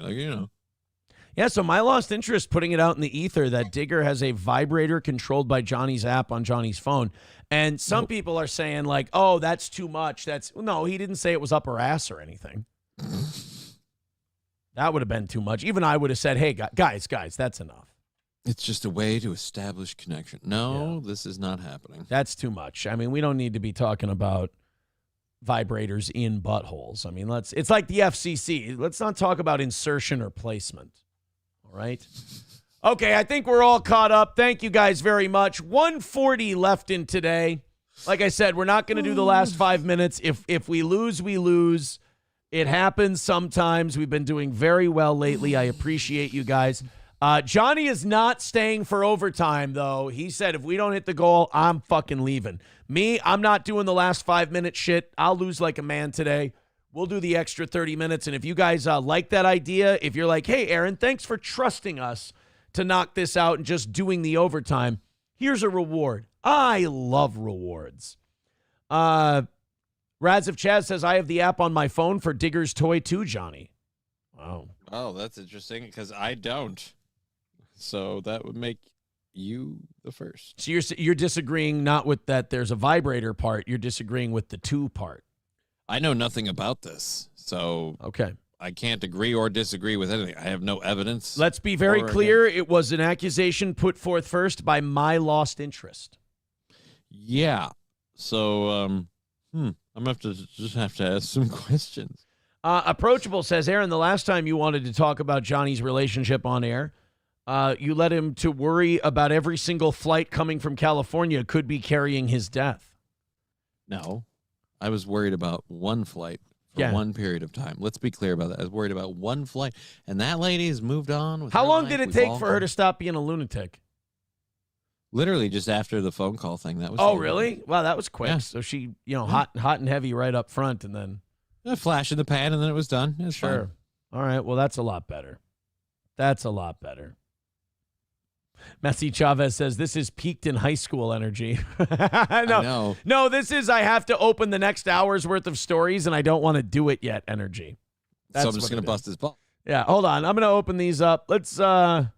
Yeah, so my lost interest putting it out in the ether that Digger has a vibrator controlled by Johnny's app on Johnny's phone. And some people are saying like, oh, that's too much. No, he didn't say it was up her ass or anything. That would have been too much. Even I would have said, hey, guys, that's enough. It's just a way to establish connection. No, This is not happening. That's too much. I mean, we don't need to be talking about vibrators in buttholes. I mean, it's like the FCC. Let's not talk about insertion or placement. All right. Okay, I think we're all caught up. Thank you guys very much. 140 left in today. Like I said, we're not going to do the last 5 minutes. If we lose, we lose. It happens sometimes. We've been doing very well lately. I appreciate you guys. Johnny is not staying for overtime, though. He said, if we don't hit the goal, I'm fucking leaving. Me, I'm not doing the last 5 minute shit. I'll lose like a man today. We'll do the extra 30 minutes. And if you guys like that idea, if you're like, hey, Aaron, thanks for trusting us to knock this out and just doing the overtime, here's a reward. I love rewards. Radziv Chaz says, I have the app on my phone for Digger's Toy too, Johnny. Wow. Oh, that's interesting because I don't. So that would make you the first. So you're disagreeing not with that there's a vibrator part. You're disagreeing with the 2 part. I know nothing about this, so okay. I can't agree or disagree with anything. I have no evidence. Let's be very clear. It was an accusation put forth first by my lost interest. Yeah. So, I'm gonna have to ask some questions. Approachable says, Aaron, the last time you wanted to talk about Johnny's relationship on air, you led him to worry about every single flight coming from California could be carrying his death. No, I was worried about one flight for one period of time. Let's be clear about that. I was worried about one flight, and that lady has moved on. With How her long life. did it We've take all for her gone- to stop being a lunatic? Literally just after the phone call thing. That was. Oh, the- really? Wow, that was quick. Yeah. So she, hot and heavy right up front, and then A flash in the pan, and then it was done. It was sure. All right. Well, that's a lot better. That's a lot better. Messi Chavez says this is peaked in high school energy. I know. No, this is I have to open the next hour's worth of stories, and I don't want to do it yet energy. So I'm just gonna bust his ball. Yeah, hold on. I'm gonna open these up. Let's. Now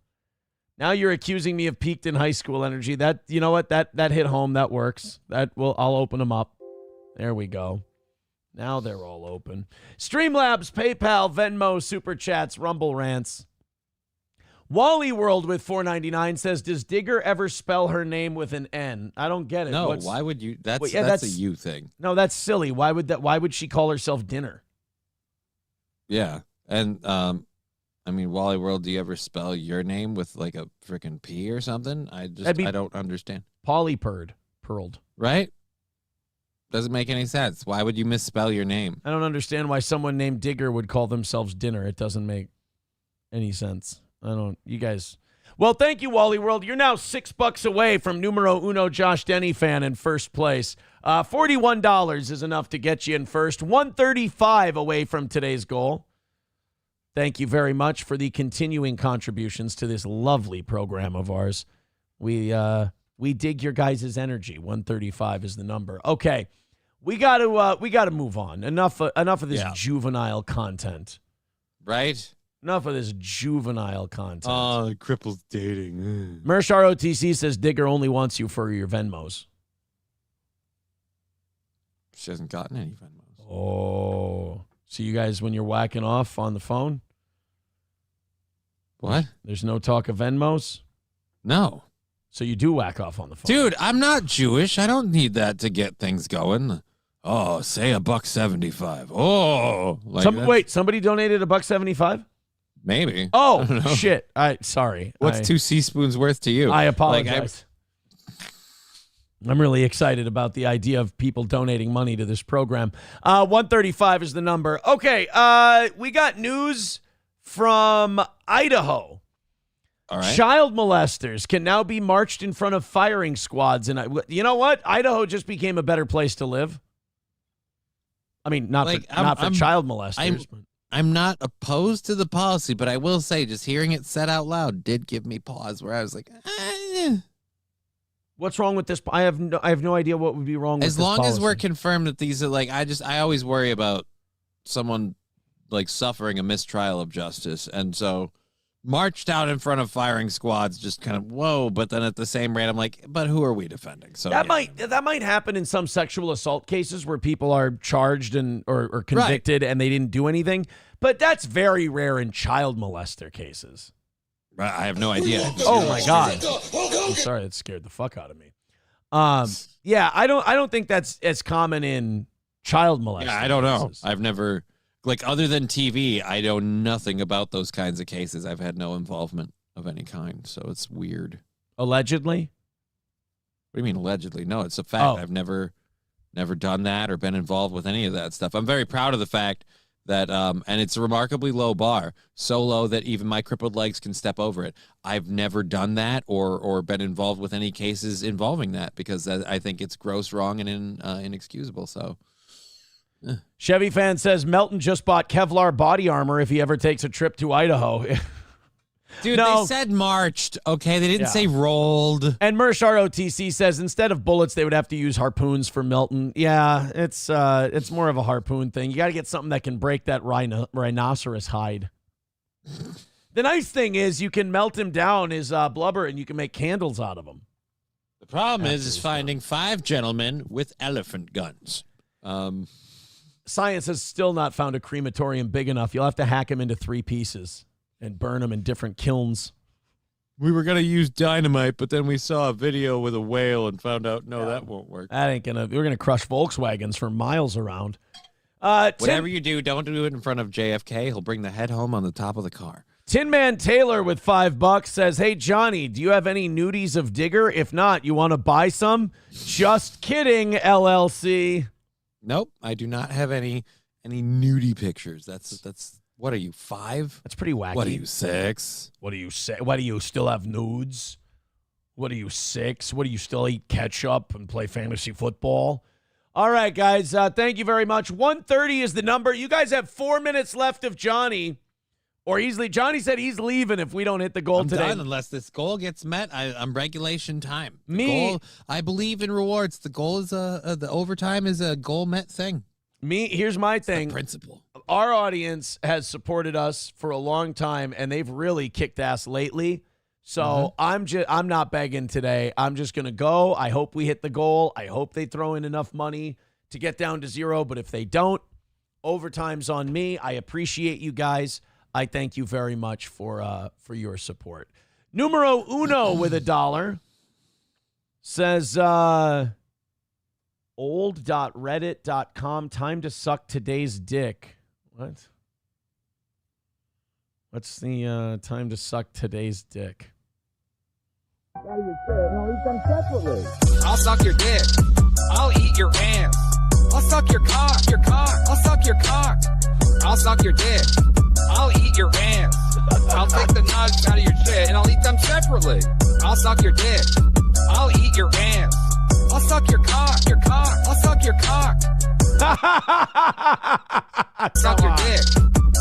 you're accusing me of peaked in high school energy. That you know what? That hit home. That works. I'll open them up. There we go. Now they're all open. Streamlabs, PayPal, Venmo, Super Chats, Rumble Rants. Wally World with $4.99 says, does Digger ever spell her name with an N? I don't get it. No, why would you? That's Wait, yeah, that's a you thing. No, that's silly. Why would she call herself Dinner? Yeah, and I mean, Wally World, do you ever spell your name with like a freaking P or something? I don't understand. Purled. Right? Doesn't make any sense. Why would you misspell your name? I don't understand why someone named Digger would call themselves Dinner. It doesn't make any sense. You guys. Well, thank you, Wally World. You're now $6 away from numero uno Josh Denny fan in first place. $41 is enough to get you in first. $135 away from today's goal. Thank you very much for the continuing contributions to this lovely program of ours. We dig your guys' energy. 135 is the number. Okay, we got to move on. Enough of this juvenile content. Right? Enough of this juvenile content. Oh, cripples dating. Mersh ROTC says Digger only wants you for your Venmos. She hasn't gotten any Venmos. Oh. So you guys, when you're whacking off on the phone? What? There's no talk of Venmos? No. So you do whack off on the phone? Dude, I'm not Jewish. I don't need that to get things going. Oh, say $1.75. Oh. Wait, somebody donated $1.75? Maybe. Oh, shit. Sorry. What's 2 teaspoons worth to you? I apologize. I'm really excited about the idea of people donating money to this program. 135 is the number. Okay, we got news from Idaho. All right. Child molesters can now be marched in front of firing squads. And you know what? Idaho just became a better place to live. I mean, not for child molesters. I'm not opposed to the policy, but I will say just hearing it said out loud did give me pause where I was like, What's wrong with this? I have no idea what would be wrong with this as long as policy. we're confirmed that these are I always worry about someone suffering a mistrial of justice. And so marched out in front of firing squads, just kind of, whoa. But then at the same rate, I'm like, but who are we defending? So that might happen in some sexual assault cases where people are charged or convicted and they didn't do anything. But that's very rare in child molester cases. I have no idea. Oh my God. I'm sorry, that scared the fuck out of me. Yeah, I don't think that's as common in child molester. Yeah, I don't know. cases. I've never other than TV, I know nothing about those kinds of cases. I've had no involvement of any kind, so it's weird. Allegedly? What do you mean allegedly? No, it's a fact. Oh. I've never done that or been involved with any of that stuff. I'm very proud of the fact that and it's a remarkably low bar, so low that even my crippled legs can step over it. I've never done that or been involved with any cases involving that because I think it's gross, wrong, and inexcusable. So Chevy fan says Melton just bought Kevlar body armor if he ever takes a trip to Idaho. Dude, No. they said marched, okay? They didn't Yeah. say rolled. And Mersh ROTC says instead of bullets, they would have to use harpoons for Melton. Yeah, it's more of a harpoon thing. You got to get something that can break that rhinoceros hide. The nice thing is you can melt him down, his blubber, and you can make candles out of him. The problem is finding 5 gentlemen with elephant guns. Science has still not found a crematorium big enough. You'll have to hack him into 3 pieces and burn him in different kilns. We were going to use dynamite, but then we saw a video with a whale and found out, that won't work. That ain't gonna. We're gonna crush Volkswagens for miles around. Whatever you do, don't do it in front of JFK. He'll bring the head home on the top of the car. Tin Man Taylor with $5 says, "Hey Johnny, do you have any nudies of Digger? If not, you want to buy some?" Just kidding, LLC. Nope, I do not have any nudie pictures. That's. What are you, 5? That's pretty wacky. What are you, 6? What do you say? What do you still have nudes? What are you, 6? What do you still eat ketchup and play fantasy football? All right, guys. Thank you very much. 1:30 is the number. You guys have 4 minutes left of Johnny. Or Johnny said he's leaving if we don't hit the goal I'm today. done unless this goal gets met. I'm regulation time. Goal, I believe in rewards. The goal is the overtime is a goal met thing. Here's my thing. The principle. Our audience has supported us for a long time, and they've really kicked ass lately. So I'm not begging today. I'm just gonna go. I hope we hit the goal. I hope they throw in enough money to get down to 0. But if they don't, overtime's on me. I appreciate you guys. I thank you very much for your support. Numero uno with $1 says old.reddit.com, time to suck today's dick. What? What's the time to suck today's dick? I'll suck your dick. I'll eat your ass. I'll suck your cock. I'll suck your cock. I'll suck your dick. I'll eat your ass. I'll take the nuts out of your shit and I'll eat them separately. I'll suck your dick. I'll eat your ass. I'll suck your cock. I'll suck your cock. Suck your dick.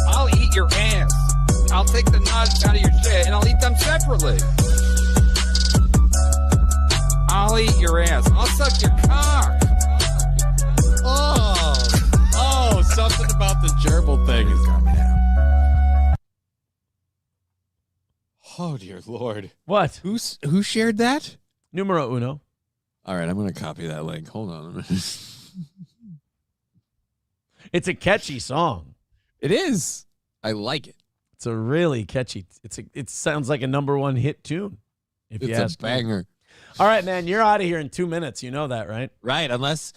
I'll eat your ass. I'll take the nuts out of your shit and I'll eat them separately. I'll eat your ass. I'll suck your cock. Oh, something about the gerbil thing is coming out. Oh, dear Lord. What? Who shared that? Numero uno. All right, I'm going to copy that link. Hold on a minute. It's a catchy song. It is. I like it. It's a really catchy. It sounds like a number 1 hit tune. If you It's ask a banger. me. All right, man, you're out of here in 2 minutes. You know that, right? Right, unless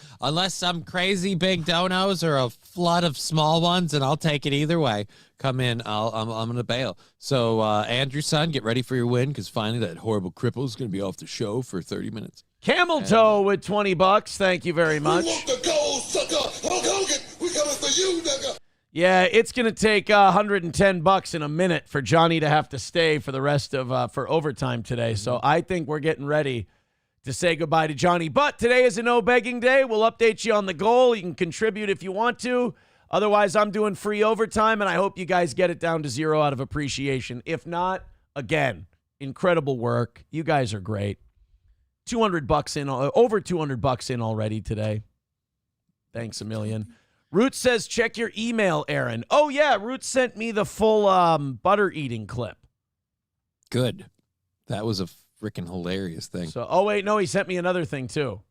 some crazy big donos or a flood of small ones, and I'll take it either way. Come in, I'm going to bail. So, Andrew, son, get ready for your win, because finally that horrible cripple is going to be off the show for 30 minutes. Camel Toe with $20. Thank you very much. We want the gold, sucker. Hulk Hogan, we coming for you, nigga. Yeah, it's going to take $110 in a minute for Johnny to have to stay for the rest of for overtime today. So I think we're getting ready to say goodbye to Johnny. But today is a no begging day. We'll update you on the goal. You can contribute if you want to. Otherwise, I'm doing free overtime, and I hope you guys get it down to 0 out of appreciation. If not, again, incredible work. You guys are great. $200 in, over $200 in already today. Thanks a million. Root says, check your email, Aaron. Oh, yeah, Root sent me the full butter eating clip. Good. That was a freaking hilarious thing. So, oh, wait, no, he sent me another thing, too.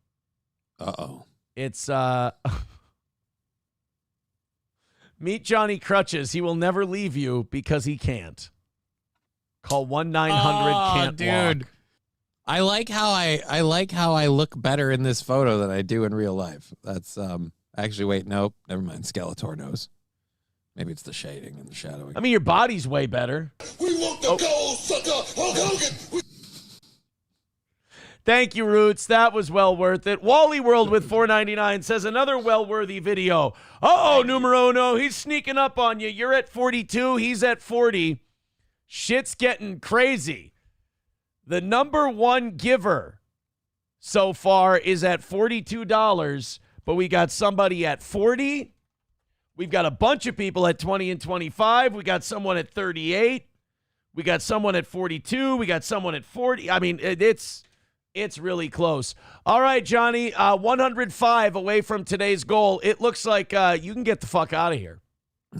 Uh-oh. It's, meet Johnny Crutches. He will never leave you because he can't. Call 1-900-CAN'T-WALK. Dude. I like how I look better in this photo than I do in real life. That's, actually, wait, nope. Never mind. Skeletor knows. Maybe it's the shading and the shadowing. I mean, your body's way better. We want the gold, sucker. Hulk Hogan. Thank you, Roots. That was well worth it. Wally World with $4.99 says another well-worthy video. Numero uno. He's sneaking up on you. You're at 42. He's at 40. Shit's getting crazy. The number 1 giver so far is at $42, but we got somebody at 40. We've got a bunch of people at 20 and 25. We got someone at 38. We got someone at 42. We got someone at 40. I mean, it's really close. All right, Johnny, 105 away from today's goal. It looks like you can get the fuck out of here.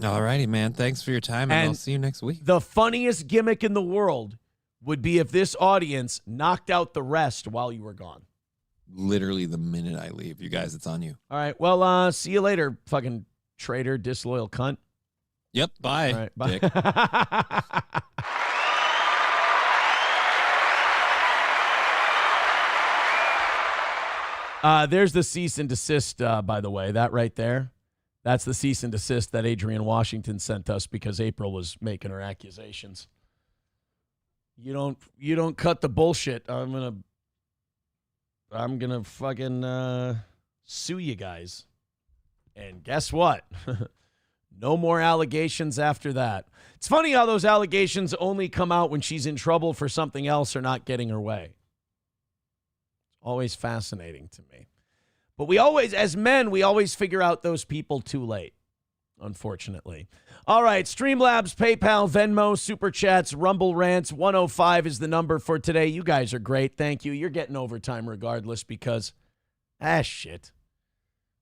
All righty, man. Thanks for your time, and I'll see you next week. The funniest gimmick in the world would be if this audience knocked out the rest while you were gone. Literally the minute I leave. You guys, it's on you. All right. Well, see you later, fucking traitor, disloyal cunt. Yep. Bye. All right, bye. There's the cease and desist, by the way. That right there. That's the cease and desist that Adrienne Washington sent us because April was making her accusations. You don't cut the bullshit. I'm gonna fucking sue you guys. And guess what? No more allegations after that. It's funny how those allegations only come out when she's in trouble for something else or not getting her way. Always fascinating to me. But we always, as men, we always figure out those people too late, unfortunately. All right, Streamlabs, PayPal, Venmo, Super Chats, Rumble Rants, 105 is the number for today. You guys are great. Thank you. You're getting overtime regardless because, shit.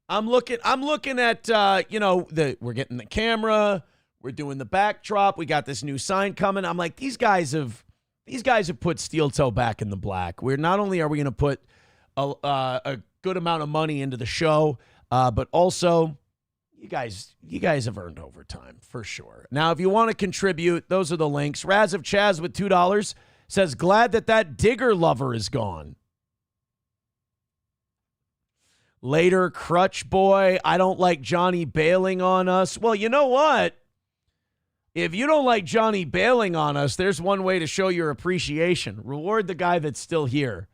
I'm looking at, we're getting the camera. We're doing the backdrop. We got this new sign coming. I'm like, these guys have put Steel Toe back in the black. Not only are we going to put a good amount of money into the show, but also you guys have earned overtime for sure. Now, if you want to contribute, those are the links. Raz of Chaz with $2 says, glad that digger lover is gone. Later, Crutch Boy, I don't like Johnny bailing on us. Well, you know what? If you don't like Johnny bailing on us, there's one way to show your appreciation. Reward the guy that's still here.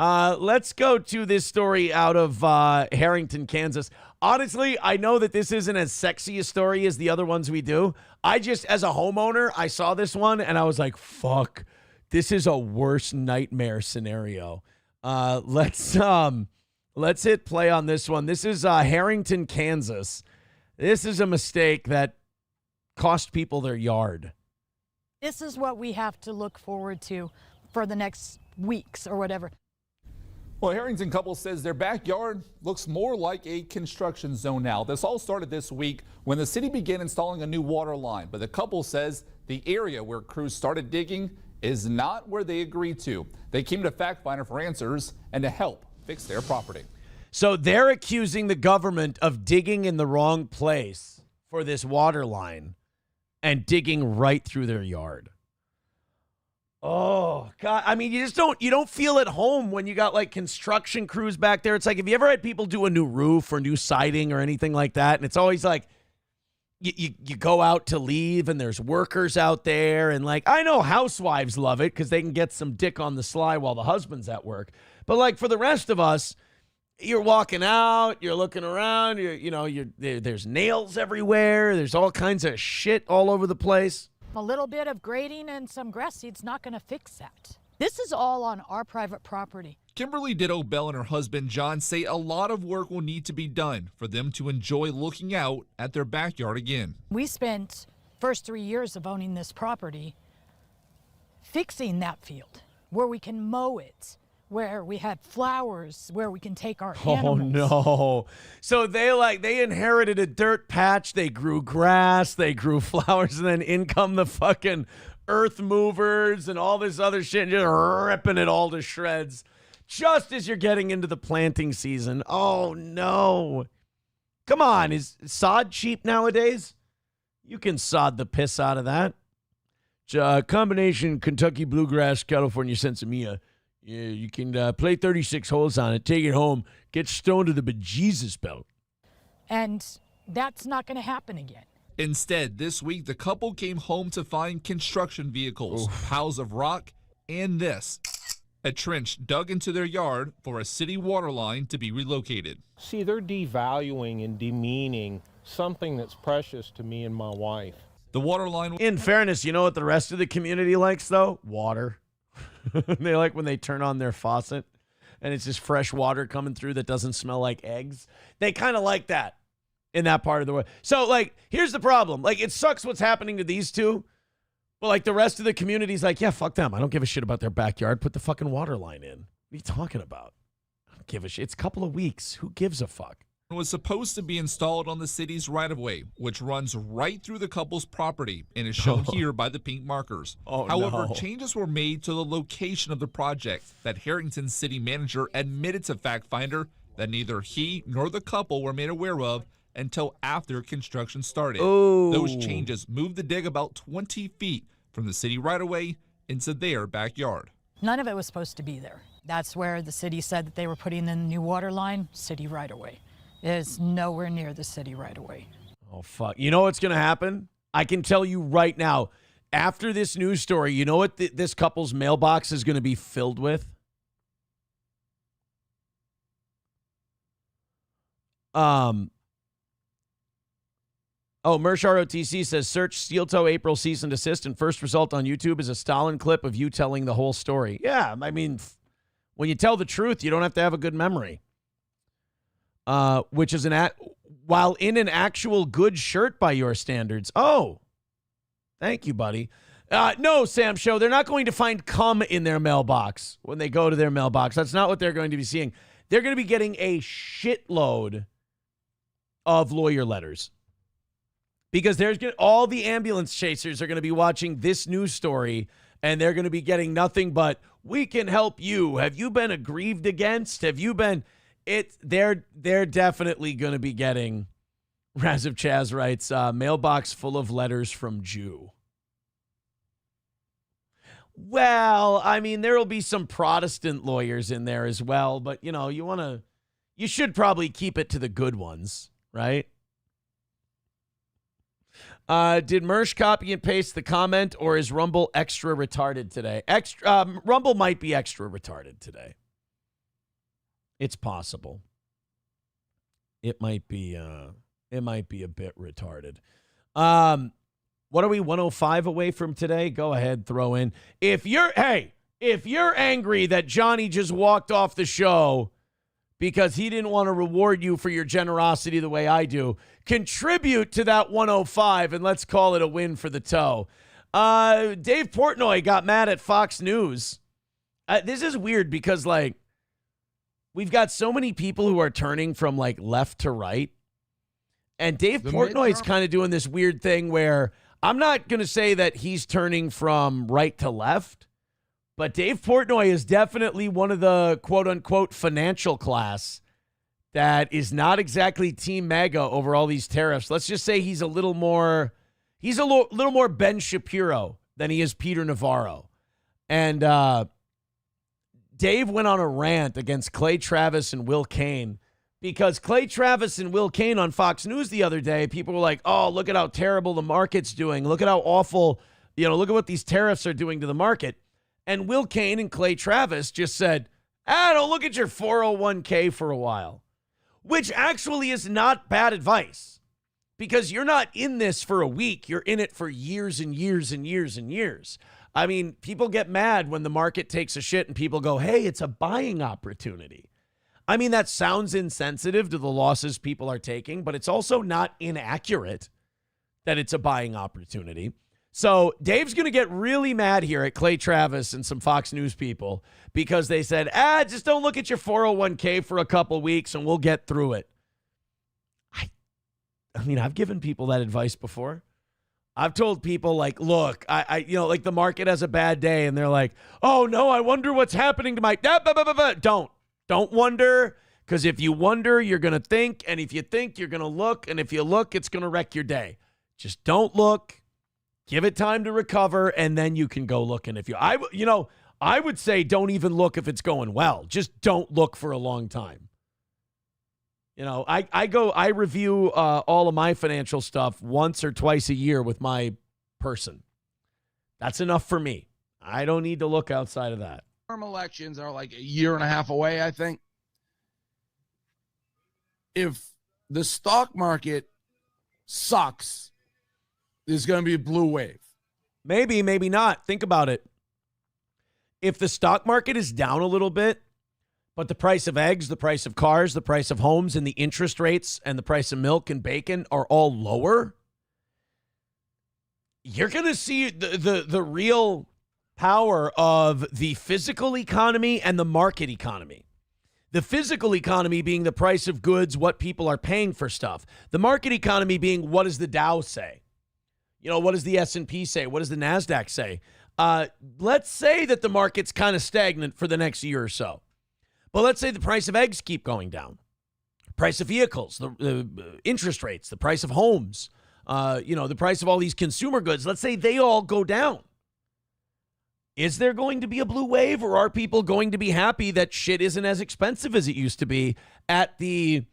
Let's go to this story out of Harrington, Kansas. Honestly, I know that this isn't as sexy a story as the other ones we do. As a homeowner, I saw this one and I was like, fuck, this is a worse nightmare scenario. Let's hit play on this one. This is Harrington, Kansas. This is a mistake that cost people their yard. This is what we have to look forward to for the next weeks or whatever. Well, Harrington couple says their backyard looks more like a construction zone now. This all started this week when the city began installing a new water line. But the couple says the area where crews started digging is not where they agreed to. They came to Fact Finder for answers and to help fix their property. So they're accusing the government of digging in the wrong place for this water line and digging right through their yard. Oh, God. I mean, you don't feel at home when you got like construction crews back there. It's like, have you ever had people do a new roof or new siding or anything like that? And it's always like, you go out to leave and there's workers out there. And like, I know housewives love it because they can get some dick on the sly while the husband's at work. But like for the rest of us, you're walking out, you're looking around, there's nails everywhere. There's all kinds of shit all over the place. A little bit of grading and some grass seed's not going to fix that. This is all on our private property. Kimberly Ditto Bell and her husband John say a lot of work will need to be done for them to enjoy looking out at their backyard again. We spent first 3 years of owning this property fixing that field where we can mow it, where we had flowers, where we can take our animals. Oh, no. So they inherited a dirt patch. They grew grass. They grew flowers. And then in come the fucking earth movers and all this other shit and just ripping it all to shreds just as you're getting into the planting season. Oh, no. Come on. Is sod cheap nowadays? You can sod the piss out of that. It's a combination Kentucky bluegrass, California sensimilla. Yeah, you can play 36 holes on it, take it home, get stoned to the bejesus belt. And that's not going to happen again. Instead, this week, the couple came home to find construction vehicles, piles of rock, and this, a trench dug into their yard for a city water line to be relocated. See, they're devaluing and demeaning something that's precious to me and my wife. The water line... In fairness, you know what the rest of the community likes, though? Water. They like when they turn on their faucet and it's just fresh water coming through that doesn't smell like eggs. They kind of like that in that part of the world. So, like, here's the problem. Like, it sucks what's happening to these two, but, like, the rest of the community's like, yeah, fuck them. I don't give a shit about their backyard. Put the fucking water line in. What are you talking about? I don't give a shit. It's a couple of weeks. Who gives a fuck? was supposed to be installed on the city's right-of-way, which runs right through the couple's property and is shown here by the pink markers. However, changes were made to the location of the project that Harrington's city manager admitted to Fact Finder that neither he nor the couple were made aware of until after construction started. Those changes moved the dig about 20 feet from the city right-of-way into their backyard. None of it was supposed to be there. That's where the city said that they were putting in the new water line, city right-of-way. It is nowhere near the city right-of-way. Oh, fuck. You know what's going to happen? I can tell you right now, after this news story, you know what this couple's mailbox is going to be filled with? Mersh ROTC says, search Steel Toe April cease and desist, and first result on YouTube is a Stalin clip of you telling the whole story. Yeah, I mean, when you tell the truth, you don't have to have a good memory. Which is while in an actual good shirt by your standards. Oh, thank you, buddy. No, Sam Show, they're not going to find cum in their mailbox when they go to their mailbox. That's not what they're going to be seeing. They're going to be getting a shitload of lawyer letters because all the ambulance chasers are going to be watching this news story, and they're going to be getting nothing but, we can help you. Have you been aggrieved against? Have you been... They're definitely going to be getting, Raziv Chaz writes, mailbox full of letters from Jew. Well, I mean, there will be some Protestant lawyers in there as well, but, you know, you should probably keep it to the good ones, right? Did Mersh copy and paste the comment, or is Rumble extra retarded today? Rumble might be extra retarded today. It's possible. It might be a bit retarded. What are we, 105 away from today? Go ahead, throw in. If you're angry that Johnny just walked off the show because he didn't want to reward you for your generosity the way I do, contribute to that 105 and let's call it a win for the toe. Dave Portnoy got mad at Fox News. This is weird because, like, we've got so many people who are turning from, like, left to right. And Dave Portnoy's kind of doing this weird thing where I'm not going to say that he's turning from right to left, but Dave Portnoy is definitely one of the quote-unquote financial class that is not exactly Team MAGA over all these tariffs. Let's just say he's a little more Ben Shapiro than he is Peter Navarro. And Dave went on a rant against Clay Travis and Will Cain because Clay Travis and Will Cain on Fox News the other day, people were like, oh, look at how terrible the market's doing. Look at how awful, look at what these tariffs are doing to the market. And Will Cain and Clay Travis just said, don't look at your 401k for a while, which actually is not bad advice because you're not in this for a week. You're in it for years and years and years and years. I mean, people get mad when the market takes a shit and people go, hey, it's a buying opportunity. I mean, that sounds insensitive to the losses people are taking, but it's also not inaccurate that it's a buying opportunity. So Dave's going to get really mad here at Clay Travis and some Fox News people because they said, just don't look at your 401k for a couple weeks and we'll get through it. I mean, I've given people that advice before. I've told people, like, look, like the market has a bad day and they're like, oh no, I wonder what's happening to my, don't wonder, because if you wonder, you're going to think, and if you think, you're going to look, and if you look, it's going to wreck your day. Just don't look, give it time to recover, and then you can go look. And if I would say don't even look if it's going well. Just don't look for a long time. I review all of my financial stuff once or twice a year with my person. That's enough for me. I don't need to look outside of that. Elections are like a year and a half away, I think. If the stock market sucks, there's going to be a blue wave. Maybe, maybe not. Think about it. If the stock market is down a little bit, but the price of eggs, the price of cars, the price of homes, and the interest rates and the price of milk and bacon are all lower, you're going to see the real power of the physical economy and the market economy. The physical economy being the price of goods, what people are paying for stuff. The market economy being what does the Dow say? What does the S&P say? What does the NASDAQ say? Let's say that the market's kind of stagnant for the next year or so. But let's say the price of eggs keep going down. Price of vehicles, the interest rates, the price of homes, the price of all these consumer goods. Let's say they all go down. Is there going to be a blue wave, or are people going to be happy that shit isn't as expensive as it used to be at the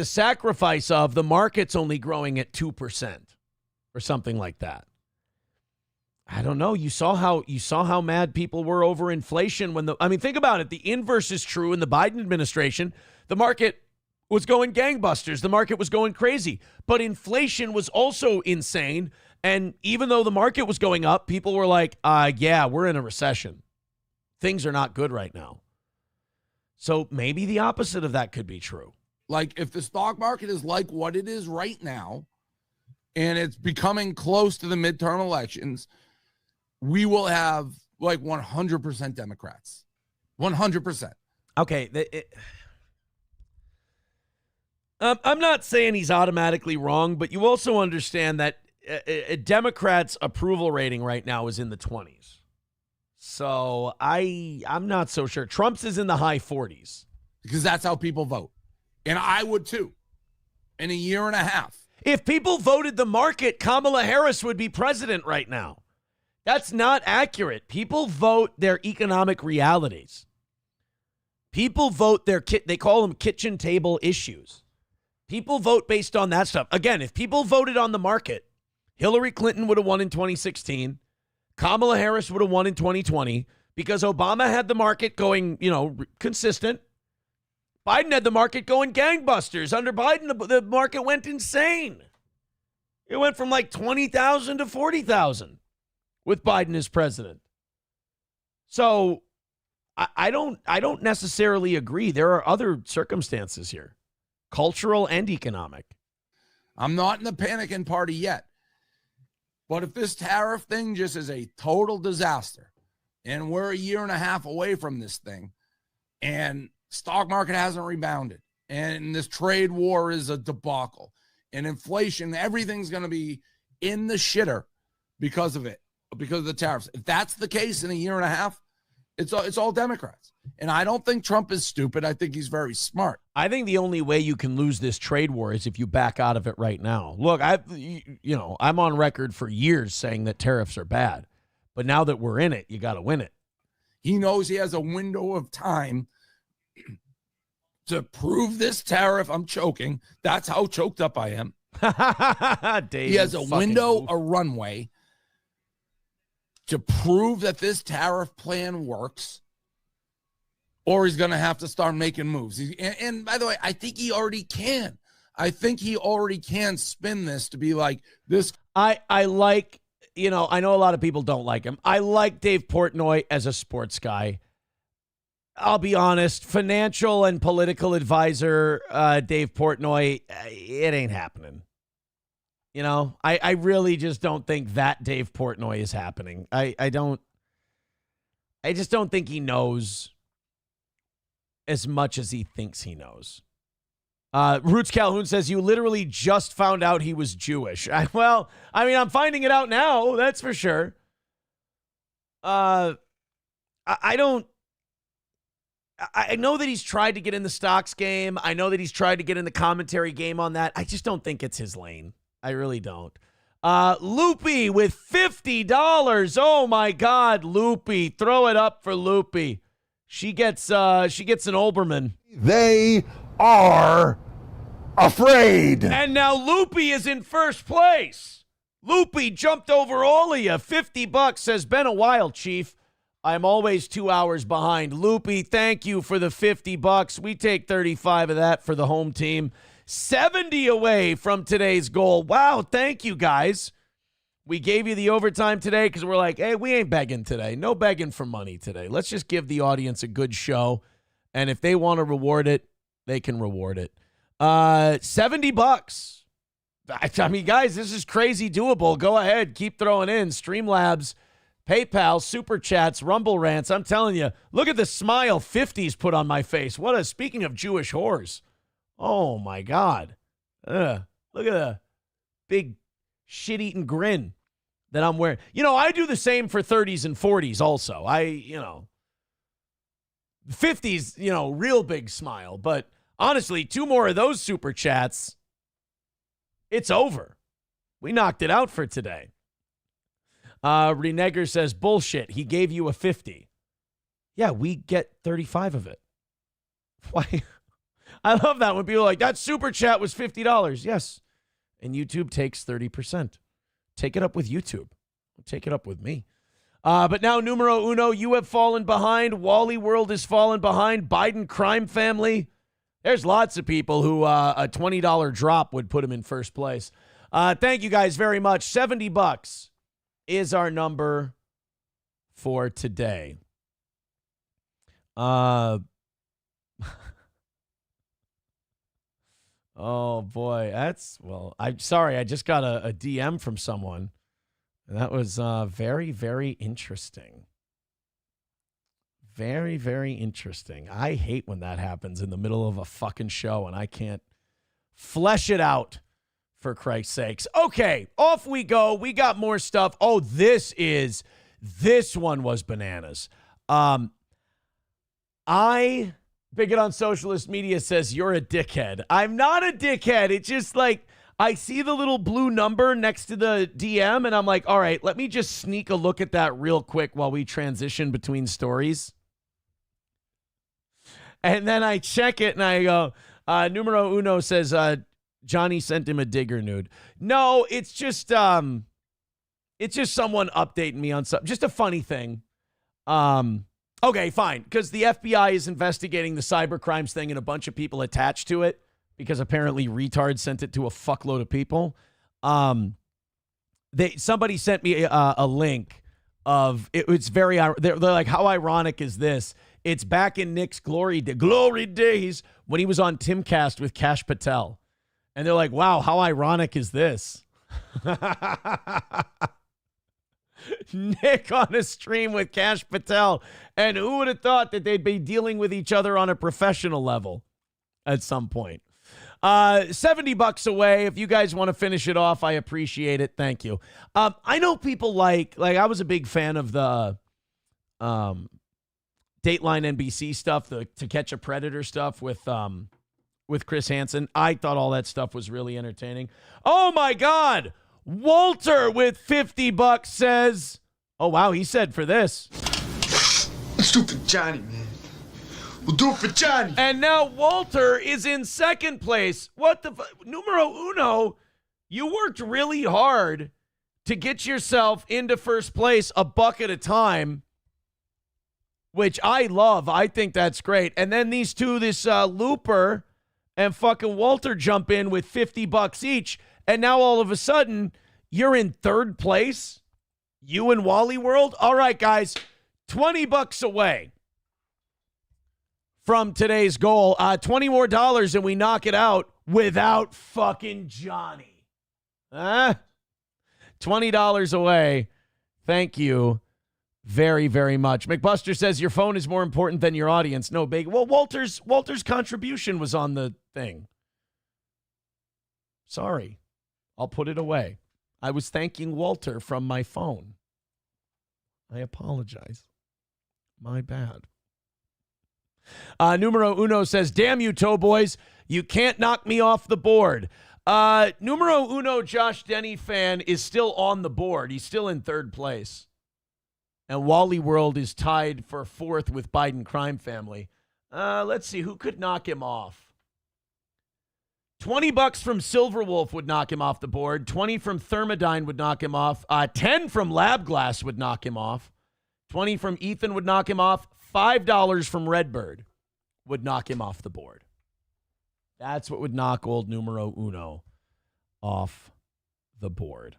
sacrifice of the market's only growing at 2% or something like that? I don't know. You saw how mad people were over inflation think about it. The inverse is true in the Biden administration. The market was going gangbusters. The market was going crazy. But inflation was also insane. And even though the market was going up, people were like, yeah, we're in a recession. Things are not good right now. So maybe the opposite of that could be true. Like, if the stock market is like what it is right now, and it's becoming close to the midterm elections, we will have like 100% Democrats. 100%. Okay. I'm not saying he's automatically wrong, but you also understand that a Democrat's approval rating right now is in the 20s. So I'm not so sure. Trump's is in the high 40s. Because that's how people vote. And I would too. In a year and a half. If people voted the market, Kamala Harris would be president right now. That's not accurate. People vote their economic realities. People vote they call them kitchen table issues. People vote based on that stuff. Again, if people voted on the market, Hillary Clinton would have won in 2016. Kamala Harris would have won in 2020 because Obama had the market going, consistent. Biden had the market going gangbusters. Under Biden, the market went insane. It went from like 20,000 to 40,000 with Biden as president. So I don't necessarily agree. There are other circumstances here. Cultural and economic. I'm not in the panicking party yet. But if this tariff thing just is a total disaster, and we're a year and a half away from this thing, and stock market hasn't rebounded, and this trade war is a debacle, and inflation, everything's going to be in the shitter because of it, because of the tariffs. If that's the case in a year and a half, it's all Democrats. And I don't think Trump is stupid. I think he's very smart. I think the only way you can lose this trade war is if you back out of it right now. Look, I'm on record for years saying that tariffs are bad. But now that we're in it, you got to win it. He knows he has a window of time to prove this tariff. I'm choking. That's how choked up I am. Dave, he has a window, a runway to prove that this tariff plan works, or he's going to have to start making moves. And by the way, I think he already can. I think he already can spin this to be like this. I like, I know a lot of people don't like him. I like Dave Portnoy as a sports guy. I'll be honest, financial and political advisor, Dave Portnoy, it ain't happening. I really just don't think that Dave Portnoy is happening. I just don't think he knows as much as he thinks he knows. Roots Calhoun says, you literally just found out he was Jewish. I'm finding it out now. That's for sure. I know that he's tried to get in the stocks game. I know that he's tried to get in the commentary game on that. I just don't think it's his lane. I really don't. Loopy with $50. Oh my God, Loopy. Throw it up for Loopy. She gets an Olbermann. They are afraid. And now Loopy is in first place. Loopy jumped over all of you. $50 says, been a while, Chief. I'm always 2 hours behind. Loopy, thank you for the $50. We take 35 of that for the home team. 70 away from today's goal. Wow, thank you, guys. We gave you the overtime today because we're like, hey, we ain't begging today. No begging for money today. Let's just give the audience a good show. And if they want to reward it, they can reward it. $70. I mean, guys, this is crazy doable. Go ahead. Keep throwing in. Streamlabs, PayPal, Super Chats, Rumble Rants. I'm telling you, look at the smile 50s put on my face. Speaking of Jewish whores. Oh, my God. Look at the big shit-eating grin that I'm wearing. I do the same for 30s and 40s also. 50s, real big smile. But honestly, 2 more of those Super Chats, it's over. We knocked it out for today. Renegger says, bullshit. He gave you a 50. Yeah, we get 35 of it. Why? I love that when people are like, that Super Chat was $50. Yes. And YouTube takes 30%. Take it up with YouTube. Take it up with me. But now, numero uno, you have fallen behind. Wally World has fallen behind. Biden crime family. There's lots of people who a $20 drop would put him in first place. Thank you guys very much. $70 is our number for today. Oh boy, I'm sorry. I just got a DM from someone. And that was very, very interesting. Very, very interesting. I hate when that happens in the middle of a fucking show and I can't flesh it out, for Christ's sakes. Okay, off we go. We got more stuff. Oh, this one was bananas. Bigot on Socialist Media says, you're a dickhead. I'm not a dickhead. It's just like, I see the little blue number next to the DM, and I'm like, all right, let me just sneak a look at that real quick while we transition between stories. And then I check it, and I go, numero uno says, Johnny sent him a digger nude. No, it's just someone updating me on something. Just a funny thing. Okay, fine. Because the FBI is investigating the cyber crimes thing and a bunch of people attached to it because apparently retards sent it to a fuckload of people. Somebody sent me a link of it. It's very, they're like, how ironic is this? It's back in Nick's glory days when he was on Timcast with Kash Patel. And they're like, wow, how ironic is this? Nick on a stream with Kash Patel. And who would have thought that they'd be dealing with each other on a professional level at some point? $70 away. If you guys want to finish it off, I appreciate it. Thank you. I know people like I was a big fan of the Dateline NBC stuff, the To Catch a Predator stuff with Chris Hansen. I thought all that stuff was really entertaining. Oh my God. Walter with $50 says, oh wow, he said for this. Let's do it for Johnny, man. We'll do it for Johnny. And now Walter is in second place. What the numero uno, you worked really hard to get yourself into first place a buck at a time, which I love. I think that's great. And then these two, this Looper and fucking Walter, jump in with $50 each. And now all of a sudden, you're in third place. You and Wally World. All right, guys, $20 away from today's goal. $20 more and we knock it out without fucking Johnny. $20 away. Thank you very, very much. McBuster says your phone is more important than your audience. No big. Well, Walter's contribution was on the thing. Sorry. I'll put it away. I was thanking Walter from my phone. I apologize. My bad. Numero uno says, damn you, toe boys. You can't knock me off the board. Numero uno Josh Denny fan is still on the board. He's still in third place. And Wally World is tied for fourth with Biden crime family. Let's see. Who could knock him off? $20 from Silverwolf would knock him off the board. 20 from Thermodyne would knock him off. 10 from Lab Glass would knock him off. 20 from Ethan would knock him off. $5 from Redbird would knock him off the board. That's what would knock old numero uno off the board.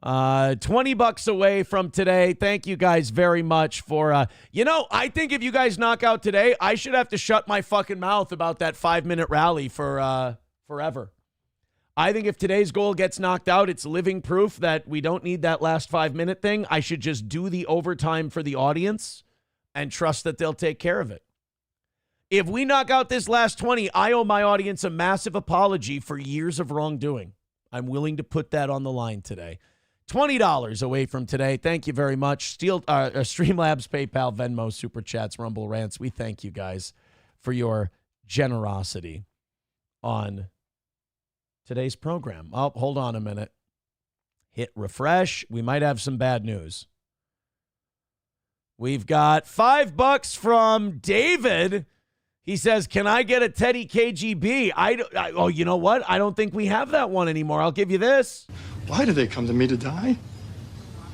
$20 away from today. Thank you guys very much for, I think if you guys knock out today, I should have to shut my fucking mouth about that 5-minute rally for, forever. I think if today's goal gets knocked out, it's living proof that we don't need that last 5-minute thing. I should just do the overtime for the audience and trust that they'll take care of it. If we knock out this last 20, I owe my audience a massive apology for years of wrongdoing. I'm willing to put that on the line today. $20 away from today. Thank you very much. Streamlabs, PayPal, Venmo, Super Chats, Rumble Rants. We thank you guys for your generosity on today's program. Oh, hold on a minute. Hit refresh. We might have some bad news. We've got $5 from David. He says, can I get a Teddy KGB? Oh, you know what? I don't think we have that one anymore. I'll give you this. Why do they come to me to die?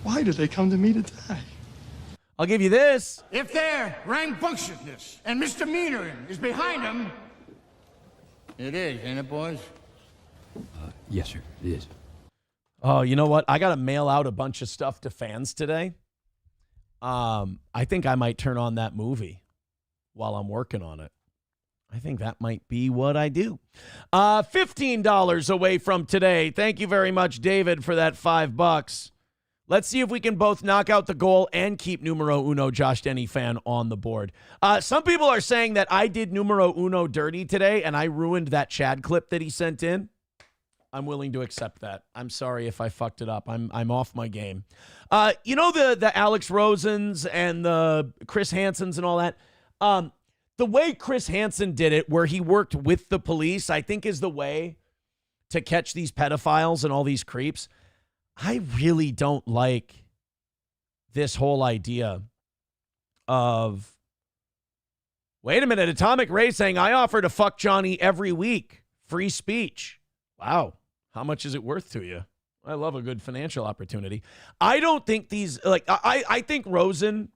Why do they come to me to die? I'll give you this. If their rambunctiousness and misdemeanoring is behind them, it is, ain't it, boys? Yes, sir. It is. Oh, you know what? I got to mail out a bunch of stuff to fans today. I think I might turn on that movie while I'm working on it. I think that might be what I do. $15 away from today. Thank you very much, David, for that $5. Let's see if we can both knock out the goal and keep numero uno Josh Denny fan on the board. Some people are saying that I did numero uno dirty today and I ruined that Chad clip that he sent in. I'm willing to accept that. I'm sorry if I fucked it up. I'm off my game. You know the Alex Rosens and the Chris Hansons and all that? The way Chris Hansen did it, where he worked with the police, I think is the way to catch these pedophiles and all these creeps. I really don't like this whole idea of, wait a minute, Atomic Ray saying, I offer to fuck Johnny every week. Free speech. Wow. How much is it worth to you? I love a good financial opportunity. I don't think these, like, I think Rosen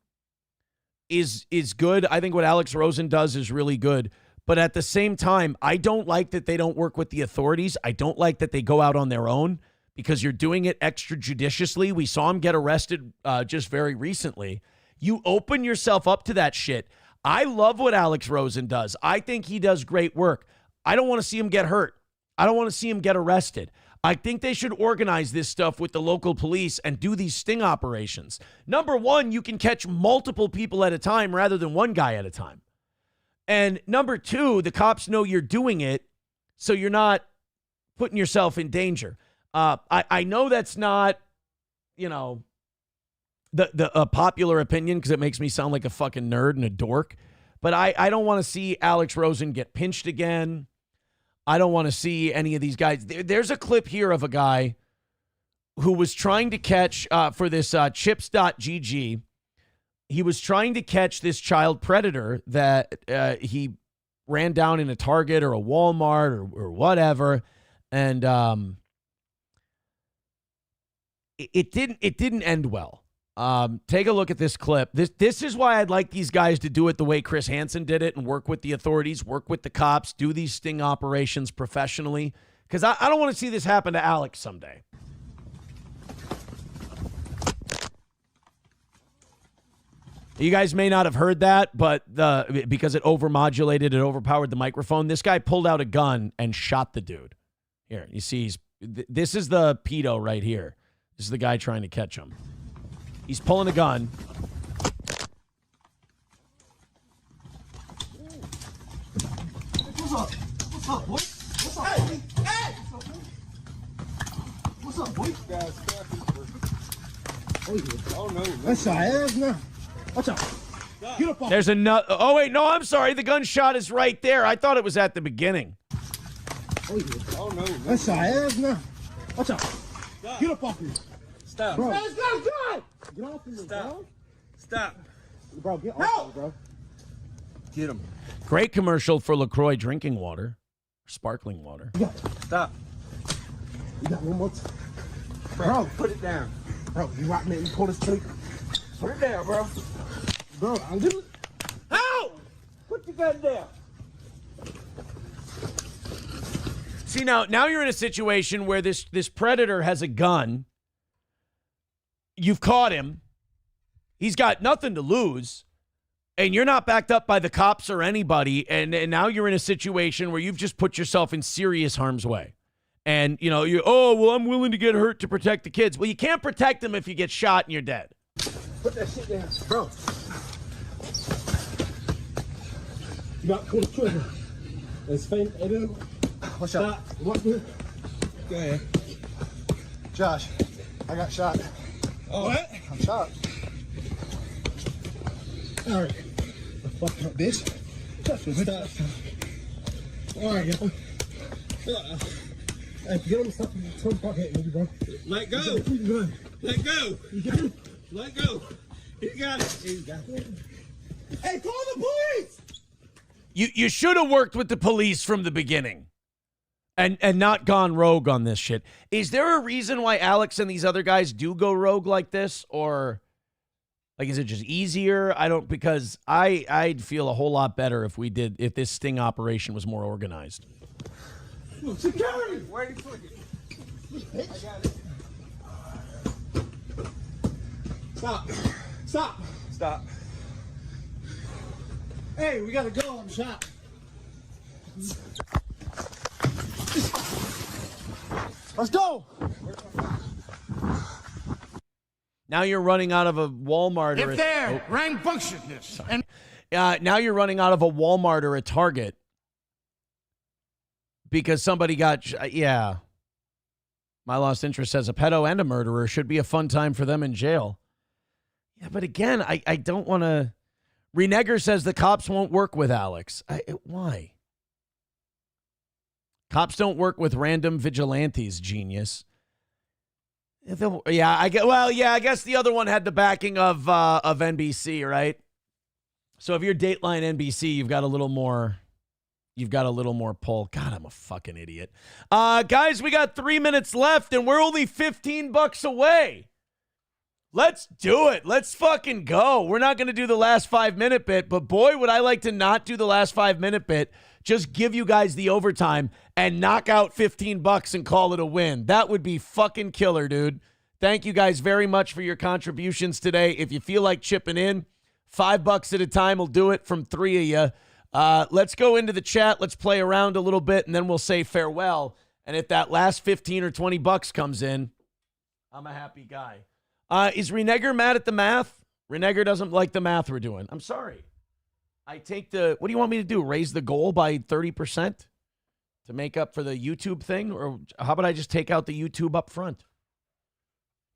is good. I think what Alex Rosen does is really good. But at the same time, I don't like that they don't work with the authorities. I don't like that they go out on their own because you're doing it extrajudiciously. We saw him get arrested just very recently. You open yourself up to that shit. I love what Alex Rosen does. I think he does great work. I don't want to see him get hurt. I don't want to see him get arrested. I think they should organize this stuff with the local police and do these sting operations. Number one, you can catch multiple people at a time rather than one guy at a time. And number two, the cops know you're doing it, so you're not putting yourself in danger. I know that's not, you know, the popular opinion because it makes me sound like a fucking nerd and a dork. But I don't want to see Alex Rosen get pinched again. I don't want to see any of these guys. There's a clip here of a guy who was trying to catch for this chips.gg. He was trying to catch this child predator that he ran down in a Target or a Walmart or whatever. And it didn't end well. Take a look at this clip. This is why I'd like these guys to do it the way Chris Hansen did it and work with the authorities, work with the cops, do these sting operations professionally. Because I don't want to see this happen to Alex someday. You guys may not have heard that, but because it overmodulated, it overpowered the microphone. This guy pulled out a gun and shot the dude. Here, you see, this is the pedo right here. This is the guy trying to catch him. He's pulling a gun. What's up? What's up, boy? What's up, boy? Hey! What's up, boy? Oh, no. That's our ass now. Watch out. Get up off. There's another. Oh, wait. No, I'm sorry. The gunshot is right there. I thought it was at the beginning. Oh, no. That's our ass now. Watch out. Get up off me. Stop. Bro. Let's go, God! Get off of me, bro. Stop. Bro, get off me, bro. Get him. Great commercial for LaCroix drinking water. Sparkling water. Stop. You got one more time. Bro, put it down. Bro, you rock me and pull this trigger. Put it down, bro. Bro, I'm doing it. Ow! Put your gun down. See, now you're in a situation where this predator has a gun. You've caught him. He's got nothing to lose. And you're not backed up by the cops or anybody. And now you're in a situation where you've just put yourself in serious harm's way. And, you know, I'm willing to get hurt to protect the kids. Well, you can't protect them if you get shot and you're dead. Put that shit down, bro. You got to pull the trigger. It's faint. What's up? What? Go ahead. Josh, I got shot. Oh, what? I'm shot. All right. Fuck up, bitch. Stop. All right, yo. Hey, get on the stuff and turn the pocket, maybe, bro. Let go. Let go. Let go. He got it. He got it. Hey, call the police! You should have worked with the police from the beginning and not gone rogue on this shit. Is there a reason why Alex and these other guys do go rogue like this? Or, like, is it just easier? Because I'd feel a whole lot better if this sting operation was more organized. Security! Where do you put it? I got it. Stop. Stop. Stop. Hey, we gotta go. I'm shot. Let's go. Now you're running out of a Walmart or rambunctiousness. And now you're running out of a Walmart or a Target because somebody got My Lost Interest says a pedo and a murderer should be a fun time for them in jail. Yeah, but again, I don't want to. Renegger says the cops won't work with Alex. Why? Cops don't work with random vigilantes, genius. I guess the other one had the backing of NBC, right? So if you're Dateline NBC, you've got a little more pull. God, I'm a fucking idiot. Guys, we got 3 minutes left and we're only $15 away. Let's do it. Let's fucking go. We're not going to do the last 5-minute bit, but boy, would I like to not do the last 5-minute bit. Just give you guys the overtime and knock out $15 and call it a win. That would be fucking killer, dude. Thank you guys very much for your contributions today. If you feel like chipping in, $5 at a time will do it from 3 of you. Let's go into the chat. Let's play around a little bit, and then we'll say farewell. And if that last 15 or 20 bucks comes in, I'm a happy guy. Is Renegger mad at the math? Renegger doesn't like the math we're doing. I'm sorry. What do you want me to do? Raise the goal by 30% to make up for the YouTube thing? Or how about I just take out the YouTube up front?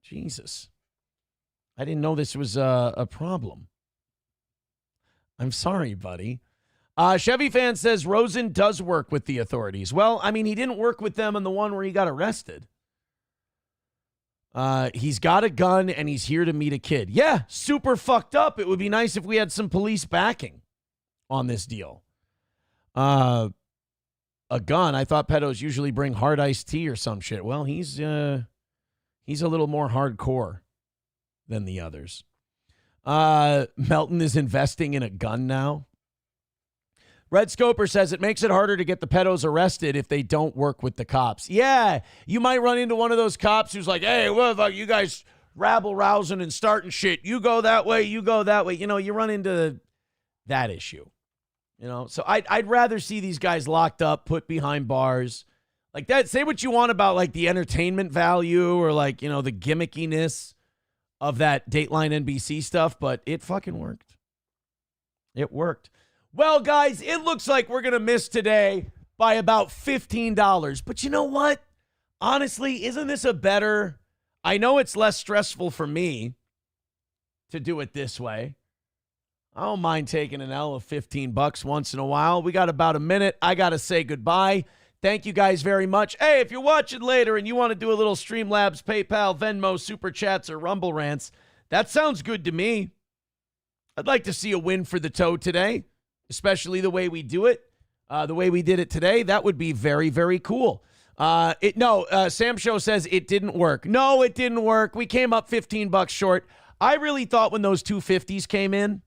Jesus. I didn't know this was a problem. I'm sorry, buddy. Chevy fan says Rosen does work with the authorities. Well, I mean, he didn't work with them on the one where he got arrested. He's got a gun and he's here to meet a kid. Yeah, super fucked up. It would be nice if we had some police backing on this deal. A gun. I thought pedos usually bring hard iced tea or some shit. Well, he's a little more hardcore than the others. Melton is investing in a gun now. Red Scoper says it makes it harder to get the pedos arrested if they don't work with the cops. Yeah, you might run into one of those cops who's like, hey, what the fuck, you guys rabble-rousing and starting shit. You go that way, you go that way. You know, you run into that issue. You know, so I'd rather see these guys locked up, put behind bars. Like that, say what you want about like the entertainment value or like, you know, the gimmickiness of that Dateline NBC stuff, but it fucking worked. It worked. Well, guys, it looks like we're going to miss today by about $15. But you know what? Honestly, isn't this I know it's less stressful for me to do it this way. I don't mind taking an L of $15 once in a while. We got about a minute. I got to say goodbye. Thank you guys very much. Hey, if you're watching later and you want to do a little Streamlabs, PayPal, Venmo, Super Chats, or Rumble Rants, that sounds good to me. I'd like to see a win for the toe today. Especially the way we do it, the way we did it today. That would be very, very cool. Sam Show says it didn't work. No, it didn't work. We came up $15 short. I really thought when those 250s came in,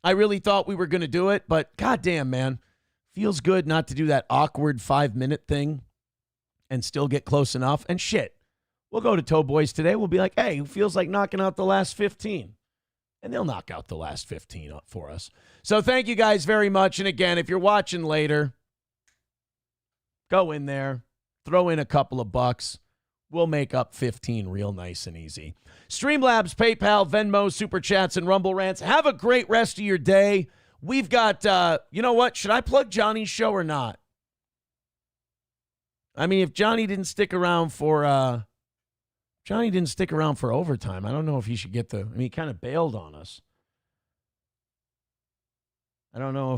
I really thought we were going to do it. But goddamn, man, feels good not to do that awkward 5-minute thing and still get close enough. And shit, we'll go to Toe Boys today. We'll be like, hey, who feels like knocking out the last 15? And they'll knock out the last 15 up for us. So thank you guys very much. And again, if you're watching later, go in there, throw in a couple of bucks. We'll make up 15 real nice and easy. Streamlabs, PayPal, Venmo, Super Chats, and Rumble Rants. Have a great rest of your day. We've got, you know what? Should I plug Johnny's show or not? I mean, if Johnny didn't stick around for overtime, I don't know if he should get he kind of bailed on us. I don't know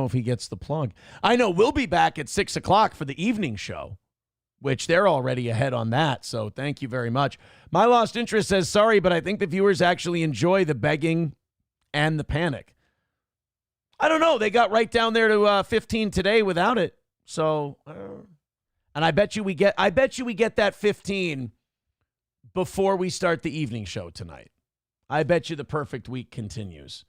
if he gets the plug. I know we'll be back at 6 o'clock for the evening show, which they're already ahead on that. So thank you very much. My Lost Interest says, sorry, but I think the viewers actually enjoy the begging and the panic. I don't know. They got right down there to 15 today without it. So, and I bet you we get that 15 before we start the evening show tonight. I bet you the perfect week continues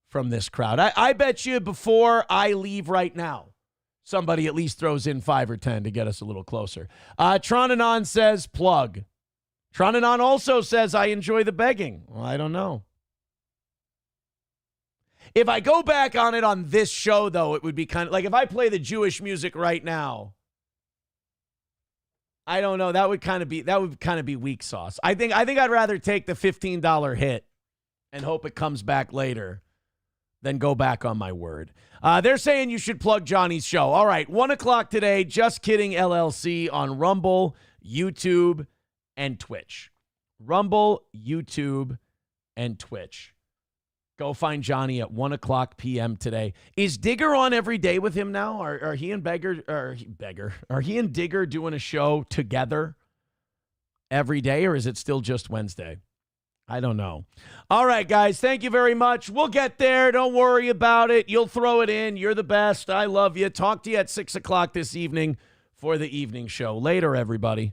from this crowd. I bet you before I leave right now, somebody at least throws in 5 or 10 to get us a little closer. Tronanon says plug. Tronanon also says I enjoy the begging. Well, I don't know. If I go back on it on this show, though, it would be kind of like if I play the Jewish music right now. I don't know. That would kind of be weak sauce. I think I'd rather take the $15 hit and hope it comes back later than go back on my word. They're saying you should plug Johnny's show. All right, 1 o'clock today. Just Kidding LLC on Rumble, YouTube, and Twitch. Rumble, YouTube, and Twitch. Go find Johnny at 1 o'clock p.m. today. Is Digger on every day with him now? Are he and Are he and Digger doing a show together every day, or is it still just Wednesday? I don't know. All right, guys, thank you very much. We'll get there. Don't worry about it. You'll throw it in. You're the best. I love you. Talk to you at 6 o'clock this evening for the evening show. Later, everybody.